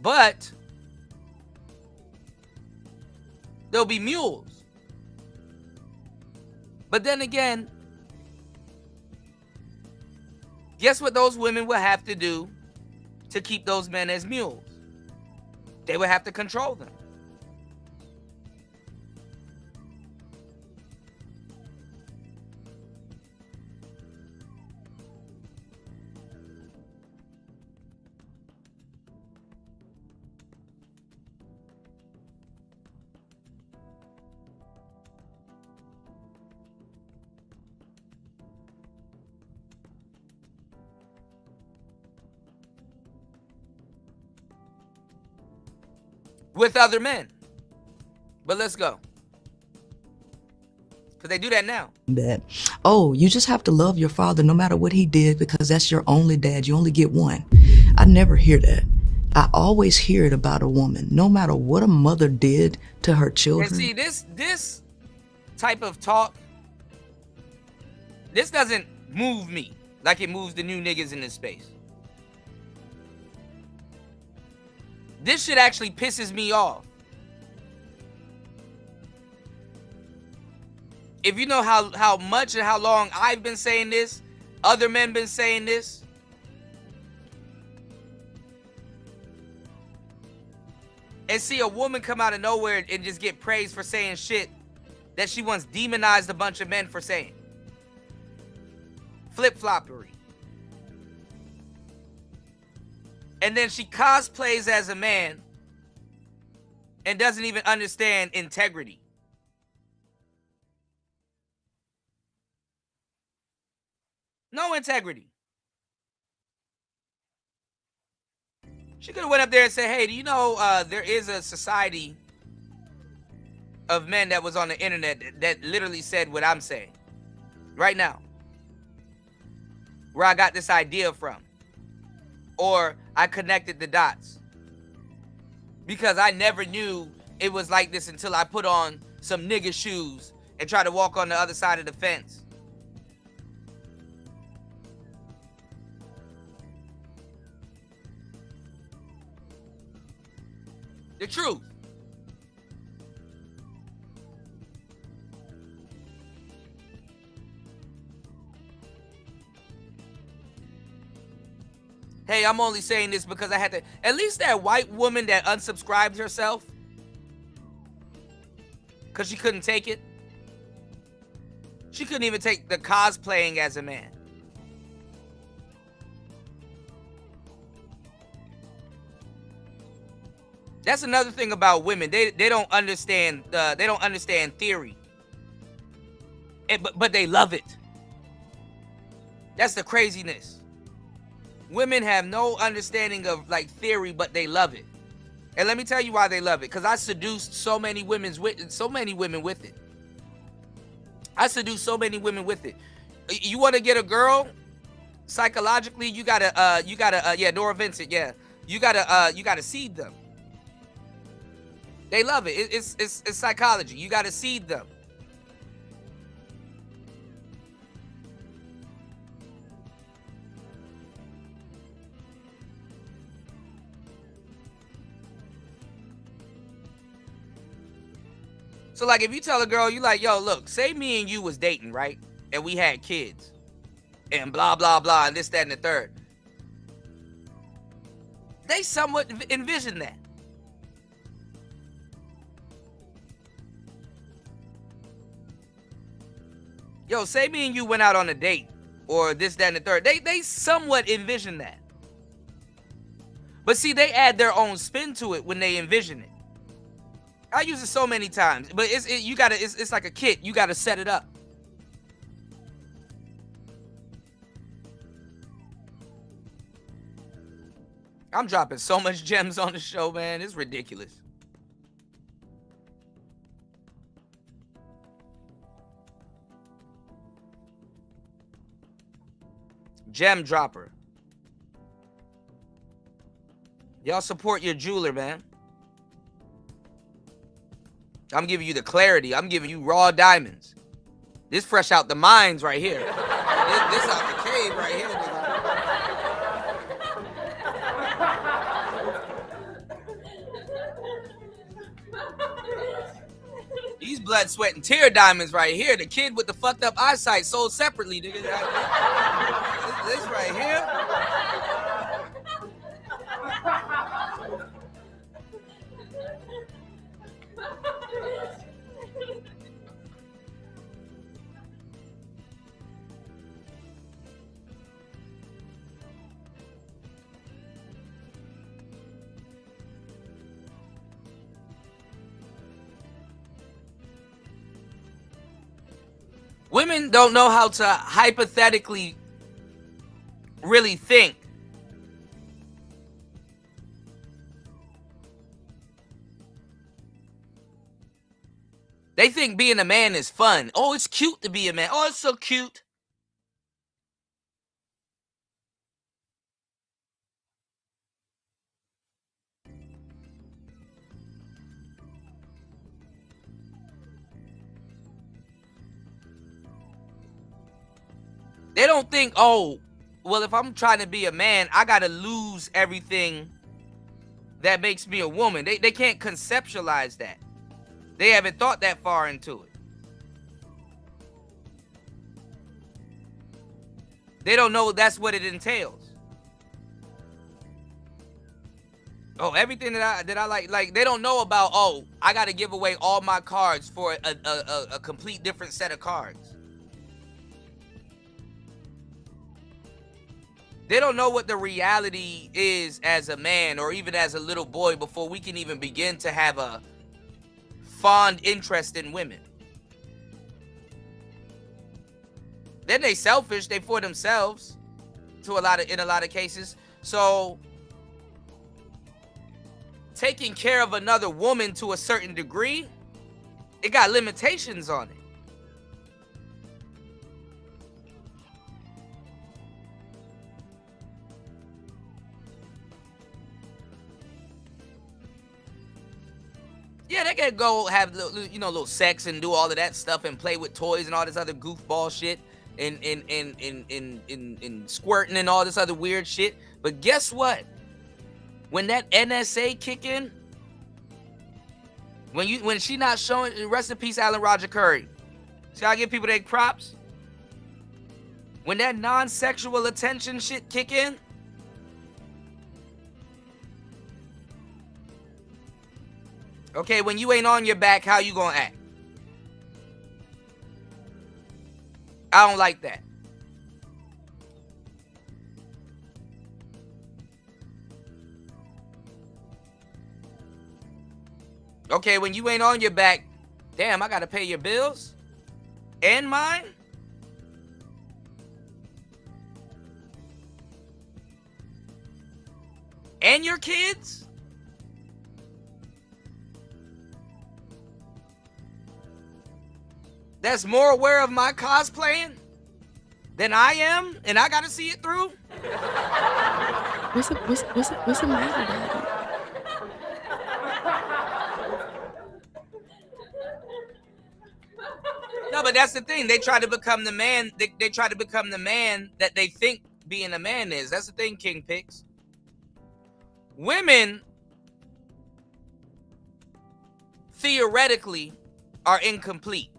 But they'll be mules. But then again, guess what those women will have to do to keep those men as mules? They would have to control them. With other men. But let's go. Because they do that now. That, oh, you just have to love your father no matter what he did because that's your only dad. You only get one. I never hear that. I always hear it about a woman, no matter what a mother did to her children. And see, this type of talk, this doesn't move me like it moves the new niggas in this space. This shit actually pisses me off. If you know how much and how long I've been saying this, other men been saying this. And see a woman come out of nowhere and just get praised for saying shit that she once demonized a bunch of men for saying. Flip-floppery. And then she cosplays as a man and doesn't even understand integrity. No integrity. She could have went up there and said, hey, do you know there is a society of men that was on the internet that literally said what I'm saying right now, where I got this idea from, or I connected the dots, because I never knew it was like this until I put on some nigga shoes and try to walk on the other side of the fence. The truth. Hey, I'm only saying this because I had to. At least that white woman that unsubscribed herself because she couldn't take it. She couldn't even take the cosplaying as a man. That's another thing about women. They don't understand theory. But they love it. That's the craziness. Women have no understanding of like theory, but they love it. And let me tell you why they love it. Because I seduced so many women with it. I seduced so many women with it. You want to get a girl psychologically, you gotta Nora Vincent, yeah. You gotta seed them. They love it. It's psychology. You gotta seed them. So like if you tell a girl, you like, yo, look, say me and you was dating, right? And we had kids. And blah, blah, blah, and this, that, and the third. They somewhat envision that. Yo, say me and you went out on a date. Or this, that, and the third. They somewhat envision that. But see, they add their own spin to it when they envision it. I use it so many times, but it's like a kit. You gotta set it up. I'm dropping so much gems on the show, man. It's ridiculous. Gem dropper. Y'all support your jeweler, man. I'm giving you the clarity. I'm giving you raw diamonds. This fresh out the mines right here. This out the cave right here. These blood, sweat, and tear diamonds right here. The kid with the fucked up eyesight sold separately, nigga. This right here. Women don't know how to hypothetically really think. They think being a man is fun. Oh, it's cute to be a man. Oh, it's so cute. They don't think, oh, well, if I'm trying to be a man, I got to lose everything that makes me a woman. They can't conceptualize that. They haven't thought that far into it. They don't know that's what it entails. Oh, everything that I like they don't know about, oh, I got to give away all my cards for a complete different set of cards. They don't know what the reality is as a man or even as a little boy before we can even begin to have a fond interest in women. Then they selfish, they for themselves in a lot of cases. So taking care of another woman to a certain degree It got limitations on it. Yeah, they can go have little sex and do all of that stuff and play with toys and all this other goofball shit and squirting and all this other weird shit. But guess what? When that NSA kick in, when she not showing, rest in peace, Alan Roger Curry. See how I give people their props? When that non-sexual attention shit kick in, okay, when you ain't on your back, how you gonna act? I don't like that. Okay, when you ain't on your back, damn, I gotta pay your bills and mine. And your kids? That's more aware of my cosplaying than I am, and I gotta see it through? What's the matter, Daddy? No, but that's the thing. They try to become the man. They try to become the man that they think being a man is. That's the thing, King Picks. Women theoretically are incomplete.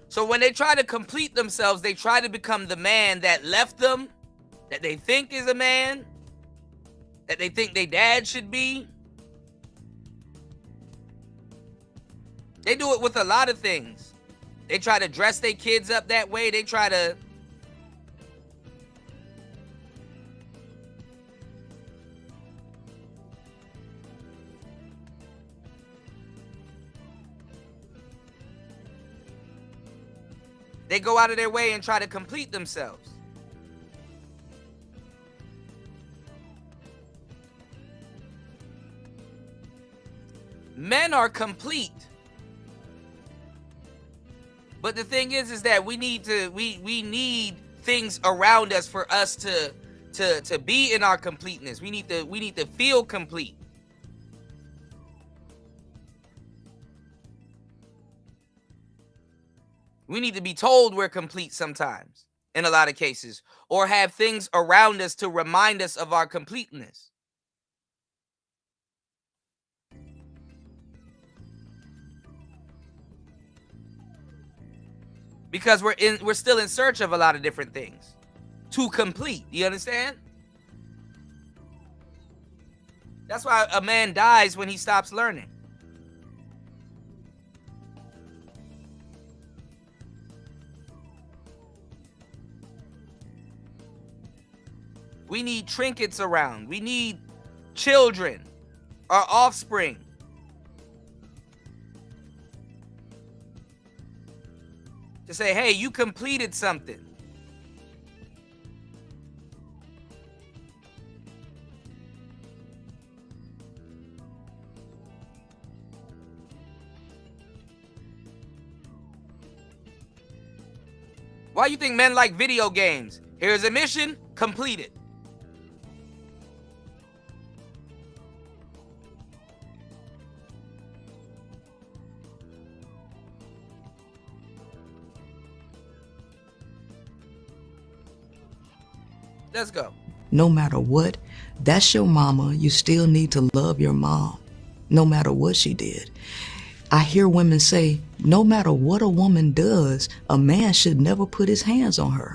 So when they try to complete themselves, they try to become the man that left them, that they think is a man, that they think their dad should be. They do it with a lot of things. They try to dress their kids up that way. They try to... They go out of their way and try to complete themselves. Men are complete. But the thing is that we need things around us for us to be in our completeness. We need to feel complete. We need to be told we're complete sometimes, in a lot of cases, or have things around us to remind us of our completeness. Because we're still in search of a lot of different things to complete. You understand? That's why a man dies when he stops learning. We need trinkets around. We need children, our offspring. To say, hey, you completed something. Why you think men like video games? Here's a mission, complete it. Let's go. No matter what, that's your mama. You still need to love your mom, no matter what she did. I hear women say, no matter what a woman does, a man should never put his hands on her.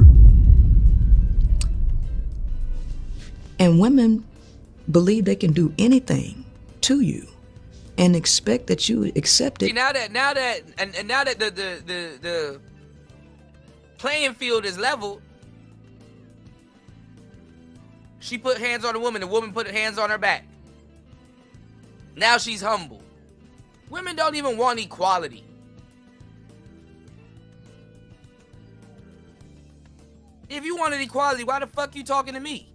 And women believe they can do anything to you and expect that you accept it. See, now that the playing field is leveled, she put hands on the woman put hands on her back. Now she's humble. Women don't even want equality. If you wanted equality, why the fuck you talking to me?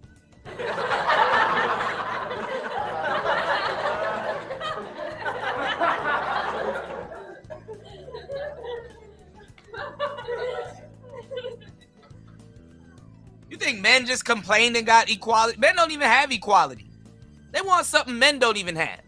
think men just complained and got equality? Men don't even have equality. They want something men don't even have.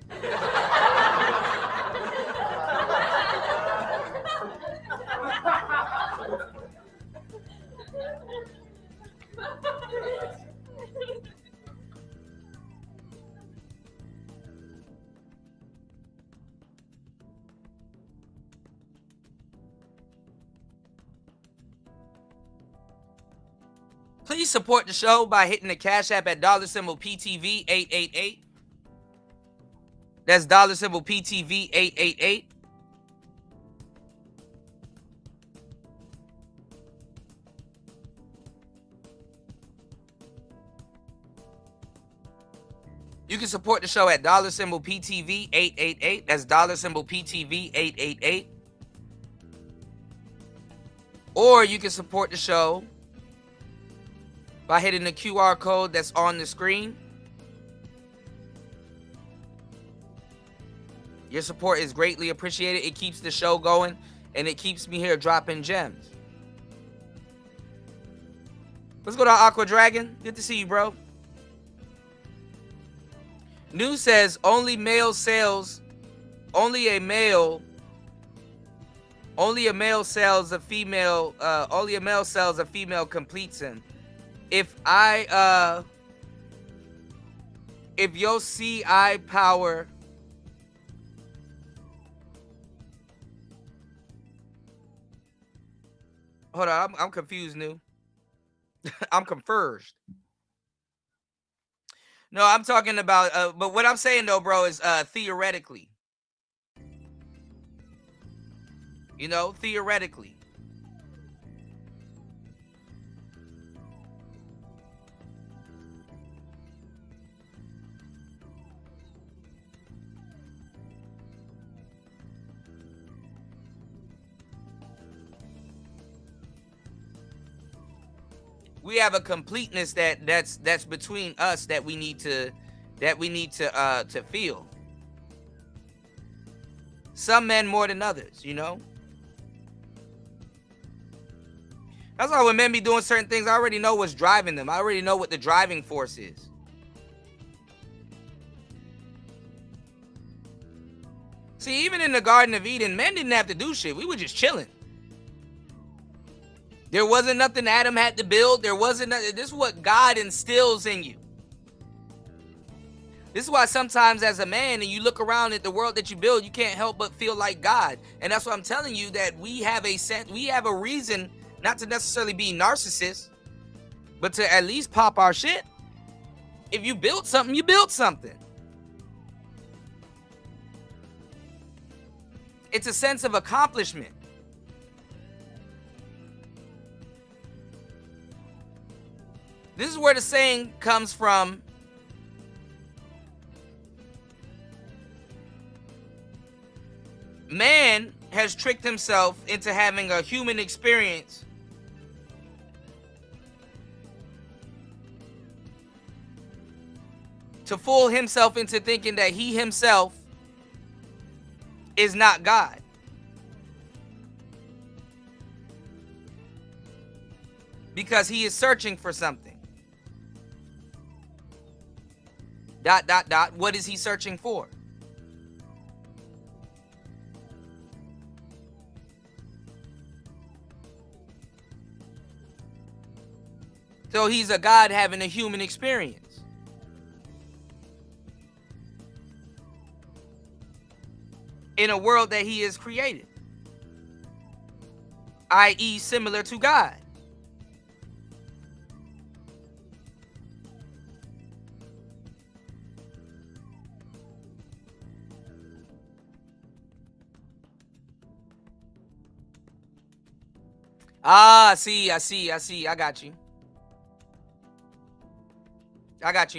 Please support the show by hitting the Cash App at $PTV888. That's $PTV888. You can support the show at $PTV888. That's $PTV888. Or you can support the show by hitting the QR code that's on the screen. Your support is greatly appreciated. It keeps the show going, and it keeps me here dropping gems. Let's go to Aqua Dragon. Good to see you, bro. News says only a male sells a female completes him. If your CI power hold on, I'm confused, New. I'm confused. No, I'm talking about but what I'm saying though, bro, is theoretically. You know, theoretically. We have a completeness that's between us that we need to feel. Some men more than others, you know. That's why when men be doing certain things, I already know what's driving them. I already know what the driving force is. See, even in the Garden of Eden, men didn't have to do shit. We were just chilling. There wasn't nothing Adam had to build. There wasn't nothing. This is what God instills in you. This is why sometimes as a man, and you look around at the world that you build, you can't help but feel like God. And that's why I'm telling you that we have a reason not to necessarily be narcissists, but to at least pop our shit. If you built something, you built something. It's a sense of accomplishment. This is where the saying comes from. Man has tricked himself into having a human experience to fool himself into thinking that he himself is not God. Because he is searching for something. ... What is he searching for? So he's a God having a human experience. In a world that he has created. I.e., similar to God. I see. I got you.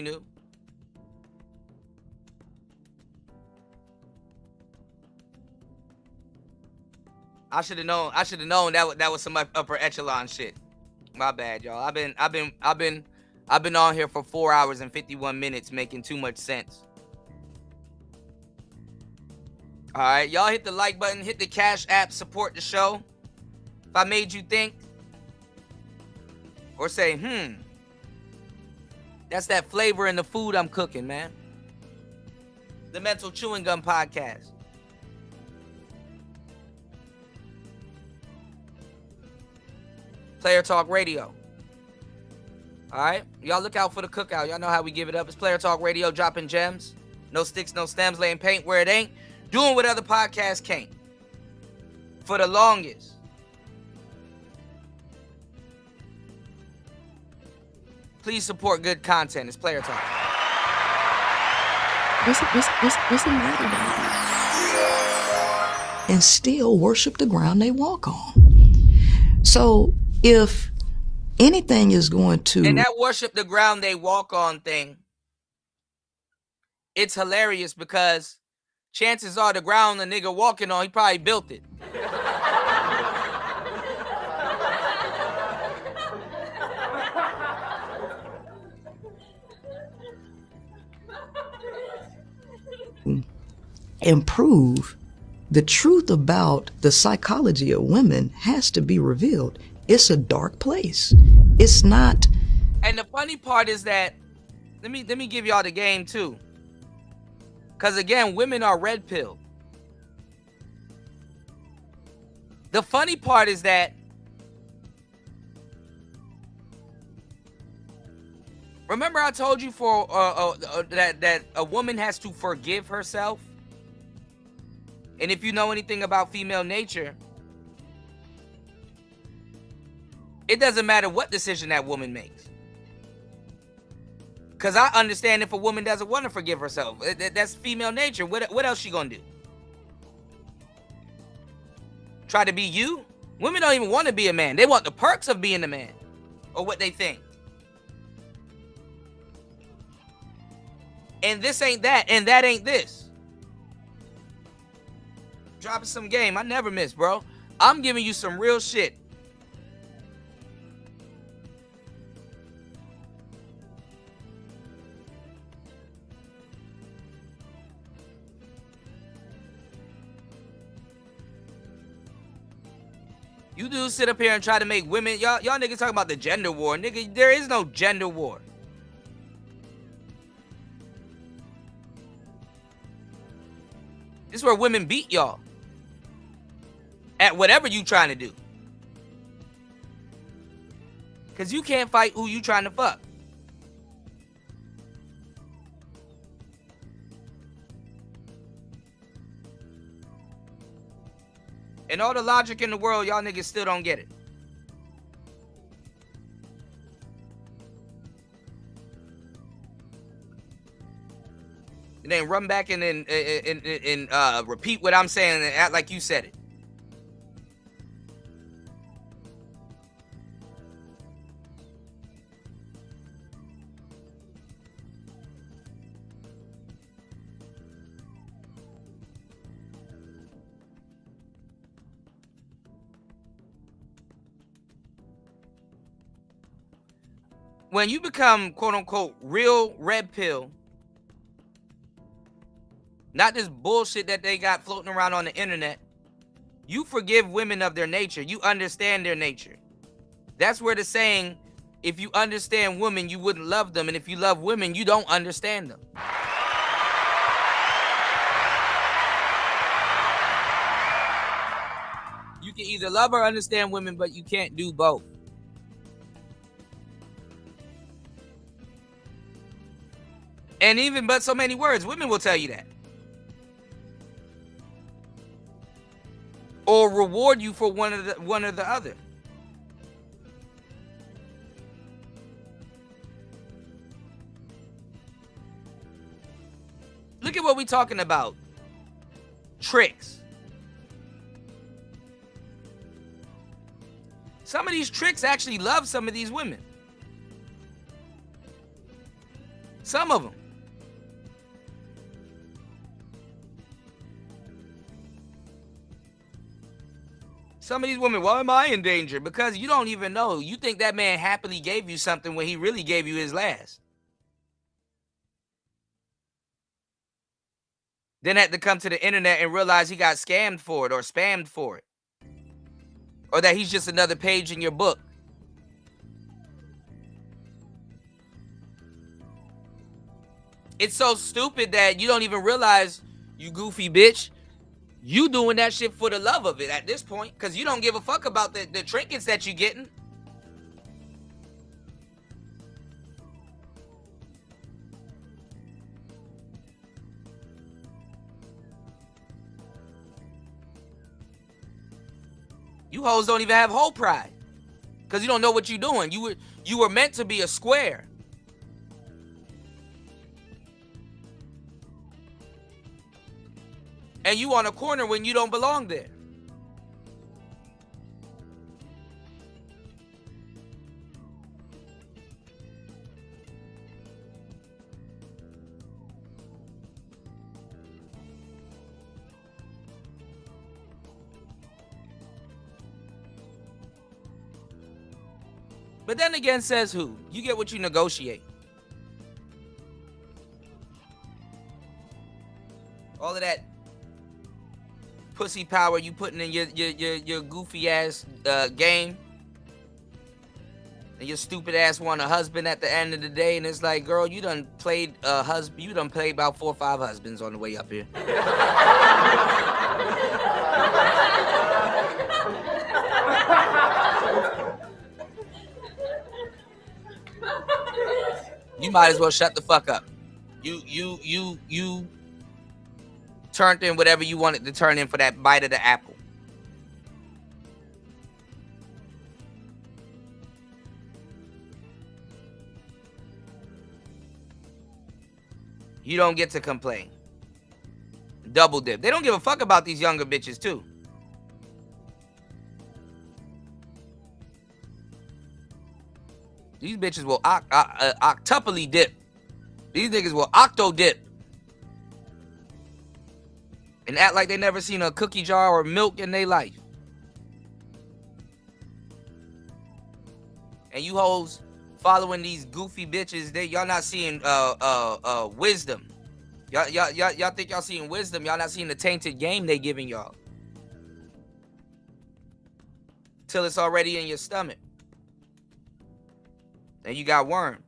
New. I should have known that was some upper echelon shit. My bad, y'all. I've been on here for 4 hours and 51 minutes making too much sense. All right, y'all hit the like button, hit the Cash App, support the show. If I made you think or say, That's that flavor in the food I'm cooking, man. The Mental Chewing Gum Podcast. Player Talk Radio. All right? Y'all look out for the cookout. Y'all know how we give it up. It's Player Talk Radio, dropping gems. No sticks, no stems, laying paint where it ain't. Doing what other podcasts can't. For the longest. Please support good content. It's Player Talk. What's the matter, Daddy? And still worship the ground they walk on. So if anything is going to... And that worship the ground they walk on thing, it's hilarious because chances are the ground the nigga walking on, he probably built it. improve, the truth about the psychology of women has to be revealed. It's a dark place. It's not. And the funny part is that, let me give y'all the game too. Because again, women are red pill. The funny part is that, remember I told you that a woman has to forgive herself? And if you know anything about female nature, it doesn't matter what decision that woman makes. Because I understand if a woman doesn't want to forgive herself. That's female nature. What else she gonna do? Try to be you? Women don't even want to be a man. They want the perks of being a man. Or what they think. And this ain't that, and that ain't this. Dropping some game. I never miss, bro. I'm giving you some real shit. You dudes sit up here and try to make women, y'all niggas talking about the gender war. Nigga, there is no gender war. This is where women beat y'all at whatever you trying to do. Because you can't fight who you trying to fuck. And all the logic in the world, y'all niggas still don't get it. And then run back and then repeat what I'm saying and act like you said it. When you become, quote unquote, real red pill, not this bullshit that they got floating around on the internet, you forgive women of their nature. You understand their nature. That's where the saying, if you understand women, you wouldn't love them. And if you love women, you don't understand them. You can either love or understand women, but you can't do both. And even but so many words, women will tell you that. Or reward you for one or the other. Look at what we're talking about. Tricks. Some of these tricks actually love some of these women. Some of them. Some of these women, why am I in danger? Because you don't even know. You think that man happily gave you something when he really gave you his last. Then had to come to the internet and realize he got scammed for it or spammed for it. Or that he's just another page in your book. It's so stupid that you don't even realize, you goofy bitch, you doing that shit for the love of it at this point, because you don't give a fuck about the trinkets that you getting. You hoes don't even have whole pride, because you don't know what you're doing. You were meant to be a square. And you on a corner when you don't belong there. But then again, says who? You get what you negotiate. All of that pussy power you putting in your goofy ass game, and your stupid ass want a husband at the end of the day, and it's like, girl, you done played a husband. You done played about 4 or 5 husbands on the way up here. You might as well shut the fuck up. You turned in whatever you wanted to turn in for that bite of the apple. You don't get to complain. Double dip. They don't give a fuck about these younger bitches too. These bitches will octuply dip. These niggas will octo dip. And act like they never seen a cookie jar or milk in their life. And you hoes following these goofy bitches, y'all not seeing wisdom. Y'all think y'all seeing wisdom. Y'all not seeing the tainted game they giving y'all. Till it's already in your stomach. And you got worms.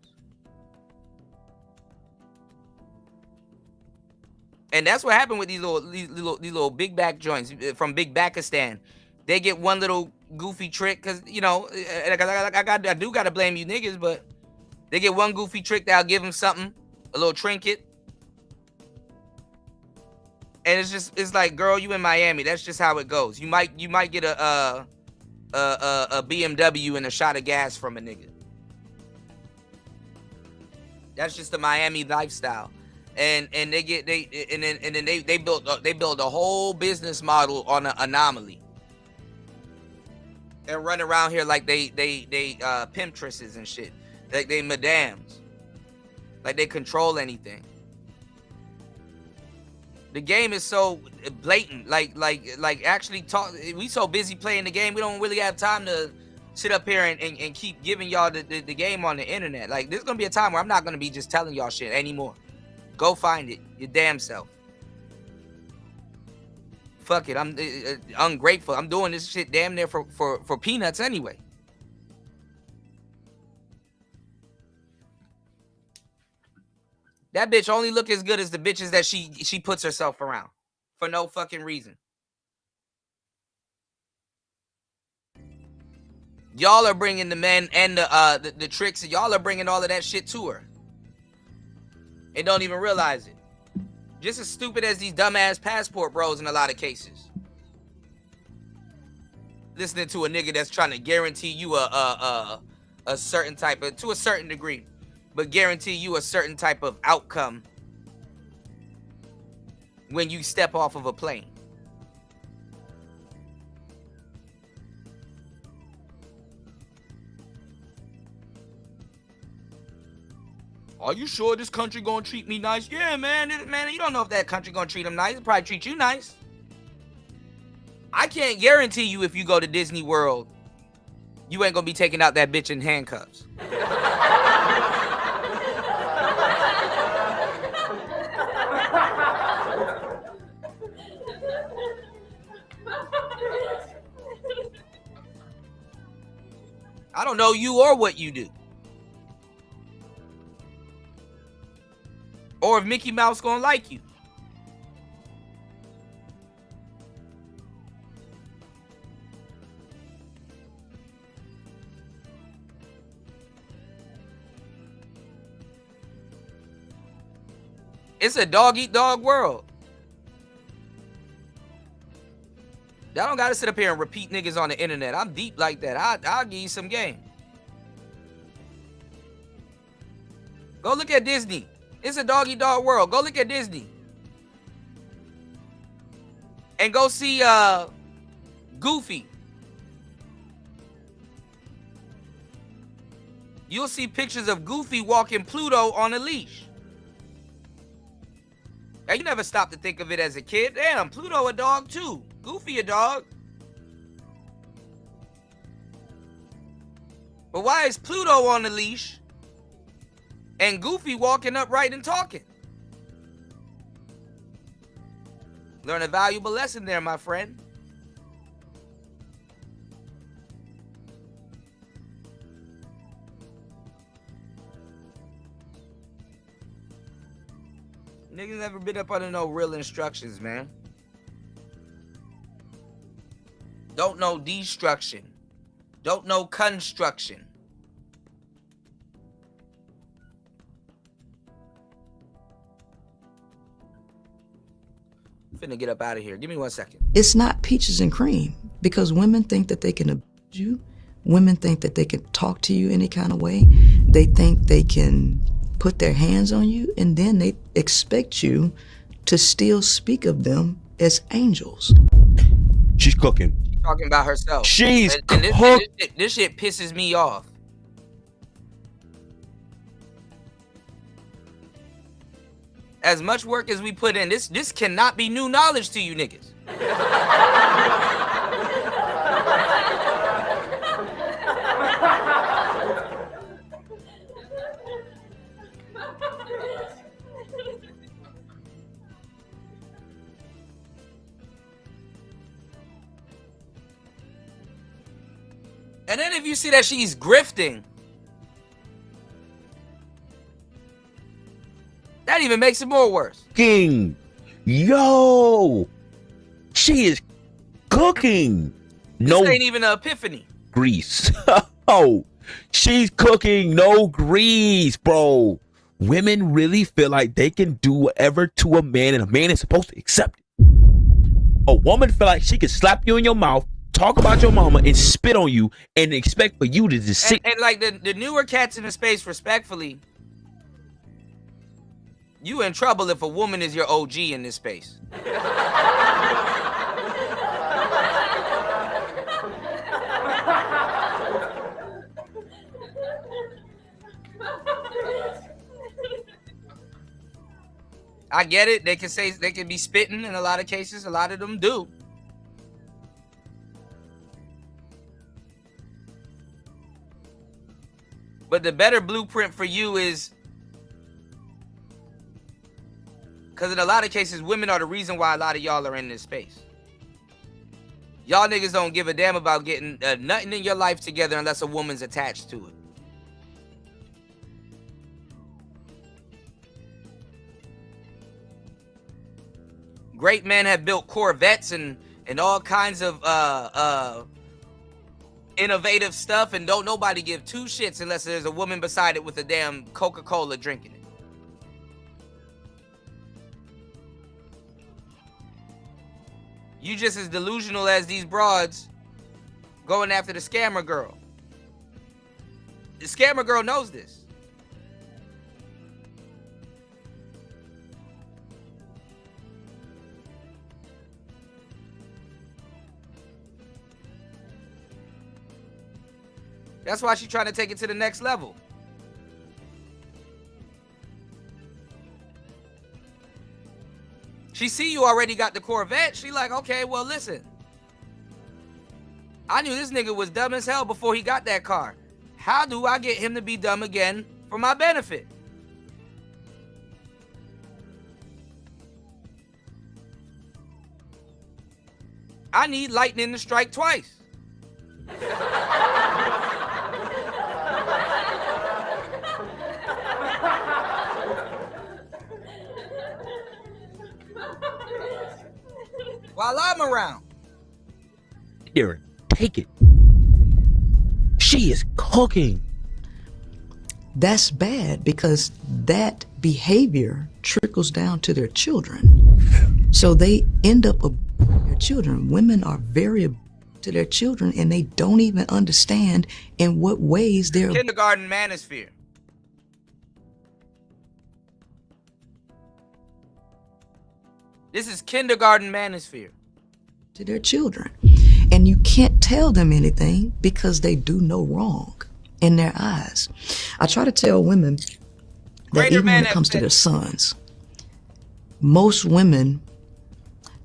And that's what happened with these little big back joints from Big Backistan. They get one little goofy trick, because, you know, I do got to blame you niggas, but they get one goofy trick that'll give them something, a little trinket. And it's like, girl, you in Miami. That's just how it goes. You might get a BMW and a shot of gas from a nigga. That's just the Miami lifestyle. And they build a whole business model on an anomaly. And run around here like they pimptresses and shit. Like they madams. Like they control anything. The game is so blatant. Like actually talk. We so busy playing the game, we don't really have time to sit up here and keep giving y'all the game on the internet. Like, there's gonna be a time where I'm not gonna be just telling y'all shit anymore. Go find it, your damn self. Fuck it, I'm ungrateful. I'm doing this shit damn near for peanuts anyway. That bitch only look as good as the bitches that she puts herself around for no fucking reason. Y'all are bringing the men and the tricks, and y'all are bringing all of that shit to her. And don't even realize it. Just as stupid as these dumbass passport bros in a lot of cases. Listening to a nigga that's trying to guarantee you a certain type of, to a certain degree, but guarantee you a certain type of outcome when you step off of a plane. Are you sure this country gonna treat me nice? Yeah, man, you don't know if that country gonna treat them nice. It'll probably treat you nice. I can't guarantee you if you go to Disney World, you ain't gonna be taking out that bitch in handcuffs. I don't know you or what you do. or if Mickey Mouse gonna like you. It's a dog-eat-dog world. Y'all don't gotta sit up here and repeat niggas on the internet. I'm deep like that. I'll give you some game. Go look at Disney. It's a dog-eat-dog world. Go look at Disney. And go see Goofy. You'll see pictures of Goofy walking Pluto on a leash. Now, you never stopped to think of it as a kid. Damn, Pluto a dog too. Goofy a dog. But why is Pluto on the leash and Goofy walking upright and talking? Learn a valuable lesson there, my friend. Niggas never been up under no real instructions, man. Don't know destruction. Don't know construction. I'm finna get up out of here. Give me 1 second. It's not peaches and cream because women think that they can abuse you. Women think that they can talk to you any kind of way. They think they can put their hands on you, and then they expect you to still speak of them as angels. She's cooking. She's talking about herself. She's and this shit pisses me off. As much work as we put in, this cannot be new knowledge to you niggas. And then if you see that she's grifting, that even makes it more worse. King, yo, she is cooking. This ain't even an epiphany. Grease. Oh, she's cooking no grease, bro. Women really feel like they can do whatever to a man, and a man is supposed to accept it. A woman feel like she can slap you in your mouth, talk about your mama, and spit on you, and expect for you to just sit. And like the newer cats in the space, respectfully, you in trouble if a woman is your OG in this space. I get it. They can be spitting in a lot of cases. A lot of them do. But the better blueprint for you is, because in a lot of cases, women are the reason why a lot of y'all are in this space. Y'all niggas don't give a damn about getting nothing in your life together unless a woman's attached to it. Great men have built Corvettes and all kinds of innovative stuff, and don't nobody give two shits unless there's a woman beside it with a damn Coca-Cola drinking it. You just as delusional as these broads going after the scammer girl. The scammer girl knows this. That's why she's trying to take it to the next level. She see you already got the Corvette. She like, okay, well, listen. I knew this nigga was dumb as hell before he got that car. How do I get him to be dumb again for my benefit? I need lightning to strike twice. around. Derek, take it. She is cooking. That's bad because that behavior trickles down to their children. So they end up abusing their children. Women are very abusive to their children and they don't even understand in what ways they're Kindergarten manosphere. This is kindergarten manosphere. To their children. And you can't tell them anything because they do no wrong in their eyes. I try to tell women that even when it comes to their sons, most women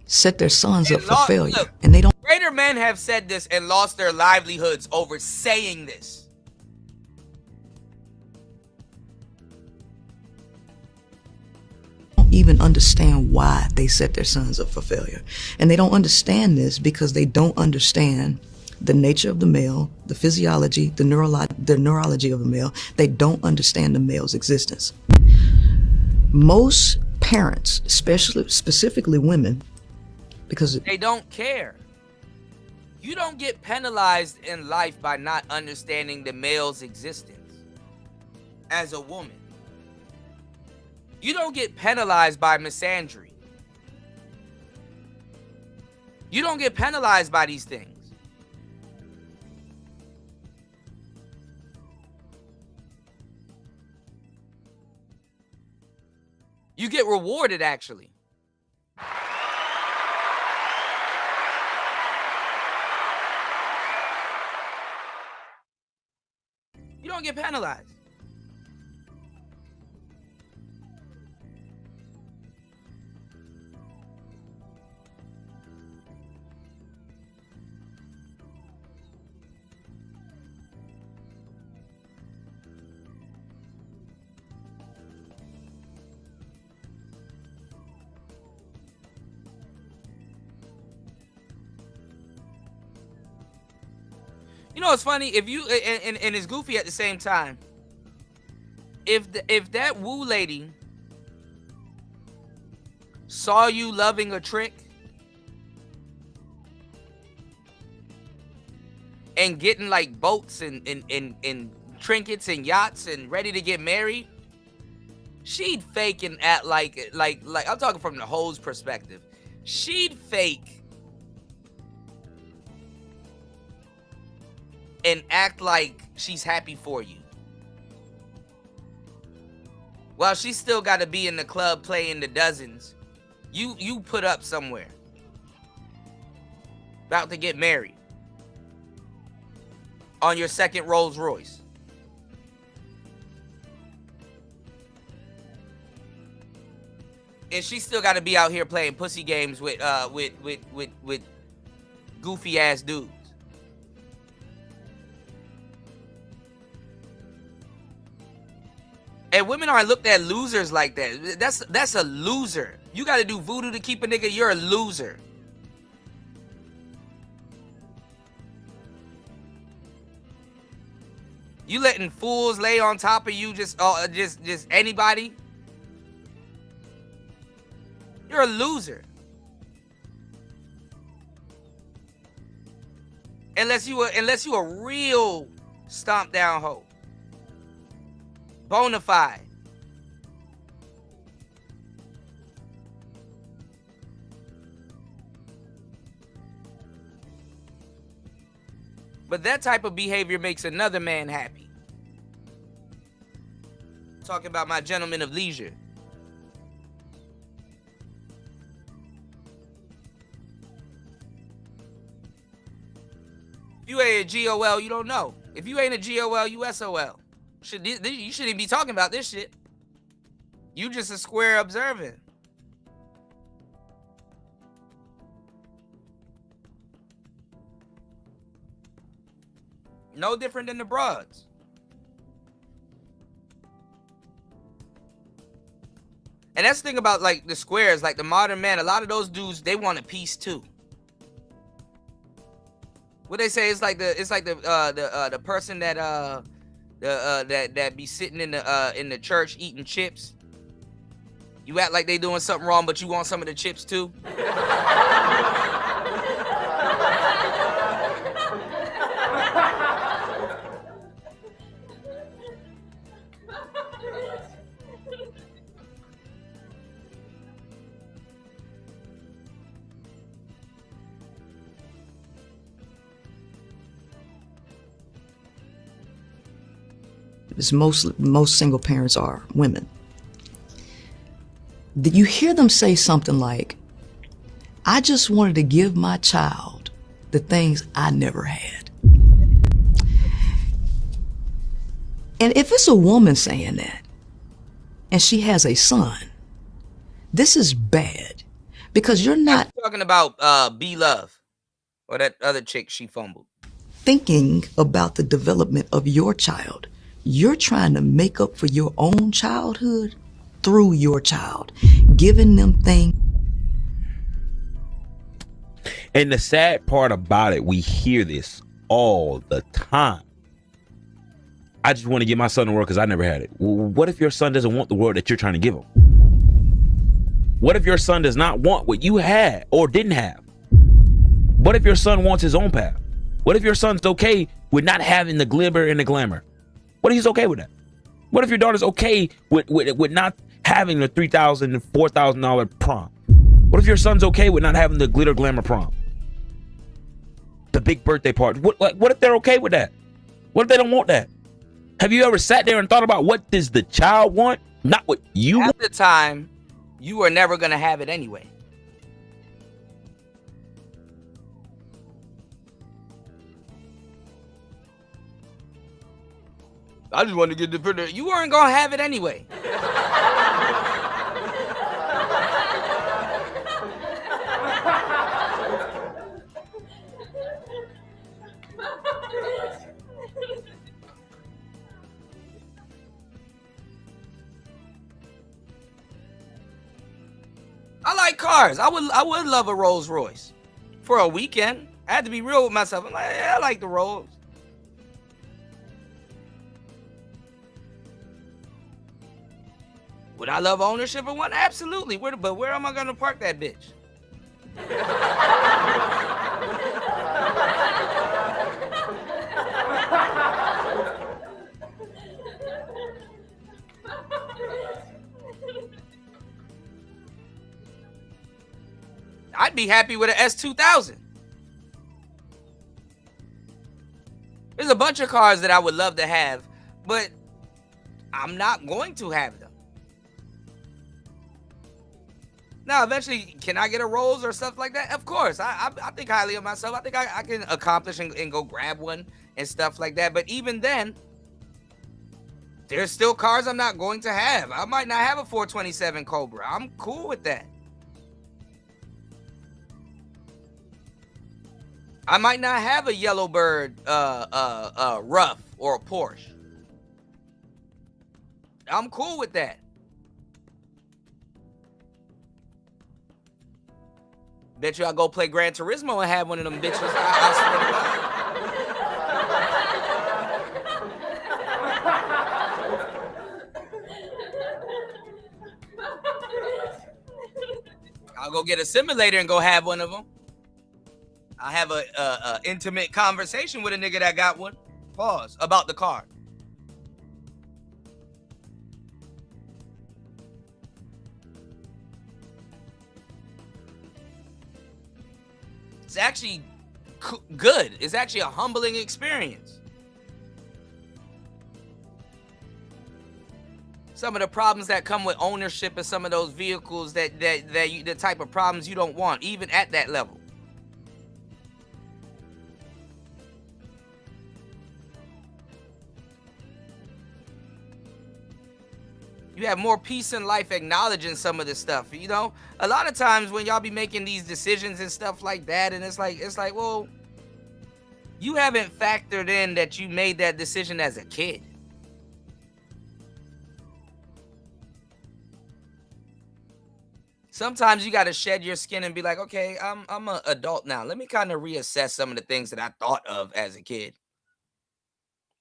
set their sons up for failure. Look, and they don't greater men have said this and lost their livelihoods over saying this. even understand why they set their sons up for failure. And they don't understand this because they don't understand the nature of the male, the physiology, the neurology of the male. They don't understand the male's existence. Most parents, specifically women, because they don't care. You don't get penalized in life by not understanding the male's existence as a woman. You don't get penalized by misandry. You don't get penalized by these things. You get rewarded, actually. You don't get penalized. You know what's funny? If you and it's goofy at the same time. If that woo lady saw you loving a trick and getting like boats and trinkets and yachts and ready to get married, she'd fake and act like I'm talking from the hoe's perspective. She'd fake and act like she's happy for you. While she's still got to be in the club playing the dozens, you put up somewhere. About to get married. On your second Rolls Royce. And she still got to be out here playing pussy games with goofy ass dudes. And women aren't looked at losers like that. That's a loser. You got to do voodoo to keep a nigga. You're a loser. You letting fools lay on top of you, just anybody. You're a loser. Unless you a real stomp down hoe. Bonafide. But that type of behavior makes another man happy. Talking about my gentleman of leisure. If you ain't a GOL, you don't know. If you ain't a GOL, you SOL. You shouldn't be talking about this shit. You just a square observing. No different than the broads. And that's the thing about like the squares, like the modern man. A lot of those dudes, they want a piece too. What they say is like the person that that be sitting in the church eating chips. You act like they doing something wrong, but you want some of the chips too. as most single parents are women, you hear them say something like, I just wanted to give my child the things I never had. And if it's a woman saying that, and she has a son, this is bad, because you're not I'm talking about B Love or that other chick she fumbled. thinking about the development of your child. You're trying to make up for your own childhood through your child, giving them things. And the sad part about it, we hear this all the time. I just want to give my son the world because I never had it. Well, what if your son doesn't want the world that you're trying to give him? What if your son does not want what you had or didn't have? What if your son wants his own path? What if your son's okay with not having the glitter and the glamour? What if he's okay with that? What if your daughter's okay with not having the $3,000 and $4,000 prom? What if your son's okay with not having the glitter glamour prom? The big birthday party. What if they're okay with that? What if they don't want that? Have you ever sat there and thought about what does the child want? Not what you want? At the time, you were never going to have it anyway. I just wanted to get the printer. You weren't going to have it anyway. I like cars. I would love a Rolls Royce for a weekend. I had to be real with myself. I'm like, yeah, I like the Rolls. Would I love ownership of one? Absolutely. But where am I going to park that bitch? I'd be happy with an S2000. There's a bunch of cars that I would love to have, but I'm not going to have them. Now, eventually, can I get a Rolls or stuff like that? Of course. I think highly of myself. I think I can accomplish and go grab one and stuff like that. But even then, there's still cars I'm not going to have. I might not have a 427 Cobra. I'm cool with that. I might not have a Yellowbird Rough or a Porsche. I'm cool with that. Bet you I'll go play Gran Turismo and have one of them bitches. I swear to God. I'll go get a simulator and go have one of them. I'll have a intimate conversation with a nigga that got one. Pause. About the car. It's actually good. It's actually a humbling experience. Some of the problems that come with ownership of some of those vehicles the type of problems you don't want, even at that level. You have more peace in life acknowledging some of this stuff. You know, a lot of times when y'all be making these decisions and stuff like that, and it's like, well, you haven't factored in that you made that decision as a kid. Sometimes you got to shed your skin and be like, okay, I'm an adult now. Let me kind of reassess some of the things that I thought of as a kid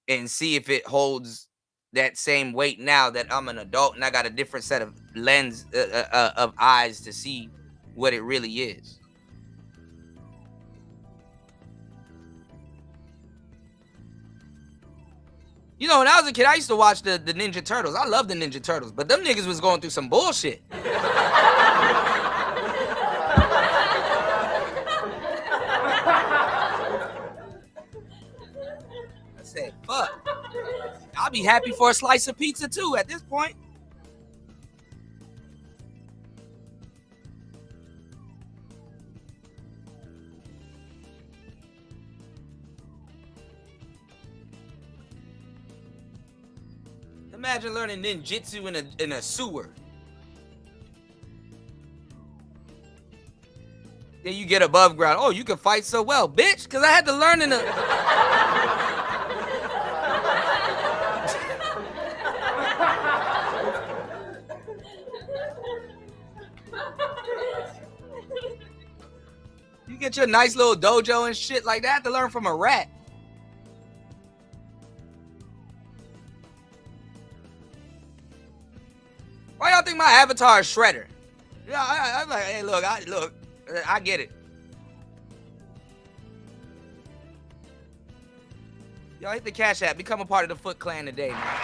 and see if it holds that same weight now that I'm an adult and I got a different set of lens of eyes to see what it really is. You know, when I was a kid, I used to watch the Ninja Turtles. I love the Ninja Turtles, but them niggas was going through some bullshit. I said, fuck. I'll be happy for a slice of pizza too at this point. Imagine learning ninjutsu in a sewer. Then you get above ground. Oh, you can fight so well, bitch, because I had to learn in a... You get your nice little dojo and shit like that. I had to learn from a rat. Why y'all think my avatar is Shredder? Yeah, I'm like, hey, look, I get it. Y'all hit the Cash App. Become a part of the Foot Clan today, man.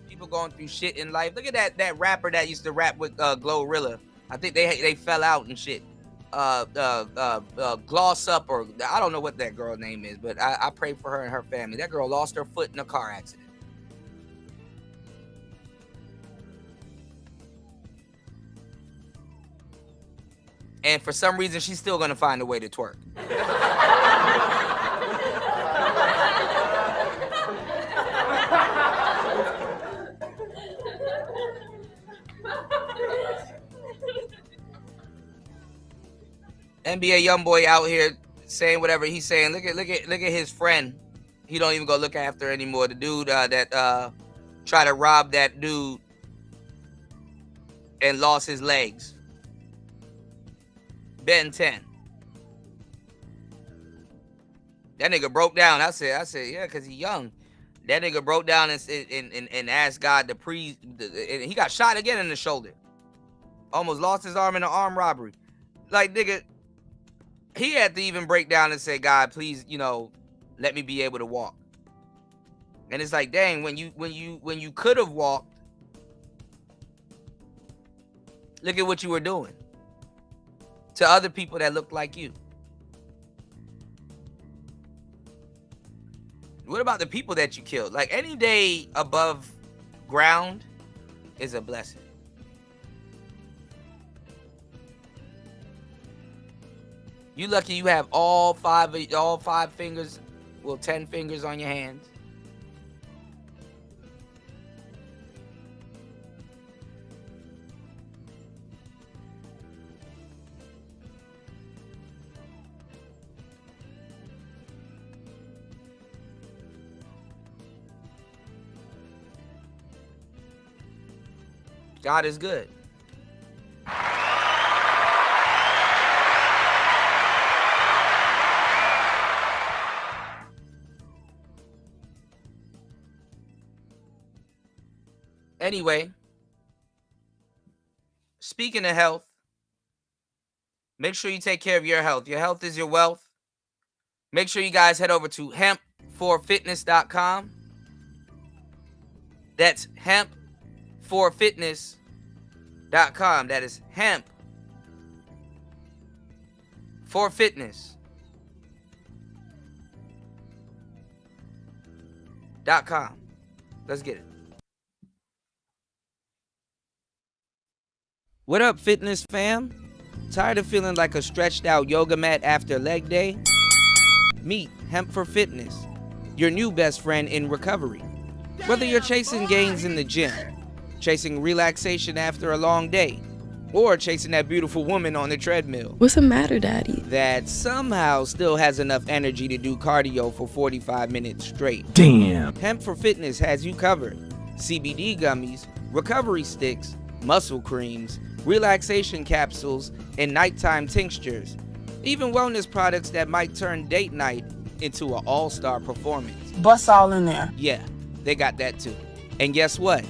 People going through shit in life. Look at that rapper that used to rap with Glorilla. I think they fell out and shit. Gloss Up, or I don't know what that girl's name is, but I pray for her and her family. That girl lost her foot in a car accident. And for some reason, she's still gonna find a way to twerk. NBA YoungBoy out here saying whatever he's saying. Look at his friend. He don't even go look after anymore. The dude that tried to rob that dude and lost his legs. Ben 10. That nigga broke down. I said, yeah, because he's young. That nigga broke down and asked God to and he got shot again in the shoulder. Almost lost his arm in an armed robbery. Like, nigga, he had to even break down and say, God, please, let me be able to walk. And it's like, dang, when you could have walked, look at what you were doing to other people that look like you. What about the people that you killed? Like, any day above ground is a blessing. You lucky you have all five fingers, 10 fingers on your hands. God is good. Anyway, speaking of health, make sure you take care of your health. Your health is your wealth. Make sure you guys head over to hemp4fitness.com. That's hemp4fitness.com. That is hemp4fitness.com. Let's get it. What up, fitness fam? Tired of feeling like a stretched out yoga mat after leg day? Meet Hemp for Fitness, your new best friend in recovery. Whether you're chasing gains in the gym, chasing relaxation after a long day, or chasing that beautiful woman on the treadmill. What's the matter, Daddy? That somehow still has enough energy to do cardio for 45 minutes straight. Damn. Hemp for Fitness has you covered. CBD gummies, recovery sticks, muscle creams, relaxation capsules, and nighttime tinctures. Even wellness products that might turn date night into an all-star performance. Bust all in there. Yeah, they got that too. And guess what?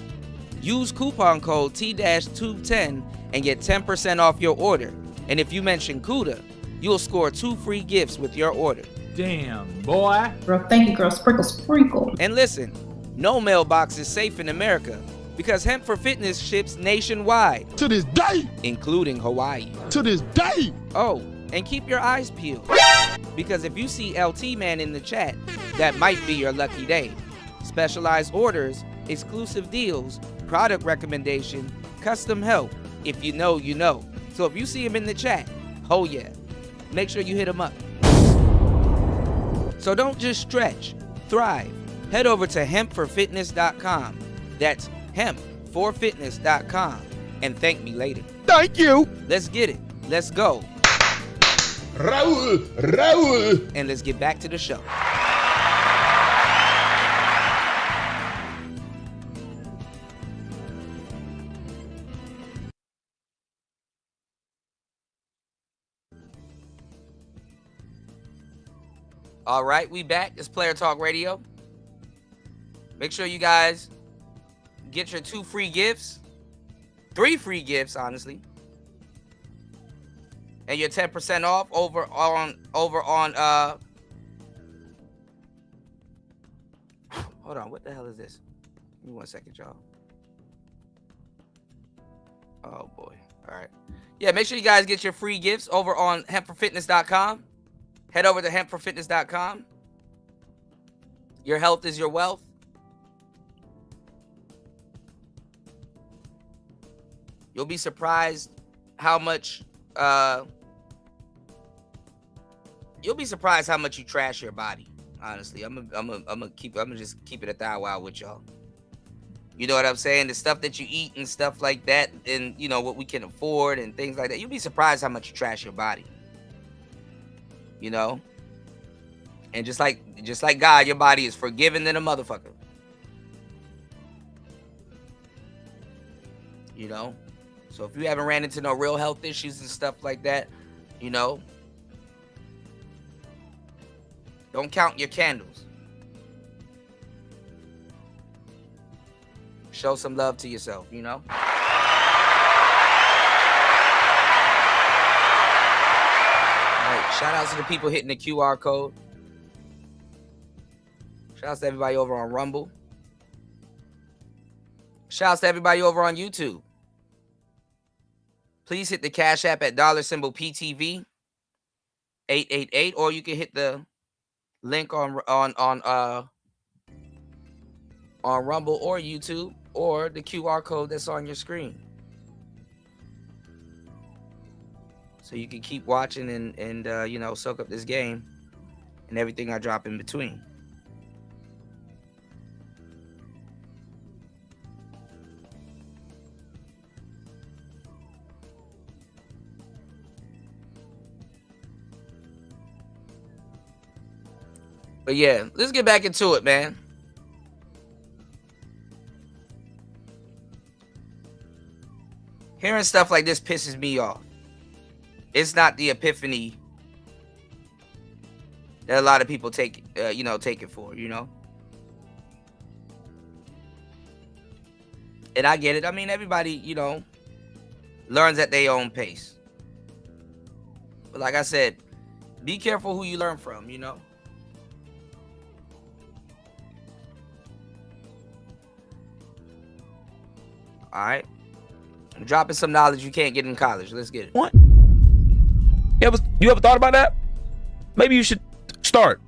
Use coupon code T-Tube10 and get 10% off your order. And if you mention CUDA, you'll score 2 free gifts with your order. Damn, boy. Girl, thank you, girl. Sprinkle, sprinkle. And listen, no mailbox is safe in America because Hemp for Fitness ships nationwide. To this day. Including Hawaii. To this day. Oh, And keep your eyes peeled, because if you see LT Man in the chat, that might be your lucky day. Specialized orders, exclusive deals, product recommendation, custom help. If you know, you know. So if you see him in the chat, oh yeah, make sure you hit him up. So don't just stretch, thrive. Head over to hempforfitness.com. That's hempforfitness.com. And thank me later. Thank you. Let's get it. Let's go. Raul. And let's get back to the show. All right, we back. It's Player Talk Radio. Make sure you guys get your 2 free gifts. 3 free gifts, honestly. And you're 10% off over on hold on, what the hell is this? Give me 1 second, y'all. Oh boy. All right. Yeah, make sure you guys get your free gifts over on hempforfitness.com. Head over to hempforfitness.com. Your health is your wealth. You'll be surprised how much you trash your body. Honestly, I'm gonna just keep it a thou wow with y'all. You know what I'm saying? The stuff that you eat and stuff like that, and you know what we can afford and things like that. You'll be surprised how much you trash your body. You know, and just like God, your body is forgiving than a motherfucker. You know, so if you haven't ran into no real health issues and stuff like that, you know, don't count your candles. Show some love to yourself, you know. Shout outs to the people hitting the QR code. Shout outs to everybody over on Rumble. Shout outs to everybody over on YouTube. Please hit the Cash App at $PTV 888, or you can hit the link on Rumble or YouTube, or the QR code that's on your screen. So you can keep watching and you know, soak up this game and everything I drop in between. But yeah, let's get back into it, man. Hearing stuff like this pisses me off. It's not the epiphany that a lot of people take it for, you know. And I get it. I mean, everybody, you know, learns at their own pace. But like I said, be careful who you learn from, you know. All right. I'm dropping some knowledge you can't get in college. Let's get it. What? You ever thought about that? Maybe you should start.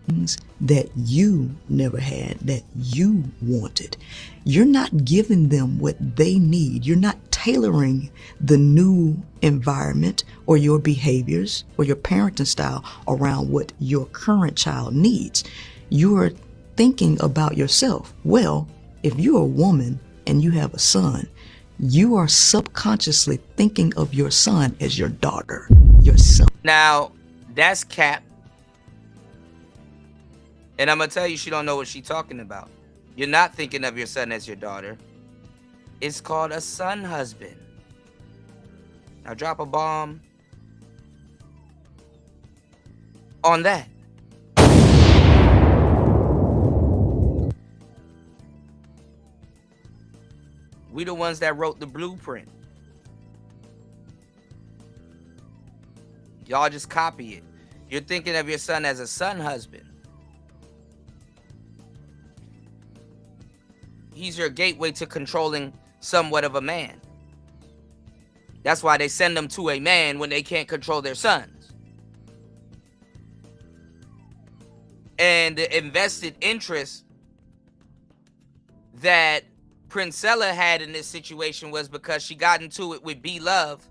Things that you never had, that you wanted. You're not giving them what they need. You're not tailoring the new environment or your behaviors or your parenting style around what your current child needs. You are thinking about yourself. Well, if you're a woman and you have a son, you are subconsciously thinking of your son as your daughter, your son. Now, that's cap. And I'm going to tell you, she don't know what she's talking about. You're not thinking of your son as your daughter. It's called a son husband. Now, drop a bomb on that. We the ones that wrote the blueprint. Y'all just copy it. You're thinking of your son as a son husband. He's your gateway to controlling somewhat of a man. That's why they send them to a man when they can't control their sons. And the invested interest that Princella had in this situation was because she got into it with B Love,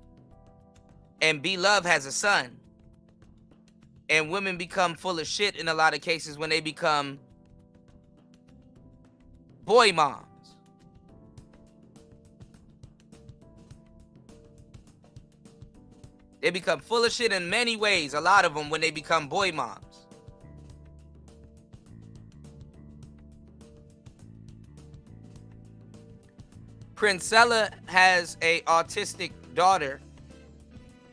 and B Love has a son. And women become full of shit in a lot of cases when they become boy moms. They become full of shit in many ways, a lot of them, when they become boy moms. Princella has a autistic daughter,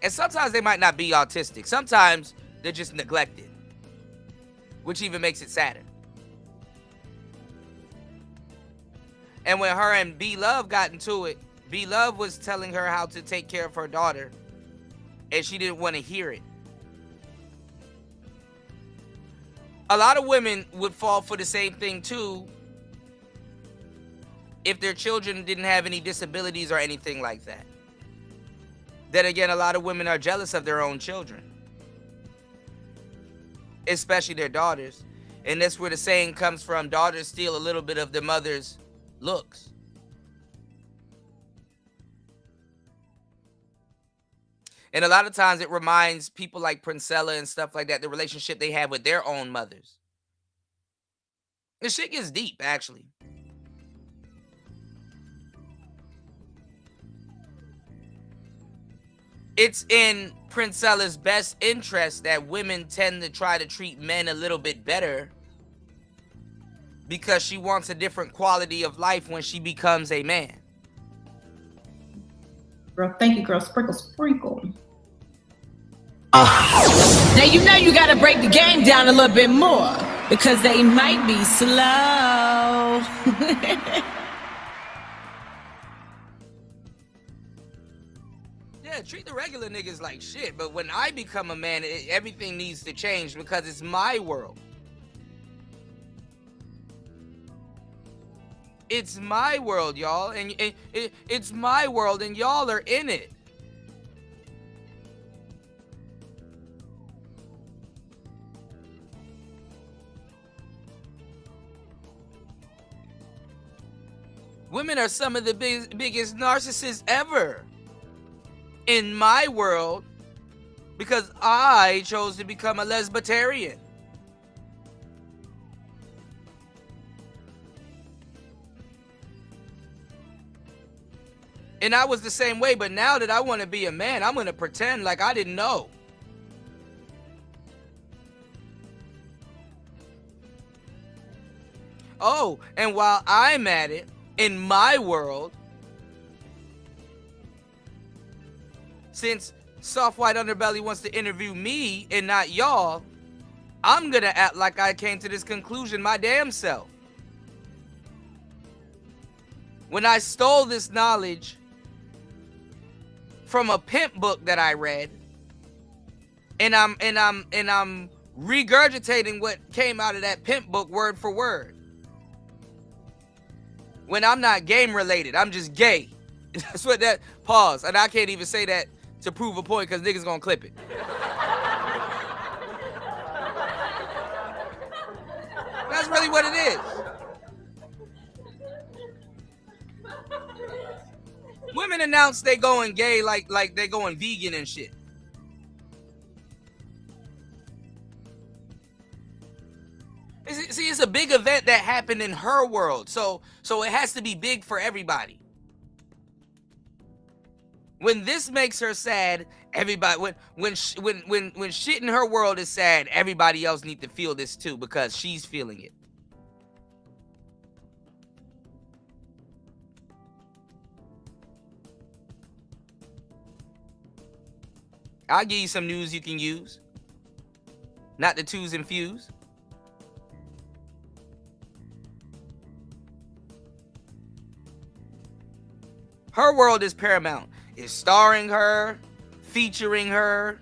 and sometimes they might not be autistic. Sometimes they're just neglected, which even makes it sadder. And when her and B Love got into it, B Love was telling her how to take care of her daughter, and she didn't want to hear it. A lot of women would fall for the same thing too if their children didn't have any disabilities or anything like that. Then again, a lot of women are jealous of their own children, especially their daughters. And that's where the saying comes from, daughters steal a little bit of their mother's looks. And a lot of times it reminds people like Princella and stuff like that, the relationship they have with their own mothers. This shit gets deep, actually. It's in Princella's best interest that women tend to try to treat men a little bit better because she wants a different quality of life when she becomes a man. Girl, thank you, girl. Sprinkle, sprinkle. Now you know you gotta break the game down a little bit more because they might be slow. Yeah, treat the regular niggas like shit, but when I become a man, everything needs to change because it's my world. It's my world, y'all, and it's my world, and y'all are in it. Women are some of the biggest narcissists ever in my world because I chose to become a lesbitarian. And I was the same way, but now that I want to be a man, I'm going to pretend like I didn't know. Oh, and while I'm at it, in my world, since Soft White Underbelly wants to interview me and not y'all, I'm gonna act like I came to this conclusion my damn self. When I stole this knowledge from a pimp book that I read, and I'm regurgitating what came out of that pimp book word for word. When I'm not game related, I'm just gay. That's what that, pause. And I can't even say that to prove a point because niggas gonna clip it. That's really what it is. Women announce they going gay like they going vegan and shit. See, it's a big event that happened in her world, so it has to be big for everybody. When this makes her sad, everybody when shit in her world is sad, everybody else need to feel this too because she's feeling it. I'll give you some news you can use. Not the twos and fews. Her world is paramount. It's starring her, featuring her.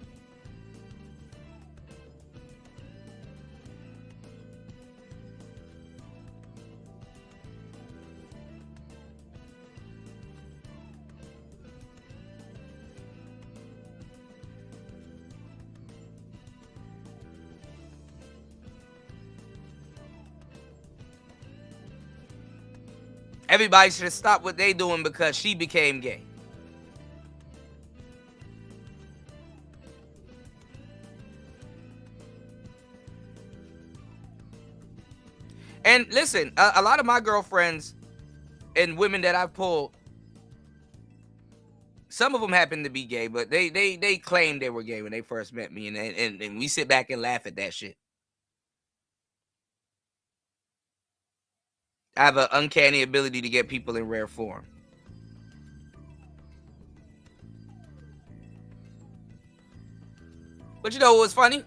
Everybody should stop what they doing because she became gay. And listen, a lot of my girlfriends and women that I've pulled, some of them happen to be gay, but they claimed they were gay when they first met me, and we sit back and laugh at that shit. I have an uncanny ability to get people in rare form. But you know what was funny?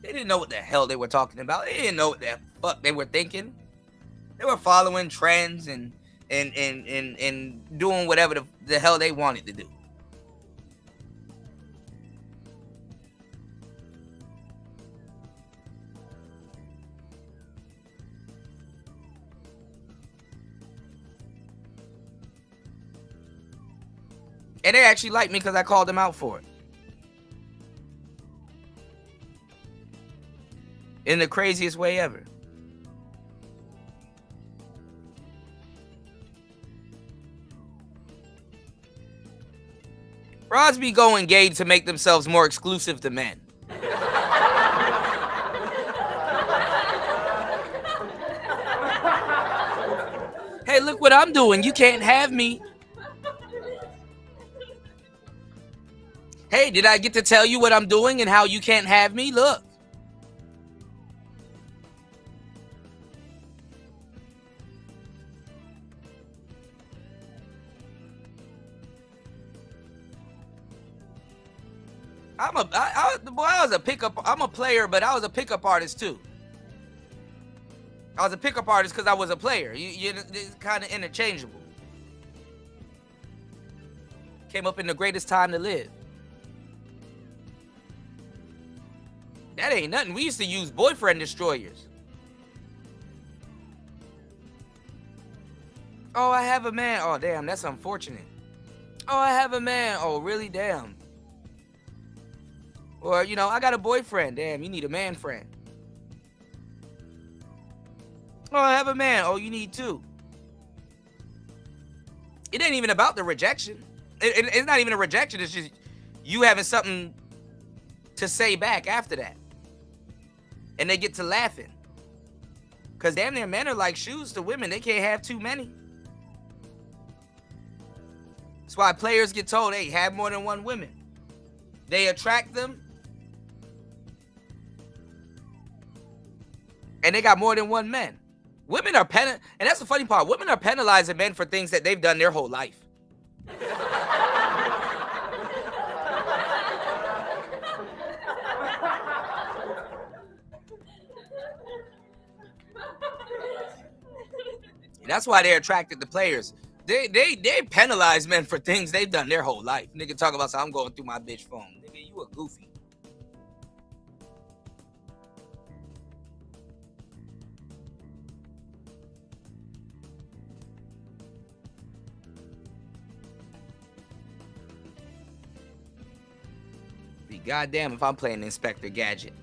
They didn't know what the hell they were talking about. They didn't know what the fuck they were thinking. They were following trends and doing whatever the hell they wanted to do. And they actually liked me because I called them out for it. In the craziest way ever. Broads be going gay to make themselves more exclusive to men. Hey, look what I'm doing. You can't have me. Hey, did I get to tell you what I'm doing and how you can't have me? Look. I was a pickup. I'm a player, but I was a pickup artist too. I was a pickup artist because I was a player. It's kind of interchangeable. Came up in the greatest time to live. That ain't nothing. We used to use boyfriend destroyers. Oh, I have a man. Oh, damn, that's unfortunate. Oh, I have a man. Oh, really? Damn. Or, you know, I got a boyfriend. Damn, you need a man friend. Oh, I have a man. Oh, you need two. It ain't even about the rejection. It's not even a rejection. It's just you having something to say back after that. And they get to laughing. Because damn near men are like shoes to women. They can't have too many. That's why players get told, hey, have more than one woman. They attract them. And they got more than one man. Women are and that's the funny part. Women are penalizing men for things that they've done their whole life. That's why they're attracted to players. They penalize men for things they've done their whole life. Nigga talk about, so I'm going through my bitch phone. Nigga, you a goofy. Be goddamn if I'm playing Inspector Gadget.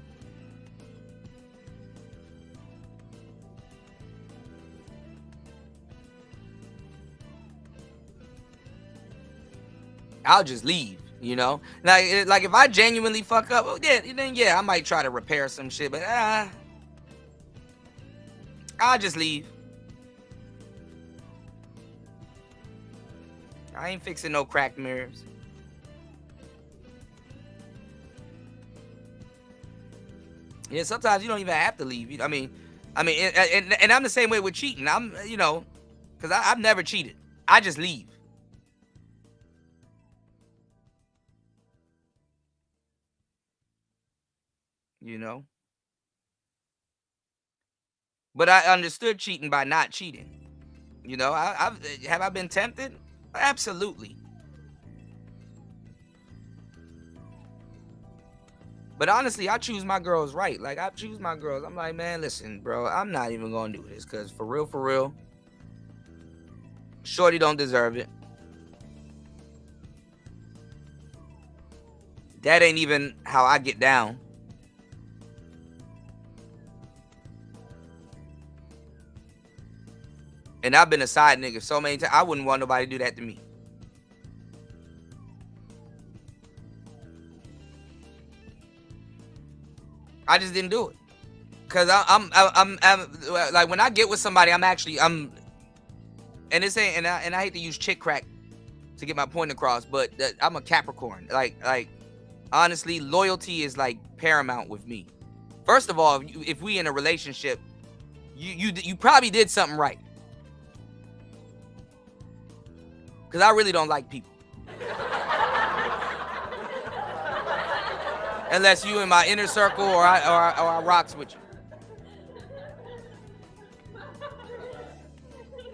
I'll just leave, you know? Like if I genuinely fuck up, well, yeah, then yeah, I might try to repair some shit, but I'll just leave. I ain't fixing no cracked mirrors. Yeah, sometimes you don't even have to leave. I mean, and I'm the same way with cheating. I'm, you know, because I've never cheated. I just leave. You know? But I understood cheating by not cheating. You know, have I been tempted? Absolutely. But honestly, I choose my girls right. Like, I choose my girls. I'm like, man, listen, bro, I'm not even going to do this. Because for real, shorty don't deserve it. That ain't even how I get down. And I've been a side nigga so many times. I wouldn't want nobody to do that to me. I just didn't do it. Cause I'm like, when I get with somebody, and this ain't, and I hate to use chick crack to get my point across, but I'm a Capricorn. Like honestly, loyalty is like paramount with me. First of all, if we in a relationship, you probably did something right. Cause I really don't like people. Unless you in my inner circle or I rocks with you.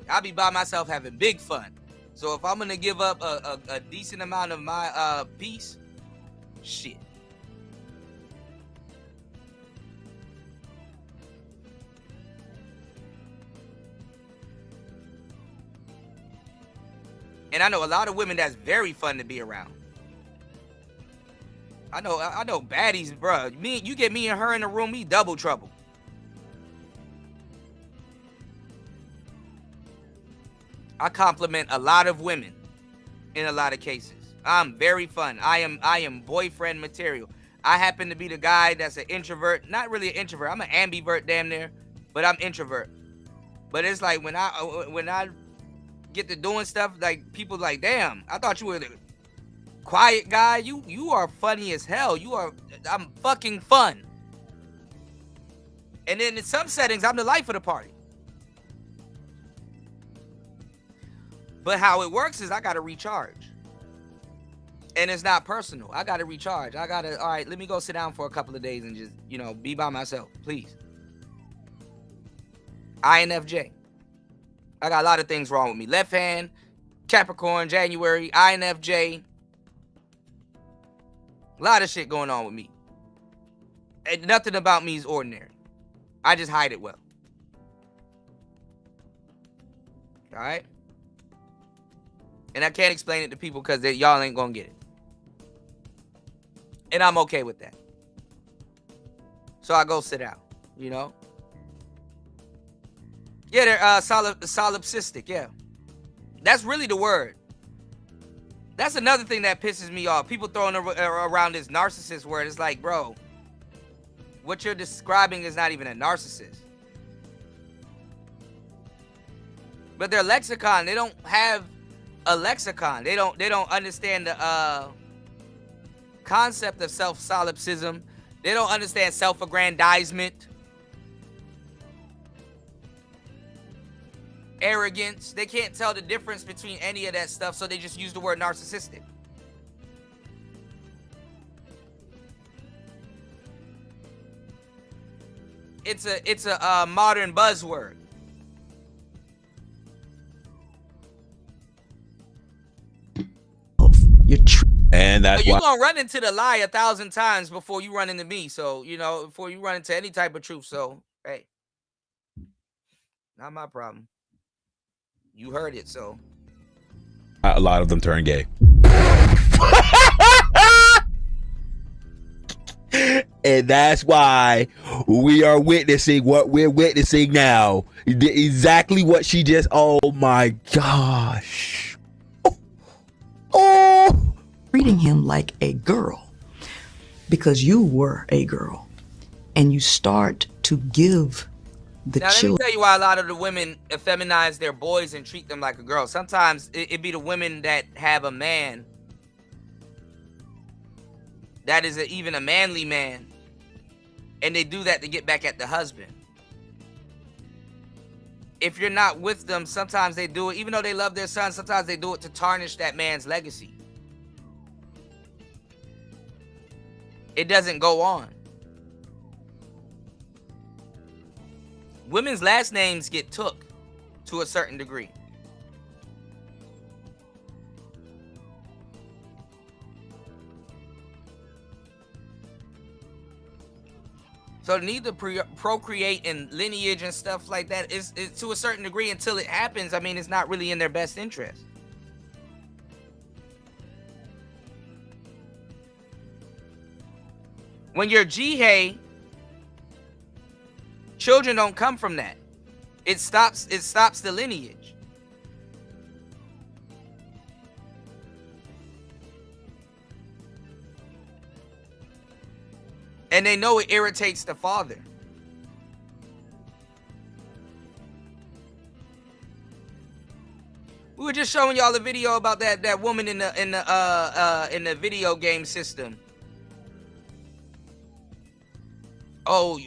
I'll be by myself having big fun. So if I'm gonna give up a decent amount of my peace, shit. I know a lot of women that's very fun to be around. I know baddies, bro. You get me and her in the room, we double trouble. I compliment a lot of women in a lot of cases. I'm very fun. I am boyfriend material. I happen to be the guy that's an introvert. Not really an introvert. I'm an ambivert damn near, but I'm introvert. But it's like when I get to doing stuff, like people like, damn, I thought you were the quiet guy. You are funny as hell. I'm fucking fun. And then in some settings, I'm the life of the party. But how it works is I got to recharge. And it's not personal. I got to recharge. All right, let me go sit down for a couple of days and just, be by myself, please. INFJ. I got a lot of things wrong with me. Left hand, Capricorn, January, INFJ. A lot of shit going on with me. And nothing about me is ordinary. I just hide it well. All right? And I can't explain it to people because y'all ain't gonna get it. And I'm okay with that. So I go sit down, Yeah, they're solipsistic, yeah. That's really the word. That's another thing that pisses me off. People throwing around this narcissist word. It's like, bro, what you're describing is not even a narcissist. But their lexicon, they don't have a lexicon. They don't understand the concept of self-solipsism. They don't understand self-aggrandizement, arrogance. They can't tell the difference between any of that stuff, so they just use the word narcissistic. It's a modern buzzword. And that's you're why gonna run into the lie 1,000 times before you run into me. So, before you run into any type of truth. So, hey, not my problem. You heard it, so. a lot of them turn gay. And that's why we are witnessing what we're witnessing now. Exactly what she just, oh my gosh. Oh. Treating him like a girl because you were a girl and you start to give the now, children. Let me tell you why a lot of the women effeminize their boys and treat them like a girl. Sometimes it be the women that have a man that is even a manly man, and they do that to get back at the husband. If you're not with them, sometimes they do it, even though they love their son, sometimes they do it to tarnish that man's legacy. It doesn't go on. Women's last names get took to a certain degree. So the need to procreate and lineage and stuff like that is to a certain degree until it happens. I mean, it's not really in their best interest. When you're Jihei, children don't come from that. It stops the lineage. And they know it irritates the father. We were just showing y'all a video about that woman in the video game system. Oh,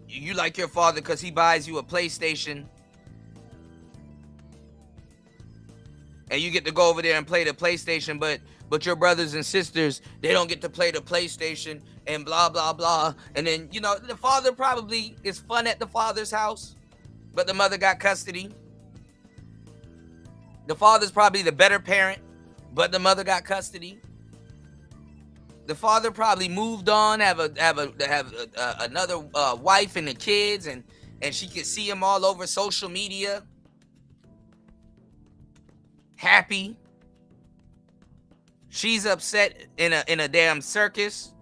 you like your father because he buys you a PlayStation, and you get to go over there and play the PlayStation, but your brothers and sisters, they don't get to play the PlayStation, and blah blah blah. And then the father probably is fun at the father's house, but the mother got custody. The father's probably the better parent, but the mother got custody. The father probably moved on, have another wife and the kids, and she could see him all over social media, happy. She's upset in a damn circus,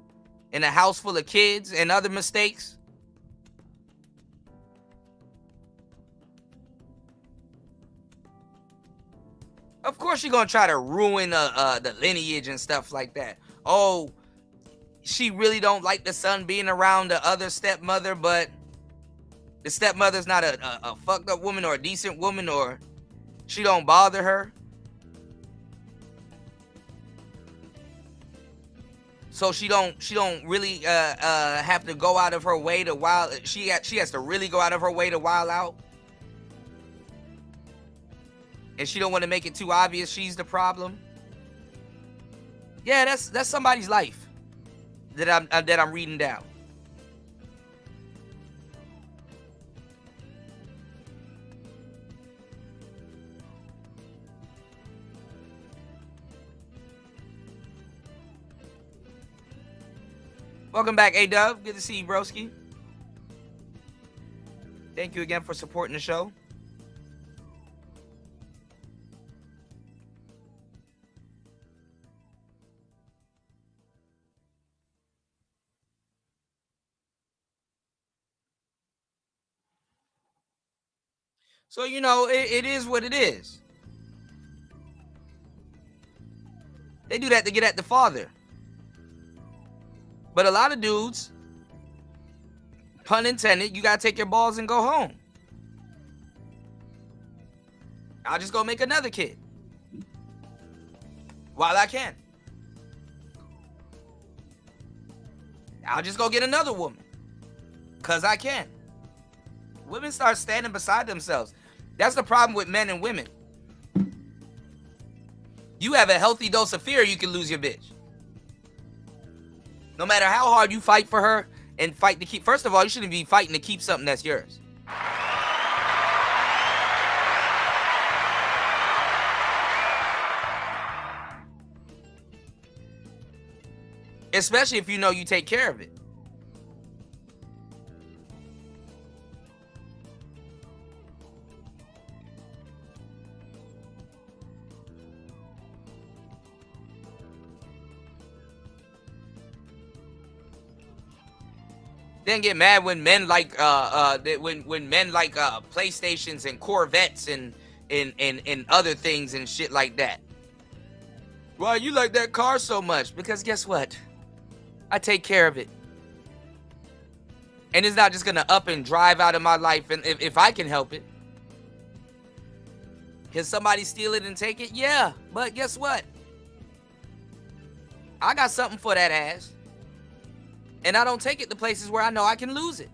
in a house full of kids and other mistakes. Of course you're gonna try to ruin the lineage and stuff like that. Oh, she really don't like the son being around the other stepmother, but the stepmother's not a fucked up woman or a decent woman, or she don't bother her. So she don't really have to go out of her way to wild. She has to really go out of her way to wild out. And she don't want to make it too obvious she's the problem. Yeah, that's somebody's life that I'm reading down. Welcome back, A-Dub. Good to see you, broski. Thank you again for supporting the show. So, it is what it is. They do that to get at the father. But a lot of dudes, pun intended, you gotta take your balls and go home. I'll just go make another kid while I can. I'll just go get another woman because I can. Women start standing beside themselves. That's the problem with men and women. You have a healthy dose of fear, you can lose your bitch. No matter how hard you fight for her and fight to keep. First of all, you shouldn't be fighting to keep something that's yours. Especially if you know you take care of it. Then get mad when men like when men like PlayStations and Corvettes and other things and shit like that. Why you like that car so much? Because guess what? I take care of it. And it's not just gonna up and drive out of my life, and if I can help it. Can somebody steal it and take it? Yeah, but guess what? I got something for that ass. And I don't take it to places where I know I can lose it.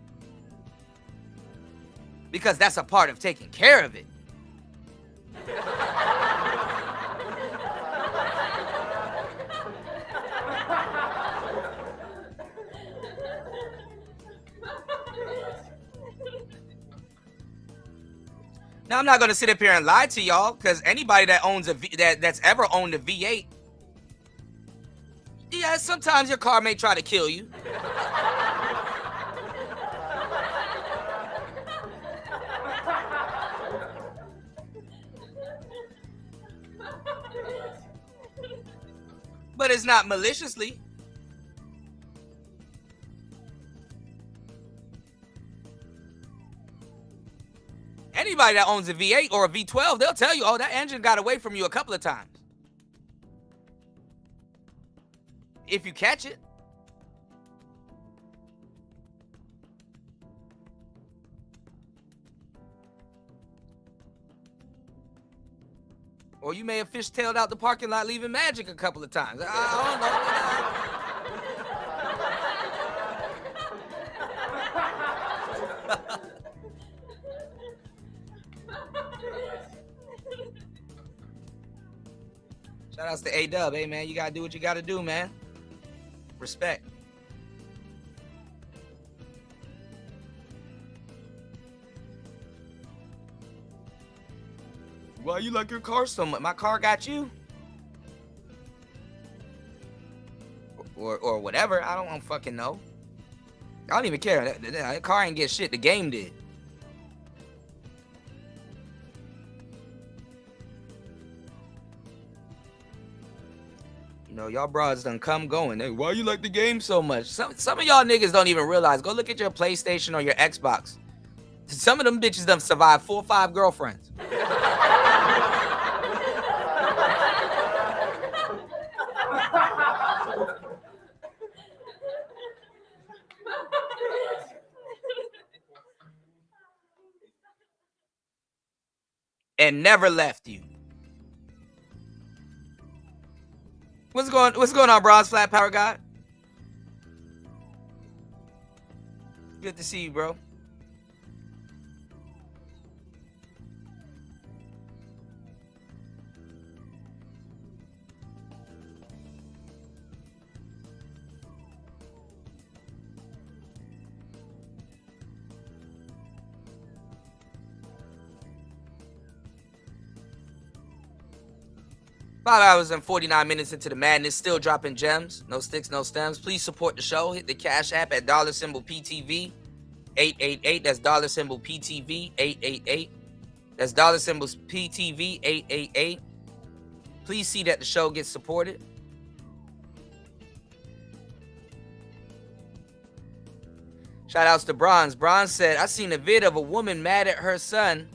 Because that's a part of taking care of it. Now, I'm not going to sit up here and lie to y'all, because anybody that owns that's ever owned a V8, yeah, sometimes your car may try to kill you. But it's not maliciously. anybody that owns a V8 or a V12, they'll tell you, oh, that engine got away from you a couple of times. If you catch it. Or you may have fishtailed out the parking lot leaving magic a couple of times. I don't know. Shout outs to A-Dub. Hey, man, you got to do what you got to do, man. Respect. Why you like your car so much? My car got you? Or whatever. I don't fucking know. I don't even care. That car ain't get shit. The game did. You know, y'all broads done come going. Hey, why you like the game so much? Some of y'all niggas don't even realize. Go look at your PlayStation or your Xbox. Some of them bitches done survived 4 or 5 girlfriends. And never left you. What's going on, Bronze Flat Power God? Good to see you, bro. Five hours and 49 minutes into the madness, still dropping gems. No sticks, no stems. Please support the show. Hit the Cash App at $PTV 888. That's $PTV 888. That's $PTV 888. Please see that the show gets supported. Shout outs to Bronze. Bronze said, I seen a vid of a woman mad at her son.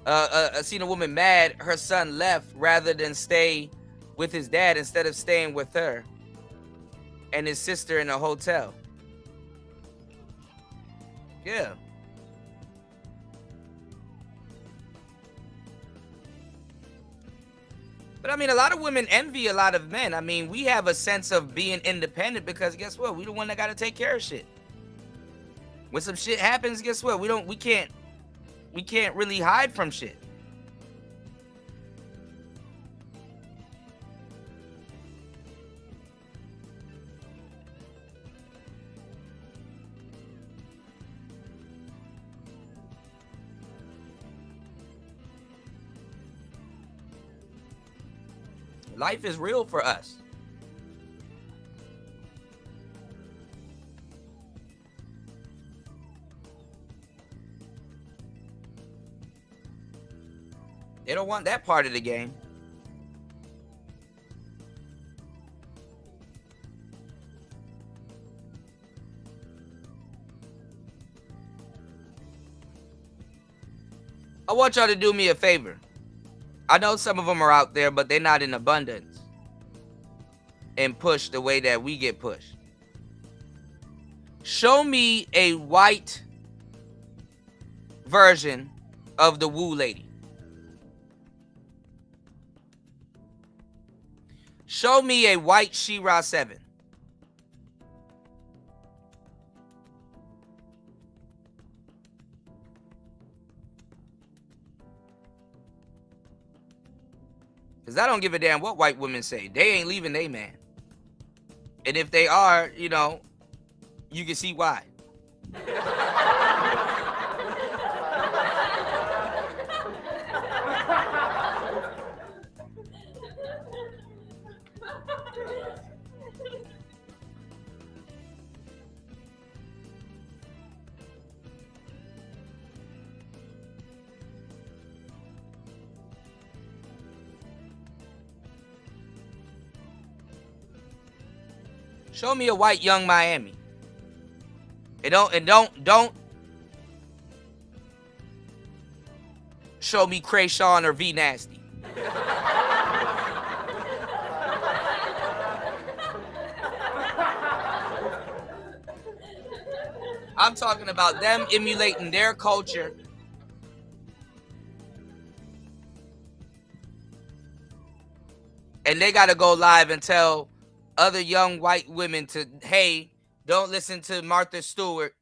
I seen a woman mad her son left rather than stay with his dad instead of staying with her and his sister in a hotel. Yeah. But I mean, a lot of women envy a lot of men. I mean, we have a sense of being independent because guess what? We the one that got to take care of shit. When some shit happens, guess what? We can't really hide from shit. Life is real for us. They don't want that part of the game. I want y'all to do me a favor. I know some of them are out there, but they're not in abundance and pushed the way that we get pushed. Show me a white version of the Woo Lady. Show me a white Shera7. Because I don't give a damn what white women say. They ain't leaving they man. And if they are, you know, you can see why. Show me a white young Miami. And don't show me Krayshawn or V Nasty. I'm talking about them emulating their culture. And they got to go live and tell other young white women to, hey, don't listen to Martha Stewart.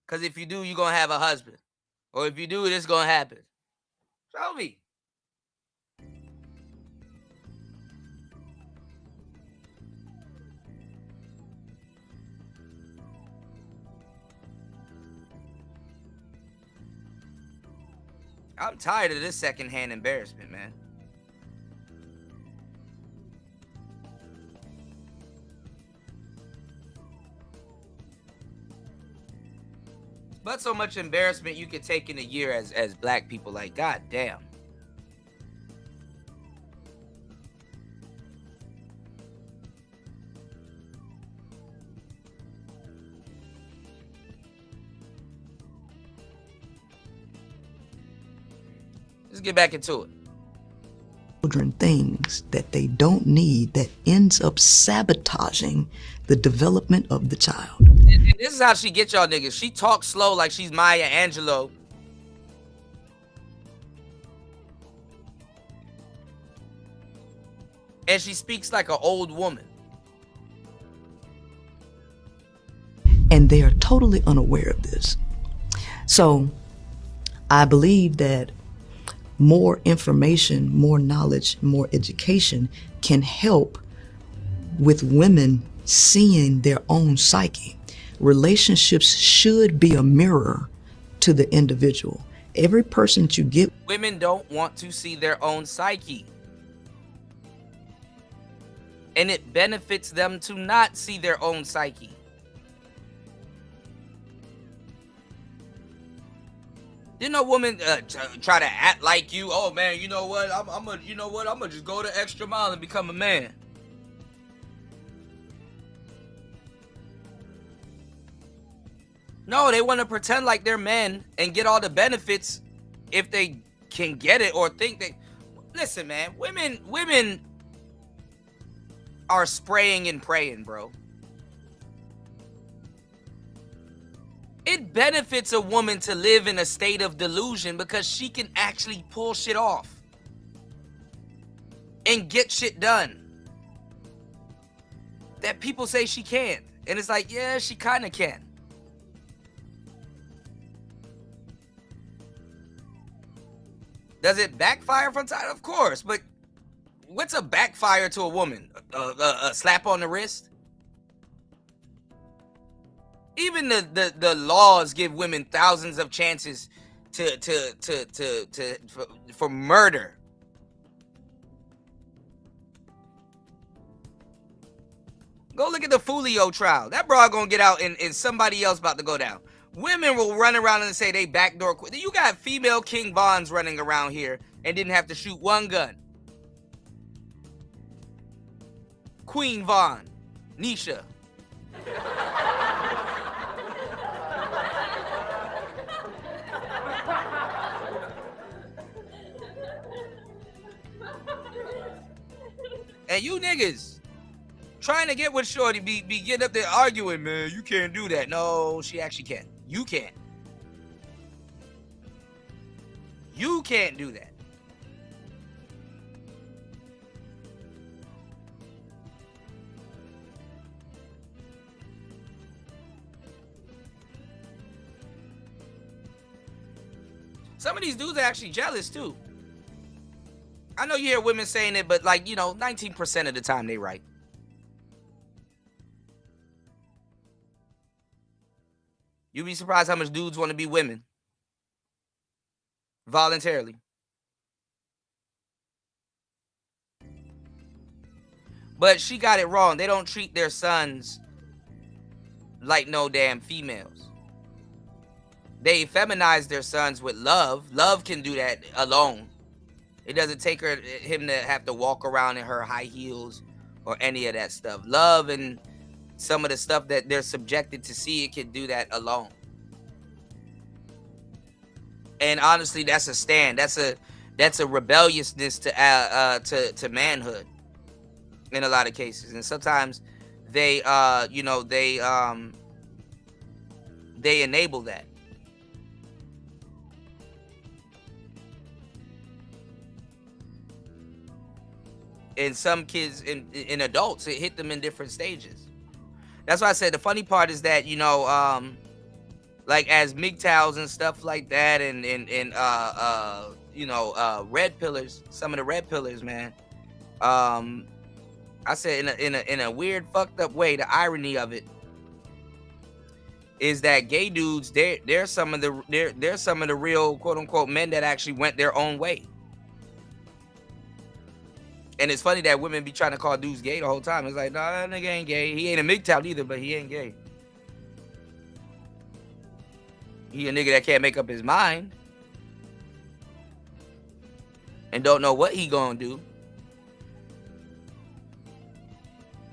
Because if you do, you're going to have a husband. Or if you do, it's going to happen. Show me. I'm tired of this secondhand embarrassment, man. But so much embarrassment you could take in a year as black people. Like, god damn. Let's get back into it. Children things that they don't need that ends up sabotaging the development of the child. And this is how she gets y'all niggas. She talks slow like she's Maya Angelou. And she speaks like an old woman. And they are totally unaware of this. So I believe that more information, more knowledge, more education can help with women seeing their own psyche. Relationships should be a mirror to the individual. Every person that you get. Women don't want to see their own psyche. And it benefits them to not see their own psyche. Didn't a woman try to act like you? Oh man, you know what? I'm gonna just go the extra mile and become a man. No, they want to pretend like they're men and get all the benefits if they can get it or think they. Listen, man, women are spraying and praying, bro. It benefits a woman to live in a state of delusion because she can actually pull shit off and get shit done that people say she can't. And it's like, yeah, she kind of can. Does it backfire from time? Of course, but what's a backfire to a woman? A slap on the wrist? Even the laws give women thousands of chances for murder. Go look at the Fulio trial. That broad gonna get out and somebody else about to go down. Women will run around and say they backdoor. You got female King Vons running around here and didn't have to shoot one gun. Queen Vaughn, Nisha. And you niggas trying to get with Shorty be getting up there arguing, man, you can't do that. No, she actually can. You can't. You can't do that. Some of these dudes are actually jealous too. I know you hear women saying it, but like, 19% of the time they right. You'd be surprised how much dudes want to be women. Voluntarily. But she got it wrong. They don't treat their sons like no damn females. They feminize their sons with love. Love can do that alone. It doesn't take him to have to walk around in her high heels or any of that stuff. Love and some of the stuff that they're subjected to see, it can do that alone. And honestly, that's a stand. That's a rebelliousness to manhood in a lot of cases. And sometimes they enable that. And some kids in adults, it hit them in different stages. That's why I said the funny part is that, like as MGTOWs and stuff like that, and red pillars, some of the red pillars, man. I said in a weird, fucked up way, the irony of it is that gay dudes, they're some of the real quote unquote men that actually went their own way. And it's funny that women be trying to call dudes gay the whole time. It's like, nah, that nigga ain't gay. He ain't a MGTOW either, but he ain't gay. He a nigga that can't make up his mind and don't know what he gonna do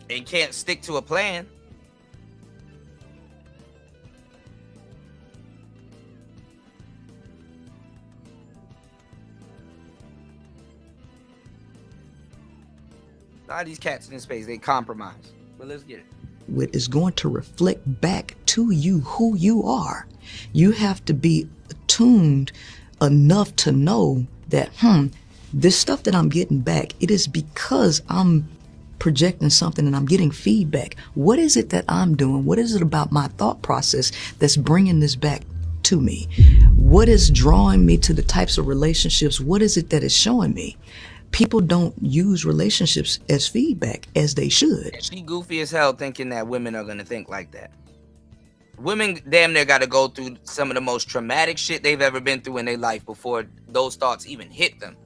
and can't stick to a plan. A lot of these cats in this space, they compromise. But let's get it. Is going to reflect back to you who you are. You have to be attuned enough to know that, this stuff that I'm getting back, it is because I'm projecting something and I'm getting feedback. What is it that I'm doing? What is it about my thought process that's bringing this back to me? What is drawing me to the types of relationships? What is it that is showing me? People don't use relationships as feedback as they should. She goofy as hell thinking that women are gonna think like that. Women damn near gotta go through some of the most traumatic shit they've ever been through in their life before those thoughts even hit them.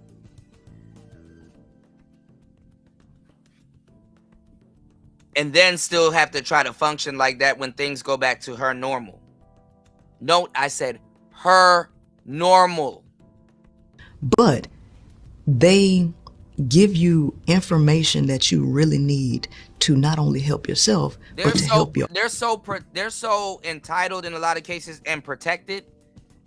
And then still have to try to function like that when things go back to her normal. Note, I said her normal. But they give you information that you really need to not only help yourself, but to help your... They're so entitled in a lot of cases and protected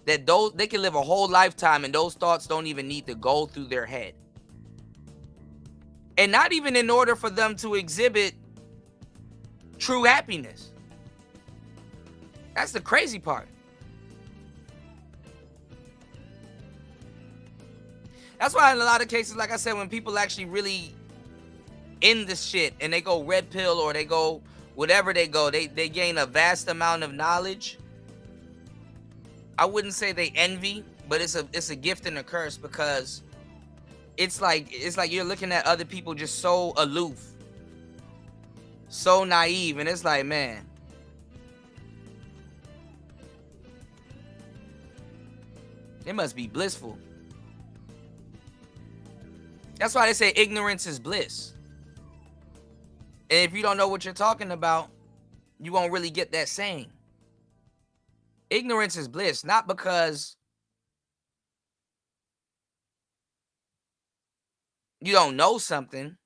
that they can live a whole lifetime and those thoughts don't even need to go through their head. And not even in order for them to exhibit true happiness. That's the crazy part. That's why in a lot of cases, like I said, when people actually really in this shit and they go red pill or they go whatever they go, they gain a vast amount of knowledge. I wouldn't say they envy, but it's a gift and a curse, because it's like you're looking at other people just so aloof, so naive, and it's like, man, it must be blissful. That's why they say ignorance is bliss. And if you don't know what you're talking about, you won't really get that saying. Ignorance is bliss, not because you don't know something.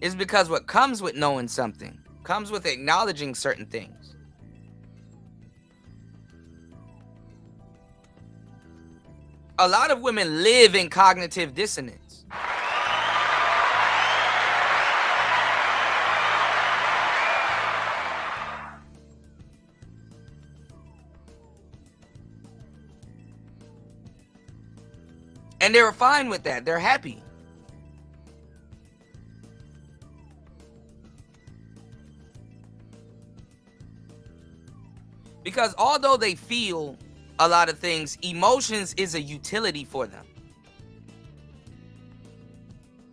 It's because what comes with knowing something comes with acknowledging certain things. A lot of women live in cognitive dissonance. And they're fine with that. They're happy. Because although they feel a lot of things, emotions is a utility for them.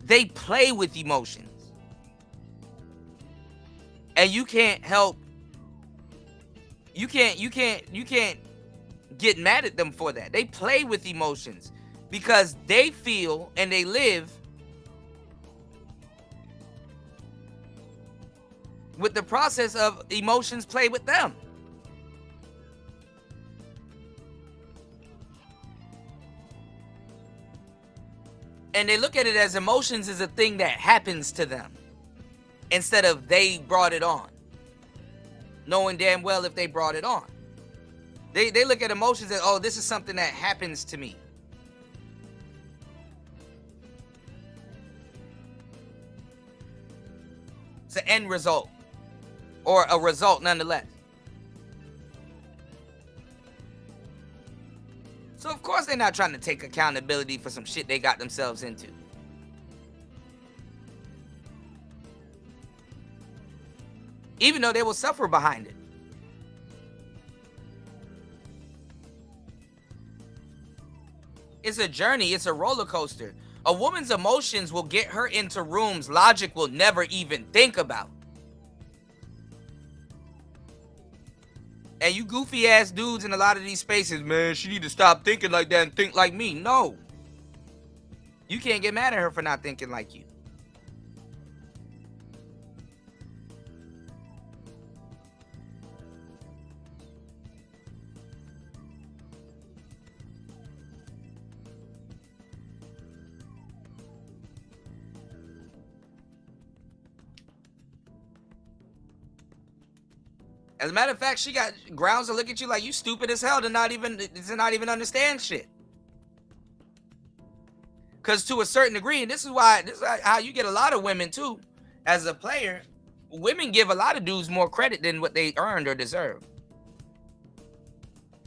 They play with emotions. And you can't help, you can't get mad at them for that. They play with emotions because they feel and they live with the process of emotions play with them. And they look at it as emotions is a thing that happens to them instead of they brought it on, knowing damn well if they brought it on. They look at emotions as, oh, this is something that happens to me. It's an end result, or a result nonetheless. So of course they're not trying to take accountability for some shit they got themselves into. Even though they will suffer behind it. It's a journey. It's a roller coaster. A woman's emotions will get her into rooms logic will never even think about. And you goofy ass dudes in a lot of these spaces, man, she need to stop thinking like that and think like me. No. You can't get mad at her for not thinking like you. As a matter of fact, she got grounds to look at you like you stupid as hell to not even understand shit. Because to a certain degree, and this is how you get a lot of women too, as a player, women give a lot of dudes more credit than what they earned or deserve.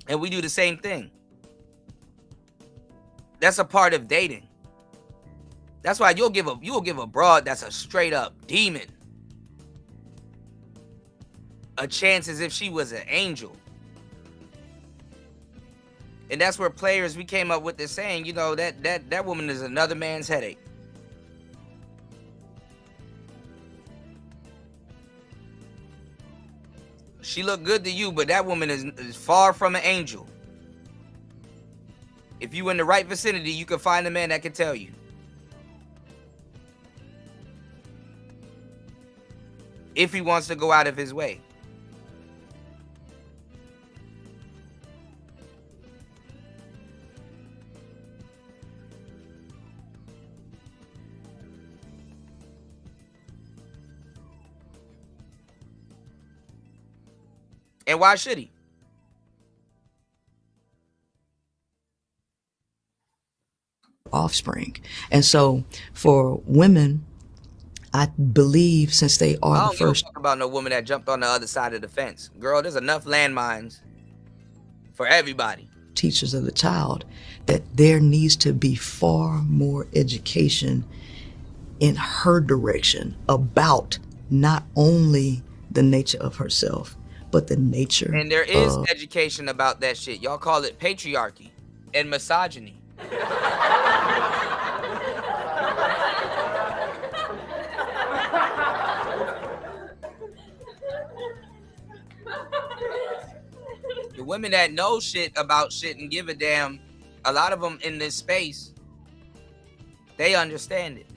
And we do the same thing. That's a part of dating. That's why you'll give a broad that's a straight up demon a chance as if she was an angel. And that's where players, we came up with this saying, you know, that woman is another man's headache. She look good to you, but that woman is far from an angel. If you in the right vicinity, you can find a man that can tell you. If he wants to go out of his way. And why should he? Offspring. And so for women, I believe since they are I the don't give a first fuck about no woman that jumped on the other side of the fence. Girl, there's enough landmines for everybody. teachers of the child, that there needs to be far more education in her direction about not only the nature of herself, but the nature And there is of education about that shit. Y'all call it patriarchy and misogyny. The women that know shit about shit and give a damn, a lot of them in this space, they understand it.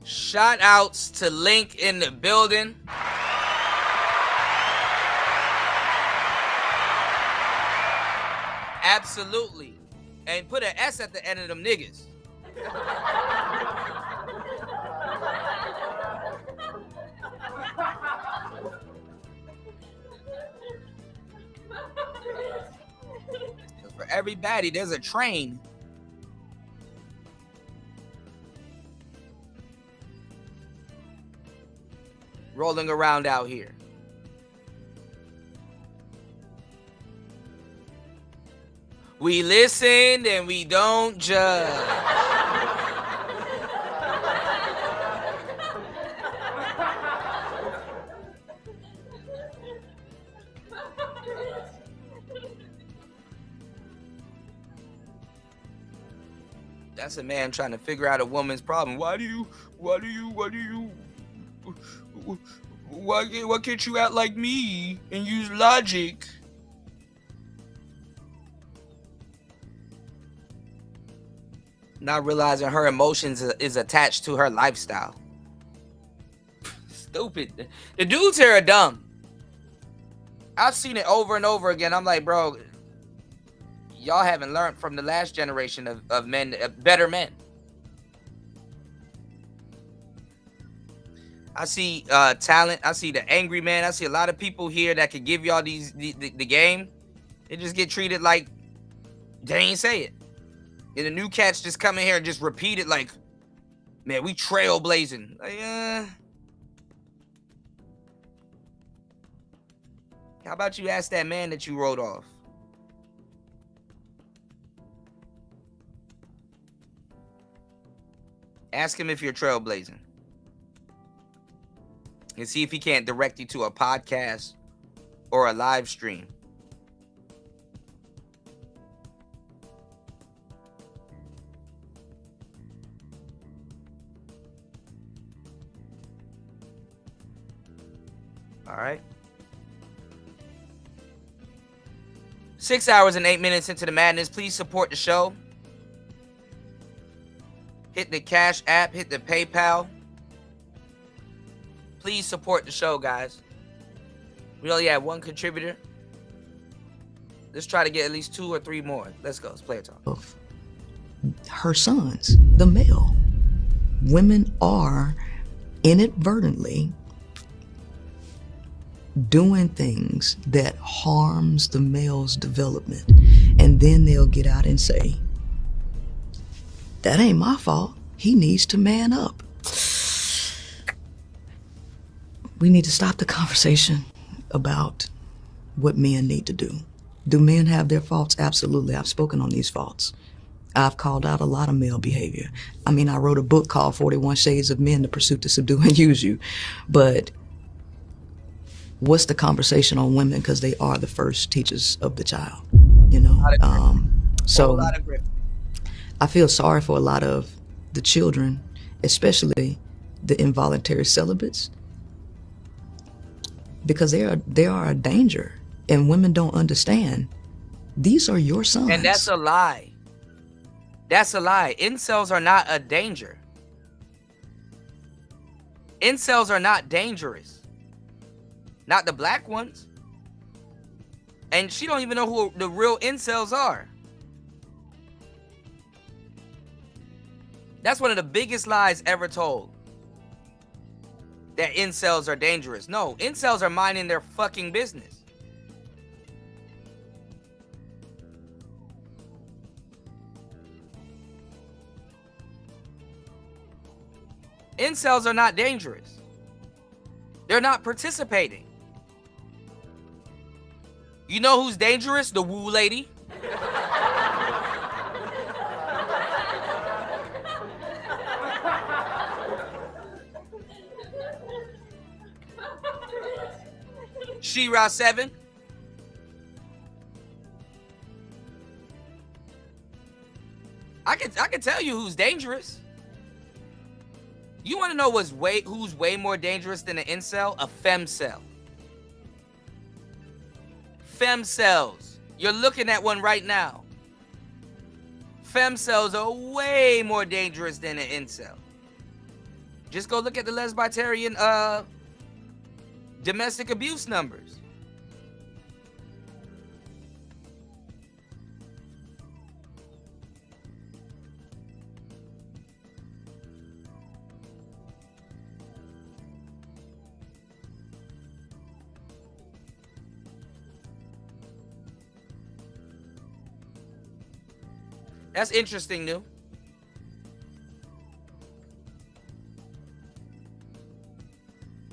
Shout outs to Link in the building. Absolutely. And put an S at the end of them niggas. For every baddie, there's a train. Rolling around out here. We listen and we don't judge. That's a man trying to figure out a woman's problem. Why can't you act like me and use logic? Not realizing her emotions is attached to her lifestyle. Stupid. The dudes here are dumb. I've seen it over and over again. I'm like, bro, y'all haven't learned from the last generation of men, better men. I see talent. I see the angry man. I see a lot of people here that could give y'all the game. They just get treated like they ain't say it. And the new cats just come in here and just repeat it like, man, we trailblazing. Like, how about you ask that man that you wrote off? Ask him if you're trailblazing. And see if he can't direct you to a podcast or a live stream. All right. 6 hours and 8 minutes into the madness. Please support the show. Hit the Cash App. Hit the PayPal. Please support the show, guys. We only have one contributor. Let's try to get at least 2 or 3 more. Let's go. Let's play a talk. Of her sons, the male. Women are inadvertently doing things that harms the male's development. And then they'll get out and say, that ain't my fault. He needs to man up. We need to stop the conversation about what men need to do. Do men have their faults? Absolutely. I've spoken on these faults. I've called out a lot of male behavior. I mean, I wrote a book called 41 Shades of Men, The Pursuit to Subdue and Use You. But what's the conversation on women? Because they are the first teachers of the child, you know? So I feel sorry for a lot of the children, especially the involuntary celibates, because they are a danger, and women don't understand. These are your sons. And that's a lie. That's a lie. Incels are not a danger. Incels are not dangerous. Not the black ones. And she don't even know who the real incels are. That's one of the biggest lies ever told. That incels are dangerous. No, incels are minding their fucking business. Incels are not dangerous. They're not participating. You know who's dangerous? The woo lady. Shera7. I can tell you who's dangerous. You want to know who's way more dangerous than an incel? A femcel. Femcells. You're looking at one right now. Femcells are way more dangerous than an incel. Just go look at the lesbitarian domestic abuse numbers. That's interesting, new.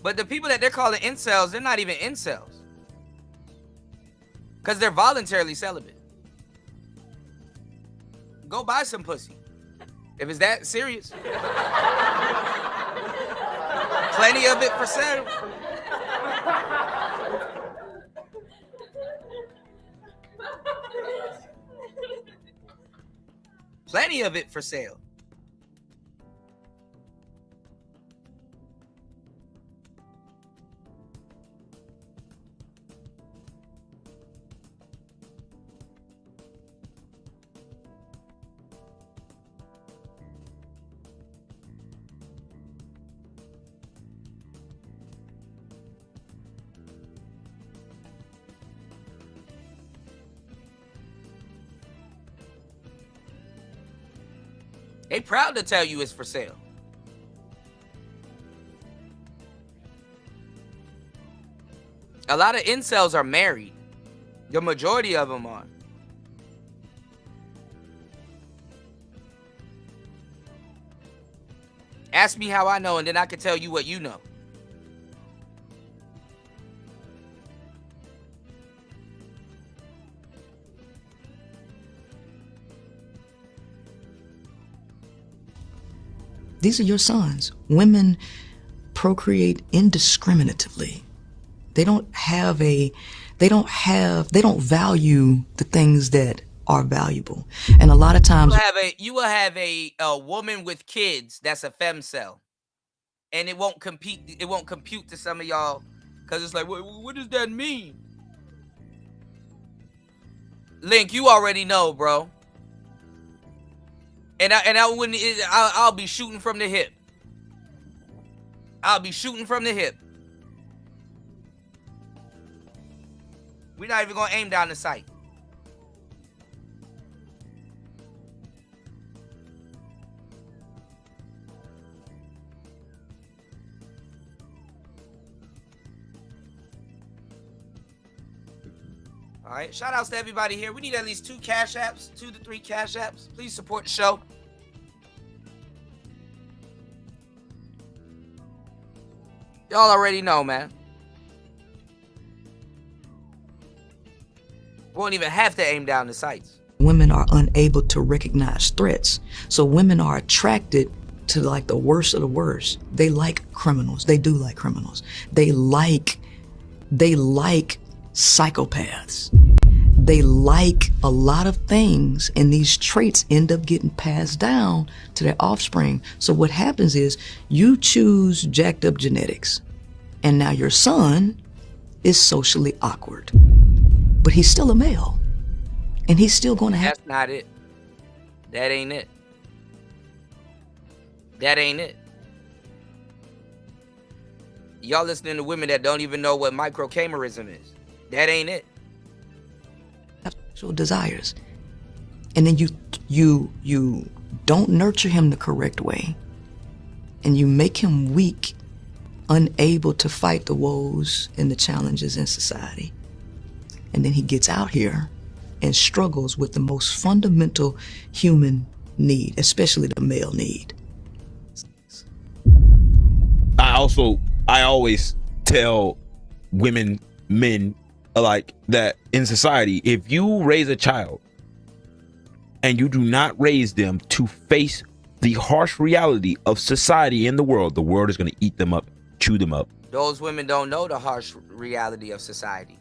But the people that they're calling incels, they're not even incels. Because they're voluntarily celibate. Go buy some pussy. If it's that serious. Plenty of it for sale. Plenty of it for sale. They proud to tell you it's for sale. A lot of incels are married. The majority of them are. Ask me how I know, and then I can tell you what you know. These are your sons. Women procreate indiscriminately. They don't value the things that are valuable. And a lot of times You will have a woman with kids that's a femcel. And it won't compute to some of y'all, because it's like, what does that mean? Link, you already know, bro. And I'll be shooting from the hip. I'll be shooting from the hip. We're not even gonna aim down the sight. All right, shout outs to everybody here. We need at least 2 cash apps, 2 to 3 cash apps. Please support the show. Y'all already know, man. We won't even have to aim down the sights. women are unable to recognize threats. So women are attracted to like the worst of the worst. They like criminals. They do like criminals. They like psychopaths. They like a lot of things, and these traits end up getting passed down to their offspring. So what happens is you choose jacked up genetics, and now your son is socially awkward, but he's still a male, and he's still going to have. That's not it. That ain't it. That ain't it. Y'all listening to women that don't even know what microcamerism is. That ain't it. Sexual desires, and then you don't nurture him the correct way, and you make him weak, unable to fight the woes and the challenges in society, and then he gets out here and struggles with the most fundamental human need, especially the male need. I always tell women, men like that in society, if you raise a child and you do not raise them to face the harsh reality of society in the world is going to eat them up, chew them up. Those women don't know the harsh reality of society.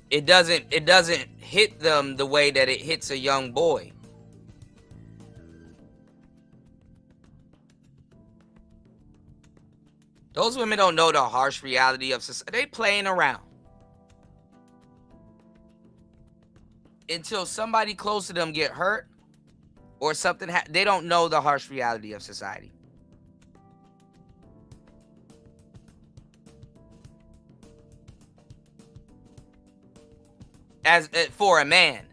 It doesn't hit them the way that it hits a young boy. Those women don't know the harsh reality of society. They playing around. Until somebody close to them get hurt or something, they don't know the harsh reality of society. As for a man.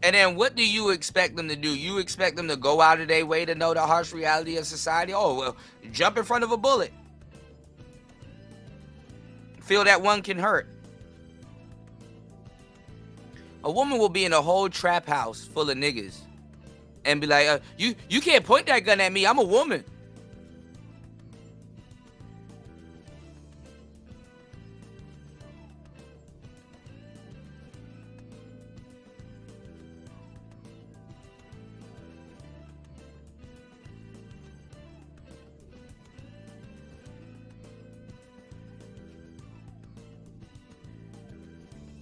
And then what do you expect them to do? You expect them to go out of their way to know the harsh reality of society? Oh, well, jump in front of a bullet. Feel that one can hurt. A woman will be in a whole trap house full of niggas and be like, you can't point that gun at me. I'm a woman.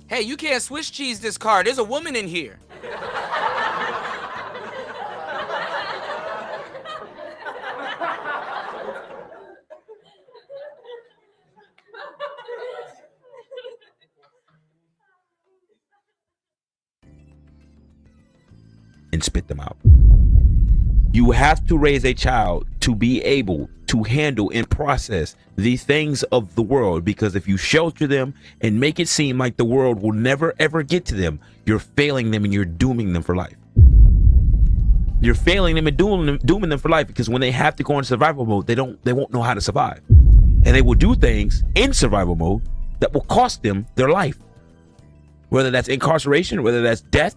Hey, you can't Swiss cheese this car. There's a woman in here. And spit them out. You have to raise a child to be able to handle and process the things of the world, because if you shelter them and make it seem like the world will never ever get to them, you're failing them and you're dooming them for life. you're failing them and dooming them for life, because when they have to go into survival mode, they won't know how to survive, and they will do things in survival mode that will cost them their life, whether that's incarceration, whether that's death.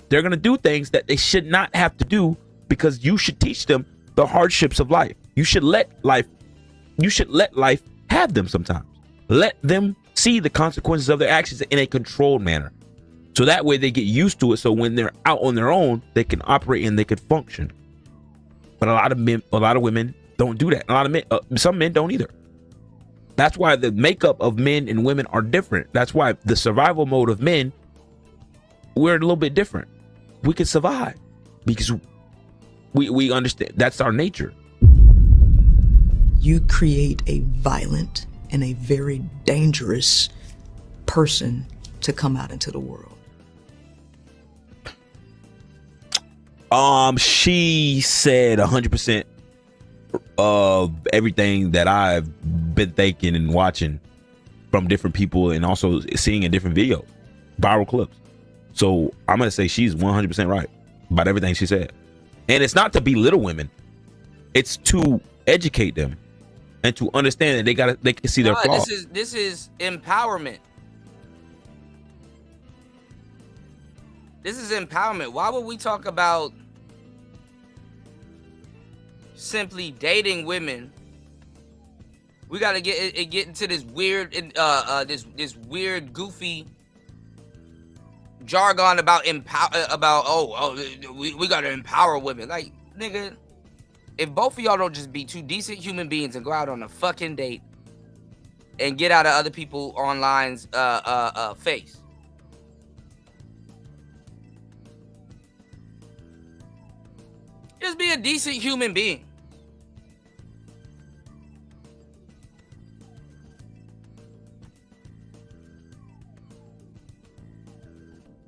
They're going to do things that they should not have to do, because you should teach them the hardships of life. You should let life have them sometimes. Let them see the consequences of their actions in a controlled manner. So that way they get used to it. So when they're out on their own, they can operate and they can function. But a lot of women don't do that. A lot of men, some men don't either. That's why the makeup of men and women are different. That's why the survival mode of men, we're a little bit different. We can survive because we understand that's our nature. You create a violent and a very dangerous person to come out into the world. She said 100% of everything that I've been thinking and watching from different people, and also seeing in different videos, viral clips. So I'm gonna say she's 100% right about everything she said. And it's not to belittle women; it's to educate them and to understand that they can see their flaws. This is empowerment. This is empowerment. Why would we talk about simply dating women? We got to get into this weird, this weird, goofy jargon about we got to empower women. Like, nigga, if both of y'all don't just be two decent human beings and go out on a fucking date and get out of other people online's face. Just be a decent human being.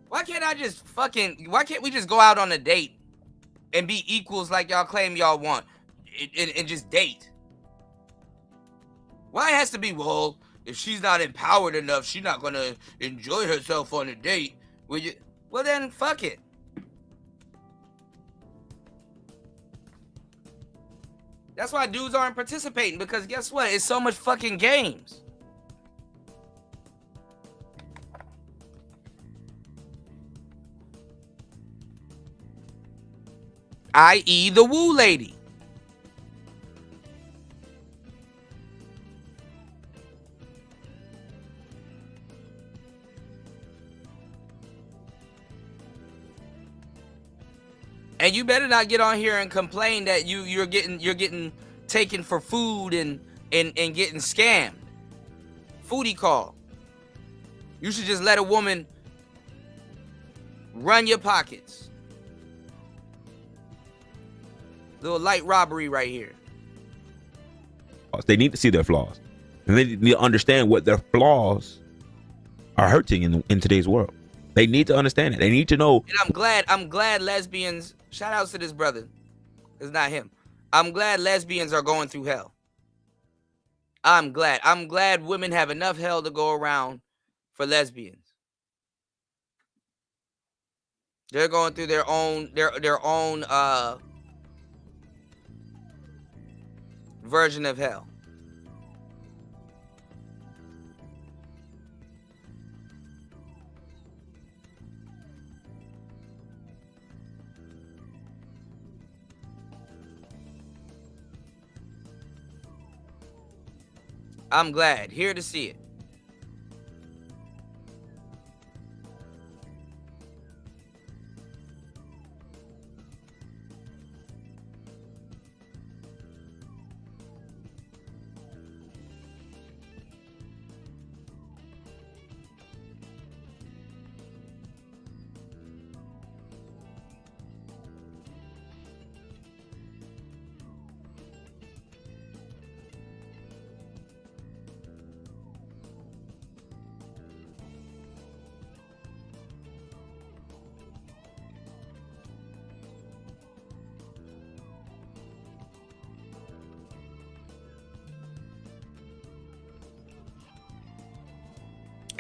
Why can't we just go out on a date and be equals like y'all claim y'all want and just date? Why it has to be, well, if she's not empowered enough, she's not gonna enjoy herself on a date with you? Well then, fuck it. That's why dudes aren't participating, because guess what? It's so much fucking games. I.e. the woo lady. And you better not get on here and complain that you're getting taken for food and getting scammed. Foodie call. You should just let a woman run your pockets. Little light robbery right here. They need to see their flaws, and they need to understand what their flaws are hurting in today's world. They need to understand it. They need to know. And I'm glad lesbians. Shout outs to this brother. It's not him. I'm glad lesbians are going through hell. I'm glad women have enough hell to go around for lesbians. They're going through their own version of hell. I'm glad. Here to see it.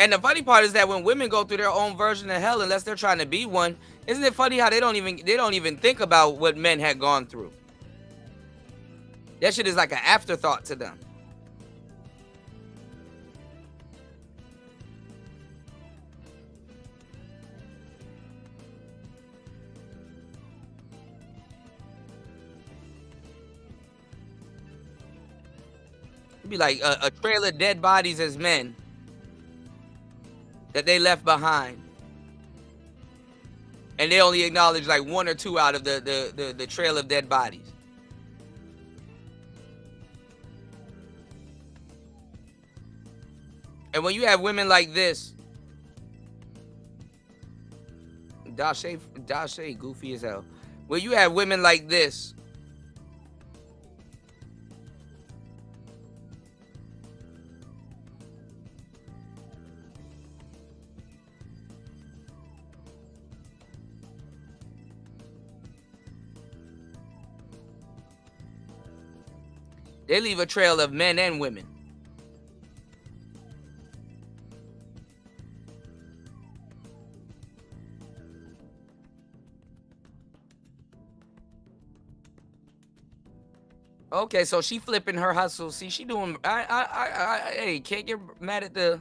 And the funny part is that when women go through their own version of hell, unless they're trying to be one, isn't it funny how they don't even think about what men had gone through? That shit is like an afterthought to them. It'd be like a trail of dead bodies as men that they left behind. And they only acknowledge like 1 or 2 out of the trail of dead bodies. And when you have women like this, Dashe goofy as hell. When you have women like this, they leave a trail of men and women. Okay, so she flipping her hustle. See, she doing. Hey, can't get mad at the.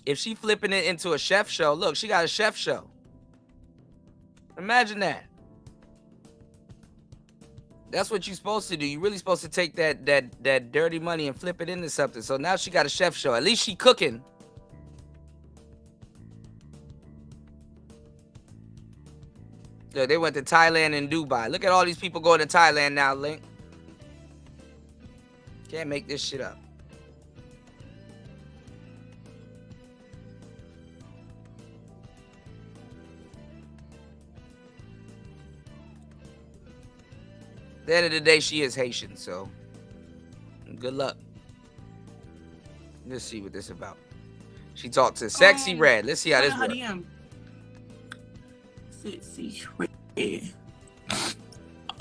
If she flipping it into a chef show, look, she got a chef show. Imagine that. That's what you're supposed to do. You're really supposed to take that dirty money and flip it into something. So now she got a chef show. At least she cooking. Look, they went to Thailand and Dubai. Look at all these people going to Thailand now, Link. Can't make this shit up. At the end of the day, she is Haitian, so good luck. Let's see what this is about. She talked to Sexy Red. Let's see how this works. Sexy Red.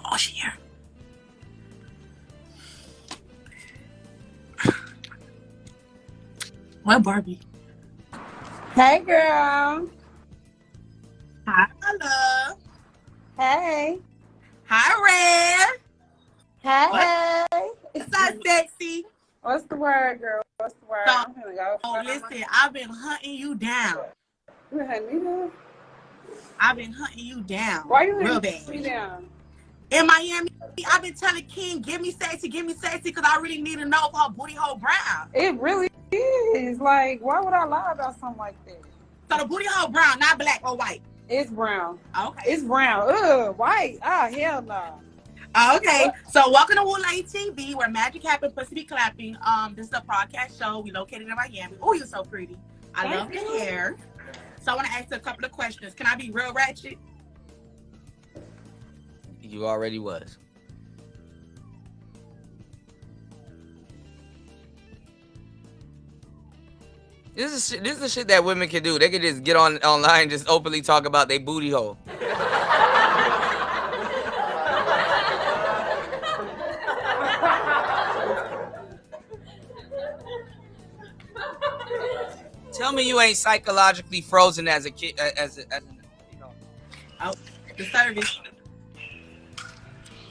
Oh, she here. What, Barbie? Hey, girl. Hi, love. Hey. Hi, Red. Hey. What's up, Sexy? What's the word, girl? What's the word? I'm gonna go. Oh, listen, I've been hunting you down. You hunting me down? I've been hunting you down. Why you real hunting bad? me down? In Miami, I've been telling King, give me sexy, because I really need to know if her booty hole brown. It really is. Like, why would I lie about something like that? So the booty hole brown, not black or white. It's brown. Okay. It's brown. Ugh, white. Ah, hell no. Okay, so welcome to Woo Lady TV, where magic happens, pussy be clapping. This is a podcast show. We located in Miami. Oh, you're so pretty. I love your hair. So I want to ask you a couple of questions. Can I be real ratchet? You already was. This is the shit that women can do. They can just get online and just openly talk about their booty hole. Tell me you ain't psychologically frozen as a kid, Oh, the service.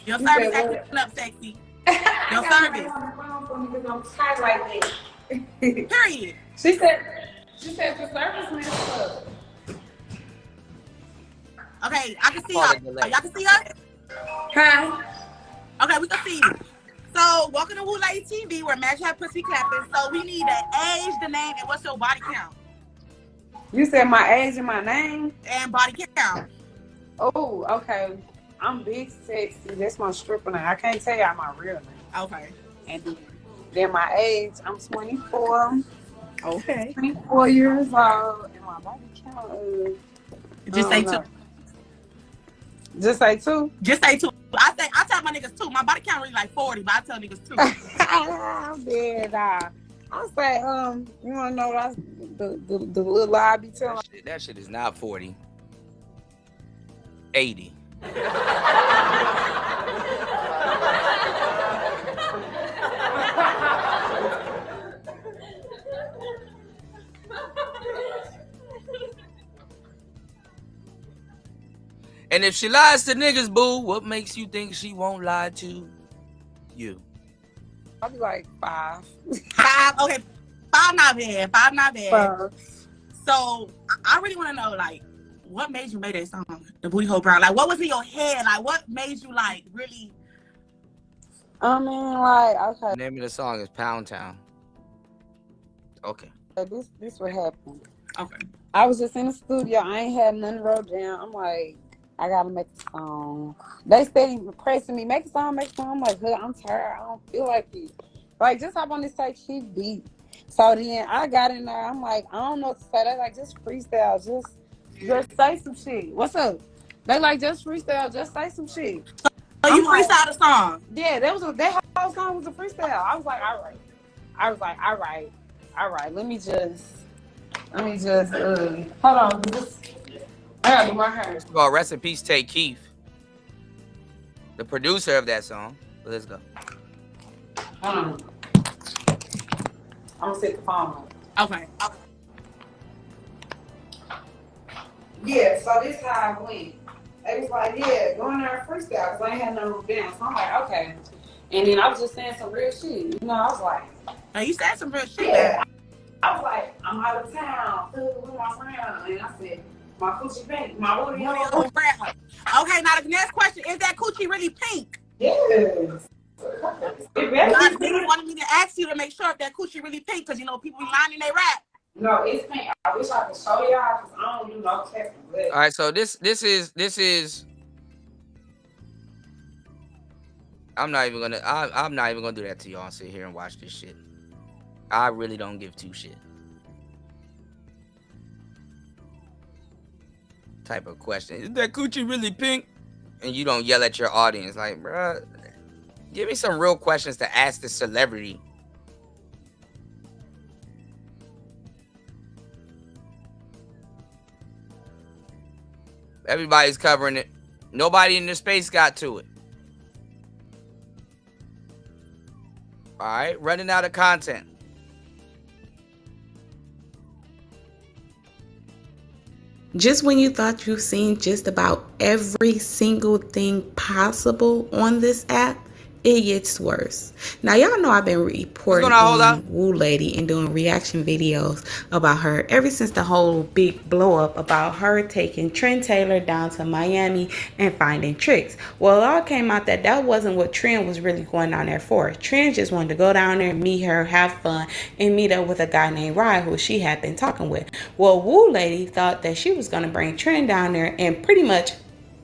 Your service acting up, Sexy. Your service. Period. She said the service messed up. Okay, I can see her. Y'all can see her? Hi. Okay, we can see you. So, welcome to Woo Lady TV, where magic have pussy clapping. So, we need the age, the name, and what's your body count? You said my age and my name? And body count. Oh, okay. I'm Big Sexy. That's my stripper name. I can't tell y'all my real name. Okay. And then my age, I'm 24. Okay. 24 years old. And my body count is... Just say 2. Just say 2? Just say 2. I tell my niggas 2. My body count really like 40, but I tell niggas 2. I'm dead, I say, you wanna know that's the little lie I be telling? That shit is not 40. 80. And if she lies to niggas, boo, what makes you think she won't lie to you? I'll be like 5. 5, okay. 5 not bad. 5 not bad. 5. So I really want to know, like, what made you make that song, The Booty Hole Brown? Like, what was in your head? Like, what made you, like, really? I mean, like, okay. The name of the song is Pound Town. Okay. This what happened. Okay. I was just in the studio. I ain't had nothing wrote down. I'm like, I gotta make a song. They steady pressing me, make a song, make a song. I'm like, I'm tired. I don't feel like it. Like, just hop on this site, keep beat. So then I got in there. I'm like, I don't know what to say. They like, just freestyle, just say some shit. What's up? They like, just freestyle, just say some shit. So you freestyled a song? Yeah, that whole song was a freestyle. I was like, all right. Let me just hold on. I gotta do my hair. First of all, rest in peace, Tay Keith, the producer of that song. But let's go. Hold on. I'm gonna set the phone up. Okay. Yeah, so this how I went. They was like, yeah, go in there and freestyle, because I ain't had no dance. So I'm like, okay. And then I was just saying some real shit. You know, I was like, now you said some real shit. Yeah. I was like, I'm out of town, with my friend. And I said, my coochie pink, my booty hole brown. Okay, now the next question, is that coochie really pink? Yes. I really wanted me to ask you to make sure if that coochie really pink, because, you know, people be lying in their rap. No, it's pink. I wish I could show y'all, because I don't do no testing. All right, so this is. I'm not even gonna do that to y'all. Sit here and watch this shit. I really don't give two shit. Type of question. Is that coochie really pink? And you don't yell at your audience like, bruh, give me some real questions to ask the celebrity. Everybody's covering it. Nobody in the space got to it. All right, running out of content. Just when you thought you've seen just about every single thing possible on this app, it gets worse. Now, y'all know I've been reporting on Woo Lady and doing reaction videos about her ever since the whole big blow up about her taking Trent Taylor down to Miami and finding tricks. Well, it all came out that that wasn't what Trent was really going down there for. Trent just wanted to go down there, meet her, have fun, and meet up with a guy named Ryan who she had been talking with. Well, Woo Lady thought that she was going to bring Trent down there and pretty much,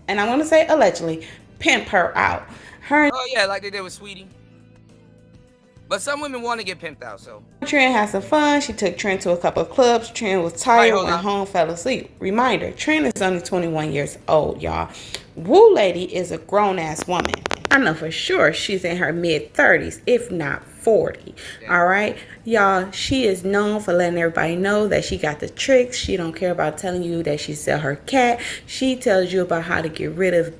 and I want to say allegedly, pimp her out. Oh yeah, like they did with Sweetie. But some women want to get pimped out, so. Trent had some fun. She took Trent to a couple of clubs. Trent was tired, went home, fell asleep. Reminder, Trent is only 21 years old, y'all. Woo Lady is a grown-ass woman. I know for sure she's in her mid-30s, if not 40. Yeah. All right? Y'all, she is known for letting everybody know that she got the tricks. She don't care about telling you that she sell her cat. She tells you about how to get rid of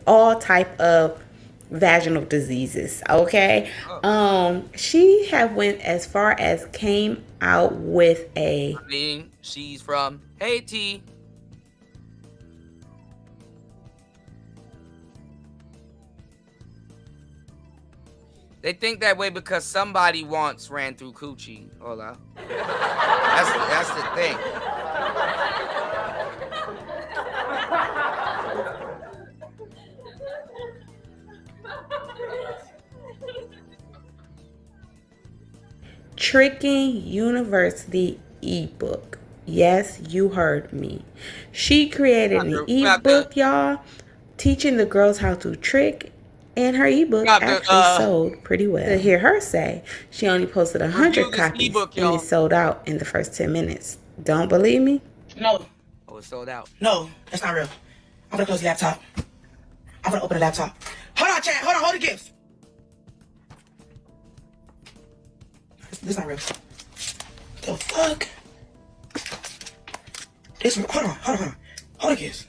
all type of vaginal diseases, okay? She have went as far as came out with a... I mean, she's from Haiti. They think that way because somebody once ran through coochie. Hola. That's the thing. Trickin University ebook. Yes, you heard me. She created an ebook, y'all, teaching the girls how to trick, and her ebook actually sold pretty well. To hear her say, she only posted 100 copies and it sold out in the first 10 minutes. Don't believe me? No. Oh, it sold out. No, that's not real. I'm gonna close the laptop. I'm gonna open the laptop. Hold on, chat. Hold the gifts. This is not real. The fuck? This, hold on. Hold the gifts.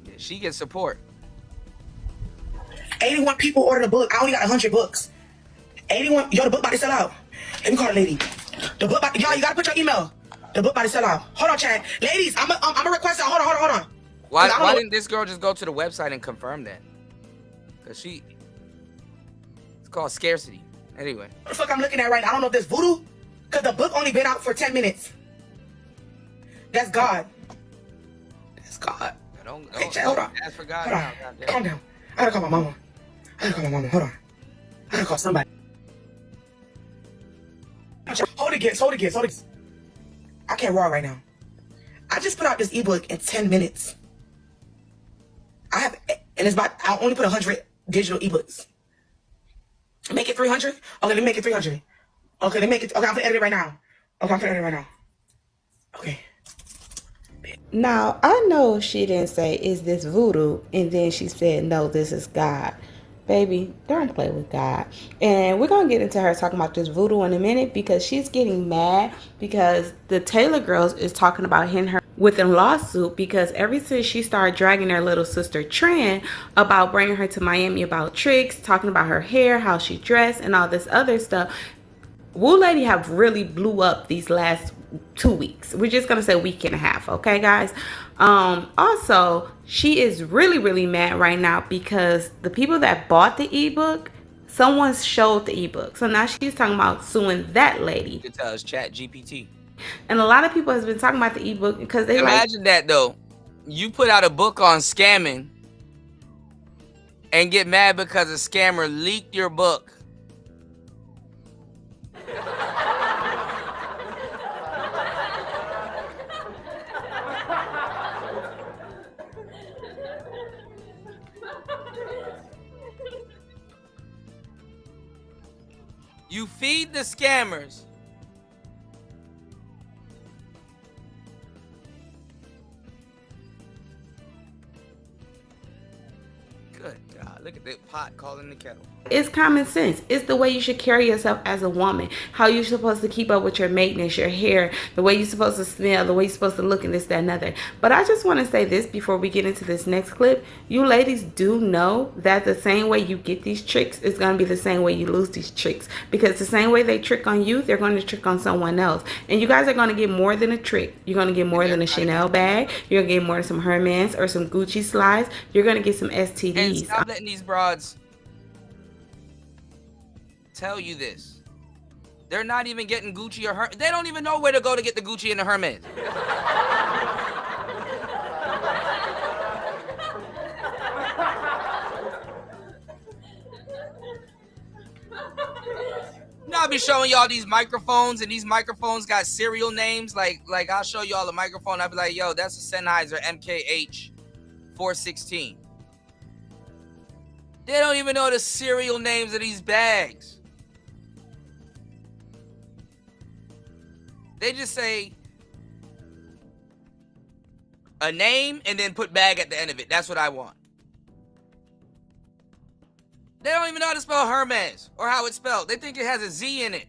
Yeah, she gets support. 81 people ordered a book. I only got 100 books. 81, yo, the book about to sell out. Let me call the lady. The book, y'all, you gotta put your email. The book about to sell out. Hold on, Chad. Ladies, I'm a request. Hold on. Why didn't this girl just go to the website and confirm that? Because it's called scarcity. Anyway. What the fuck I'm looking at right now? I don't know if there's Voodoo. Because the book only been out for 10 minutes. That's God. That's God. Okay, Chad, hold on. Ask for God. Hold on. Calm down. I gotta call my mama. Hold on. I gotta call somebody. Hold it, Gibbs. I can't raw right now. I just put out this ebook in 10 minutes. I only put 100 digital ebooks. Make it 300? Okay, let me make it 300. Okay, I'm gonna edit it right now. Okay. Now, I know she didn't say, is this voodoo? And then she said, no, this is God. Baby, don't play with God. And we're going to get into her talking about this voodoo in a minute because she's getting mad because the Taylor girls is talking about hitting her with a lawsuit because ever since she started dragging her little sister Tran about bringing her to Miami about tricks, talking about her hair, how she dressed, and all this other stuff, Woo Lady have really blew up these last 2 weeks. We're just gonna say week and a half, okay, guys? Also, she is really mad right now because the people that bought the ebook, someone showed the ebook. So now she's talking about suing that lady. You can tell it's Chat GPT. And a lot of people has been talking about the ebook because they imagine that though. You put out a book on scamming and get mad because a scammer leaked your book. You feed the scammers. Good God, look at that pot calling the kettle. It's common sense. It's the way you should carry yourself as a woman. How you're supposed to keep up with your maintenance, your hair, the way you're supposed to smell, the way you're supposed to look, and this, that, and other. But I just want to say this before we get into this next clip. You ladies do know that the same way you get these tricks is going to be the same way you lose these tricks. Because the same way they trick on you, they're going to trick on someone else. And you guys are going to get more than a trick. You're going to get more than a Chanel bag. You're going to get more than some Hermes or some Gucci slides. You're going to get some STDs. And stop letting these broads tell you this. They're not even getting Gucci or Hermes. They don't even know where to go to get the Gucci and the Hermes. You know, I'll be showing y'all these microphones, and these microphones got serial names. Like I'll show y'all the microphone. I'll be like, yo, that's a Sennheiser MKH 416. They don't even know the serial names of these bags. They just say a name and then put bag at the end of it. That's what I want. They don't even know how to spell Hermes or how it's spelled. They think it has a Z in it.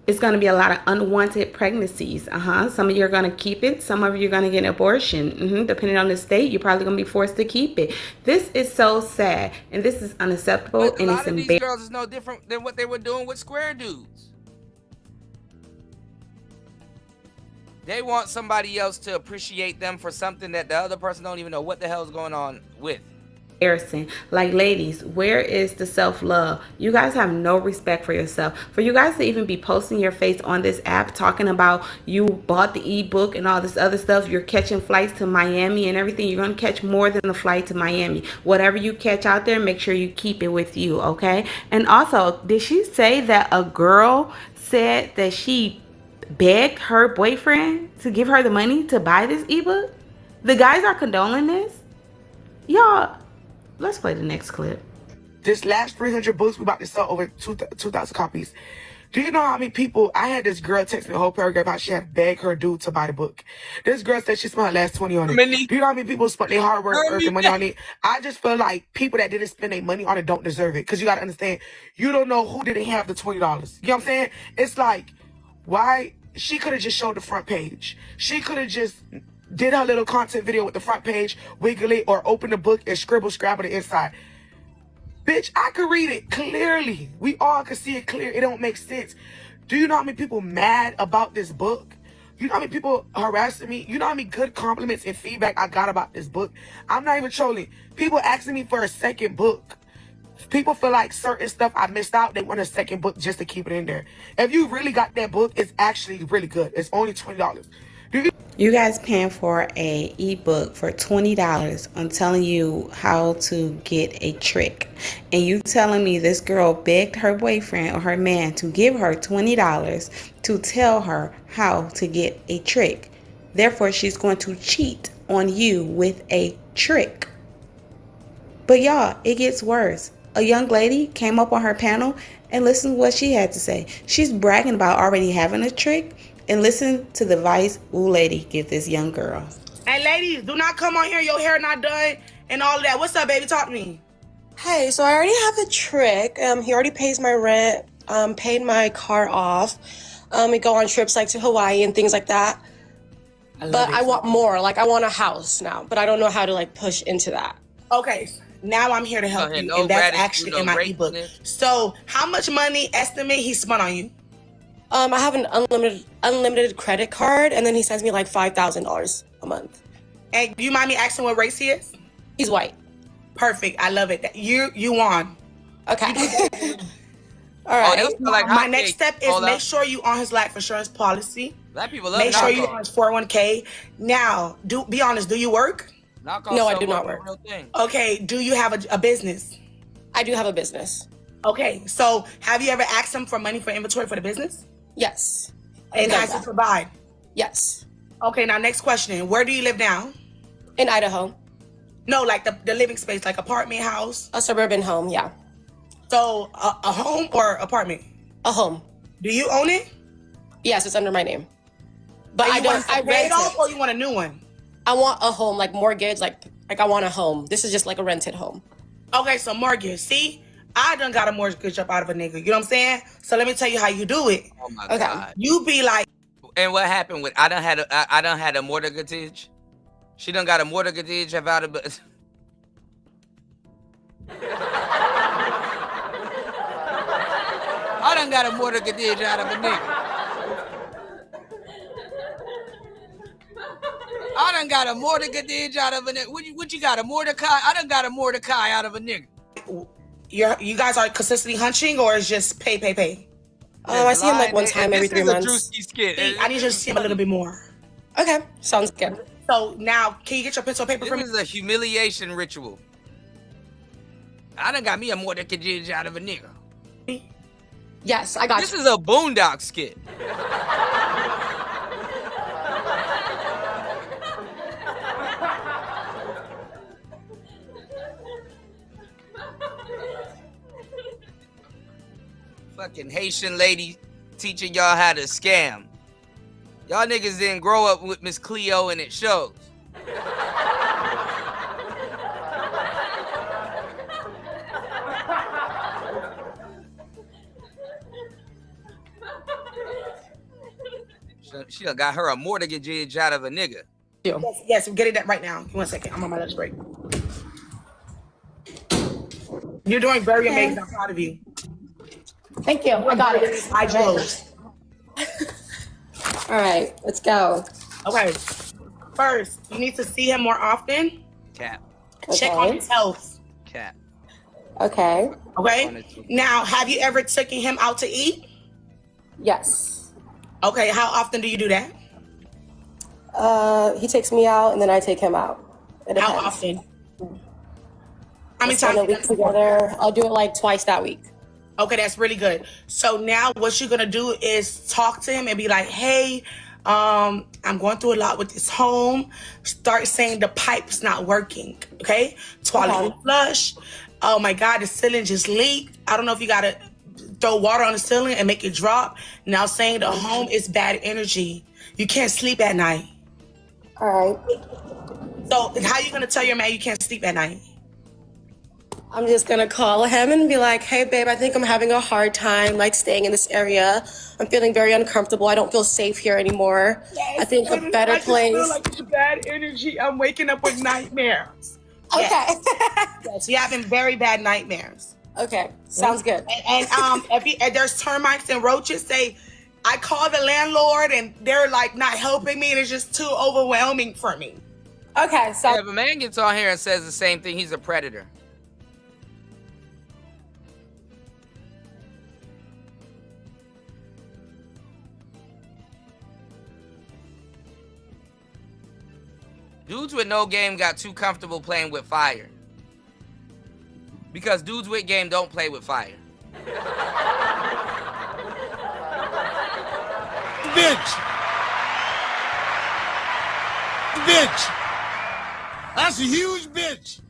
It's going to be a lot of unwanted pregnancies. Some of you are going to keep it. Some of you are going to get an abortion. Depending on the state, you're probably going to be forced to keep it. This is so sad, and this is unacceptable, But and a it's lot of these embarrassing. girls is no different than what they were doing with square dudes. They want somebody else to appreciate them for something that the other person don't even know what the hell is going on with. Like, ladies, where is the self-love? You guys have no respect for yourself. For you guys to even be posting your face on this app talking about you bought the ebook and all this other stuff, you're catching flights to Miami and everything, you're going to catch more than a flight to Miami. Whatever you catch out there, make sure you keep it with you, okay? And also, did she say that a girl said that she begged her boyfriend to give her the money to buy this ebook? The guys are condoning this? Y'all, let's play the next clip. This last 300 books, we about to sell over 2,000 copies. Do you know how many people? I had this girl text me a whole paragraph how she had begged her dude to buy the book. This girl said she spent her last 20 on it. Do you know how many people spent their hard work earning money on it? I just feel like people that didn't spend their money on it don't deserve it. Because you got to understand, you don't know who didn't have the $20. You know what I'm saying? It's like, why? She could have just showed the front page. She could have just did her little content video with the front page, wiggle it, or open the book and scrabble the inside. Bitch, I could read it clearly. We all could see it clear. It don't make sense. Do you know how many people mad about this book? You know how many people harassing me? You know how many good compliments and feedback I got about this book? I'm not even trolling. People asking me for a second book. People feel like certain stuff I missed out. They want a second book just to keep it in there. If you really got that book, it's actually really good. It's only $20. You guys paying for a ebook for $20. I'm telling you how to get a trick. And you telling me this girl begged her boyfriend or her man to give her $20 to tell her how to get a trick. Therefore, she's going to cheat on you with a trick. But y'all, it gets worse. A young lady came up on her panel and listen to what she had to say. She's bragging about already having a trick. And listen to the advice lady give this young girl. Hey, ladies, do not come on here. Your hair not done and all of that. What's up, baby? Talk to me. Hey, so I already have a trick. He already pays my rent, paid my car off. We go on trips like to Hawaii and things like that. I want more. Like, I want a house now, but I don't know how to like push into that. Okay, now I'm here to help you, and that's actually in my ebook. So, how much money estimate he spent on you? I have an unlimited credit card, and then he sends me like $5,000 a month. And do you mind me asking what race he is? He's white. Perfect. I love it. You won. Okay. All right. My next step is make sure you on his life insurance policy. Black people love Make sure you on his 401k. Now, be honest. Do you work? No, I do not work. Okay. Do you have a business? I do have a business. Okay. So, have you ever asked him for money for inventory for the business? Yes. And has he provide? Yes. Okay, now next question. Where do you live now? In Idaho. No, like the living space, like apartment, house? A suburban home, yeah. So, a home or apartment? A home. Do you own it? Yes, it's under my name. But I rent it. Or you want a new one? I want a home, like mortgage, like I want a home. This is just like a rented home. Okay, so mortgage. See? I done got a mortgage up out of a nigga. You know what I'm saying? So let me tell you how you do it. Oh my God. You be like. And what happened with I done had a mortgage. She done got a mortgage out of. I done got a mortgage out of a nigga. I done got a mortgage out of a nigga. What you got, a Mordecai? I done got a Mordecai out of a nigga. You guys are consistently hunching, or is just pay? I see him like one time every 3 months. I need you to see him a little bit more. Okay, sounds good. So now, can you get your pencil and paper for me? This is a humiliation ritual. I done got me a mortgage out of a nigga. Yes, I got This is a Boondock skit. Fucking Haitian lady teaching y'all how to scam. Y'all niggas didn't grow up with Miss Cleo and it shows. She done got her a mortgage out of a nigga. Yes, I'm getting that right now. 1 second. I'm on my lunch break. You're doing very amazing. I'm proud of you. Thank you. I got it. I chose. All right, let's go. Okay. First, you need to see him more often. Cap. Check on his health. Cap. Okay. Okay. Now, have you ever taken him out to eat? Yes. Okay. How often do you do that? He takes me out and then I take him out. How often? How many times? A week together. I'll do it like twice that week. Okay, that's really good. So now what you're going to do is talk to him and be like, hey, I'm going through a lot with this home. Start saying the pipe's not working, okay? Toilet flush. Oh my God, the ceiling just leaked. I don't know if you got to throw water on the ceiling and make it drop. Now saying the home is bad energy. You can't sleep at night. All right. So how are you going to tell your man you can't sleep at night? I'm just going to call him and be like, hey, babe, I think I'm having a hard time, like, staying in this area. I'm feeling very uncomfortable. I don't feel safe here anymore. Yes, I think a better place. I feel like it's bad energy. I'm waking up with nightmares. Okay. Yes, you're having very bad nightmares. Okay, sounds good. And if there's termites and roaches, say, I call the landlord and they're like not helping me and it's just too overwhelming for me. Okay, so if a man gets on here and says the same thing, he's a predator. Dudes with no game got too comfortable playing with fire. Because dudes with game don't play with fire. Bitch. Bitch. That's a huge bitch.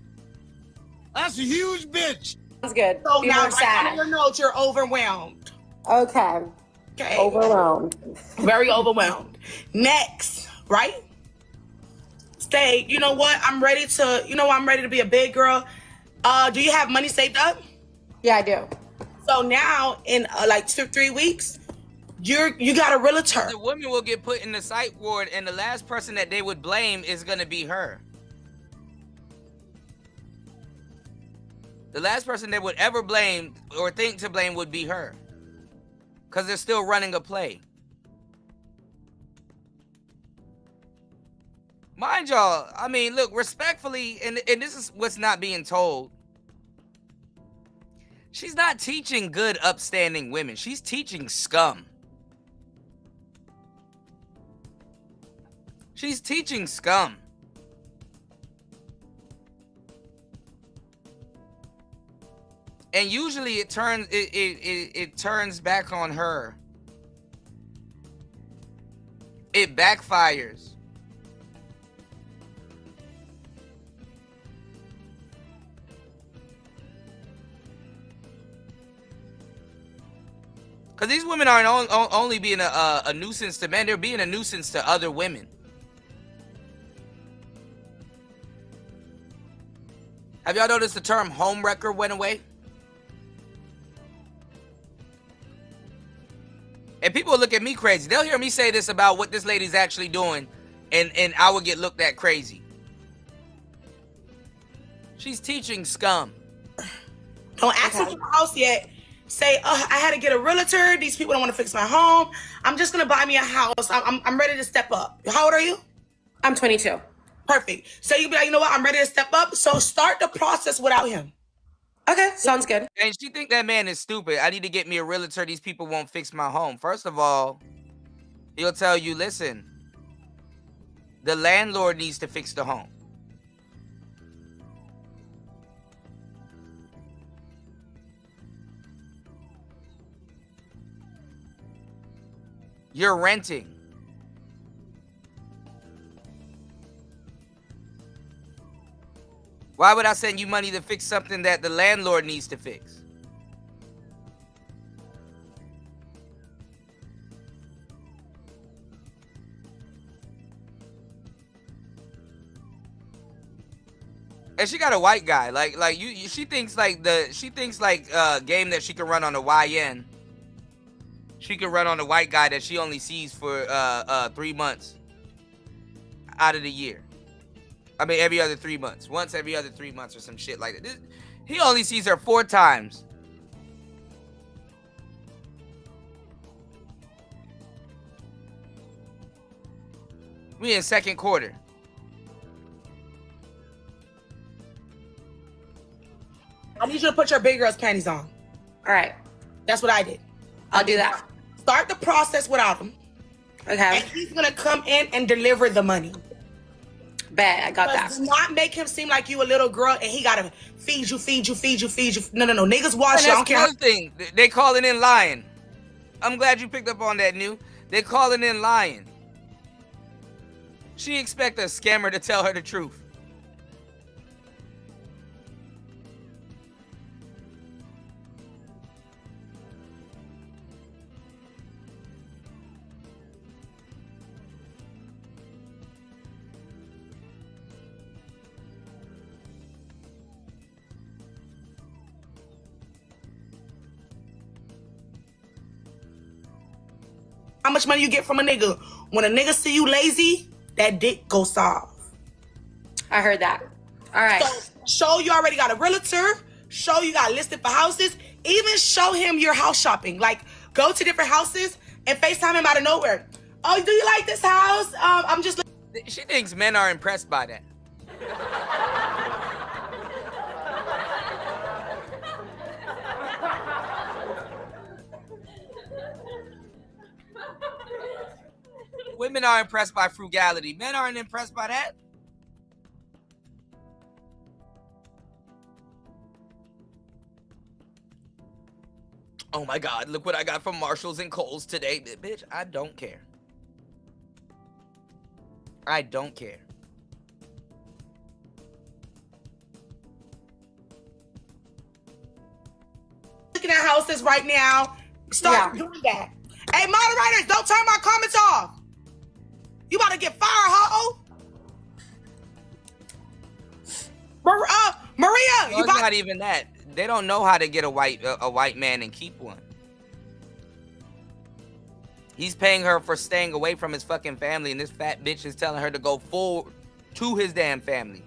That's a huge bitch. Sounds good. So Be now, more sad. on your notes, you're overwhelmed. Okay. Okay. Overwhelmed. Very overwhelmed. Next, right? Say, you know what? I'm ready to be a big girl. Do you have money saved up? Yeah, I do. So now, in like 2-3 weeks, you got a realtor. The woman will get put in the psych ward, and the last person that they would blame is gonna be her. The last person they would ever blame or think to blame would be her. Because they're still running a play. Mind y'all, I mean, look, respectfully, and this is what's not being told. She's not teaching good, upstanding women. She's teaching scum. She's teaching scum. And usually it turns back on her. It backfires. Because these women aren't only being a nuisance to men, they're being a nuisance to other women. Have y'all noticed the term homewrecker went away? And people look at me crazy. They'll hear me say this about what this lady's actually doing, and I will get looked at crazy. She's teaching scum. Don't ask me for the house yet. Say, I had to get a realtor. These people don't want to fix my home. I'm just going to buy me a house. I'm ready to step up. How old are you? I'm 22. Perfect. So you can be like, you know what? I'm ready to step up. So start the process without him. Okay, sounds good. And she think that man is stupid. I need to get me a realtor. These people won't fix my home. First of all, he'll tell you, listen, the landlord needs to fix the home. You're renting. Why would I send you money to fix something that the landlord needs to fix? And she got a white guy. She thinks like game that she can run on the YN. She can run on the white guy that she only sees for 3 months out of the year. I mean, every other 3 months. Once every other 3 months or some shit like that. He only sees her 4 times. We in second quarter. I need you to put your big girl's panties on. All right. That's what I did. I'll do that. Start the process without him. Okay. And he's going to come in and deliver the money. Bet, I got that. Do not make him seem like you a little girl and he got to feed you. No. Niggas watch you. I don't care. Another thing. They calling in lying. I'm glad you picked up on that, New. They calling in lying. She expect a scammer to tell her the truth. How much money you get from a nigga? When a nigga see you lazy, that dick go soft. I heard that. All right. So show you already got a realtor. show you got listed for houses. Even show him your house shopping. Like, go to different houses and FaceTime him out of nowhere. Oh, do you like this house? I'm just... She thinks men are impressed by that. Women are impressed by frugality. Men aren't impressed by that. Oh my God, look what I got from Marshalls and Kohl's today. Bitch, I don't care. I don't care. Looking at houses right now. Start doing that. Hey, moderators, don't turn my comments off. You about to get fired, ho? Maria, No, it's not even that. They don't know how to get a white man and keep one. He's paying her for staying away from his fucking family, and this fat bitch is telling her to go forward to his damn family.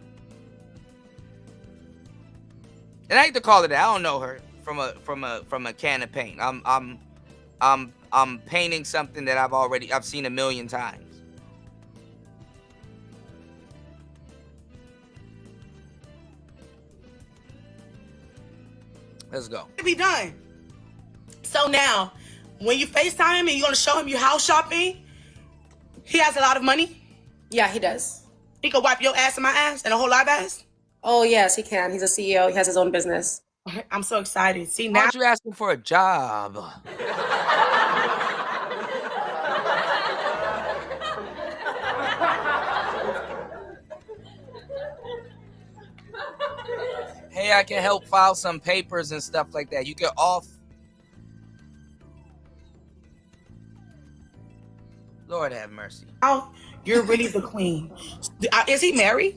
And I hate to call it that. I don't know her from a can of paint. I'm painting something that I've seen a million times. Let's go. To be done. So now, when you FaceTime him and you're gonna show him your house shopping, he has a lot of money. Yeah, he does. He can wipe your ass and my ass and a whole lot of ass. Oh yes, he can. He's a CEO. He has his own business. I'm so excited. See, Why now aren't you asking for a job? Hey, I can help file some papers and stuff like that. You get off. Lord have mercy. now you're really the queen. Is he married?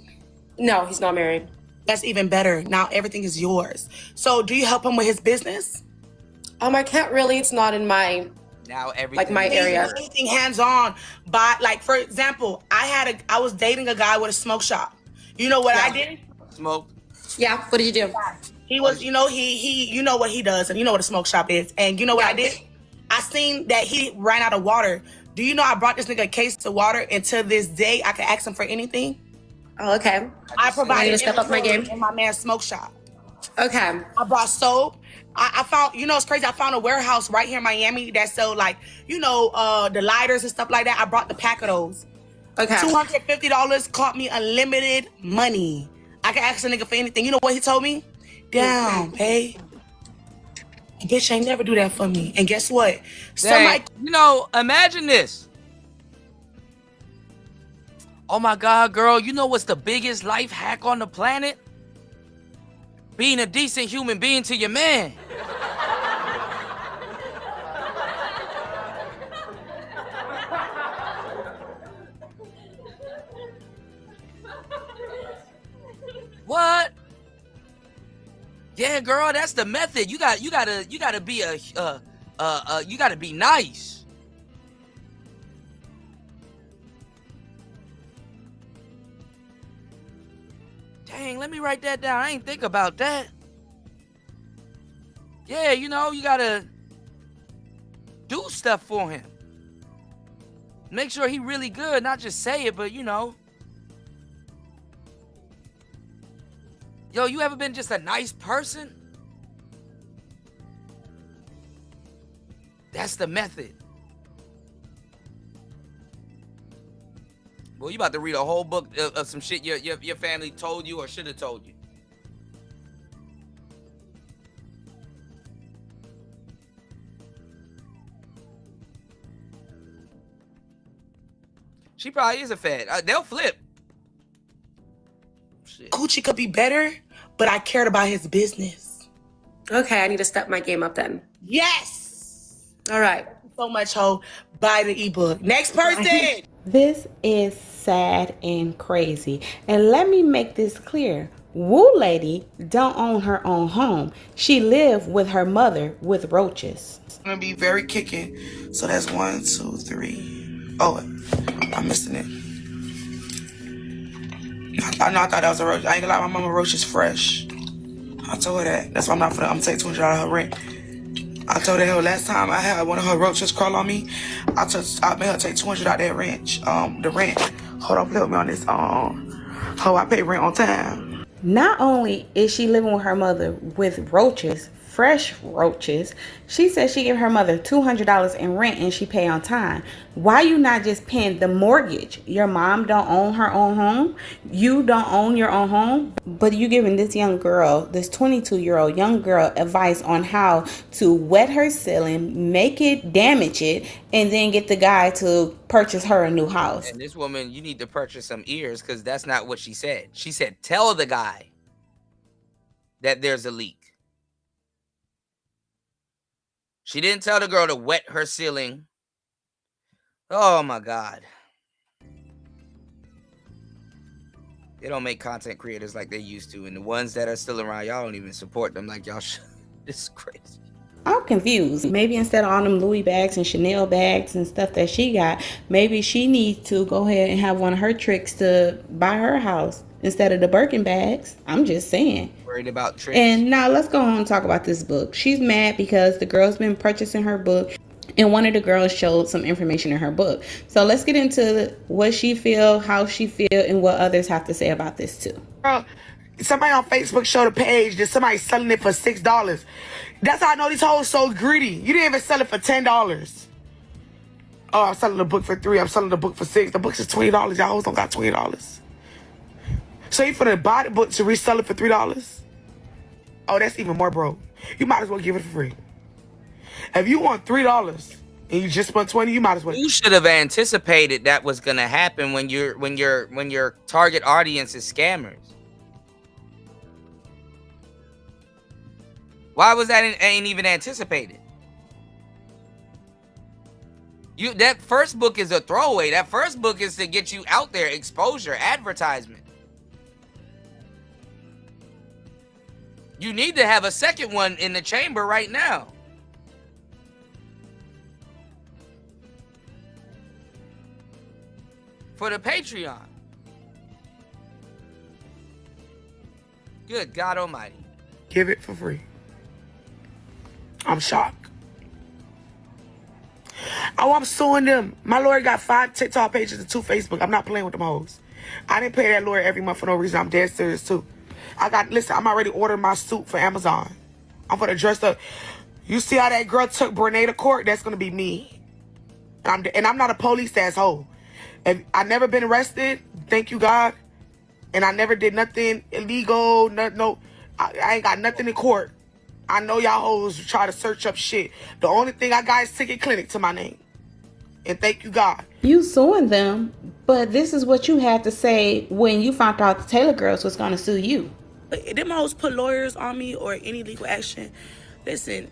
No, he's not married. That's even better. Now everything is yours. So do you help him with his business? I can't really. It's not in my now everything like my area. Anything hands-on. But like, for example, I was dating a guy with a smoke shop. You know what I did? Smoke. Yeah. What did you do? He was, you know, he you know what he does, and you know what a smoke shop is. And you know what I did? I seen that he ran out of water. Do you know I brought this nigga a case of water, and to this day I can ask him for anything? Oh, okay. I provided to step up my game in my man's smoke shop. Okay. I brought soap. I found, you know, it's crazy. I found a warehouse right here in Miami that sold, like, you know, the lighters and stuff like that. I brought the pack of those. Okay. $250 caught me unlimited money. I can ask a nigga for anything. You know what he told me? Damn, babe. A bitch ain't never do that for me. And guess what? Somebody, you know, imagine this. Oh my God, girl, you know what's the biggest life hack on the planet? Being a decent human being to your man. What? Yeah, girl, that's the method. You gotta be you gotta be nice. Dang, let me write that down. I ain't think about that. Yeah, you know, you gotta do stuff for him. Make sure he really good, not just say it, but you know. Yo, you ever been just a nice person? That's the method. Well, you about to read a whole book of some shit your family told you or should have told you. She probably is a fed. They'll flip. Shit. Coochie could be better, but I cared about his business. Okay, I need to step my game up then. Yes. All right. So much, ho. Buy the ebook. Next person. This is sad and crazy. And let me make this clear. Woo lady don't own her own home. She lived with her mother with roaches. I'm gonna be very kicking. So that's 1, 2, 3. Oh, I'm missing it. I thought that was a roach. I ain't gonna lie, my mama roach is fresh. I told her that. That's why I'm gonna take $200 out of her rent. I told her last time I had one of her roaches crawl on me, I made her take $200 out that rent. The rent. Hold on, play with me on this. I pay rent on time. Not only is she living with her mother with roaches, fresh roaches, she said she gave her mother $200 in rent and she pay on time. Why you not just paying the mortgage? Your mom don't own her own home. You don't own your own home. But you giving this young girl, this 22-year-old young girl, advice on how to wet her ceiling, make it, damage it, and then get the guy to purchase her a new house. And this woman, you need to purchase some ears because that's not what she said. She said, tell the guy that there's a leak. She didn't tell the girl to wet her ceiling. Oh my God. They don't make content creators like they used to. And the ones that are still around, y'all don't even support them like y'all should. This is crazy. I'm confused. Maybe instead of all them Louis bags and Chanel bags and stuff that she got, maybe she needs to go ahead and have one of her tricks to buy her house instead of the Birkin bags. I'm just saying. Worried about tricks. And now let's go on and talk about this book. She's mad because the girl's been purchasing her book and one of the girls showed some information in her book. So let's get into what she feel, how she feel, and what others have to say about this too. Somebody on Facebook showed a page that somebody's selling it for $6. That's how I know these hoes so greedy. You didn't even sell it for $10. Oh, I'm selling the book for $3. I'm selling the book for $6. The book's is $20. Y'all hoes don't got $20. So you finna buy the book to resell it for $3? Oh, that's even more broke. You might as well give it for free. If you want $3 and you just spent $20, you might as well. You should have anticipated that was gonna happen when your target audience is scammers. Why was that ain't even anticipated? That first book is a throwaway. That first book is to get you out there, exposure, advertisement. You need to have a second one in the chamber right now. For the Patreon. Good God Almighty. Give it for free. I'm shocked. Oh, I'm suing them. My lawyer got 5 TikTok pages and 2 Facebook. I'm not playing with them hoes. I didn't pay that lawyer every month for no reason. I'm dead serious too. Listen, I'm already ordering my suit for Amazon. I'm gonna dress up. You see how that girl took Brene to court? That's gonna be me. And I'm not a police asshole. I never been arrested, thank you God. And I never did nothing illegal. I ain't got nothing in court. I know y'all hoes try to search up shit. The only thing I got is Ticket Clinic to my name. And thank you God. You suing them, but this is what you had to say when you found out the Taylor girls was gonna sue you. Them hoes put lawyers on me or any legal action. Listen,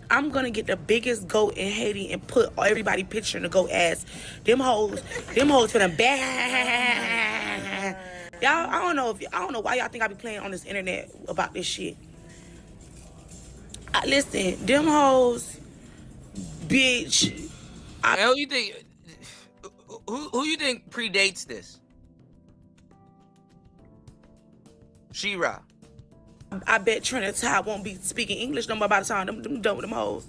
I'm gonna get the biggest goat in Haiti and put everybody picture in the goat ass. Them hoes finna bang. Y'all, I don't know why y'all think I be playing on this internet about this shit. Listen, them hoes, bitch. Who you think? Who you think predates this? Shera. I bet Trinity won't be speaking English no more by the time them done with them hoes.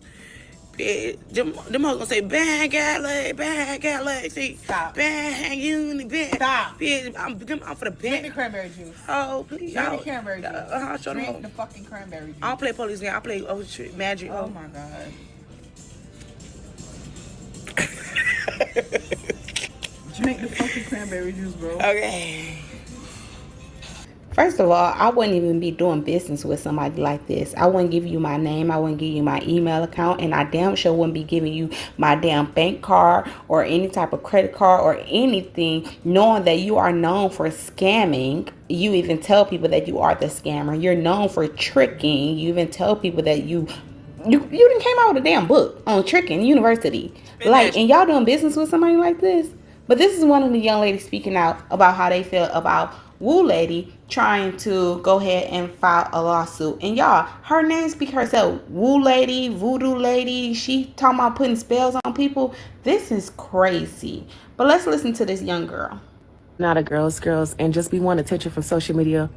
Bitch, them hoes gonna say bang got leg, see, stop, bang uni, bang, stop, bitch. I'm for the bang. Drink the cranberry juice. Oh please, drink the cranberry juice. Drink the fucking cranberry juice. I don't play police game. I play magic. Oh my god. Drink the fucking cranberry juice, bro. Okay. First of all, I wouldn't even be doing business with somebody like this. I wouldn't give you my name. I wouldn't give you my email account. And I damn sure wouldn't be giving you my damn bank card or any type of credit card or anything, knowing that you are known for scamming. You even tell people that you are the scammer. You're known for tricking. You even tell people that you done came out with a damn book on Trickin University. Like, and y'all doing business with somebody like this? But this is one of the young ladies speaking out about how they feel about Woo Lady trying to go ahead and file a lawsuit. And y'all, her name speaks herself. Woo Lady, Voodoo Lady. She talking about putting spells on people. This is crazy. But let's listen to this young girl. Not a girls, and just be wanting attention from social media.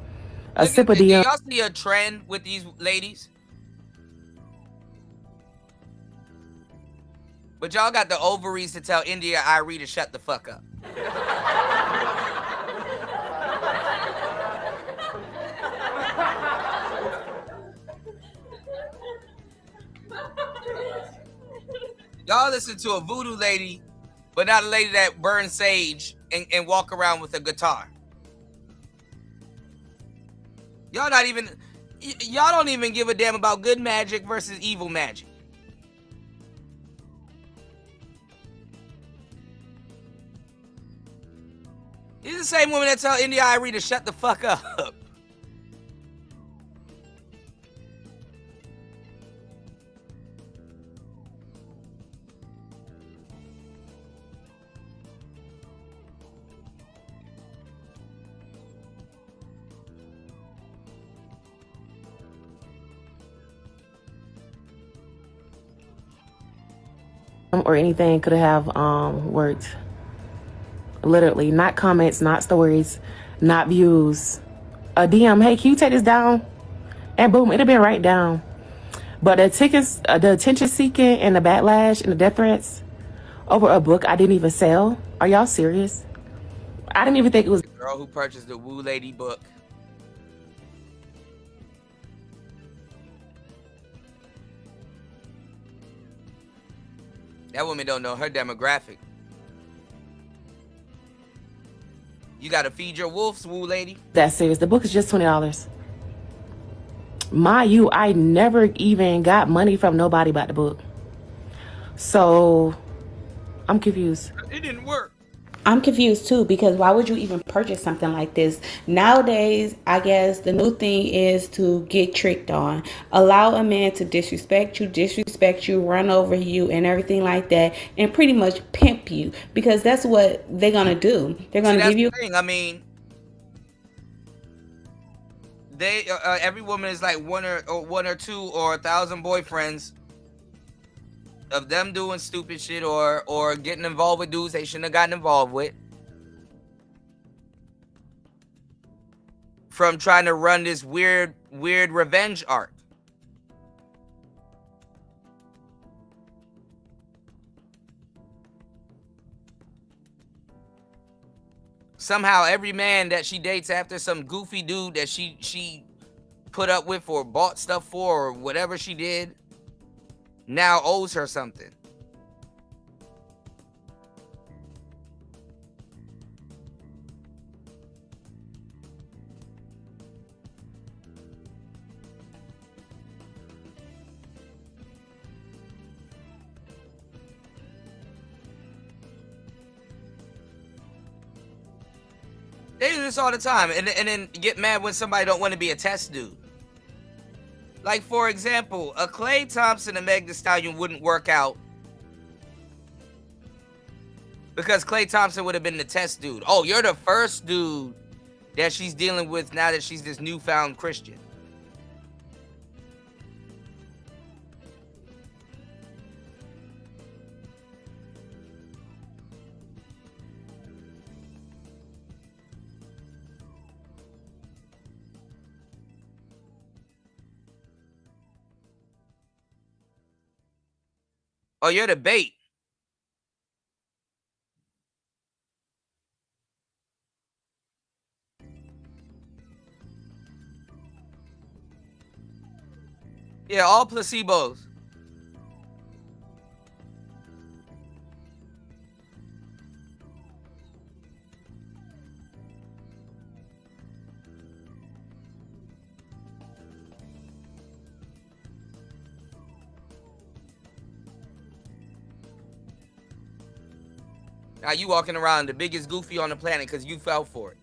a sip of Do DM. y'all see a trend with these ladies? But y'all got the ovaries to tell India Irie to shut the fuck up. Y'all listen to a voodoo lady, but not a lady that burns sage and walk around with a guitar. Y'all don't even give a damn about good magic versus evil magic. These are the same women that tell India Irie to shut the fuck up. Or anything could have worked. Literally, not comments, not stories, not views. A DM, hey, can you take this down? And boom, it'd have been right down. But the attention seeking and the backlash and the death threats over a book I didn't even sell. Are y'all serious? I didn't even think it was. The girl who purchased the Woo Lady book. That woman don't know her demographic. You gotta feed your wolves, Woo Lady. That serious. The book is just $20. I never even got money from nobody about the book. So I'm confused. It didn't work. I'm confused too, because why would you even purchase something like this? Nowadays, I guess the new thing is to get tricked on. Allow a man to disrespect you, run over you and everything like that, and pretty much pimp you, because that's what they're going to do. They're going to give you... The thing. I mean, they every woman is like one or two or 1,000 boyfriends of them doing stupid shit or getting involved with dudes they shouldn't have gotten involved with. From trying to run this weird revenge arc. Somehow every man that she dates after some goofy dude that she put up with or bought stuff for or whatever she did now owes her something. They do this all the time, and then get mad when somebody don't want to be a test dude. Like, for example, a Klay Thompson and Meg Thee Stallion wouldn't work out because Klay Thompson would have been the test dude. Oh, you're the first dude that she's dealing with now that she's this newfound Christian. Oh, you're the bait. Yeah, all placebos. Now you walking around the biggest goofy on the planet because you fell for it.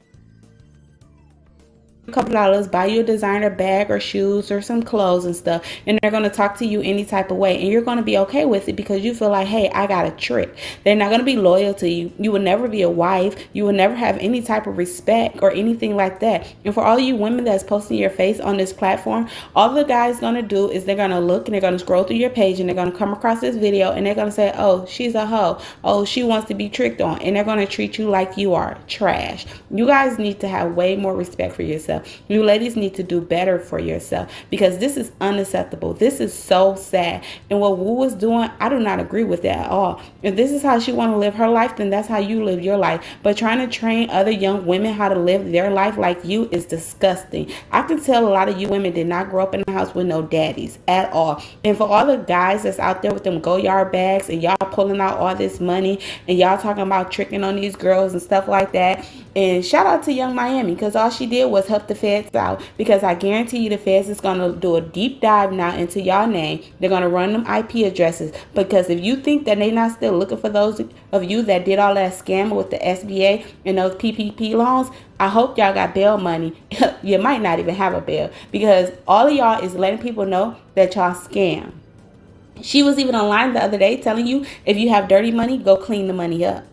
a couple dollars, buy you a designer bag or shoes or some clothes and stuff, and they're going to talk to you any type of way, and you're going to be okay with it because you feel like, hey, I got a trick. They're not going to be loyal to you. You will never be a wife. You will never have any type of respect or anything like that. And for all you women that's posting your face on this platform, all the guy's going to do is they're going to look and they're going to scroll through your page and they're going to come across this video and they're going to say, oh, she's a hoe. Oh, she wants to be tricked on. And they're going to treat you like you are trash. You guys need to have way more respect for yourself. yourself. You ladies need to do better for yourself, because this is unacceptable. This is so sad. And what Wu was doing, I do not agree with that at all. If this is how she want to live her life, then that's how you live your life. But trying to train other young women how to live their life like you is disgusting. I can tell a lot of you women did not grow up in a house with no daddies at all. And for all the guys that's out there with them go-yard bags and y'all pulling out all this money and y'all talking about tricking on these girls and stuff like that, and shout out to Young Miami, because all she did was help the feds out. Because I guarantee you the feds is going to do a deep dive now into y'all name. They're going to run them IP addresses, because if you think that they not still looking for those of you that did all that scam with the SBA and those PPP loans, I hope y'all got bail money. You might not even have a bail, because all of y'all is letting people know that y'all scam. She was even online the other day telling you, if you have dirty money, go clean the money up.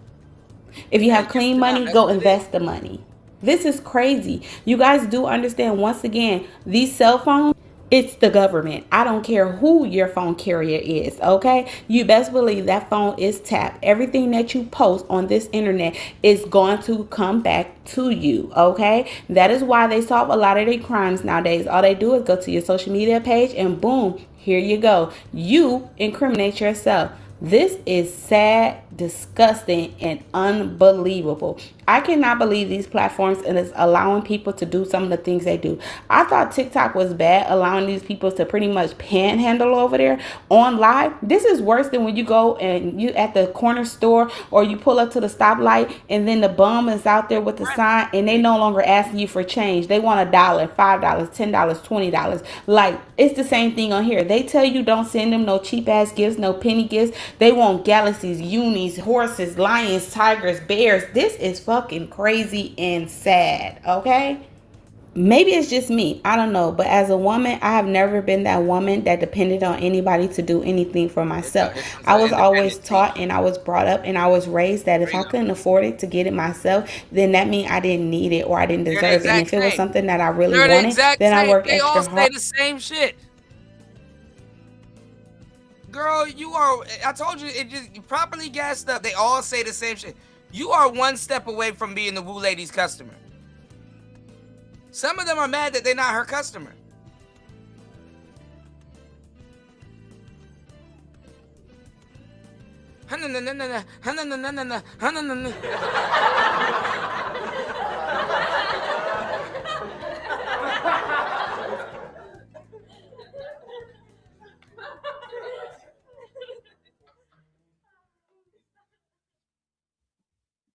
If you have clean money, go invest the money. This is crazy. You guys do understand, once again, these cell phones, it's the government. I don't care who your phone carrier is, okay? You best believe that phone is tapped. Everything that you post on this internet is going to come back to you, okay? That is why they solve a lot of their crimes nowadays. All they do is go to your social media page and boom, here you go. You incriminate yourself. This is sad, disgusting, and unbelievable. I cannot believe these platforms and it's allowing people to do some of the things they do. I thought TikTok was bad, allowing these people to pretty much panhandle over there on live. This is worse than when you go and you at the corner store or you pull up to the stoplight and then the bum is out there with the sign and they no longer asking you for change. They want $1, $5, $10, $20. Like, it's the same thing on here. They tell you don't send them no cheap ass gifts, no penny gifts. They want galaxies, unis, horses, lions, tigers, bears. This is fucking crazy and sad, okay? Maybe it's just me, I don't know, but as a woman, I have never been that woman that depended on anybody to do anything for myself. I was always taught and I was brought up and I was raised that if I couldn't afford it to get it myself, then that means I didn't need it or I didn't deserve it. And if it was something that I really wanted, then I worked extra hard. They all say the same shit. Girl, you are, I told you, it just properly gassed up. They all say the same shit. You are one step away from being the Woo Lady's customer. Some of them are mad that they're not her customer.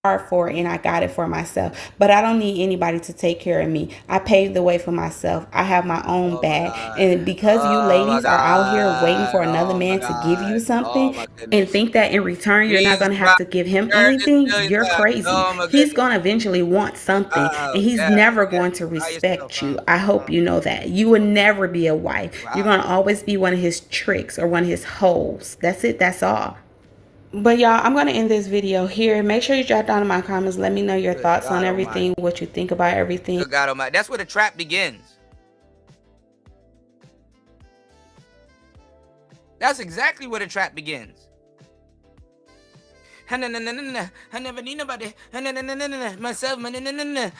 Hard for it and I got it for myself, but I don't need anybody to take care of me. I paved the way for myself. I have my own bag, and because you ladies are out here waiting for another man to give you something and think that in return you're not going to have to give him anything, you're crazy. He's going to eventually want something and he's never going to respect you. I hope you know that. You will never be a wife. You're going to always be one of his tricks or one of his hoes. That's it. That's all. But y'all, I'm going to end this video here. Make sure you drop down in my comments. Let me know your thoughts on everything, what you think about everything. Good God Almighty. That's where the trap begins. That's exactly where the trap begins. I never need nobody. Myself. Myself.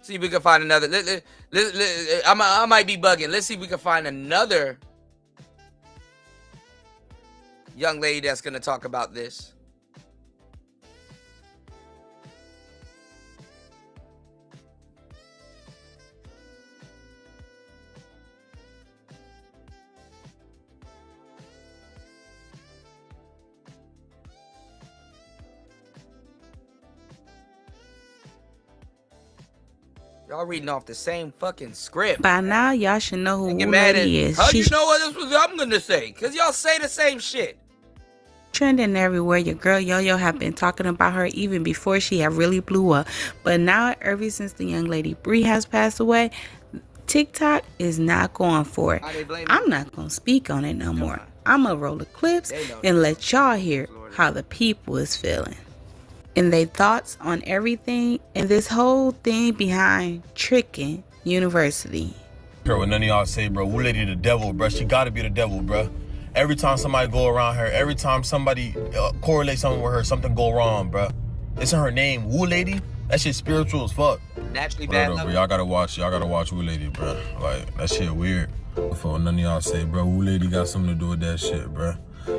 See if we can find another. I might be bugging. Let's see if we can find another young lady that's going to talk about this. Y'all reading off the same fucking script. By now, y'all should know who Woo Lady is. How you know what this was I'm gonna say? Because y'all say the same shit. Trending everywhere. Your girl Yo-Yo have been talking about her even before she had really blew up. But now, ever since the young lady Bree has passed away, TikTok is not going for it. I'm not gonna speak on it no more. I'm gonna roll the clips and let y'all hear how the people is feeling and their thoughts on everything and this whole thing behind Trickin University. Bro, what none of y'all say, bro. Woo Lady the devil, bro. She gotta be the devil, bro. Every time somebody go around her, every time somebody correlate something with her, something go wrong, bro. It's in her name, Woo Lady. That shit spiritual as fuck. Naturally bad. Bro, y'all gotta watch Woo Lady, bro. Like, that shit weird. Before none of y'all say, bro, Woo Lady got something to do with that shit, bro.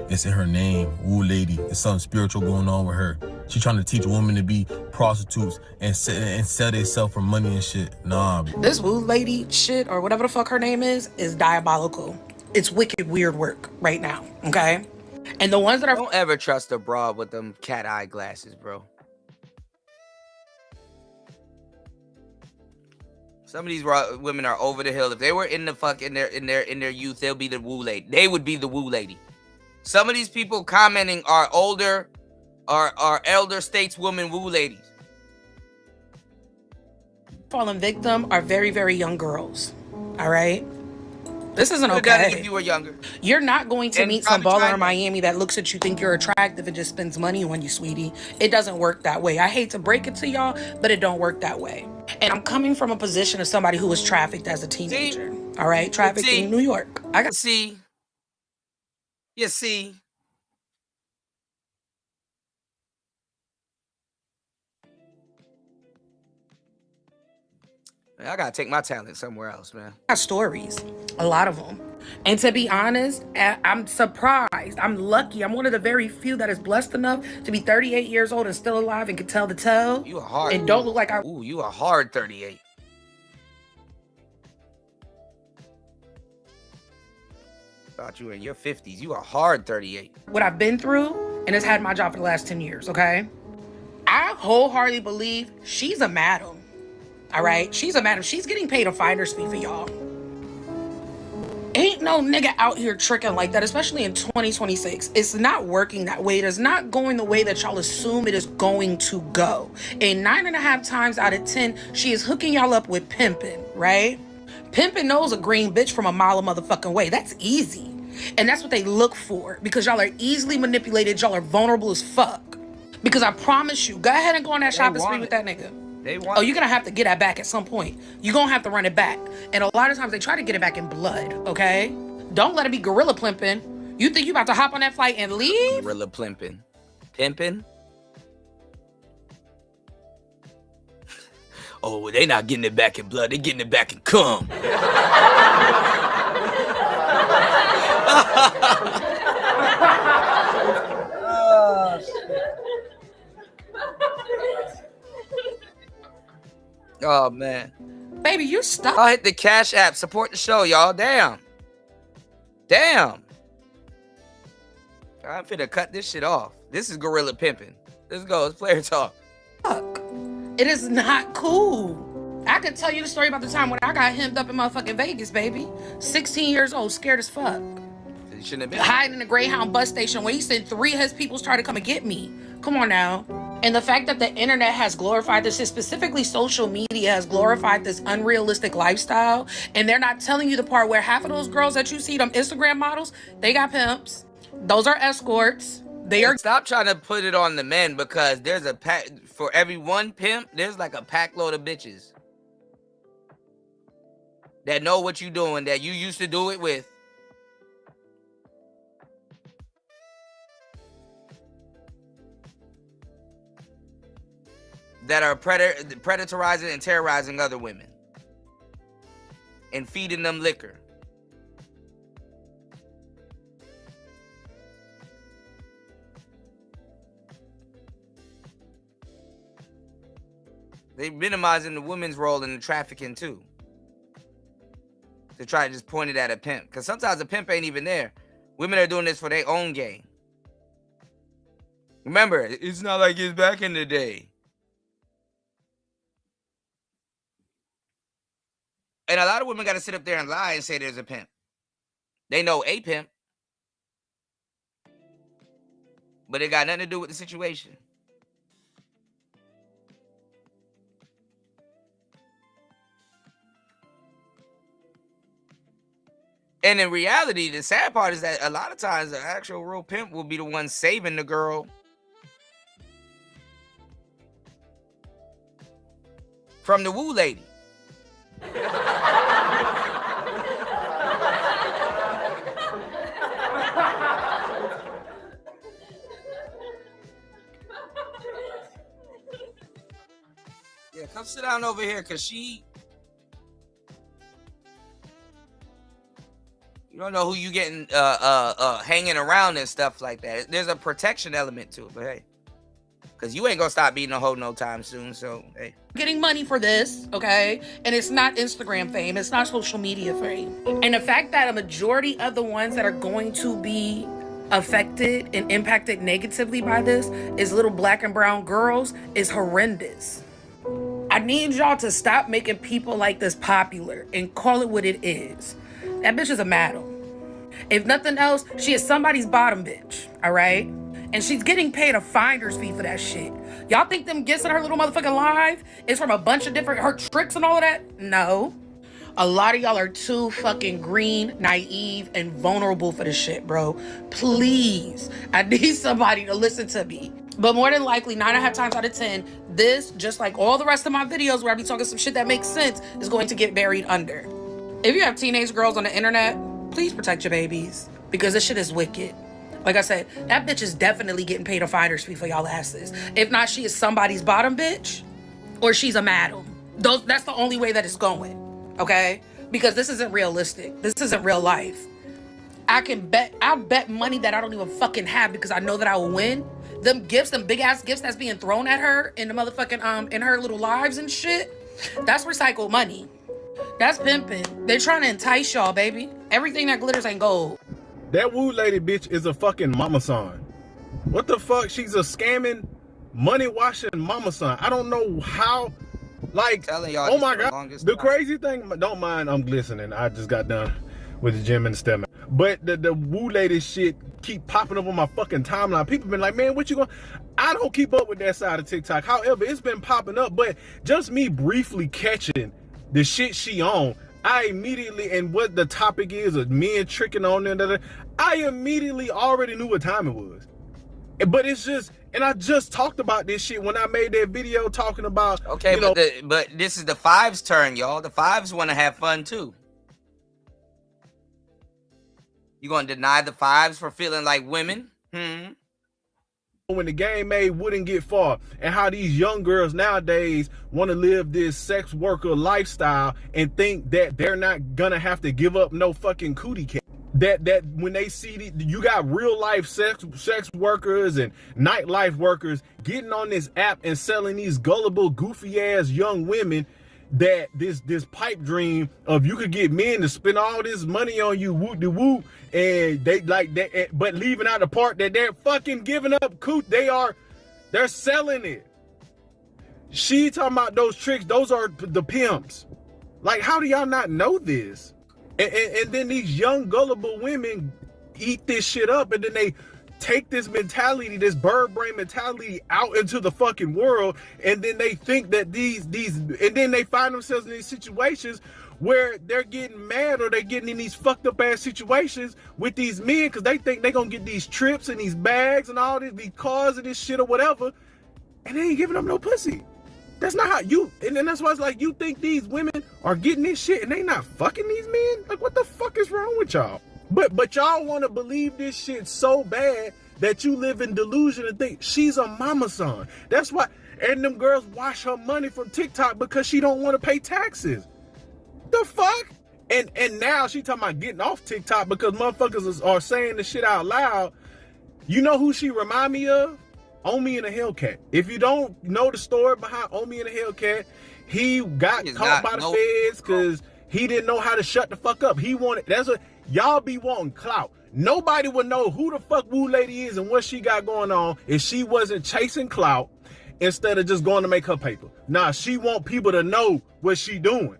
It's in her name, Woo Lady. It's something spiritual going on with her. She trying to teach women to be prostitutes and sell themselves for money and shit. Nah. This Woo Lady shit, or whatever the fuck her name is diabolical. It's wicked weird work right now, okay? And the ones that are... Don't ever trust a broad with them cat eye glasses, bro. Some of these women are over the hill. If they were in their youth, they'll be the Woo Lady. They would be the Woo Lady. Some of these people commenting are older, are elder stateswoman Woo Ladies. Fallen victim are very, very young girls. All right? This isn't Could've done it okay. if you were younger. You're not going to And meet some probably baller tried in Miami that looks at you, think you're attractive, and just spends money on you, sweetie. It doesn't work that way. I hate to break it to y'all, but it don't work that way. And I'm coming from a position of somebody who was trafficked as a teenager. All right? Trafficked in New York. I got see. You see. Man, I gotta take my talent somewhere else, man. stories, a lot of them. And to be honest, I'm surprised. I'm lucky. I'm one of the very few that is blessed enough to be 38 years old and still alive and can tell the tale. You a hard. And don't look like I. Ooh, you a hard 38. Thought you were in your 50s. You a hard 38. What I've been through, and has had my job for the last 10 years, okay? I wholeheartedly believe she's a madam. All right? She's a madam. She's getting paid a finder's fee for y'all. Ain't no nigga out here tricking like that, especially in 2026. It's not working that way. It is not going the way that y'all assume it is going to go. And 9.5 times out of 10, she is hooking y'all up with pimping, right? Pimping knows a green bitch from a mile of motherfucking way. That's easy. And that's what they look for, because y'all are easily manipulated. Y'all are vulnerable as fuck. Because I promise you, go ahead and go on that shopping spree with that nigga. Oh, you're gonna have to get that back at some point. You're gonna have to run it back. And a lot of times they try to get it back in blood, okay? Don't let it be gorilla plimping. You think you about to hop on that flight and leave? Gorilla plimping. Pimping? Oh, well, they not getting it back in blood. They getting it back in cum. Oh, man. Baby, you stuck. I'll hit the Cash App. Support the show, y'all. Damn. Damn. I'm finna cut this shit off. This is gorilla pimping. Let's go. It's player talk. It is not cool. I could tell you the story about the time when I got hemmed up in motherfucking Vegas, baby. 16 years old, scared as fuck. You shouldn't have been hiding in the Greyhound bus station where he said 3 of his people tried to come and get me. Come on now. And the fact that the internet has glorified this, specifically social media has glorified this unrealistic lifestyle, and they're not telling you the part where half of those girls that you see, them Instagram models, they got pimps. Those are escorts. They are. Stop trying to put it on the men, because there's a pack for every one pimp. There's like a pack load of bitches that know what you're doing, that you used to do it with. That are predatorizing and terrorizing other women and feeding them liquor. They're minimizing the women's role in the trafficking too, to try to just point it at a pimp, because sometimes the pimp ain't even there. Women are doing this for their own gain. Remember, it's not like it's back in the day. And a lot of women got to sit up there and lie and say there's a pimp. They know a pimp, but it got nothing to do with the situation. And in reality, the sad part is that a lot of times the actual real pimp will be the one saving the girl from the woo lady. Yeah, come sit down over here, cause she. You don't know who you getting hanging around and stuff like that. There's a protection element to it, but hey, cause you ain't gonna stop being a hoe no time soon. So hey, getting money for this, okay? And it's not Instagram fame, it's not social media fame. And the fact that a majority of the ones that are going to be affected and impacted negatively by this is little black and brown girls is horrendous. I need y'all to stop making people like this popular and call it what it is. That bitch is a madam. If nothing else, she is somebody's bottom bitch, all right? And she's getting paid a finder's fee for that shit. Y'all think them gifts in her little motherfucking live is from a bunch of different, her tricks and all of that? No. A lot of y'all are too fucking green, naive, and vulnerable for this shit, bro. Please, I need somebody to listen to me. But more than likely, 9.5 times out of 10, this, just like all the rest of my videos where I be talking some shit that makes sense, is going to get buried under. If you have teenage girls on the internet, please protect your babies, because this shit is wicked. Like I said, that bitch is definitely getting paid a finder's fee for y'all asses. If not, she is somebody's bottom bitch, or she's a madam. That's the only way that it's going, okay? Because this isn't realistic. This isn't real life. I'll bet money that I don't even fucking have because I know that I will win. Them gifts, them big ass gifts that's being thrown at her in the motherfucking, in her little lives and shit, that's recycled money. That's pimping. They're trying to entice y'all, baby. Everything that glitters ain't gold. That Woo lady bitch is a fucking mama son. What the fuck? She's a scamming, money washing mama son. I don't know how. Like, oh my god. The crazy thing, don't mind, I'm glistening. I just got done with the gym and the stomach. But the Woo lady shit keep popping up on my fucking timeline. People been like, man, what you going? I don't keep up with that side of TikTok. However, it's been popping up. But just me briefly catching the shit she on, I immediately, and what the topic is of men tricking on them, I immediately already knew what time it was. But it's just, and I just talked about this shit when I made that video talking about, okay, but this is the fives' turn, y'all. The fives want to have fun too. You gonna deny the fives for feeling like women? When the game made wouldn't get far, and how these young girls nowadays want to live this sex worker lifestyle and think that they're not gonna have to give up no fucking cootie cat. That when they see you got real life sex workers and nightlife workers getting on this app and selling these gullible, goofy ass young women that this pipe dream of you could get men to spend all this money on you, whoop de whoop, and they like that, but leaving out the part that they're fucking giving up coot. They're selling it. She talking about those tricks. Those are the pimps. Like, how do y'all not know this? And then these young gullible women eat this shit up, and then they take this mentality, this bird brain mentality, out into the fucking world, and then they think that and then they find themselves in these situations where they're getting mad, or they're getting in these fucked up ass situations with these men because they think they're gonna get these trips and these bags and all these cars and this shit or whatever, and they ain't giving them no pussy. That's not how you, and then that's why it's like, you think these women are getting this shit and they not fucking these men? Like, what the fuck is wrong with y'all? But y'all want to believe this shit so bad that you live in delusion and think she's a mama son. That's why, and them girls wash her money from TikTok because she don't want to pay taxes. The fuck? And now she talking about getting off TikTok because motherfuckers are saying the shit out loud. You know who she remind me of? Omi and the Hellcat. If you don't know the story behind Omi and the Hellcat, he got caught by the feds because he didn't know how to shut the fuck up. He wanted, that's what y'all be wanting, clout. Nobody would know who the fuck Woo lady is and what she got going on if she wasn't chasing clout instead of just going to make her paper. Nah, she want people to know what she doing.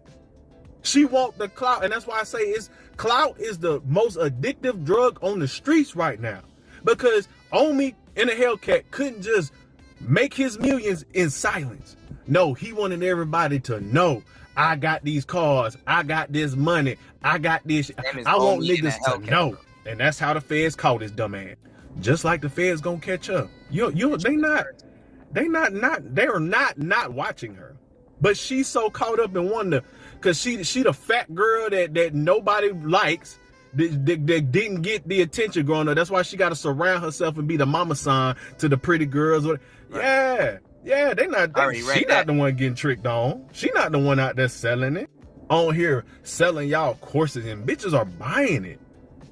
She want the clout, and that's why I say clout is the most addictive drug on the streets right now. Because Omi and the Hellcat couldn't just make his millions in silence. No, he wanted everybody to know, I got these cars, I got this money, I got this. I want niggas to know. And that's how the feds caught his dumb ass. Just like the feds gonna catch up. They're not watching her. But she's so caught up in wonder, cause she the fat girl that nobody likes, that didn't get the attention growing up. That's why she gotta surround herself and be the mama son to the pretty girls. Right. Yeah. Yeah, they not. Already read She that. not the one getting tricked on. She not the one out there selling it. On here selling y'all courses, and bitches are buying it.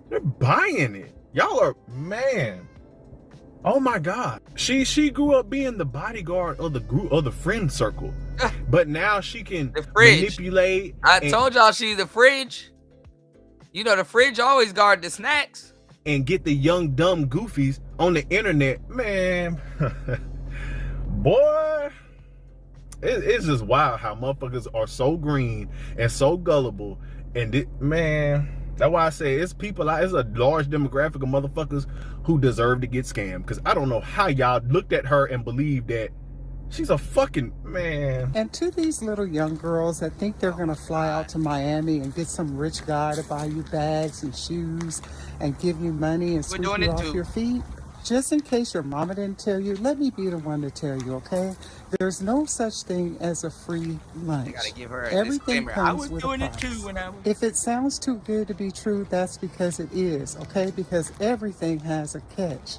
They're buying it. Y'all are, man. Oh my God. She grew up being the bodyguard of the group of the friend circle, but now she can manipulate. I told y'all she's the fridge. You know the fridge always guard the snacks. And get the young dumb goofies on the internet, man. Boy, it's just wild how motherfuckers are so green and so gullible. And man, that's why I say it's people out. It's a large demographic of motherfuckers who deserve to get scammed. Because I don't know how y'all looked at her and believed that she's a fucking man. And to these little young girls that think they're gonna fly out to Miami and get some rich guy to buy you bags and shoes and give you money and sweep you off your feet, just in case your mama didn't tell you, let me be the one to tell you, okay? There's no such thing as a free lunch. Gotta give her a Everything disclaimer. comes I was with doing a it price. too when I was. If it sounds too good to be true, that's because it is, okay? Because everything has a catch.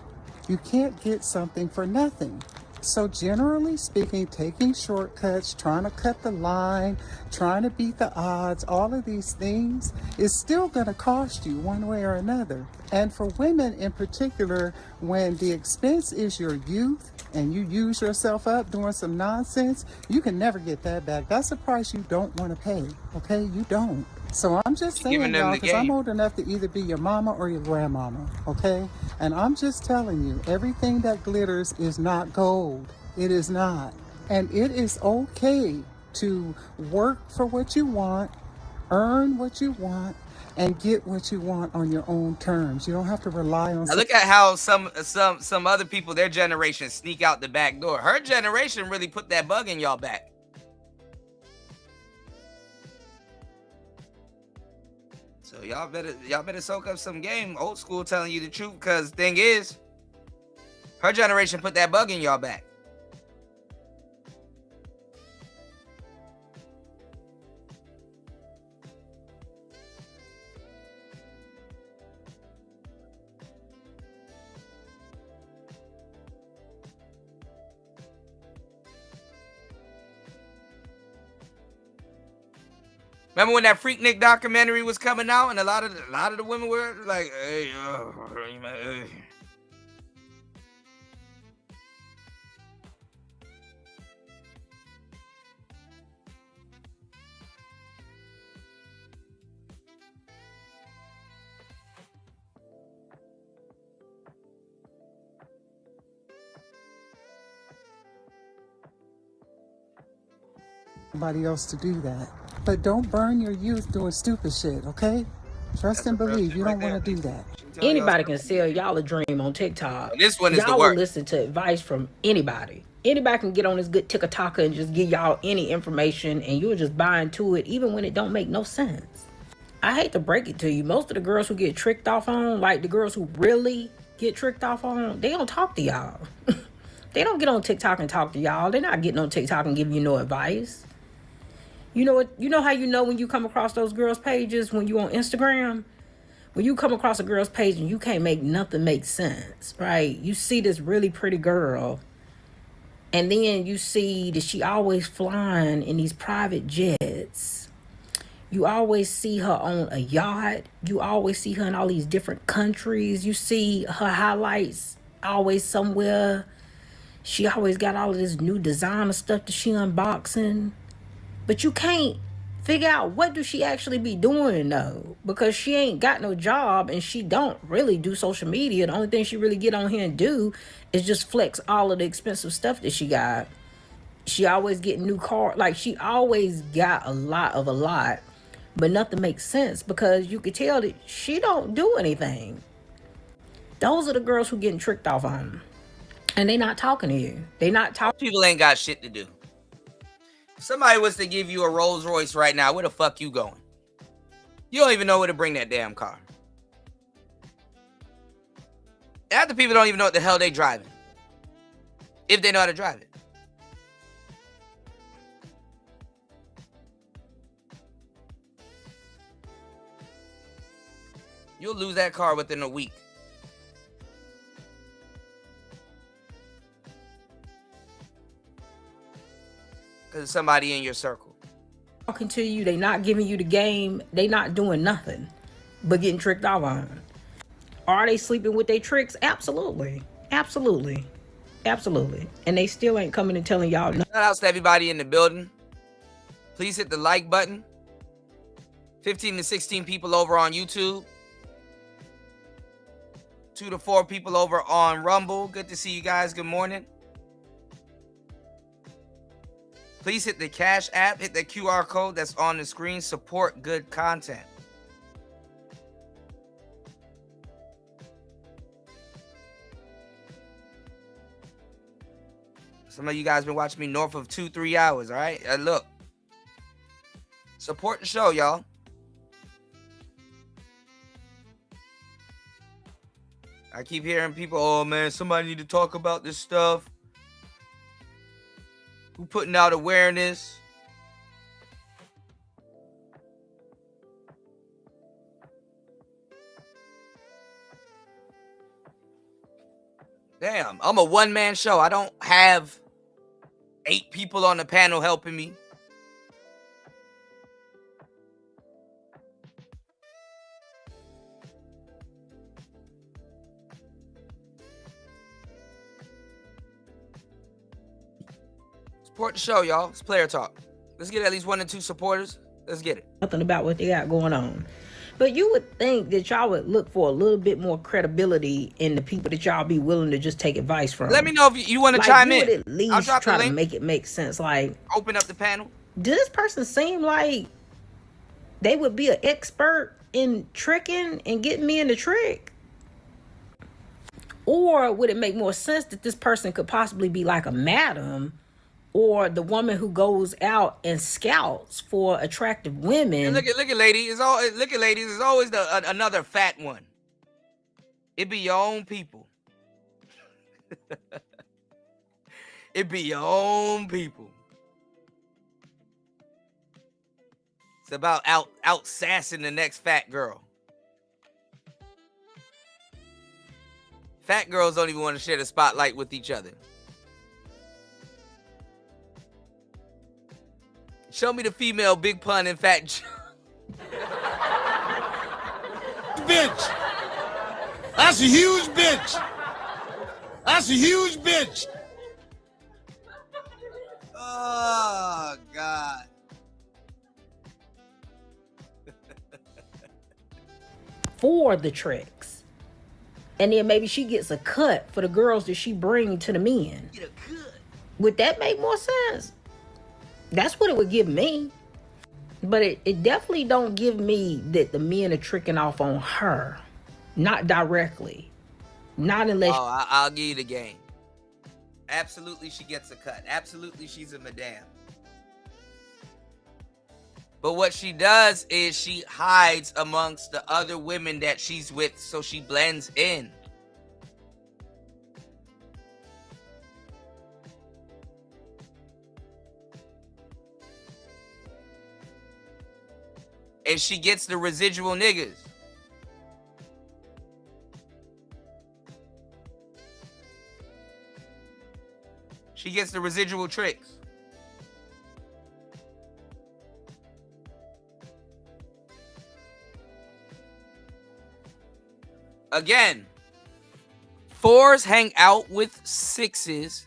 You can't get something for nothing. So generally speaking, taking shortcuts, trying to cut the line, trying to beat the odds, all of these things is still going to cost you one way or another. And for women in particular, when the expense is your youth and you use yourself up doing some nonsense, you can never get that back. That's a price you don't want to pay, okay? You don't. So I'm just saying, y'all, because I'm old enough to either be your mama or your grandmama, okay? And I'm just telling you, everything that glitters is not gold. It is not. And it is okay to work for what you want, earn what you want, and get what you want on your own terms. You don't have to rely on... Now look at how some other people, their generation, sneak out the back door. Her generation really put that bug in y'all back. So y'all better soak up some game. Old school telling you the truth, because thing is, her generation put that bug in y'all back. Remember when that Freaknik documentary was coming out, and a lot of the women were like, "Hey, hey." Somebody else to do that. But don't burn your youth doing stupid shit, okay? Trust and believe. You don't want to do that. Anybody can sell y'all a dream on TikTok. This one is y'all the worst. Will listen to advice from anybody. Anybody can get on this good TikTok and just give y'all any information, and you'll just buy into it, even when it don't make no sense. I hate to break it to you. Most of the girls who get tricked off on, like the girls who really get tricked off on, they don't talk to y'all. They don't get on TikTok and talk to y'all. They're not getting on TikTok and giving you no advice. You know what? You know how you know when you come across those girls' pages when you on Instagram? When you come across a girl's page and you can't make nothing make sense, right? You see this really pretty girl, and then you see that she always flying in these private jets. You always see her on a yacht. You always see her in all these different countries. You see her highlights always somewhere. She always got all of this new designer stuff that she unboxing. But you can't figure out what do she actually be doing though, because she ain't got no job and she don't really do social media. The only thing she really get on here and do is just flex all of the expensive stuff that she got. She always get new car, like she always got a lot, but nothing makes sense because you could tell that she don't do anything. Those are the girls who getting tricked off on, and they not talking to you. They not talking. People ain't got shit to do. If somebody was to give you a Rolls Royce right now, where the fuck you going? You don't even know where to bring that damn car. Half the people don't even know what the hell they driving, if they know how to drive it. You'll lose that car within a week. because it's somebody in your circle. Talking to you, they not giving you the game, they not doing nothing but getting tricked off on. Are they sleeping with their tricks? Absolutely. Absolutely. Absolutely. And they still ain't coming and telling y'all nothing. Shout out to everybody in the building. Please hit the like button. 15 to 16 people over on YouTube. 2 to 4 people over on Rumble. Good to see you guys. Good morning. Please hit the Cash app. Hit the QR code that's on the screen. Support good content. Some of you guys been watching me north of 2-3 hours, all right? Look. Support the show, y'all. I keep hearing people, oh man, somebody need to talk about this stuff. Who putting out awareness? Damn, I'm a one-man show. I don't have 8 people on the panel helping me. Support the show, y'all. It's player talk. Let's get at least 1 or 2 supporters. Let's get it. Nothing about what they got going on. But you would think that y'all would look for a little bit more credibility in the people that y'all be willing to just take advice from. Let me know if you want to like, chime you in. Would at least I'll drop try the to link. make it make sense. Like, open up the panel. Does this person seem like they would be an expert in tricking and getting me in the trick? Or would it make more sense that this person could possibly be like a madam, or the woman who goes out and scouts for attractive women? And look at ladies. It's always another fat one. It be your own people. It be your own people. It's about out sassing the next fat girl. Fat girls don't even want to share the spotlight with each other. Show me the female Big Pun and Fat Bitch. That's a huge bitch. That's a huge bitch. Oh, God. For the tricks. And then maybe she gets a cut for the girls that she bring to the men. Get a cut. Would that make more sense? That's what it would give me. But it definitely don't give me that the men are tricking off on her. Not directly. Not unless... Oh, I'll give you the game. Absolutely, she gets a cut. Absolutely, she's a madam. But what she does is she hides amongst the other women that she's with, so she blends in. And she gets the residual niggas. She gets the residual tricks. Again, 4s hang out with 6s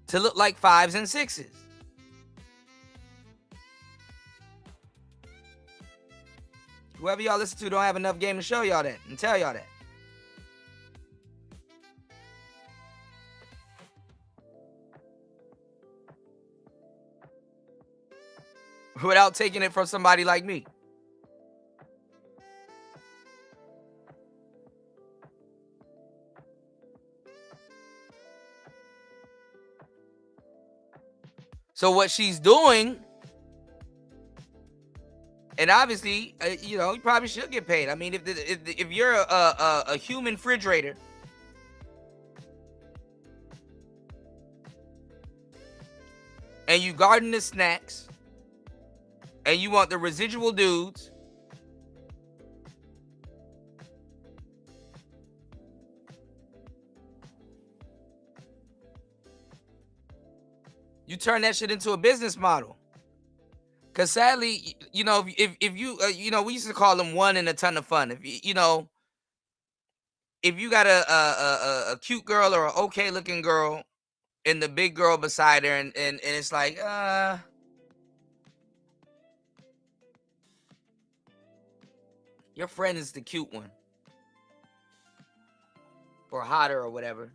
to look like 5s and 6s. Whoever y'all listen to don't have enough game to show y'all that and tell y'all that. Without taking it from somebody like me. So what she's doing, and obviously, you probably should get paid. I mean, if you're a human refrigerator, and you garden the snacks, and you want the residual dudes, You turn that shit into a business model. Cause sadly, you know, if you you know, we used to call them one and a ton of fun. If you know, if you got a cute girl or an okay looking girl and the big girl beside her, and it's like, your friend is the cute one. Or hotter or whatever.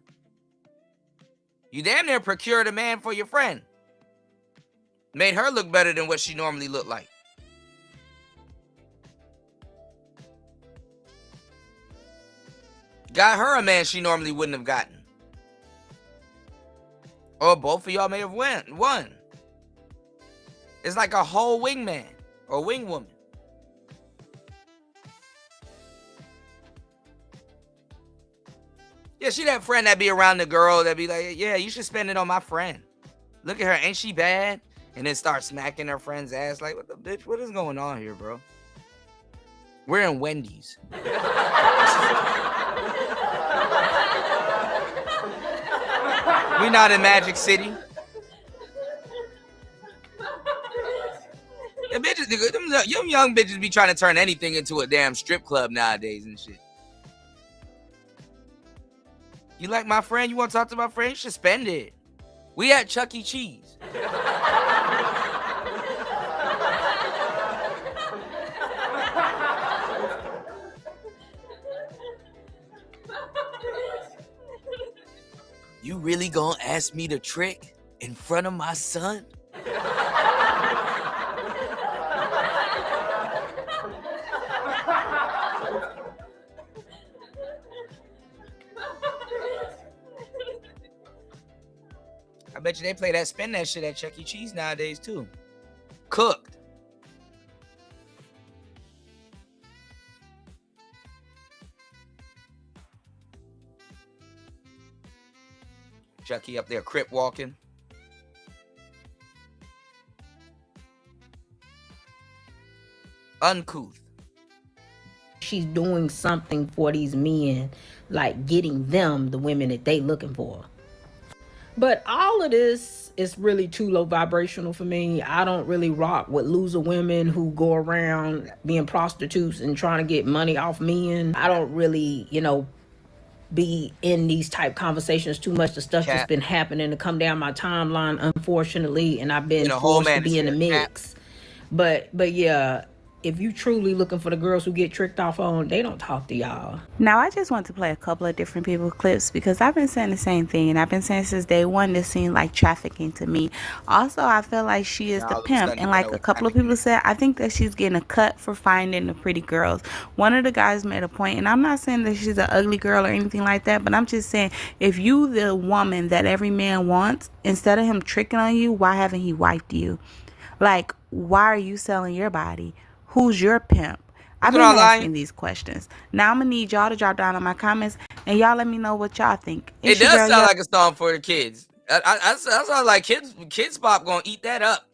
You damn near procured a man for your friend. Made her look better than what she normally looked like. Got her a man she normally wouldn't have gotten. Or both of y'all may have won. It's like a whole wingman or wingwoman. Yeah, she that friend that be around the girl that be like, yeah, you should spend it on my friend. Look at her, ain't she bad? And then start smacking her friend's ass like, what the bitch? What is going on here, bro? We're in Wendy's. We not in Magic City. The bitches, them young bitches be trying to turn anything into a damn strip club nowadays and shit. You like my friend? You want to talk to my friend? You should spend it. We at Chuck E. Cheese. You really gonna ask me to trick in front of my son? I bet you they play that, spin that shit at Chuck E. Cheese nowadays too. Cooked. Chucky up there crip walking. Uncouth. She's doing something for these men, like getting them the women that they looking for. But all of this is really too low vibrational for me. I don't really rock with loser women who go around being prostitutes and trying to get money off men. I don't really, be in these type conversations too much. The stuff that's been happening to come down my timeline, unfortunately, and I've been forced to be in the mix. But yeah, if you truly looking for the girls who get tricked off on, they don't talk to y'all. Now, I just want to play a couple of different people's clips because I've been saying the same thing, and I've been saying since day one this seems like trafficking to me. Also, I feel like she is the pimp, and like a couple of people said, I think that she's getting a cut for finding the pretty girls. One of the guys made a point, and I'm not saying that she's an ugly girl or anything like that, but I'm just saying if you the woman that every man wants, instead of him tricking on you, why haven't he wiped you? Like, why are you selling your body? Who's your pimp? I've been asking these questions. Now I'm gonna need y'all to drop down in my comments and y'all let me know what y'all think. It does sound like a song for the kids. I sound like kids pop gonna eat that up.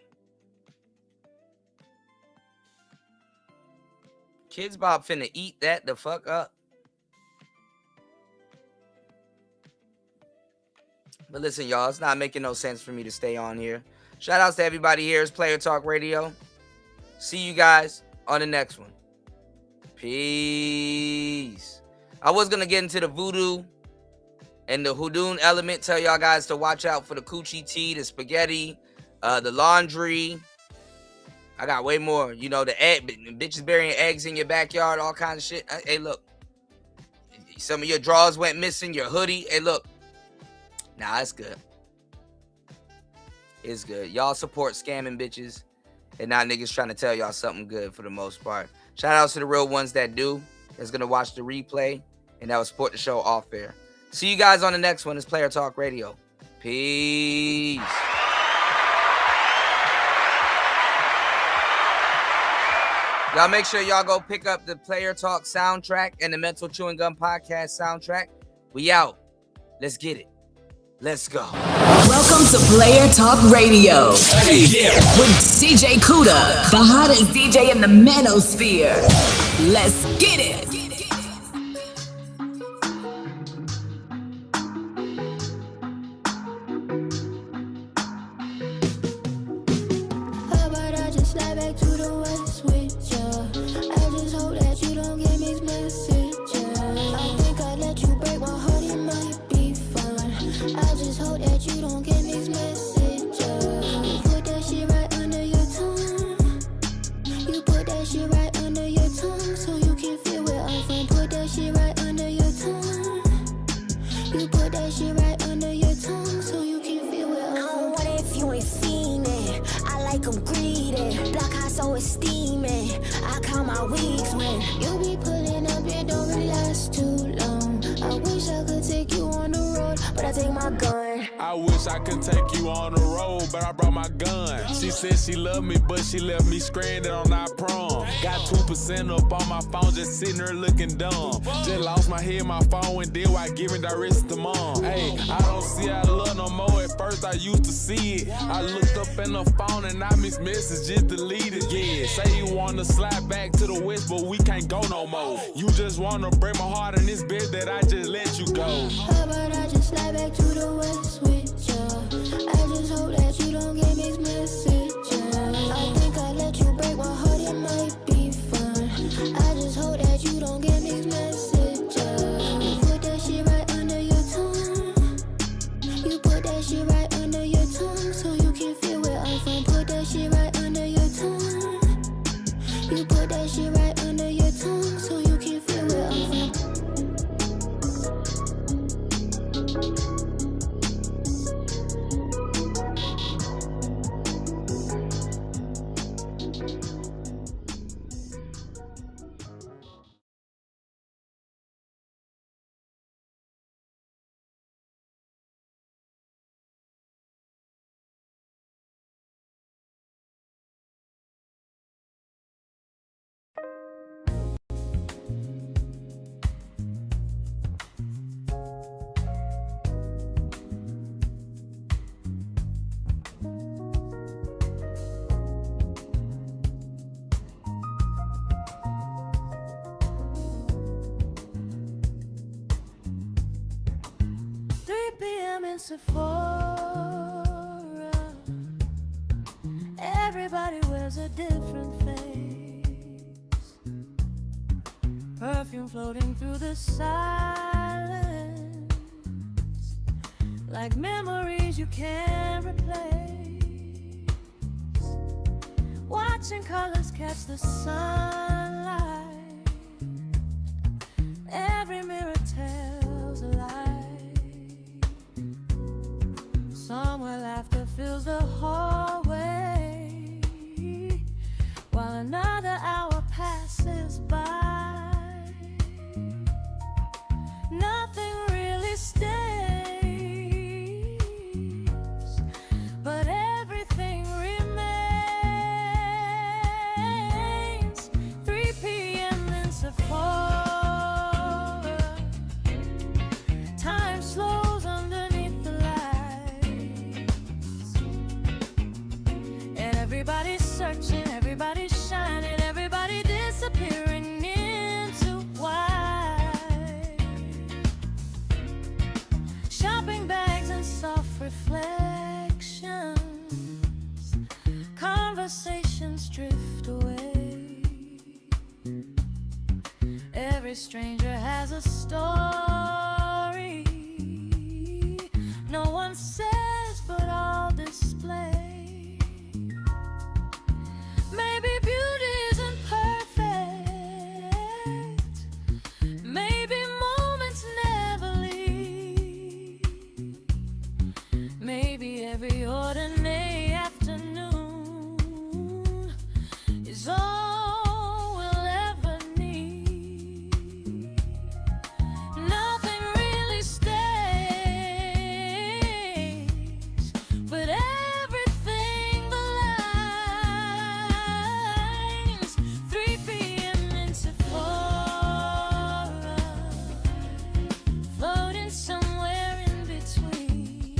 Kids Bop finna eat that the fuck up. But listen, y'all, it's not making no sense for me to stay on here. Shout outs to everybody here. It's Player Talk Radio. See you guys on the next one. Peace. I was going to get into the voodoo and the hoodoo element. Tell y'all guys to watch out for the coochie tea, the spaghetti, the laundry. I got way more. You know, the egg, bitches burying eggs in your backyard, all kinds of shit. Hey, look. Some of your drawers went missing, your hoodie. Hey, look. Nah, it's good. It's good. Y'all support scamming bitches and not niggas trying to tell y'all something good for the most part. Shout outs to the real ones that do. That's going to watch the replay and that will support the show off air. See you guys on the next one. It's Player Talk Radio. Peace. Y'all make sure y'all go pick up the Player Talk soundtrack and the Mental Chewing Gum podcast soundtrack. We out. Let's get it. Let's go. Welcome to Player Talk Radio with DJ Kuda, the hottest DJ in the manosphere. Let's get it. slide back to the west with ya. I just hope that you don't get mixed messages. I think I let you break my heart, it might be fun. I just hope that you don't get mixed messages. You put that shit right under your tongue. You put that shit right under your tongue, so you can feel where I'm from. Put that shit right under your tongue. You put that shit right under your tongue, so you can feel where I'm from. I don't want it if you ain't seen it. I like them greedy, block high so it's steaming. I count my weeks when you be pulling up, it don't really last too long. I wish I could take you on the road, but I take my gun. I wish I could take you on the road, but I brought my gun. She said she loved me, but she left me stranded on our prom. Got 2% up on my phone, just sitting there looking dumb. Just lost my head, my phone, and then why giving directions to mom. Hey, I don't see I love no more. At first I used to see it. I looked up in the phone and I missed messages, deleted. Yeah, say you wanna slide back to the west, but we can't go no more. You just wanna break my heart in this bed that I just let you go. How about I just slide back to the west with ya? I just hope that you don't get mixed messages. I think I let you break my heart, it might be fun. I just hope that you don't get mixed messages. You put that shit right under your tongue. You put that shit right under your tongue, so you can feel where I'm from. Put that shit right under your tongue. You put that shit right under your tongue, so you can feel where I'm from. Sephora, everybody wears a different face. Perfume floating through the silence, like memories you can't replace. Watching colors catch the sunlight, every mirror tells a lie. Somewhere laughter fills the hallway, while another hour passes by. Nothing really stays, but everything remains. 3 p.m. in Sephora, time slows underneath the lights. Everybody's searching, everybody's shining, everybody disappearing into white. Shopping bags and soft reflections, conversations drift away. Every stranger has a story, no one says but all display. Maybe beauty isn't perfect, maybe moments never leave. Maybe every ordinary afternoon is all we'll ever need. Nothing really stays, but everything aligns. 3 p.m. in Sephora, floating somewhere in between.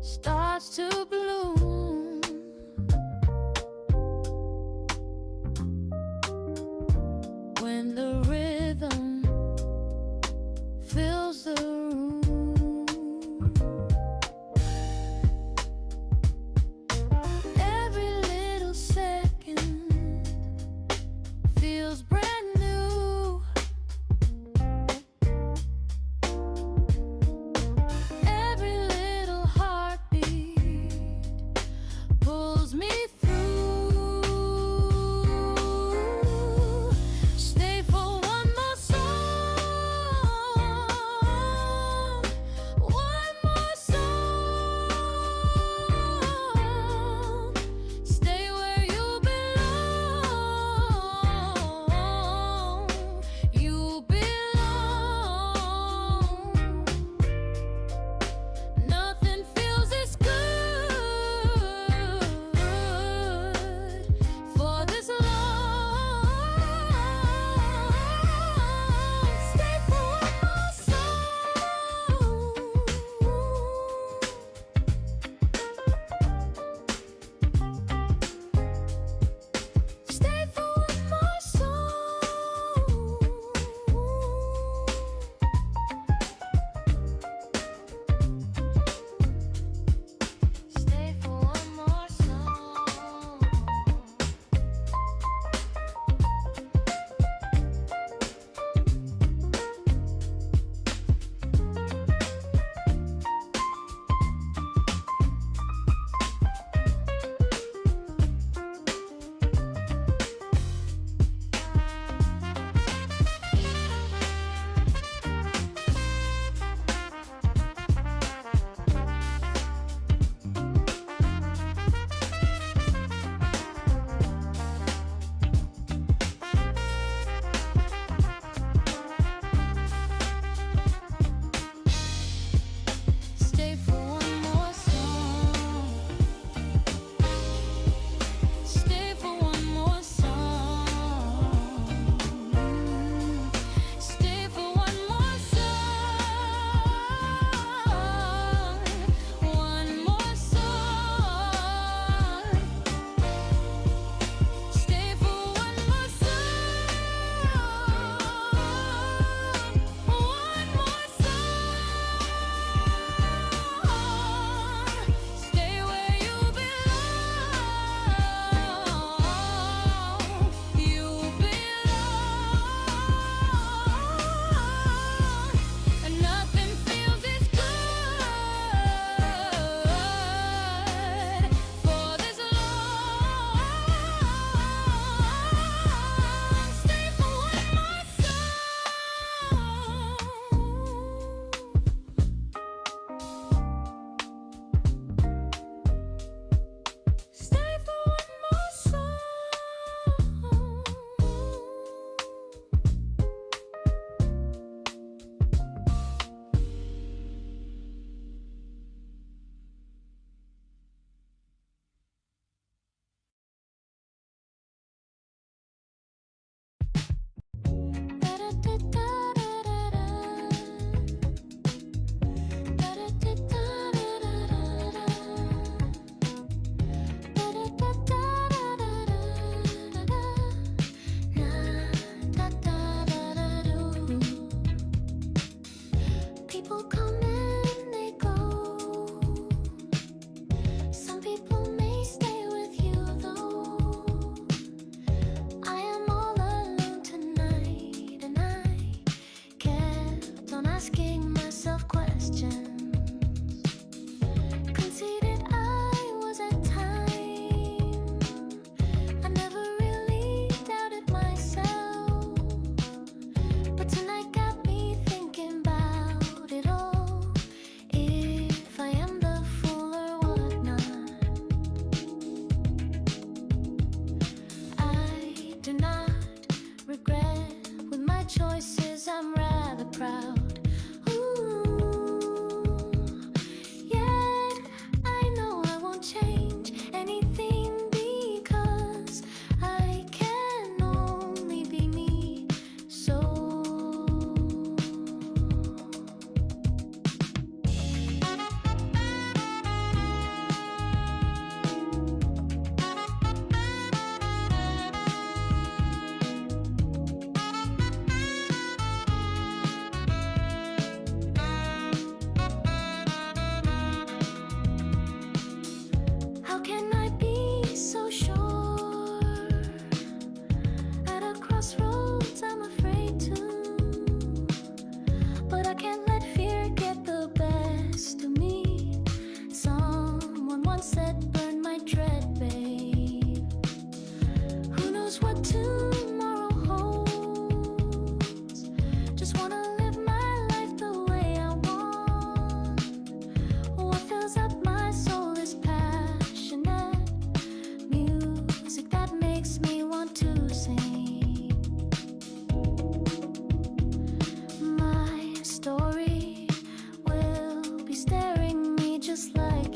starts to bloom. When the rhythm fills the room. Every little second feels brand new. Every little heartbeat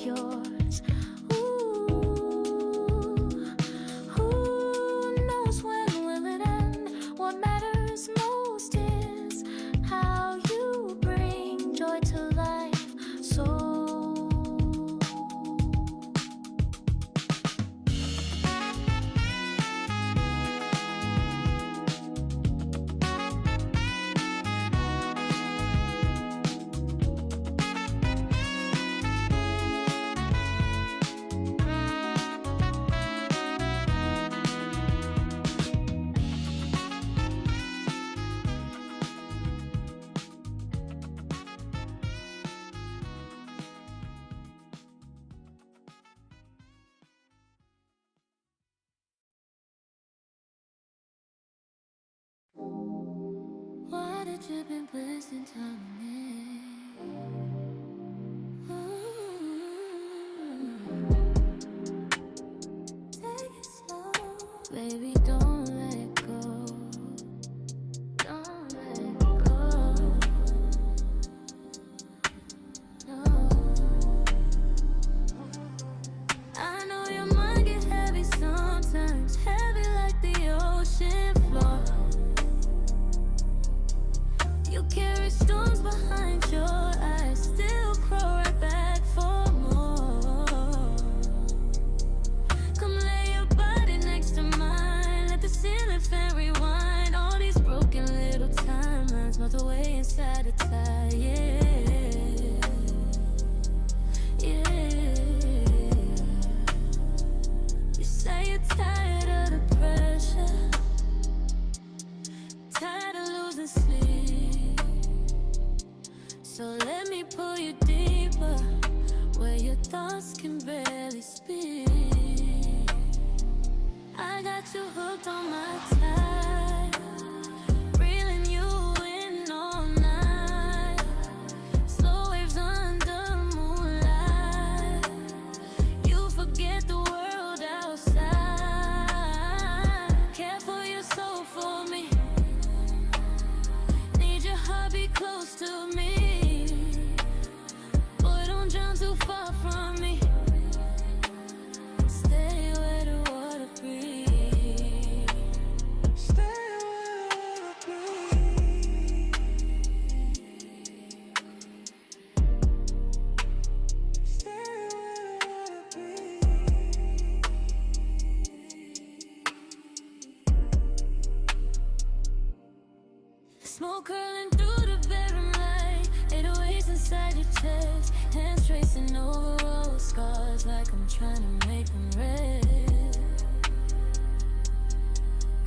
yours. Who knows when will it end? What matters most is how you bring joy to life. So why did you been wasting time on me? Take it slow, baby, don't let go. Don't let go. No. I know your mind get heavy sometimes, heavy like the ocean floor. You carry storms behind your eyes, still crawl right back for more. Come lay your body next to mine, let the ceiling fan rewind. All these broken little timelines melt away inside a tie, yeah. Yeah. You say you're tired of the pressure, tired of losing sleep. So let me pull you deeper, where your thoughts can barely speak. I got you hooked on my time, reeling you in all night. Slow waves under moonlight, you forget the world outside. Care for your soul for me, need your heart be close to me. Boy, don't drown too far from me. Stay where the water breathes. Stay where the water breathes. Stay where the water breathes. Smoke curling through the bedroom light, 808s inside your chest, hands tracing over old scars like I'm trying to make them red.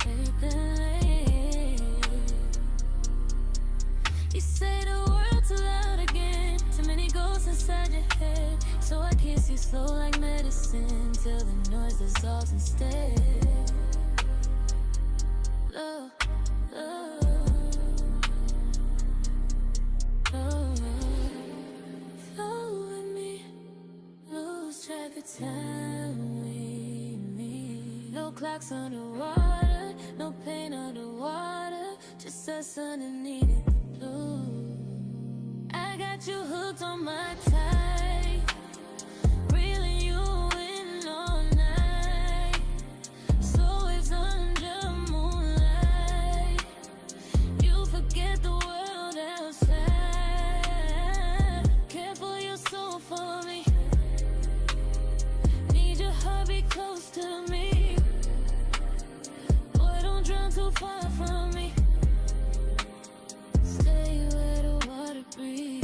Baby, you say the world's too loud again, too many ghosts inside your head. So I kiss you slow like medicine till the noise dissolves instead. Love, love. Flow with me, lose track of time with me. No clocks underwater, no pain underwater, just us underneath it blue. I got you hooked on my time, reeling you in all night. Slow waves under moonlight, you forget the world outside. Care for your soul for me, need your heart be close to me. Boy, don't drown too far from me. Stay where the water breathes.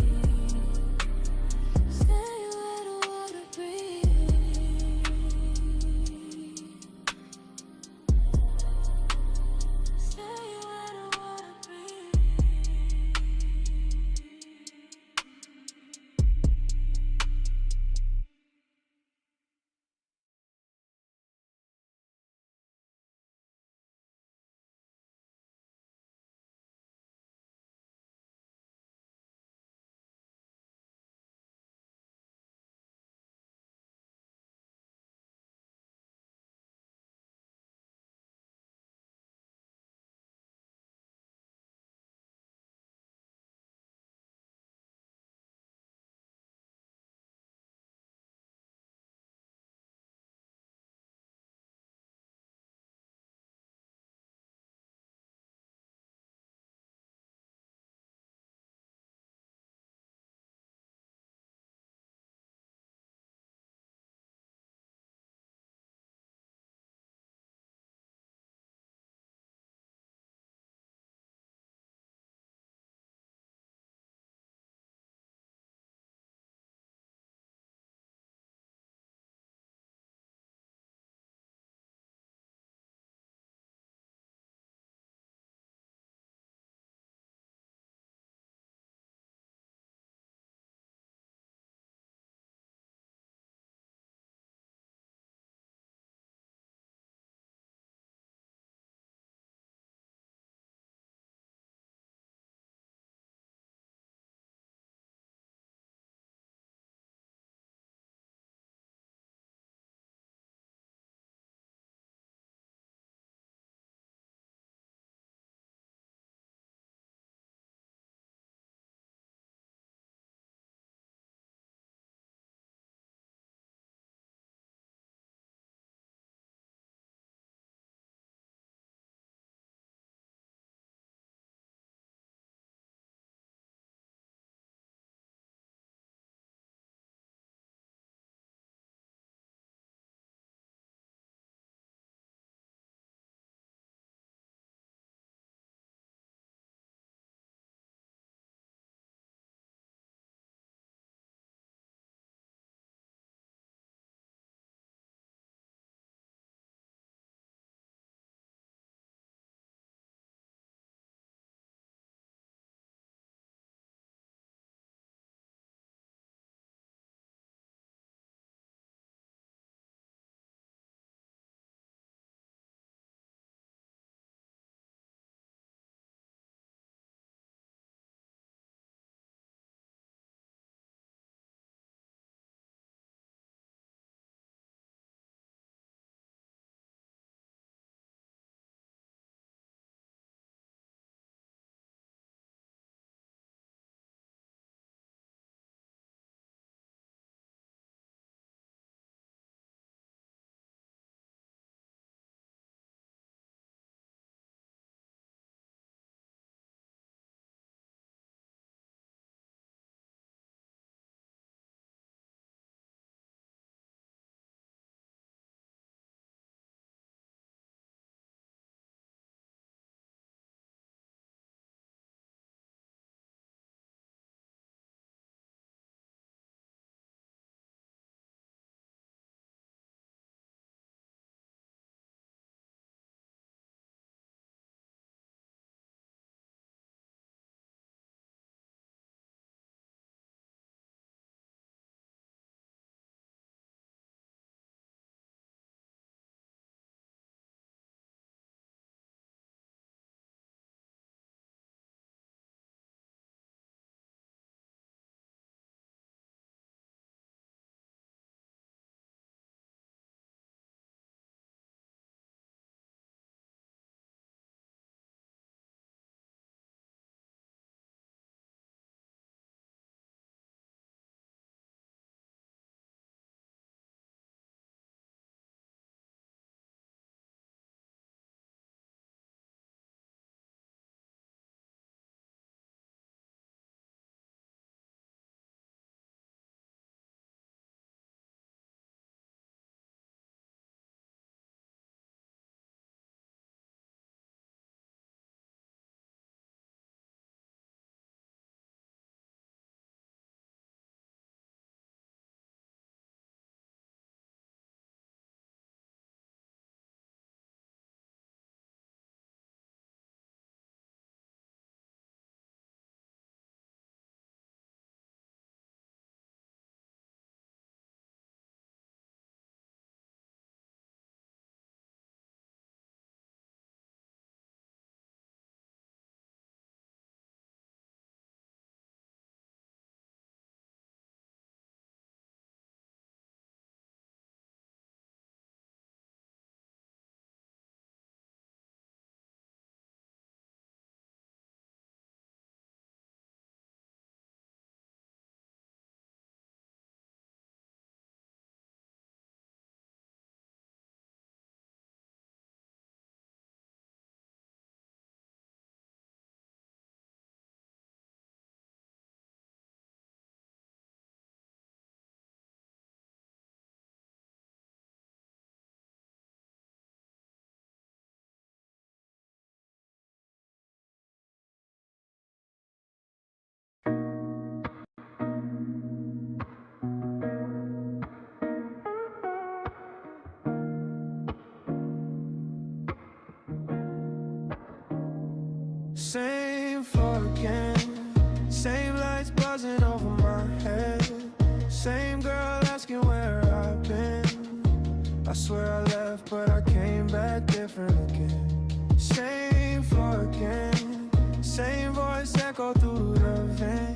I swear I left, but I came back different again. Same floor again, same voice echo through the van.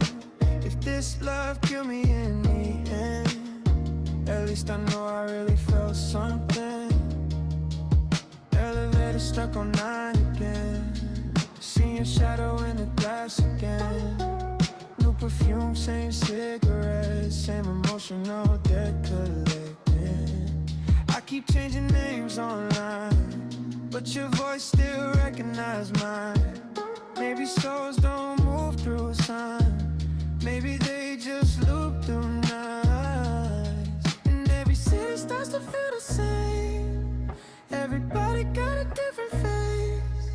If this love killed me in the end, at least I know I really felt something. Elevator stuck on 9 again, seeing your shadow in the glass again. New perfume, same cigarettes, same emotional debt collecting. I keep changing names online, but your voice still recognize mine. Maybe souls don't move through a sign, maybe they just loop through nights. And every city starts to feel the same, everybody got a different face,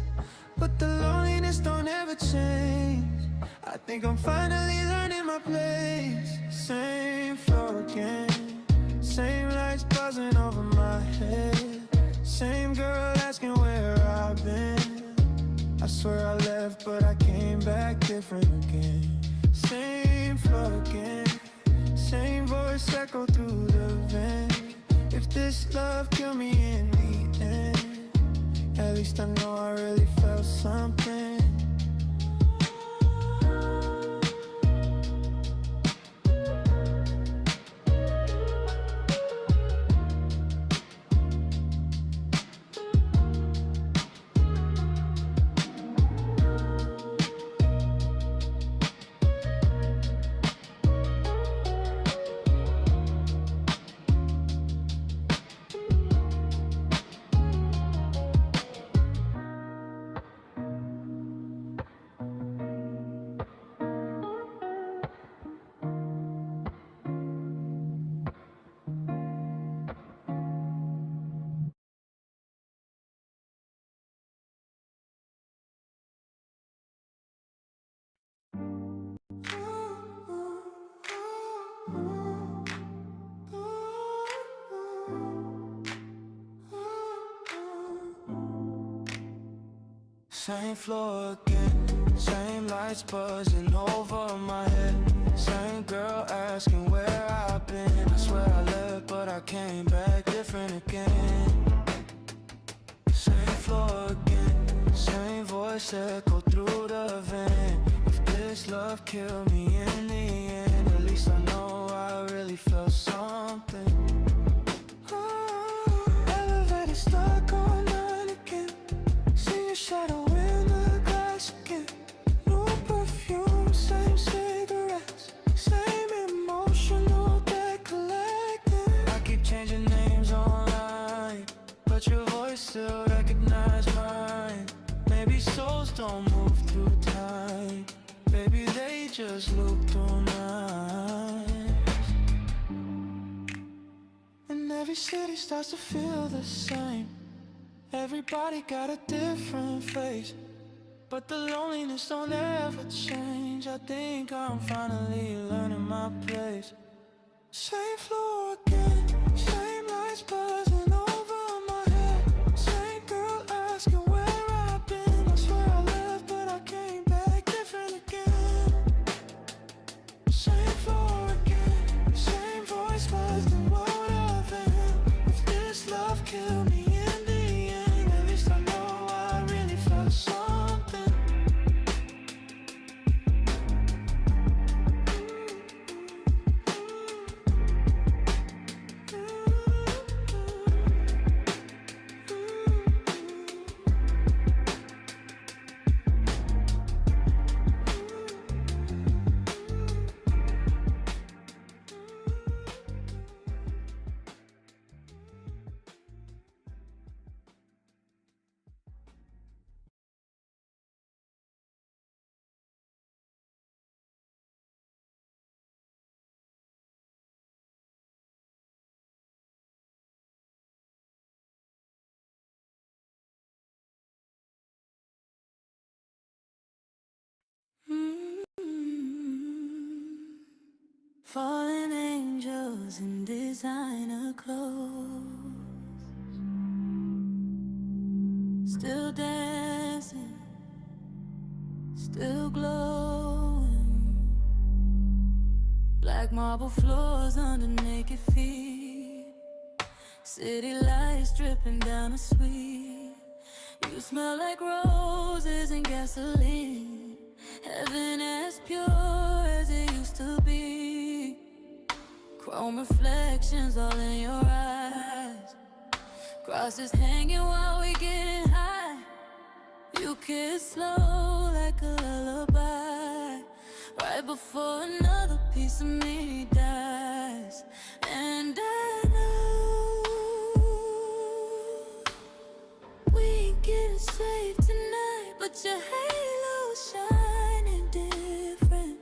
but the loneliness don't ever change. I think I'm finally learning my place. Same floor again, same lights buzzing over my head, same girl asking where I've been. I swear I left, but I came back different again. Same floor again, same voice echo through the van. If this love killed me in the end, at least I know I really felt something. Same floor again, same lights buzzing over my head, same girl asking where I've been. I swear I left, but I came back different again. Same floor again, same voice echo through the van. If this love killed me in the end, at least I know I really felt something. Elevator stuck on 9 again, see your shadow in the glass again. New perfume, same cigarettes, same emotional debt collecting. I keep changing names online, but your voice still recognize mine. Maybe souls don't move through time, maybe they just loop through nights. And every city starts to feel the same, everybody got a different face, but the loneliness don't ever change. I think I'm finally learning my place. Same floor again, same lights buzzing over my head, same girl asking where I've been. I swear I left, but I came back different again. Same floor again, same voice buzzing what I've been. If this love killed me in the end, at least I know I really felt something. Fallen angels in designer clothes, still dancing, still glowing. Black marble floors under naked feet, City lights dripping down the street. You smell like roses and gasoline. Heaven as pure as it used to be. Chrome reflections all in your eyes. Crosses hanging while we getting high. You kiss slow like a lullaby. Right before another piece of me dies. And I know we ain't getting saved tonight, but your halo's shining different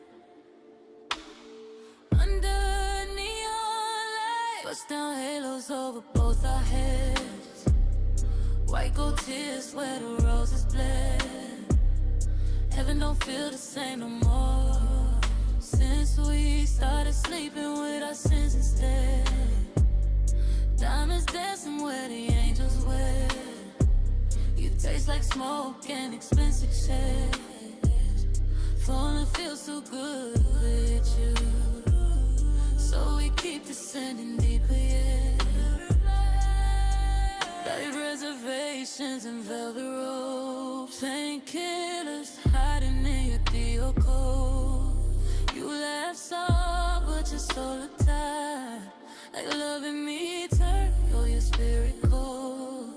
under neon lights. Bust down halos over both our heads. White gold tears where the roses bled. Heaven don't feel the same no more since we started sleeping with our sins instead. Diamonds dancing where the angels were. You taste like smoke and expensive shit. Falling feels so good with you, so we keep descending deeper, yeah. Like reservations and velvet ropes, painkillers hiding in your Dio code. You laugh soft, but your soul is tired. Like loving me turn your spirit cold.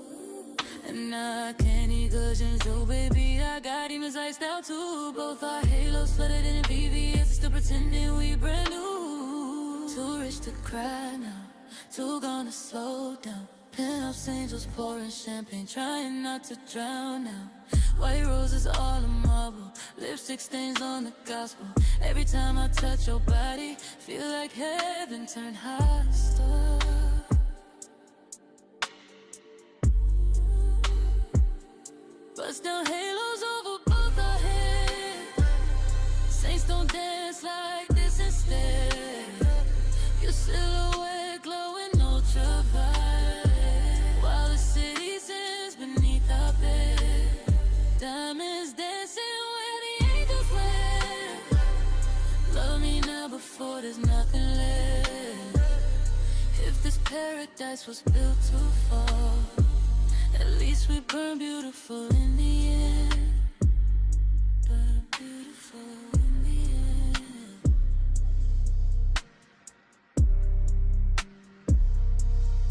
And I can't eat cushions, oh baby, I got demons iced out too. Both our halos flooded in VVS, still pretending we brand new. Too rich to cry now, too gone to slow down. Penthouse angels pouring champagne, trying not to drown now. White roses all in marble, lipstick stains on the gospel. Every time I touch your body, feel like heaven turned hostile. Bust down halos over both our heads. Saints don't dance like this instead. Your silhouette glowing ultraviolet, while the city sins beneath our bed. Diamonds dancing where the angels went. Love me now before there's nothing left. If this paradise was built to fall, at least we burn beautiful in the end. Burn beautiful in the end.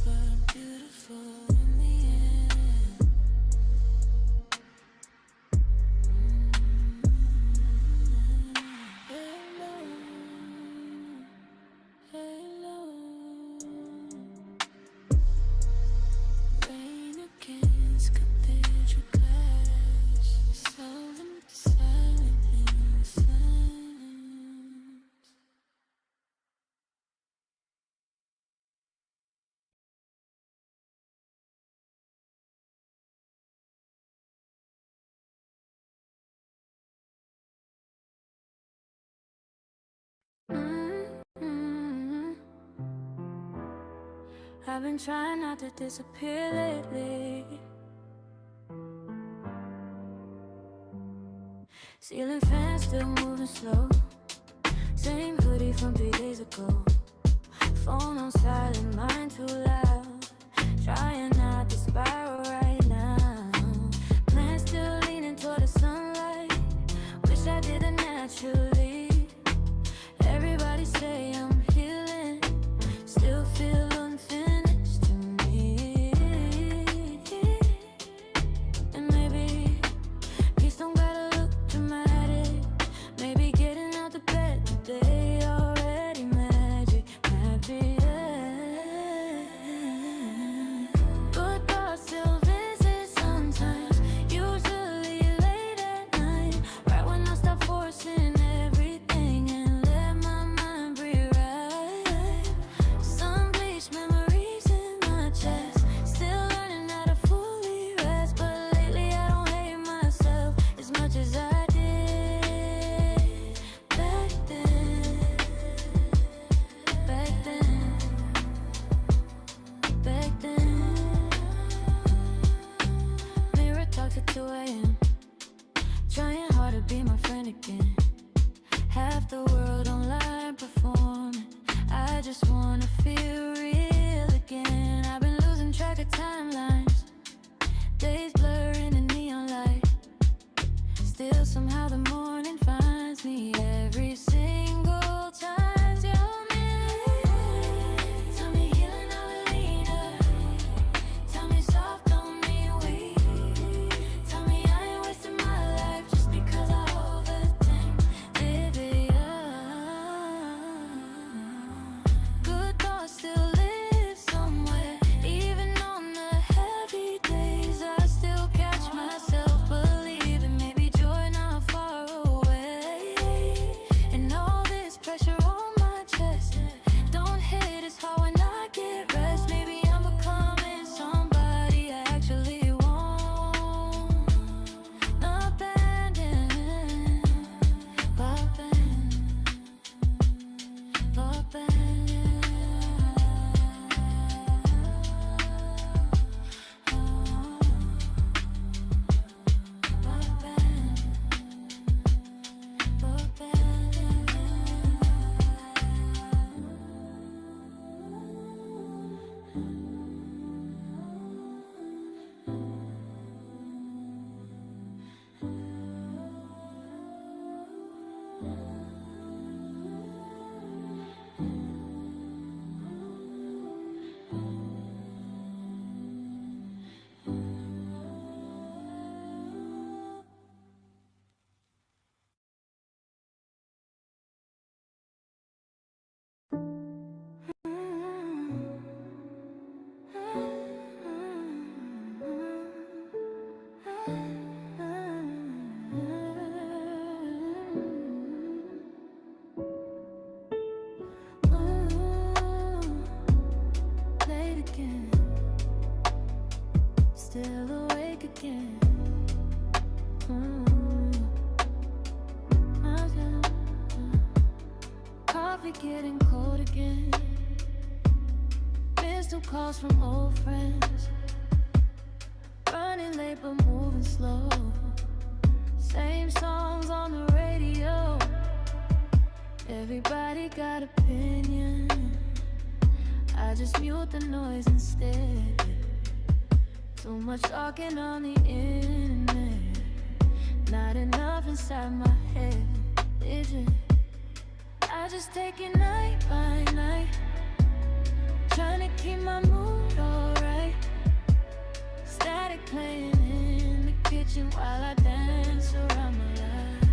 Burn beautiful in the end. Halo, halo. Rain against cathedral glass. Silent, silent in the silence. I've been trying not to disappear lately. Ceiling fan still moving slow. Same hoodie from 3 days ago. Phone on silent, mind too loud. Trying not to spiral right now. Plan still leaning toward the sunlight. Wish I did it naturally. Everybody say I'm healing, still feel unfinished to me. And maybe peace don't gotta look dramatic. Maybe getting out the bed today already magic might be it. again. Still awake again. Coffee getting cold again. Missed two calls from old friends. Running late but moving slow. Same songs on the radio. Everybody got opinion. I just mute the noise instead. Too much talking on the internet. Not enough inside my head. I just take it night by night. Trying to keep my mood alright. Static playing in the kitchen while I dance around my life.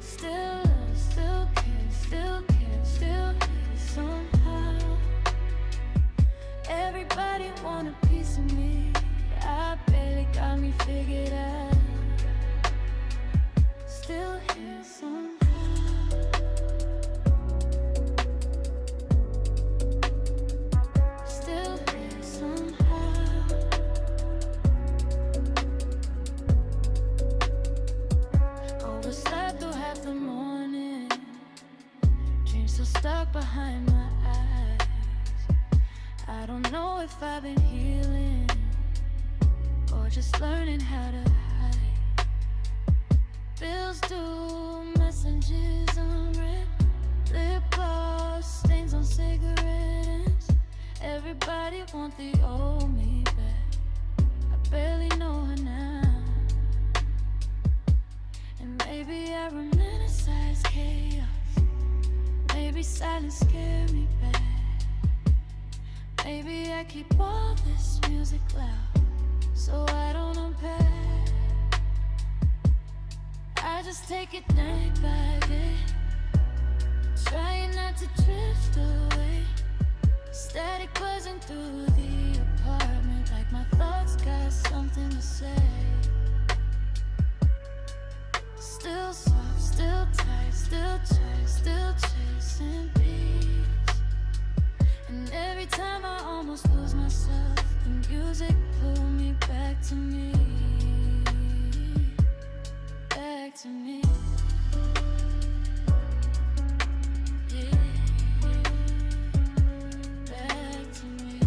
Still love, still care, still care, still hate somehow. Everybody want a piece of me. I barely got me figured out. Still here somehow. Still here somehow. Overslept through half the morning. Dreams still stuck behind my eyes. I don't know if I've been healing or just learning how to hide. Bills due, messages unread, lip gloss, stains on cigarette ends. Everybody want the old me back. I barely know her now. And maybe I romanticize chaos. Maybe silence scare me back. Maybe I keep all this music loud so I don't unpack. I just take it night by day, trying not to drift away. Static buzzing through the apartment, like my thoughts got something to say. Still soft, still tight, still tight, still chasing beats. And every time I almost lose myself, the music pull me back to me. Back to me. Yeah. Back to me.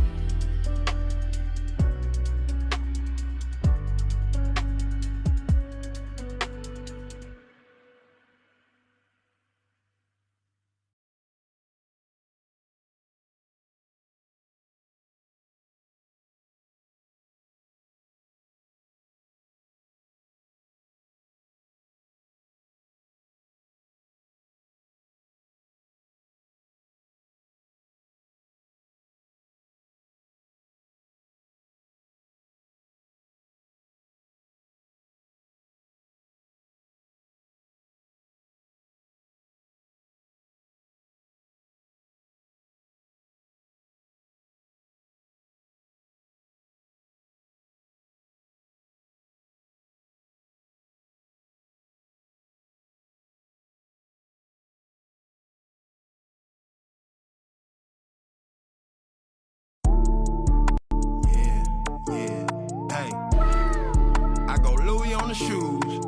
On the shoes,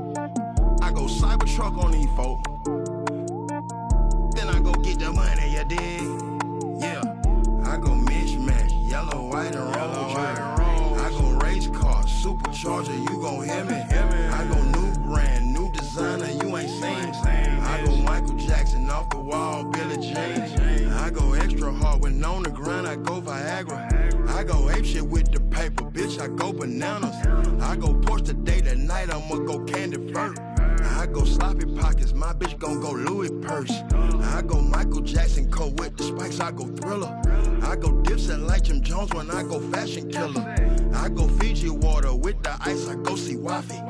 I go Cybertruck on these folk. Then I go get the money, you dig? Yeah, I go mismatch, yellow, white, and roll. I go race car, supercharger, you gon' hear me. I go new brand, new designer, you ain't seen. I go Michael Jackson off the wall, Billie Jean. I go extra hard when on the grind, I go Viagra. I go ape shit with the paper, bitch, I go bananas. I go Porsche today, that night I'ma go candy first. I go sloppy pockets, my bitch gon' go Louis purse. I go Michael Jackson coat with the spikes, I go Thriller. I go Dipset like Jim Jones when I go Fashion Killer. I go Fiji water with the ice, I go see Waffy.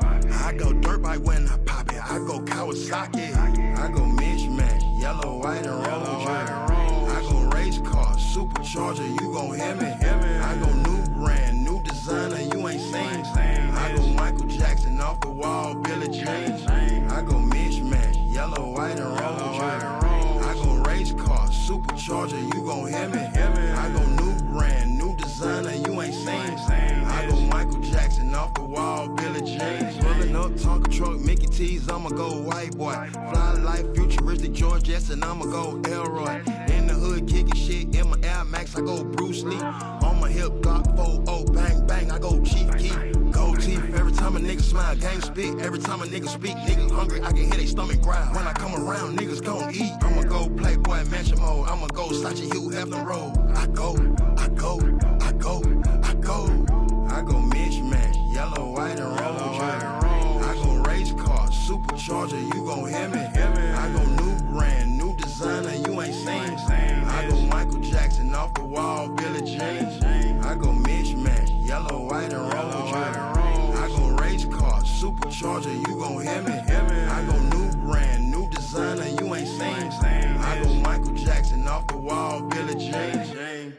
I go dirt bike when I pop it, I go Kawasaki. I go mismatch, yellow, white, and roll. I go race car, supercharger, you gon' hear me. I go new brand, new designer, you ain't seen. I go Michael Jackson off the wall, Billie Jean. I go mismatch, yellow, white, and roll. I go race car, supercharger. supercharger, you gon' hear me. I go new brand, new designer, you ain't seen. I go Michael Jackson off the wall, Billie Jean. Pulling up Tonka truck, Mickey T's, I'ma go white boy. Fly life, futuristic George Jetson, I'ma go Elroy. In the hood, kicking shit, in my Air Max, I go Bruce Lee. On my hip, Glock 4-0, bang, bang, I go Chief Keef. Gold teeth, every time a nigga smile, game spit. Every time a nigga speak, niggas hungry, I can hear they stomach growl. When I come around, niggas gon' eat. I'ma go Playboy Mansion mode, I'ma go Sachi Hugh Hefner Road. I go, I go, I go, I go. I go mismatch, yellow, white, and roll. I go race car, supercharger, you gon' hear me. I go new brand, new designer, you ain't seen. I go Michael Jackson off the wall, Billie Jean. I go mismatch, yellow, white, and roll. I go race car, supercharger, you gon' hear me. I go new brand, new designer, you ain't seen. I go Michael Jackson off the wall, Billie Jean.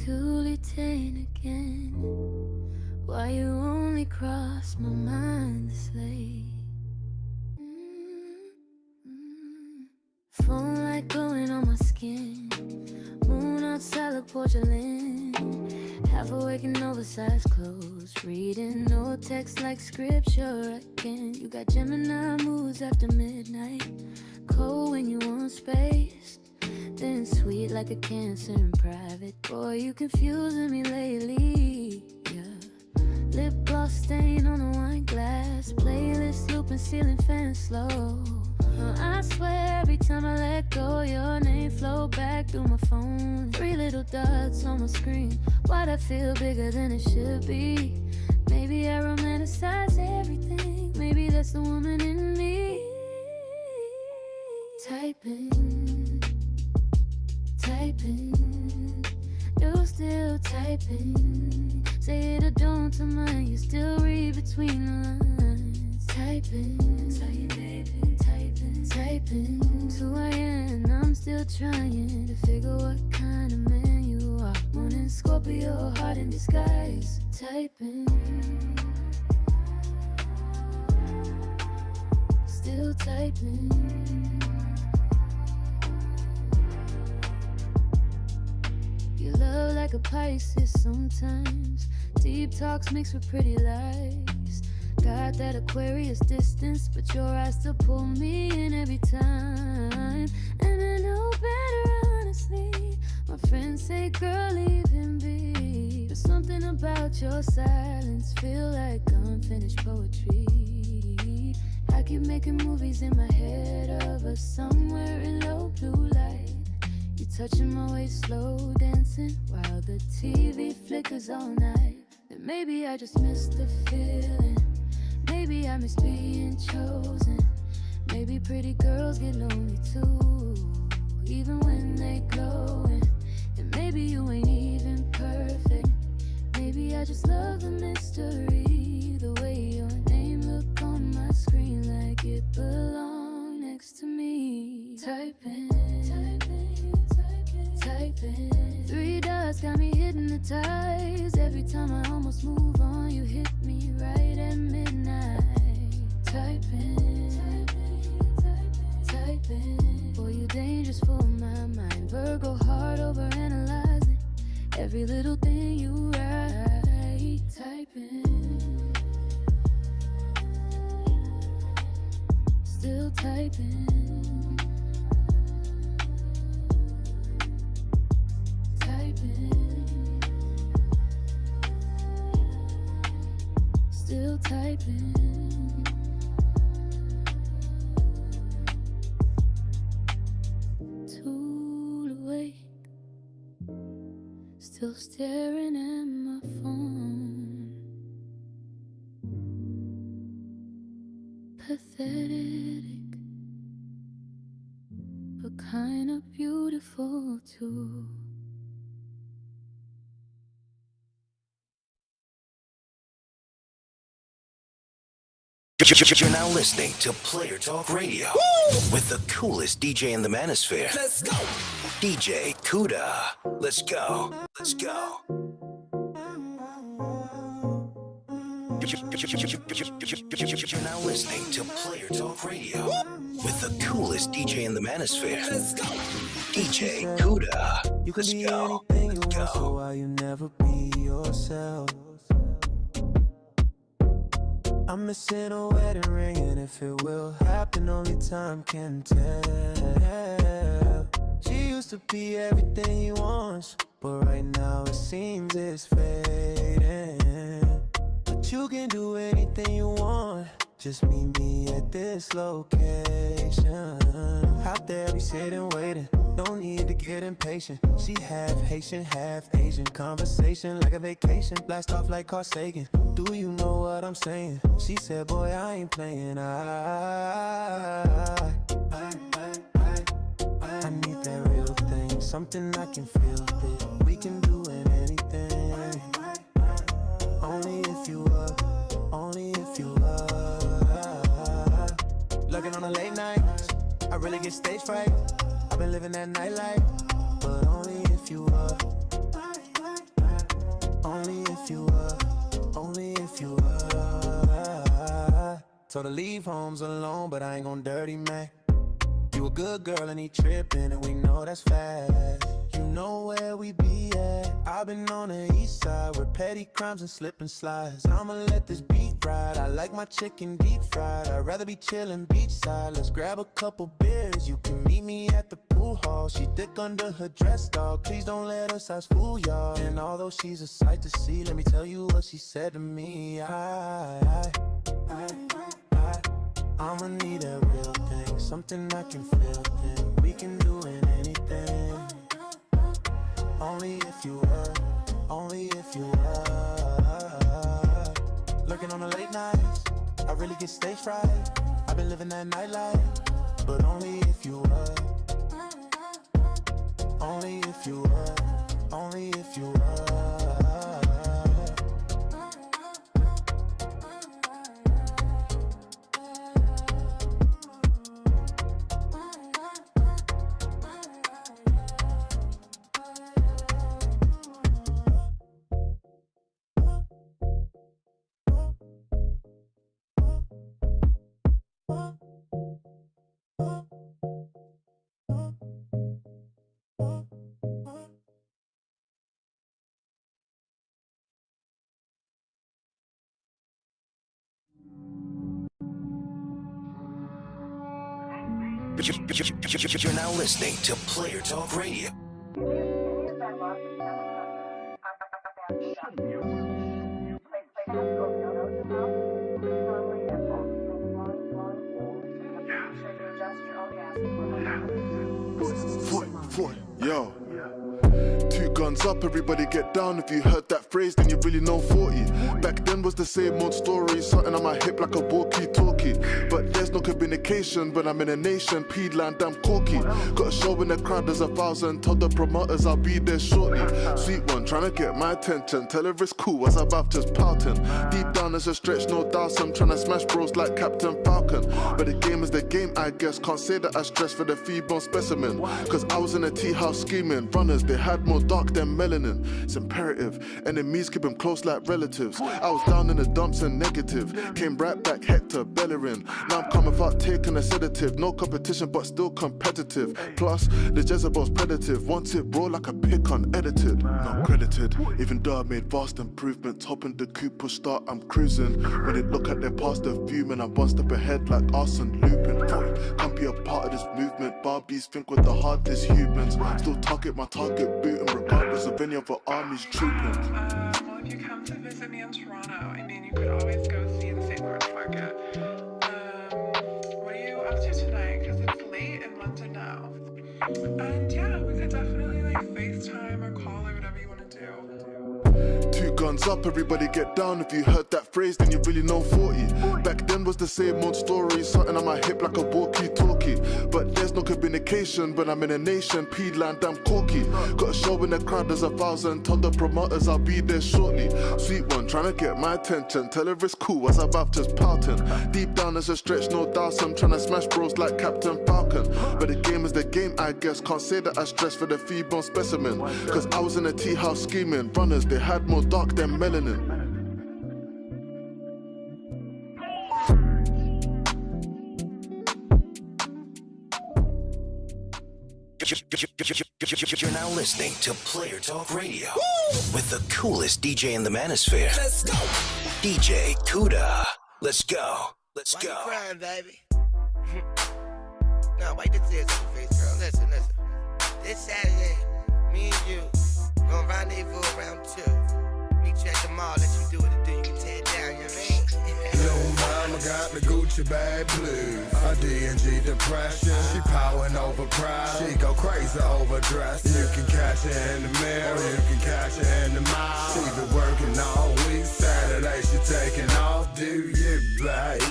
truly ta'en again. Why you only cross my mind this late? Phone light glowing on my skin. Moon outside like porcelain. Half awake in oversized clothes. Reading old text like scripture again. You got Gemini moods after midnight. Cold when you want space. Then sweet like a Cancer in private. Boy, you confusing me lately. Yeah. Lip gloss stain on a wine glass. Playlist looping, ceiling fan slow. I swear every time I let go, your name flow back through my phone. 3 little dots on my screen. Why'd I feel bigger than it should be? Maybe I romanticize everything. Maybe that's the woman in me. Typing, typing, you're still typing. Say it or don't to mine, you still read between the lines. Typing, typing, 2 a.m. I'm still trying to figure what kind of man you are. Moon in Scorpio, heart in disguise. Typing, still typing. You love like a Pisces sometimes. Deep talks mixed with pretty lies. Got that Aquarius distance, but your eyes still pull me in every time. And I know better, honestly. My friends say, girl, leave him be. There's something about your silence, feel like unfinished poetry. I keep making movies in my head of us somewhere in low blue light. You touching my waist, slow dancing, while the TV flickers all night. Then maybe I just missed the feeling. Maybe I miss being chosen. Maybe pretty girls get lonely too, even when they glowing. And maybe you ain't even perfect. Maybe I just love the mystery. The way your name look on my screen, like it belong next to me. Typing, typing, typing, typing. 3 dots got me hypnotized. Every time I almost move on, you hit me right at midnight. Typing, typing, typing, typing. Boy, you dangerous for my mind. Virgo heart over analyzing every little thing you write. Typing, still typing. Still typing. Too awake, still staring at my phone. Pathetic, but kind of beautiful too. You're now listening to Player Talk Radio. Woo! With the coolest DJ in the manosphere. Let's go. DJ Kuda. Let's go. Let's go. You're now listening to Player Talk Radio. Woo! With the coolest DJ in the manosphere. Let's go. DJ Kuda. You can be anything you want, so why you never be yourself? I'm missing a wedding ring, and if it will happen, only time can tell. She used to be everything he wants, but right now it seems it's fading. But you can do anything you want, just meet me at this location. Out there be sitting waiting, no need to get impatient. She half Haitian, half Asian, conversation like a vacation, blast off like Carl Sagan. Do you know what I'm saying? She said, boy, I ain't playing. I need that real thing, something I can feel that we can do in anything. Only if you up, only if you up. Looking on a late night, I really get stage fright. I've been living that nightlife, but only if you up. Told her leave homes alone, but I ain't gon' dirty man. You a good girl and he trippin', and we know that's fast. You know where we be at. I've been on the east side with petty crimes and slip and slides. I'ma let this beat ride. I like my chicken deep fried. I'd rather be chillin' beachside. Let's grab a couple beers. You can meet me at the pool hall. She thick under her dress, dog. Please don't let her size fool y'all. And although she's a sight to see, let me tell you what she said to me. I'ma need a real thing, something I can feel in. We can do anything. Only if you were, only if you were. Lurking on the late nights, I really get stage fright. I've been living that nightlife, but only if you were. Only if you were, only if you were. You're now listening to Player Talk Radio. Yo. 2 guns up, everybody get down. If you heard that phrase, then you really know 40. Back then was the same old story, something on my hip like a walkie-talkie. But there's no communication when I'm in a nation. P-land, damn corky. Got a show in the crowd, there's 1,000. Told the promoters I'll be there shortly. Sweet one, trying to get my attention. Tell her it's cool as I'm about just pouting. Deep down there's a stretch, no doubt. I'm trying to smash bros like Captain Falcon. But the game is the game, I guess. Can't say that I stress for the fee-bone specimen. Cause I was in a tea house scheming. Runners, they had more dark than melanin. It's imperative. Enemies keep them close like relatives. I was down in the dumps and negative. Came right back, Hector, Bellerin. Now I'm coming out taking a sedative. No competition but still competitive. Plus, the Jezebel's predative. Want it raw like a pick unedited. Not credited. Even though I made vast improvements. Hopping the coupe, push start, I'm cruising. When they look at their past, they're fuming. I'm one step ahead like Arsene Lupin. Can't be a part of this movement. Barbies think we're the hardest humans. Still target my target booting regardless of any other armies trooping. Well, if you come to visit me in Toronto, I mean, you could always go see the St. Lawrence Market. What are you up to tonight? Because it's late in London now. And yeah, we could definitely like FaceTime or call or whatever you want to do. 2 guns up, everybody get down. If you heard that phrase, then you really know 40. Back then was the same old story, something on my hip like a walkie-talkie. But there's no communication when I'm in a nation. P-land, damn corky. Got a show in the crowd, there's 1,000. Told the promoters I'll be there shortly. Sweet one, trying to get my attention. Tell her it's cool as I'm about just pouting. Deep down there's a stretch, no doubt. I'm trying to smash bros like Captain Falcon. But the game is the game, I guess. Can't say that I stress for the fee-bone specimen. Cause I was in a tea house scheming. Runners, they had more dark than melanin. You're now listening to Player Talk Radio. With the coolest DJ in the manosphere. Let's go. DJ Kuda. Let's go. Let's Why go. you crying, baby? No, wipe the tears on your face, girl. Listen. This Saturday, me and you gonna rendezvous around 2. Meet you at the mall, let you do what it do. You can tear it down, you know what I mean? Yo, mama got the Gucci bag blues. A D&G depression. She powering over pride. She go crazy over dress. You can catch her in the mirror. You can catch her in the mall. She been working all week. Saturday she taking off. Do you, baby?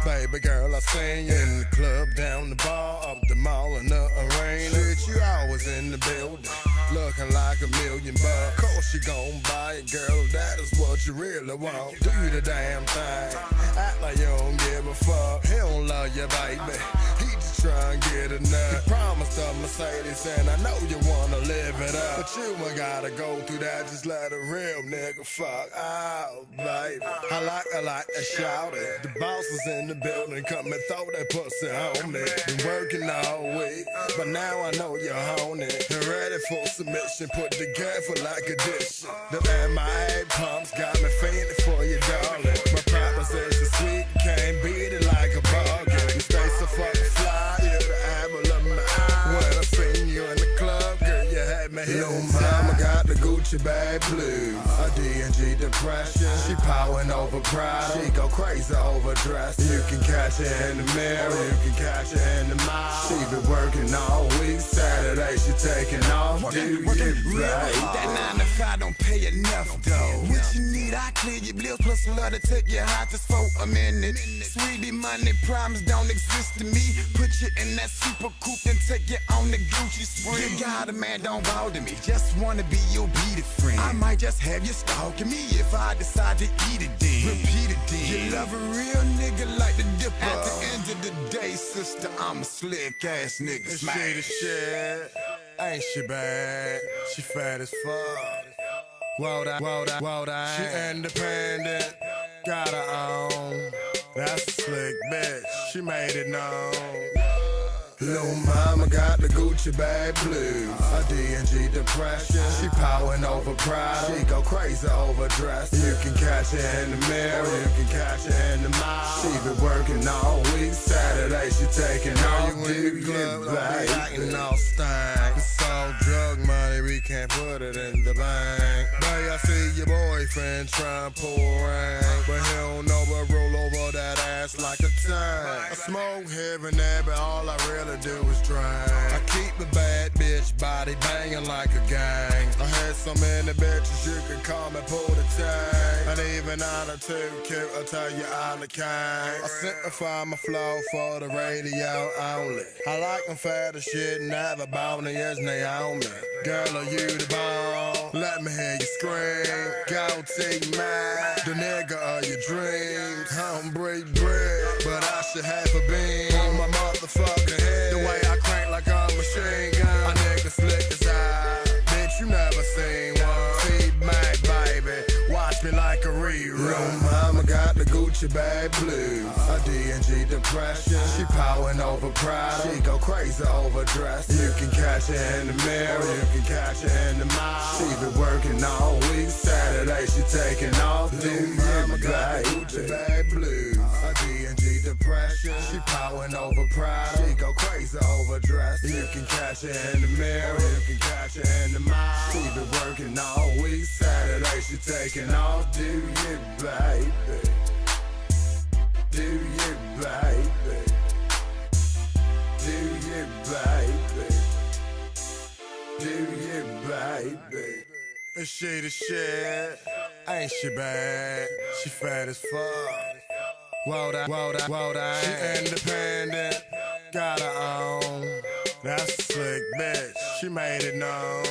Baby girl, I seen you in the club, down the bar, up the mall in the arena. Shit, you always in the building, looking like $1 million. Course you gon' buy it, girl, that is what you really want. Do the damn thing, act like you don't give a fuck. He don't love you, baby, he just trying to get enough. He promised a Mercedes and I know you wanna live it up. But you ain't gotta go through that, just let a real nigga fuck out, baby. I like that shouting. The boss was in the building, come and throw that pussy on me. Been working all week, but now I know you're on it. And ready for submission, put together like a dish. The MIA pumps got me fainting for you, darling. My proposition sweet, can't beat it like a bargain. You stay so fucking fly, you're the apple of my eye. When I seen you in the club, girl, you had me hit. Little mama got the Gucci bag blues, a D&G depression. She powering over pride, she go crazy over dress. You can catch her in the mirror, you can catch her in the mall. She been working all week, Saturday she taking off. Do you right? That 9 to 5 don't pay enough though. What you need, I clear your bills, plus love to take you high just for a minute. Sweetie, money problems don't exist to me. Put you in that super coupe and take you on the Gucci spree. You got a man, don't bother me, just wanna be your beat it friend. I might just have you stalking me if I decide to eat it then. Repeat it then. You love a real nigga like the Dipper. At the end of the day, sister, I'm a slick ass nigga. She the shit, ain't she bad? She fat as fuck. Whoa, that. She independent, got her own. That's a slick bitch, she made it known. Little mama got the Gucci bag blues, a D&G depression. She powering over pride, she go crazy over dress. You can catch her in the mirror, you can catch her in the mall. She been working all week, Saturday she taking off. You in the club, don't be acting all stank. It's all drug money, we can't put it in the bank. Babe, I see your boyfriend trying to pull rank, but he don't know but roll over that ass like a tank. I smoke here and there, but all I really do is drink. I keep a bad bitch body banging like a gang. I had so many bitches you can call me pull the tag. And even on a too cute, I'll tell you I'm the king. I simplify my flow for the radio only. I like them fat as shit, never bony as Naomi. Girl, are you the bone? Let me hear you scream. Go take mine, the nigga of your dreams. I don't break bread, but I should have a beam on my motherfucking head. The way I crank like a machine gun. A nigga slick as high, bitch, you never seen one. T-Mac, baby, watch me like a rerun. Little mama got the Gucci bag blues, a D&G depression. She powering over pride, she go crazy over dress. You can catch her in the mirror, you can catch her in the mall. She been working all week, Saturday she taking off. Little mama got the Gucci bag blues, a D&G depression. She powering over pride, she go crazy over dress. You can catch her in the mirror, you can catch her in the mall. She been working all week, Saturday she taking off. Do you, baby? Do you, baby? Do you, baby? Do you, baby? Is she the shit? Ain't she bad? She fat as fuck. Whoa, that. She independent, got her own. That's a slick bitch, she made it known.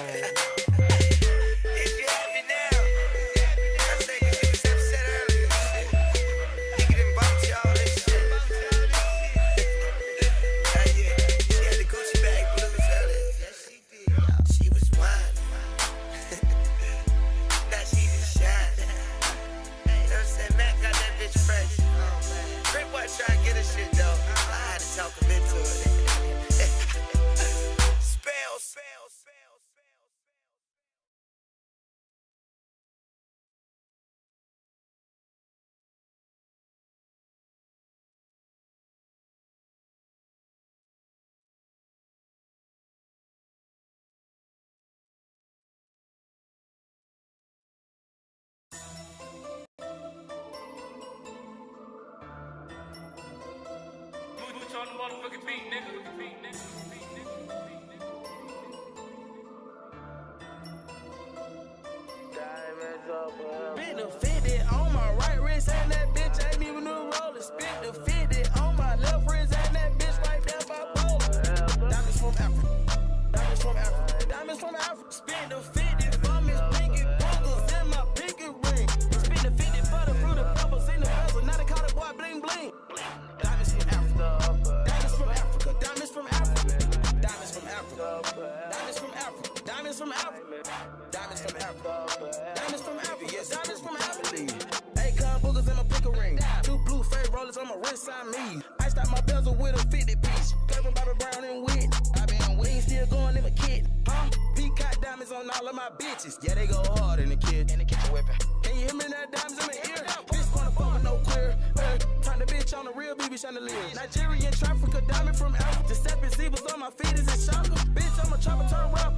On the motherfucking beat, nigga. Spit the 50 on my right wrist and that bitch ain't even a roller. Spit the 50 on my left wrist and that bitch right there by bowler. Diamonds from Africa. Diamonds from Africa. Diamonds from Africa. Spit the 50 from his pinky boogers in my pinky ring. Spit the 50 for the fruit of pebbles in the bezel. Now they call it boy bling bling. Diamonds from Africa. Diamonds from Africa. Diamonds from Africa. Diamonds from Africa. Diamonds from Africa. Diamonds from Africa. Africa. Diamonds from Africa. Yes, diamonds from Africa. Akon boogers in my picker ring. 2 blue fake rollers on my wrist, I me. I stopped my bezel with a 50 piece. Curving Bobby Brown and wit. I been wing still going in my kit. Peacock diamonds on all of my bitches. Yeah, they go hard in the kid. In the kitchen whipping. Can you hear me? That diamonds in my ear. Bitch wanna fuck with no queer. Turn the bitch on the real BB chandelier. Nigerian trafficker, diamond from Africa. Giuseppe Zebras on my feet is a shocker. Bitch, I'm a chopper, turn rap.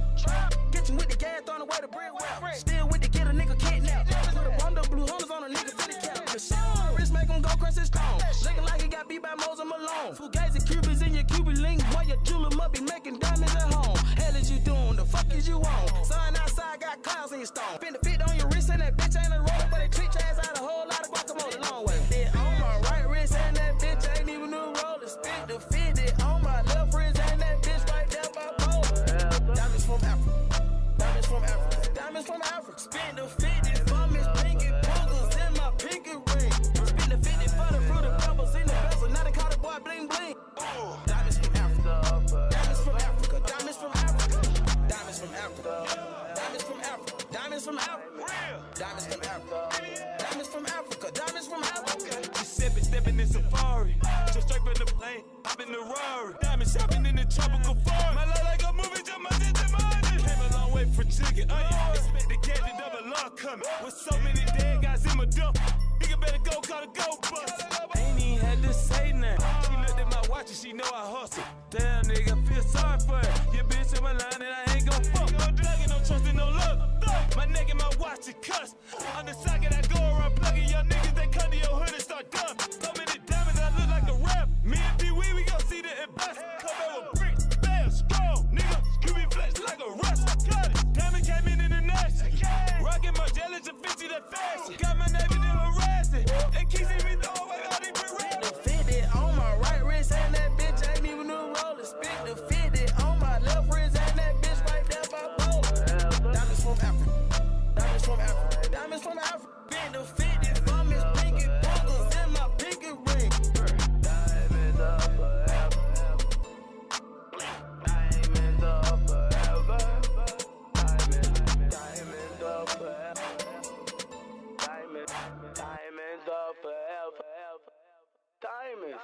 Get you with the gas, throwing away the brick wrap. Still with the get a nigga kidnapped. Put a bundle of blue hunters on a nigga fitted cap. The shit wrist make him go crush his stone. Looking like he got beat by Moses Malone. Fugazi Cubans in your Cuban link. Boy, your jeweler must be making diamonds at home. Hell is you doing? The fuck is you on? Sun outside got clouds in your stone. Spin the fit on your wrist and that bitch ain't a roller. But they treat your ass out a whole lot of guacamole. Long way. Then on my right wrist and that bitch ain't even a roller. Spit the 50 on my left wrist and that bitch right there by polar. Diamonds from Africa. Diamonds from Africa. Diamonds from Africa. Spin the 50 for Miss Pinky boogers in my pinky ring. Spin the 50 for the fruit of pebbles in the bezel. Now they call the boy bling bling. Diamonds from Africa. Diamonds from Africa. Diamonds from Africa. Diamonds from Africa. Diamonds from Africa. Diamonds from Africa. Diamonds from Africa. Diamonds from Africa. Diamonds from Africa. Giuseppe stepping in safari. Just straight from the plane. Hop in the Rari. Diamond shopping in the tropical forest. My life like a movie, just my money. Came a long way for chicken. Expect the cat to double luck coming. With so many dead guys in my dump. Nigga better go call the go bus. Ain't even had to say nothing. She looked at my watch and she know I hustle. Damn nigga, feel sorry for her. Your bitch in my line and I ain't gon' fuck. Plugging, no trust and no love. My neck and my watch is cuss. On the socket I go around plugging young niggas. They come to your hood and start dumb. So many diamonds I look like a rap. Me and Pee-wee, we gon' see the embassy. Come back with bricks, bam, strong. Nigga, you be flexing like a rush. Got it. Diamond came in the nest. Rockin' my jelly to 50 that fashion. Got my neighbor to harassing. They keep seeing me throw away all these brick. The 50 on my right wrist and that bitch ain't even a roller. Spit the 50 on my left wrist and that bitch right there by polar. Diamonds from Africa. Diamonds from Africa. Diamonds from Africa. Spit the 50 for Miss Pinky boogers in my pinky ring. Diamonds up forever. Diamonds up forever. Diamonds up forever. Diamonds up forever. Diamonds.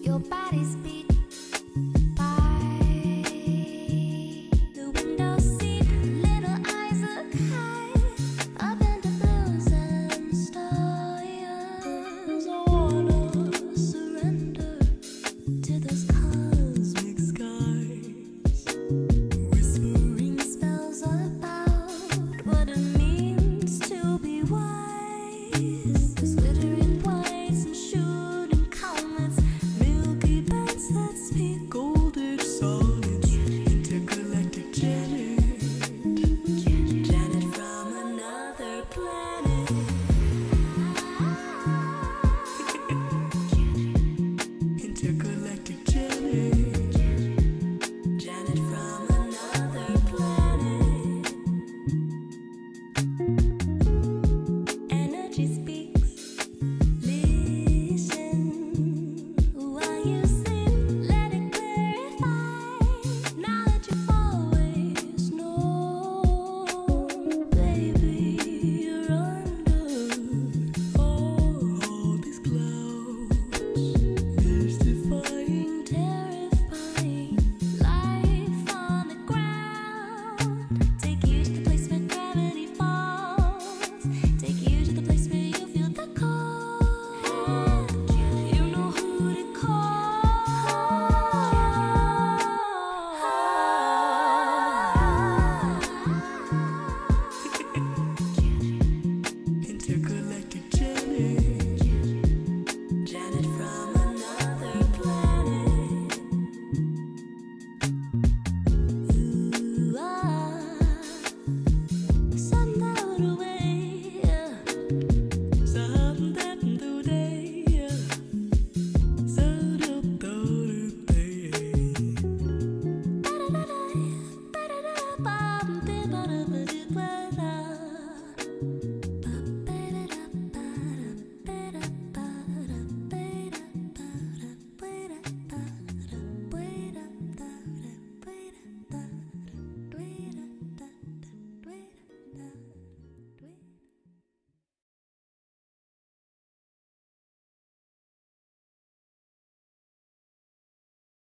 Your body's beat by the window seat. Little eyes look high up into blues and stars. I wanna surrender to those cosmic skies, whispering spells about what it means to be wise. Those glittering whites and shooting comets, milky bands that speak golden sonnets, intergalactic Janet from another planet.